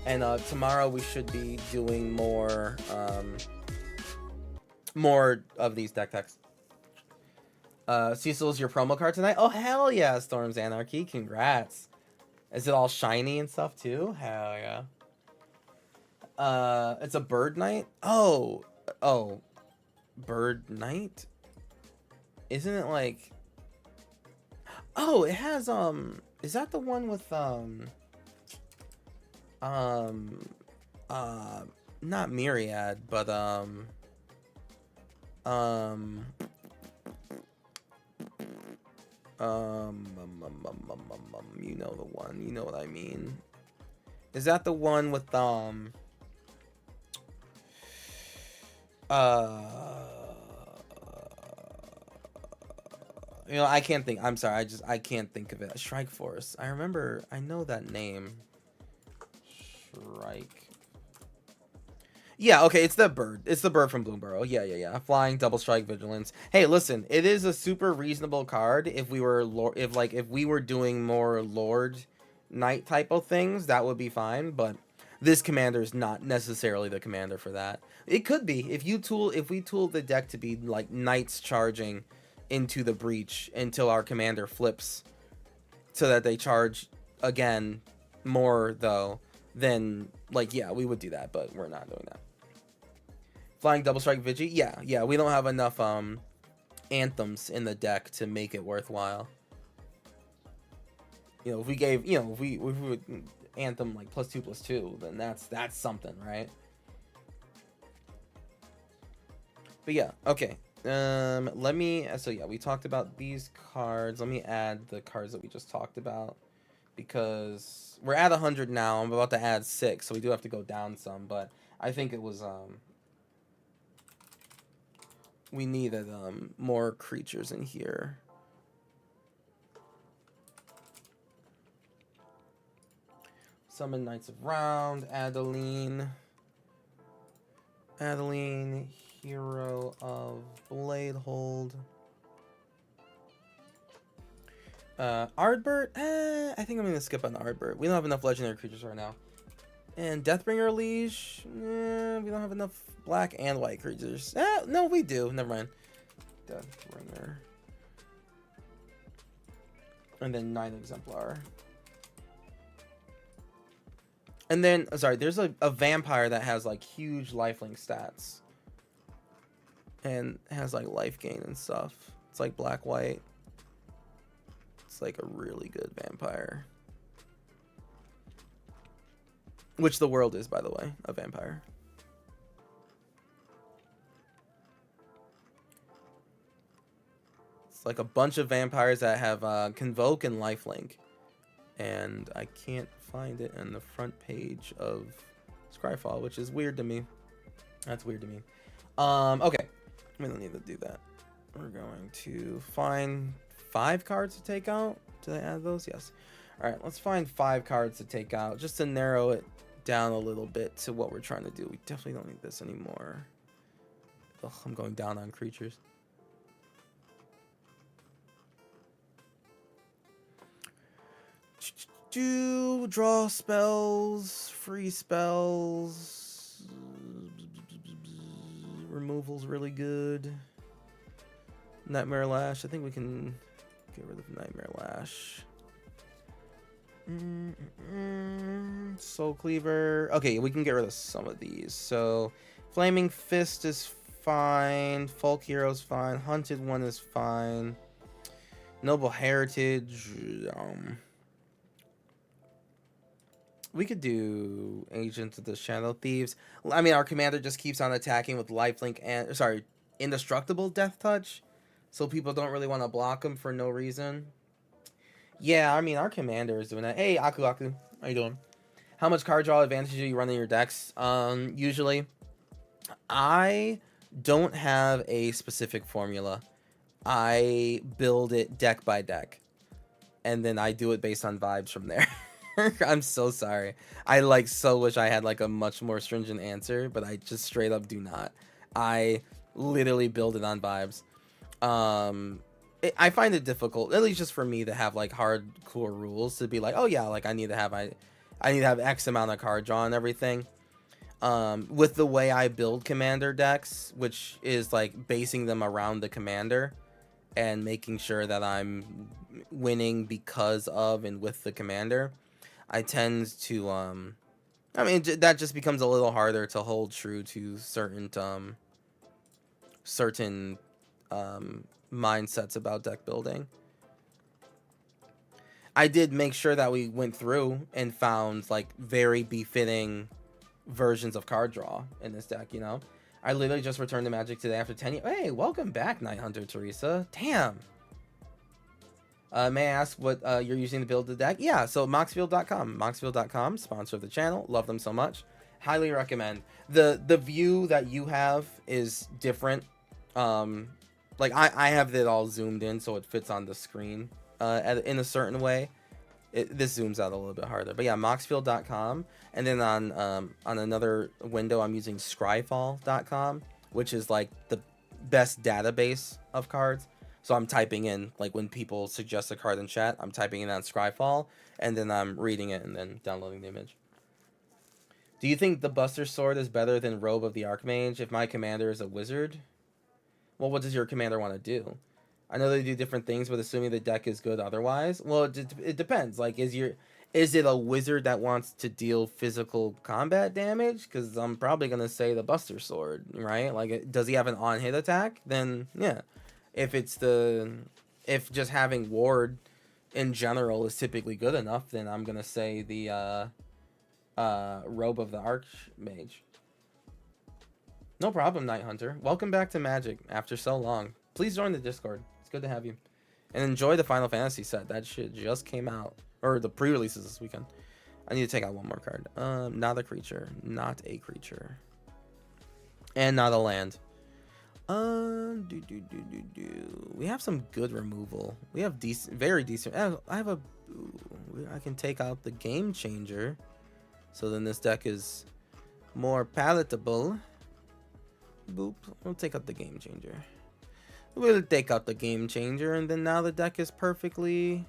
And tomorrow we should be doing more of these deck techs. Cecil's your promo card tonight? Oh hell yeah, Storm's Anarchy. Congrats. Is it all shiny and stuff too? Hell yeah. It's a bird knight. Oh, bird knight. Isn't it like? Oh, it has Is that the one with not Myriad, but you know the one. You know what I mean. Is that the one with you know, I can't think. I'm sorry. I can't think of it. Strike Force. I remember. I know that name. Strike. Yeah, okay, it's the bird. It's the bird from Bloomborough. Yeah. Flying, double strike, vigilance. Hey, listen, it is a super reasonable card if we were if we were doing more Lord Knight type of things, that would be fine, but this commander is not necessarily the commander for that. It could be if we tool the deck to be like knights charging into the breach until our commander flips so that they charge again more though, then like yeah, we would do that, but we're not doing that. Flying double strike Vigi? Yeah, we don't have enough anthems in the deck to make it worthwhile. You know, if we gave, you know, if we would anthem like +2/+2, then that's something, right? But yeah, okay. Let me, so yeah, we talked about these cards. Let me add the cards that we just talked about because we're at 100 now. I'm about to add 6, so we do have to go down some, but I think it was we needed more creatures in here. Summon Knights of Round, Adeline, Hero of Bladehold. Ardbert, I think I'm gonna skip on Ardbert. We don't have enough legendary creatures right now. And Deathbringer Liege, we don't have enough black and white creatures. No, we do. Never mind. Deathbringer. And then 9 Exemplar. And then, sorry, there's a vampire that has like huge lifelink stats. And has like life gain and stuff. It's like black white. It's like a really good vampire. Which the world is, by the way, a vampire. It's like a bunch of vampires that have Convoke and lifelink. And I can't find it on the front page of Scryfall, which is weird to me. That's weird to me. Okay. We don't need to do that. We're going to find 5 cards to take out. Did I add those? Yes. All right, let's find 5 cards to take out just to narrow it down a little bit to what we're trying to do. We definitely don't need this anymore. Ugh, I'm going down on creatures. Draw spells, free spells, removal's really good. Nightmare Lash, I think we can Get rid of Nightmare Lash. Soul Cleaver. Okay, we can get rid of some of these. So, Flaming Fist is fine. Folk Hero's fine. Hunted One is fine. Noble Heritage. We could do Agent of the Shadow Thieves. I mean, our commander just keeps on attacking with lifelink and... Sorry, Indestructible Death Touch. So people don't really want to block him for no reason. Yeah, I mean, our commander is doing that. Hey, Aku Aku. How you doing? How much card draw advantage do you run in your decks? Usually, I don't have a specific formula. I build it deck by deck. And then I do it based on vibes from there. I'm so sorry. I like so wish I had like a much more stringent answer, but I just straight up do not. I literally build it on vibes. I find it difficult, at least just for me, to have like hardcore rules to be like, oh yeah, like I need to have X amount of card draw and everything. With the way I build commander decks, which is like basing them around the commander and making sure that I'm winning because of and with the commander, I tend to I mean, that just becomes a little harder to hold true to certain mindsets about deck building. I did make sure that we went through and found like very befitting versions of card draw in this deck, you know. I literally just returned to Magic today after 10 years. Hey, welcome back, Night Hunter Teresa. Damn. May I ask what you're using to build the deck? Yeah, so moxfield.com. Moxfield.com, sponsor of the channel. Love them so much. Highly recommend. The view that you have is different. Like I have it all zoomed in so it fits on the screen in a certain way. This zooms out a little bit harder. But yeah, moxfield.com. And then on another window, I'm using scryfall.com, which is like the best database of cards. So I'm typing in, like when people suggest a card in chat, I'm typing it on Scryfall, and then I'm reading it and then downloading the image. Do you think the Buster Sword is better than Robe of the Archmage if my commander is a wizard? Well, what does your commander want to do? I know they do different things, but assuming the deck is good otherwise, well, it depends. Like, is it a wizard that wants to deal physical combat damage? Because I'm probably gonna say the Buster Sword, right? Like, does he have an on-hit attack? Then yeah. If just having ward in general is typically good enough, then I'm gonna say the Robe of the Archmage. No problem, Night Hunter. Welcome back to Magic after so long. Please join the Discord. It's good to have you. And enjoy the Final Fantasy set. That shit just came out. Or the pre-releases this weekend. I need to take out one more card. Not a creature. Not a creature. And not a land. We have some good removal. We have decent, very decent. I can take out the Game Changer, so then this deck is more palatable. Boop. We'll take out the Game Changer. We'll take out the Game Changer, and then now the deck is perfectly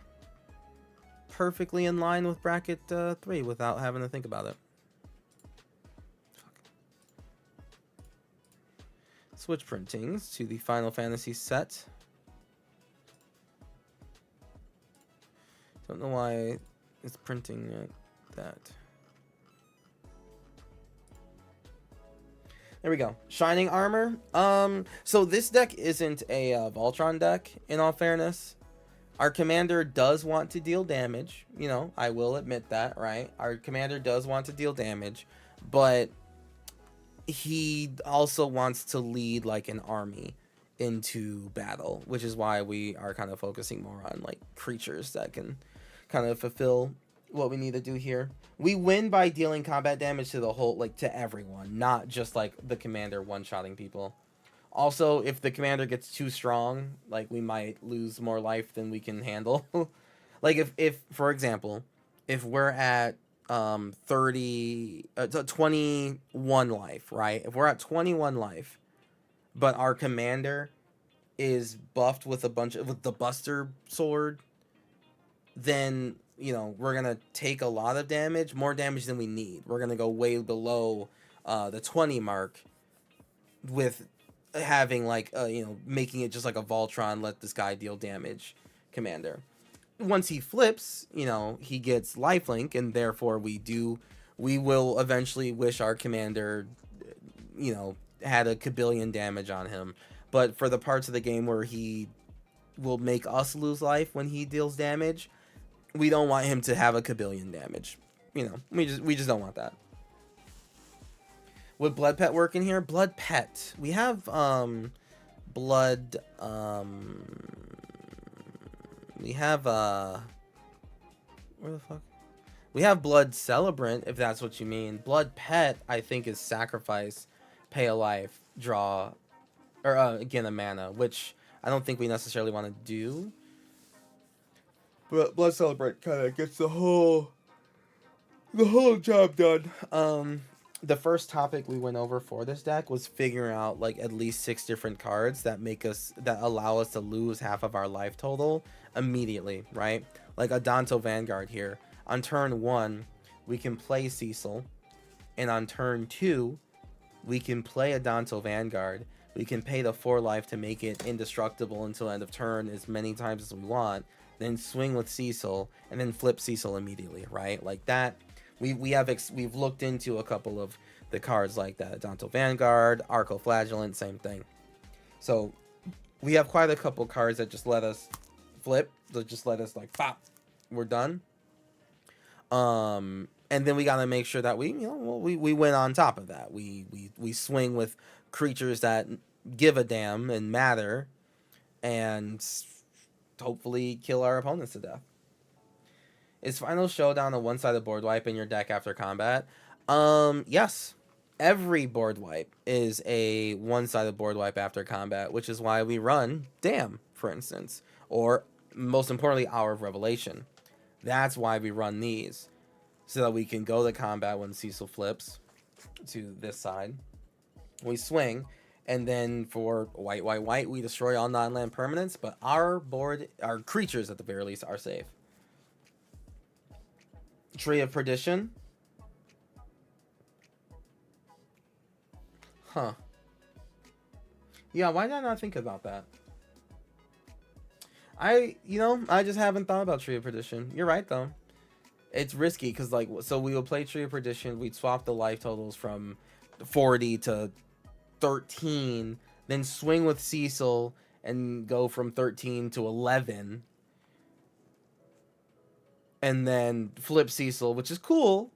in line with bracket 3 without having to think about it. Switch printings to the Final Fantasy set. Don't know why it's printing like that. There we go. Shining Armor. So this deck isn't a Voltron deck, in all fairness. Our commander does want to deal damage. You know, I will admit that, right? Our commander does want to deal damage, but he also wants to lead like an army into battle, which is why we are kind of focusing more on like creatures that can kind of fulfill what we need to do here. We win by dealing combat damage to the whole, like to everyone, not just like the commander one-shotting people. Also, if the commander gets too strong, like we might lose more life than we can handle. Like if for example, if we're at 21 life, right? If we're at 21 life, but our commander is buffed with with the Buster Sword, then, you know, we're gonna take a lot of damage, more damage than we need. We're gonna go way below the 20 mark with having like you know, making it just like a Voltron, let this guy deal damage commander. Once he flips, you know, he gets lifelink, and therefore we will eventually wish our commander, you know, had a kabillion damage on him. But for the parts of the game where he will make us lose life when he deals damage, we don't want him to have a kabillion damage. You know, we just don't want that. Would Blood Pet work in here? Blood Pet. We have blood we have where the fuck? We have Blood Celebrant, if that's what you mean. Blood Pet, I think, is sacrifice, pay a life, draw, or again a mana, which I don't think we necessarily want to do. But Blood Celebrant kind of gets the whole job done. The first topic we went over for this deck was figuring out like at least 6 different cards that allow us to lose half of our life total immediately, right? Like a Danto Vanguard here. On turn 1, we can play Cecil, and on turn 2, we can play a Danto Vanguard. We can pay the 4 life to make it indestructible until end of turn as many times as we want, then swing with Cecil, and then flip Cecil immediately, right? Like that. We've looked into a couple of the cards like that. Danto Vanguard, Arco Flagellant, same thing. So we have quite a couple cards that just let us flip, that just let us like pop, we're done. And then we gotta make sure that we win on top of that. We swing with creatures that give a damn and matter, and hopefully kill our opponents to death. Is Final Showdown a one-sided board wipe in your deck after combat? Yes. Every board wipe is a one-sided board wipe after combat, which is why we run Damn, for instance. Or, most importantly, Hour of Revelation. That's why we run these. So that we can go to combat when Cecil flips to this side. We swing, and then for white, we destroy all non-land permanents, but our creatures at the very least are safe. Tree of Perdition. Huh. Yeah, why did I not think about that? I just haven't thought about Tree of Perdition. You're right, though. It's risky, because, like, so we would play Tree of Perdition, we'd swap the life totals from 40 to 13, then swing with Cecil, and go from 13 to 11. And then flip Cecil, which is cool.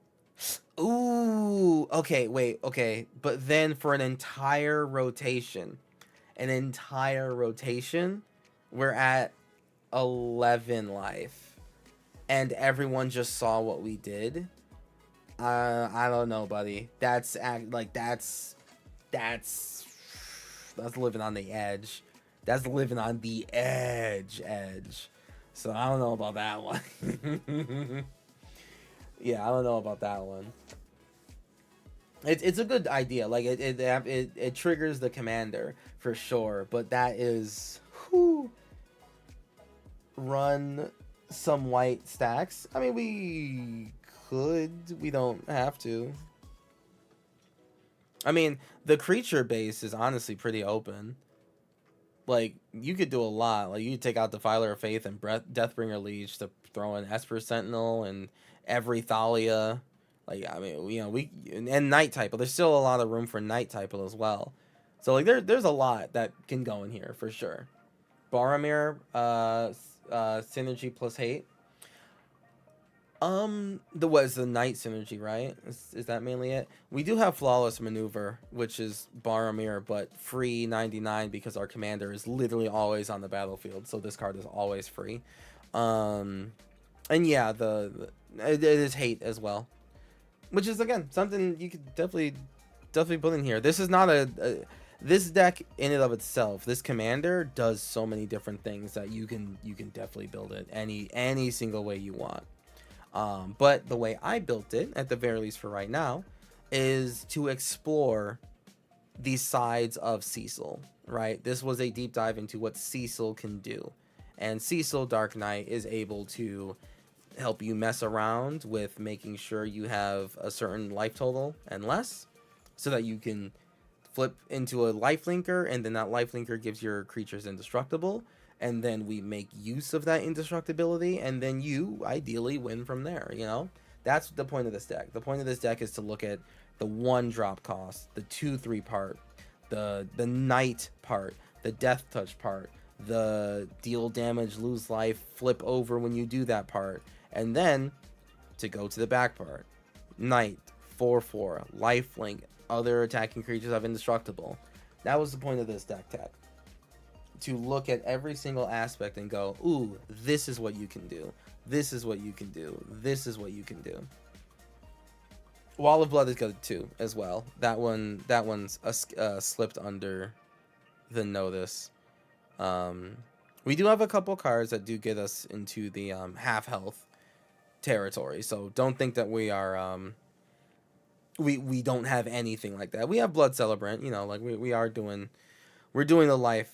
Ooh, okay, wait, okay. But then for an entire rotation, we're at 11 life. And everyone just saw what we did. I don't know, buddy. That's living on the edge. That's living on the edge. So I don't know about that one. Yeah, I don't know about that one. It's a good idea. Like it triggers the commander for sure, but that is run some white stacks. I mean, we could. We don't have to. I mean, the creature base is honestly pretty open. Like, you could do a lot. Like, you could take out Defiler of Faith and Deathbringer Liege to throw in Esper Sentinel and every Thalia. Like, I mean, and Night Type, but there's still a lot of room for Night Type as well. So, like, there's a lot that can go in here, for sure. Boromir, synergy plus hate. What is the Night synergy, right? Is that mainly it? We do have Flawless Maneuver, which is Boromir, but free 99 because our commander is literally always on the battlefield, so this card is always free. And yeah, it is hate as well, which is again something you could definitely put in here. This is not this deck in and of itself. This commander does so many different things that you can definitely build it any single way you want. But the way I built it, at the very least for right now, is to explore the sides of Cecil, right? This was a deep dive into what Cecil can do. And Cecil Dark Knight is able to help you mess around with making sure you have a certain life total and less, so that you can flip into a lifelinker, and then that lifelinker gives your creatures indestructible. and then we make use of that indestructibility, and then you ideally win from there, you know? That's the point of this deck. The point of this deck is to look at the 1 drop cost, the 2/3 part, the night part, the death touch part, the deal damage, lose life, flip over when you do that part, and then to go to the back part. Night, 4/4, lifelink, other attacking creatures have indestructible. That was the point of this deck tech. To look at every single aspect and go, ooh, this is what you can do. This is what you can do. This is what you can do. Wall of Blood is good too, as well. That one's slipped under the notice. We do have a couple cards that do get us into the half health territory, so don't think that we are we don't have anything like that. We have Blood Celebrant, you know, like we're doing the life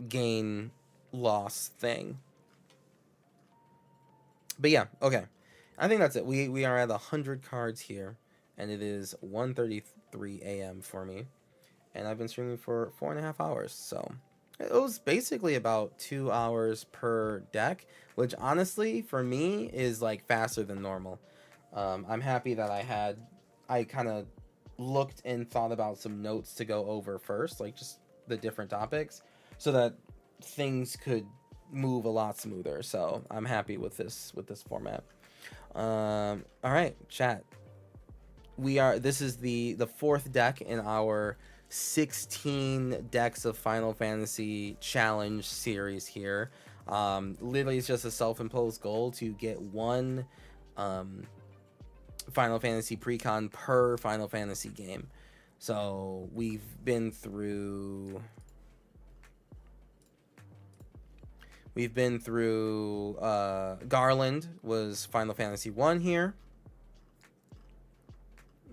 gain loss thing. But yeah, okay. I think that's it. We are at 100 cards here, and it is 1:33 a.m. for me, and I've been streaming for 4.5 hours, so it was basically about 2 hours per deck, which honestly for me is like faster than normal. I'm happy that I kind of looked and thought about some notes to go over first, like just the different topics, so that things could move a lot smoother. So I'm happy with this format. All right, chat. This is the 4th deck in our 16 decks of Final Fantasy challenge series here. Literally, it's just a self-imposed goal to get 1 Final Fantasy precon per Final Fantasy game. So we've been through Garland was Final Fantasy 1 here,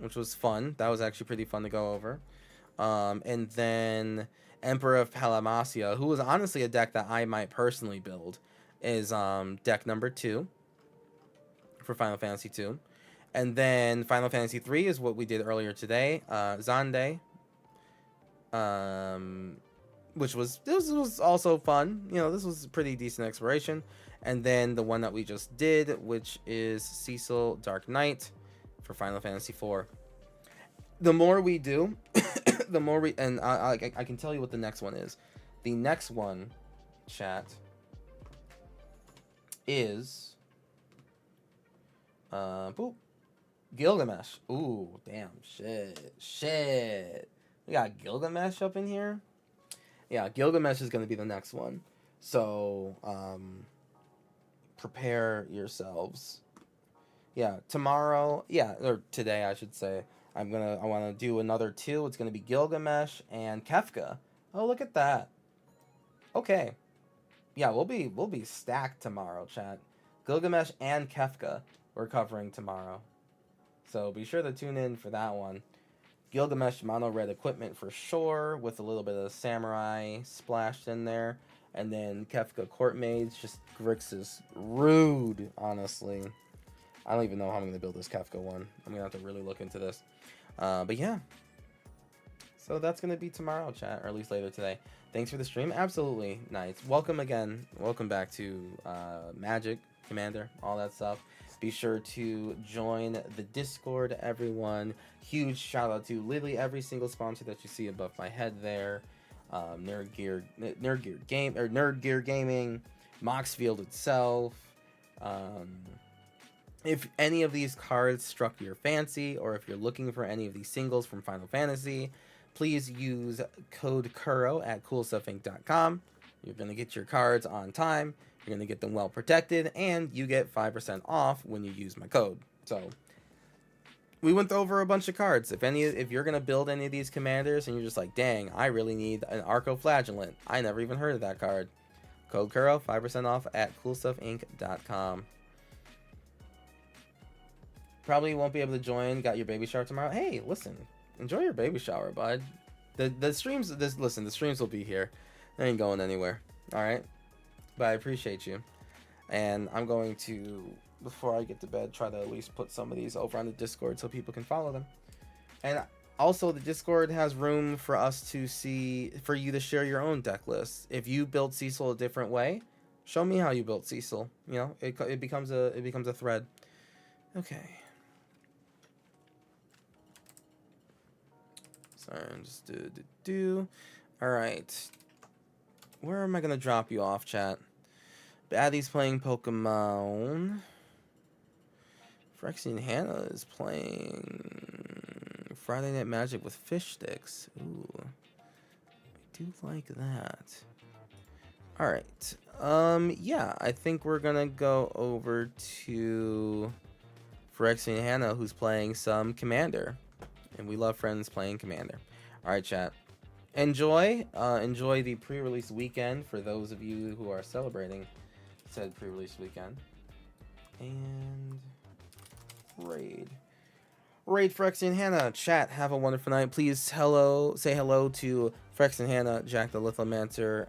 which was fun. That was actually pretty fun to go over. And then Emperor of Palamacia, who was honestly a deck that I might personally build, is deck number 2 for Final Fantasy 2. And then Final Fantasy 3 is what we did earlier today. Xande, which was also fun. You know, this was a pretty decent exploration. And then the one that we just did, which is Cecil Dark Knight for Final Fantasy 4. The more we do, the more we, and I can tell you what the next one is. The next one, chat, is Gilgamesh. Ooh, damn, shit. We got Gilgamesh up in here. Yeah, Gilgamesh is going to be the next one. So, prepare yourselves. Yeah, tomorrow, or today, I should say, I want to do another 2. It's going to be Gilgamesh and Kefka. Oh, look at that. Okay. Yeah, we'll be stacked tomorrow, chat. Gilgamesh and Kefka we're covering tomorrow. So be sure to tune in for that one. Gilgamesh mono red equipment for sure, with a little bit of samurai splashed in there. And then Kefka court maids, just Grix is rude, honestly. I don't even know how I'm going to build this Kefka one. I'm going to have to really look into this. But yeah. So that's going to be tomorrow, chat, or at least later today. Thanks for the stream. Absolutely nice. Welcome again. Welcome back to Magic, Commander, all that stuff. Be sure to join the Discord, everyone. Huge shout out to literally every single sponsor that you see above my head there. Nerd Gear Gaming, Moxfield itself. If any of these cards struck your fancy, or if you're looking for any of these singles from Final Fantasy, please use code Kuro at coolstuffinc.com. You're going to get your cards on time. You're going to get them well protected, and you get 5% off when you use my code. So we went over a bunch of cards. If you're going to build any of these commanders and you're just like, dang, I really need an Arcoflagellant. I never even heard of that card. Code Kuro, 5% off at coolstuffinc.com. Probably won't be able to join. Got your baby shower tomorrow. Hey, listen, enjoy your baby shower, bud. The streams, the streams will be here. They ain't going anywhere. All right. But I appreciate you. And I'm going to, before I get to bed, try to at least put some of these over on the Discord so people can follow them. And Also, the Discord has room for us to see, for you to share your own deck list. If you build Cecil a different way, show me how you built Cecil. You know, it becomes a thread. Okay. Sorry, I'm just do. All right. Where am I gonna drop you off, chat? Baddie's playing Pokemon. Phyrexian Hannah is playing Friday Night Magic with fish sticks. Ooh, I do like that. All right. Yeah, I think we're gonna go over to Phyrexian Hannah, who's playing some Commander, and we love friends playing Commander. All right, chat. Enjoy the pre-release weekend for those of you who are celebrating said pre-release weekend. And raid Phyrexian Hannah. Chat, have a wonderful night. Please say hello to Phyrexian Hannah, Jack the Lithomancer,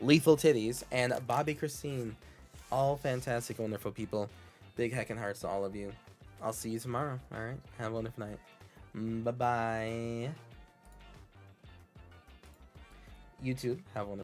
Lethal Titties, and Bobby Christine. All fantastic, wonderful people. Big heckin' hearts to all of you. I'll see you tomorrow. All right, have a wonderful night. Bye bye. YouTube, have a wonderful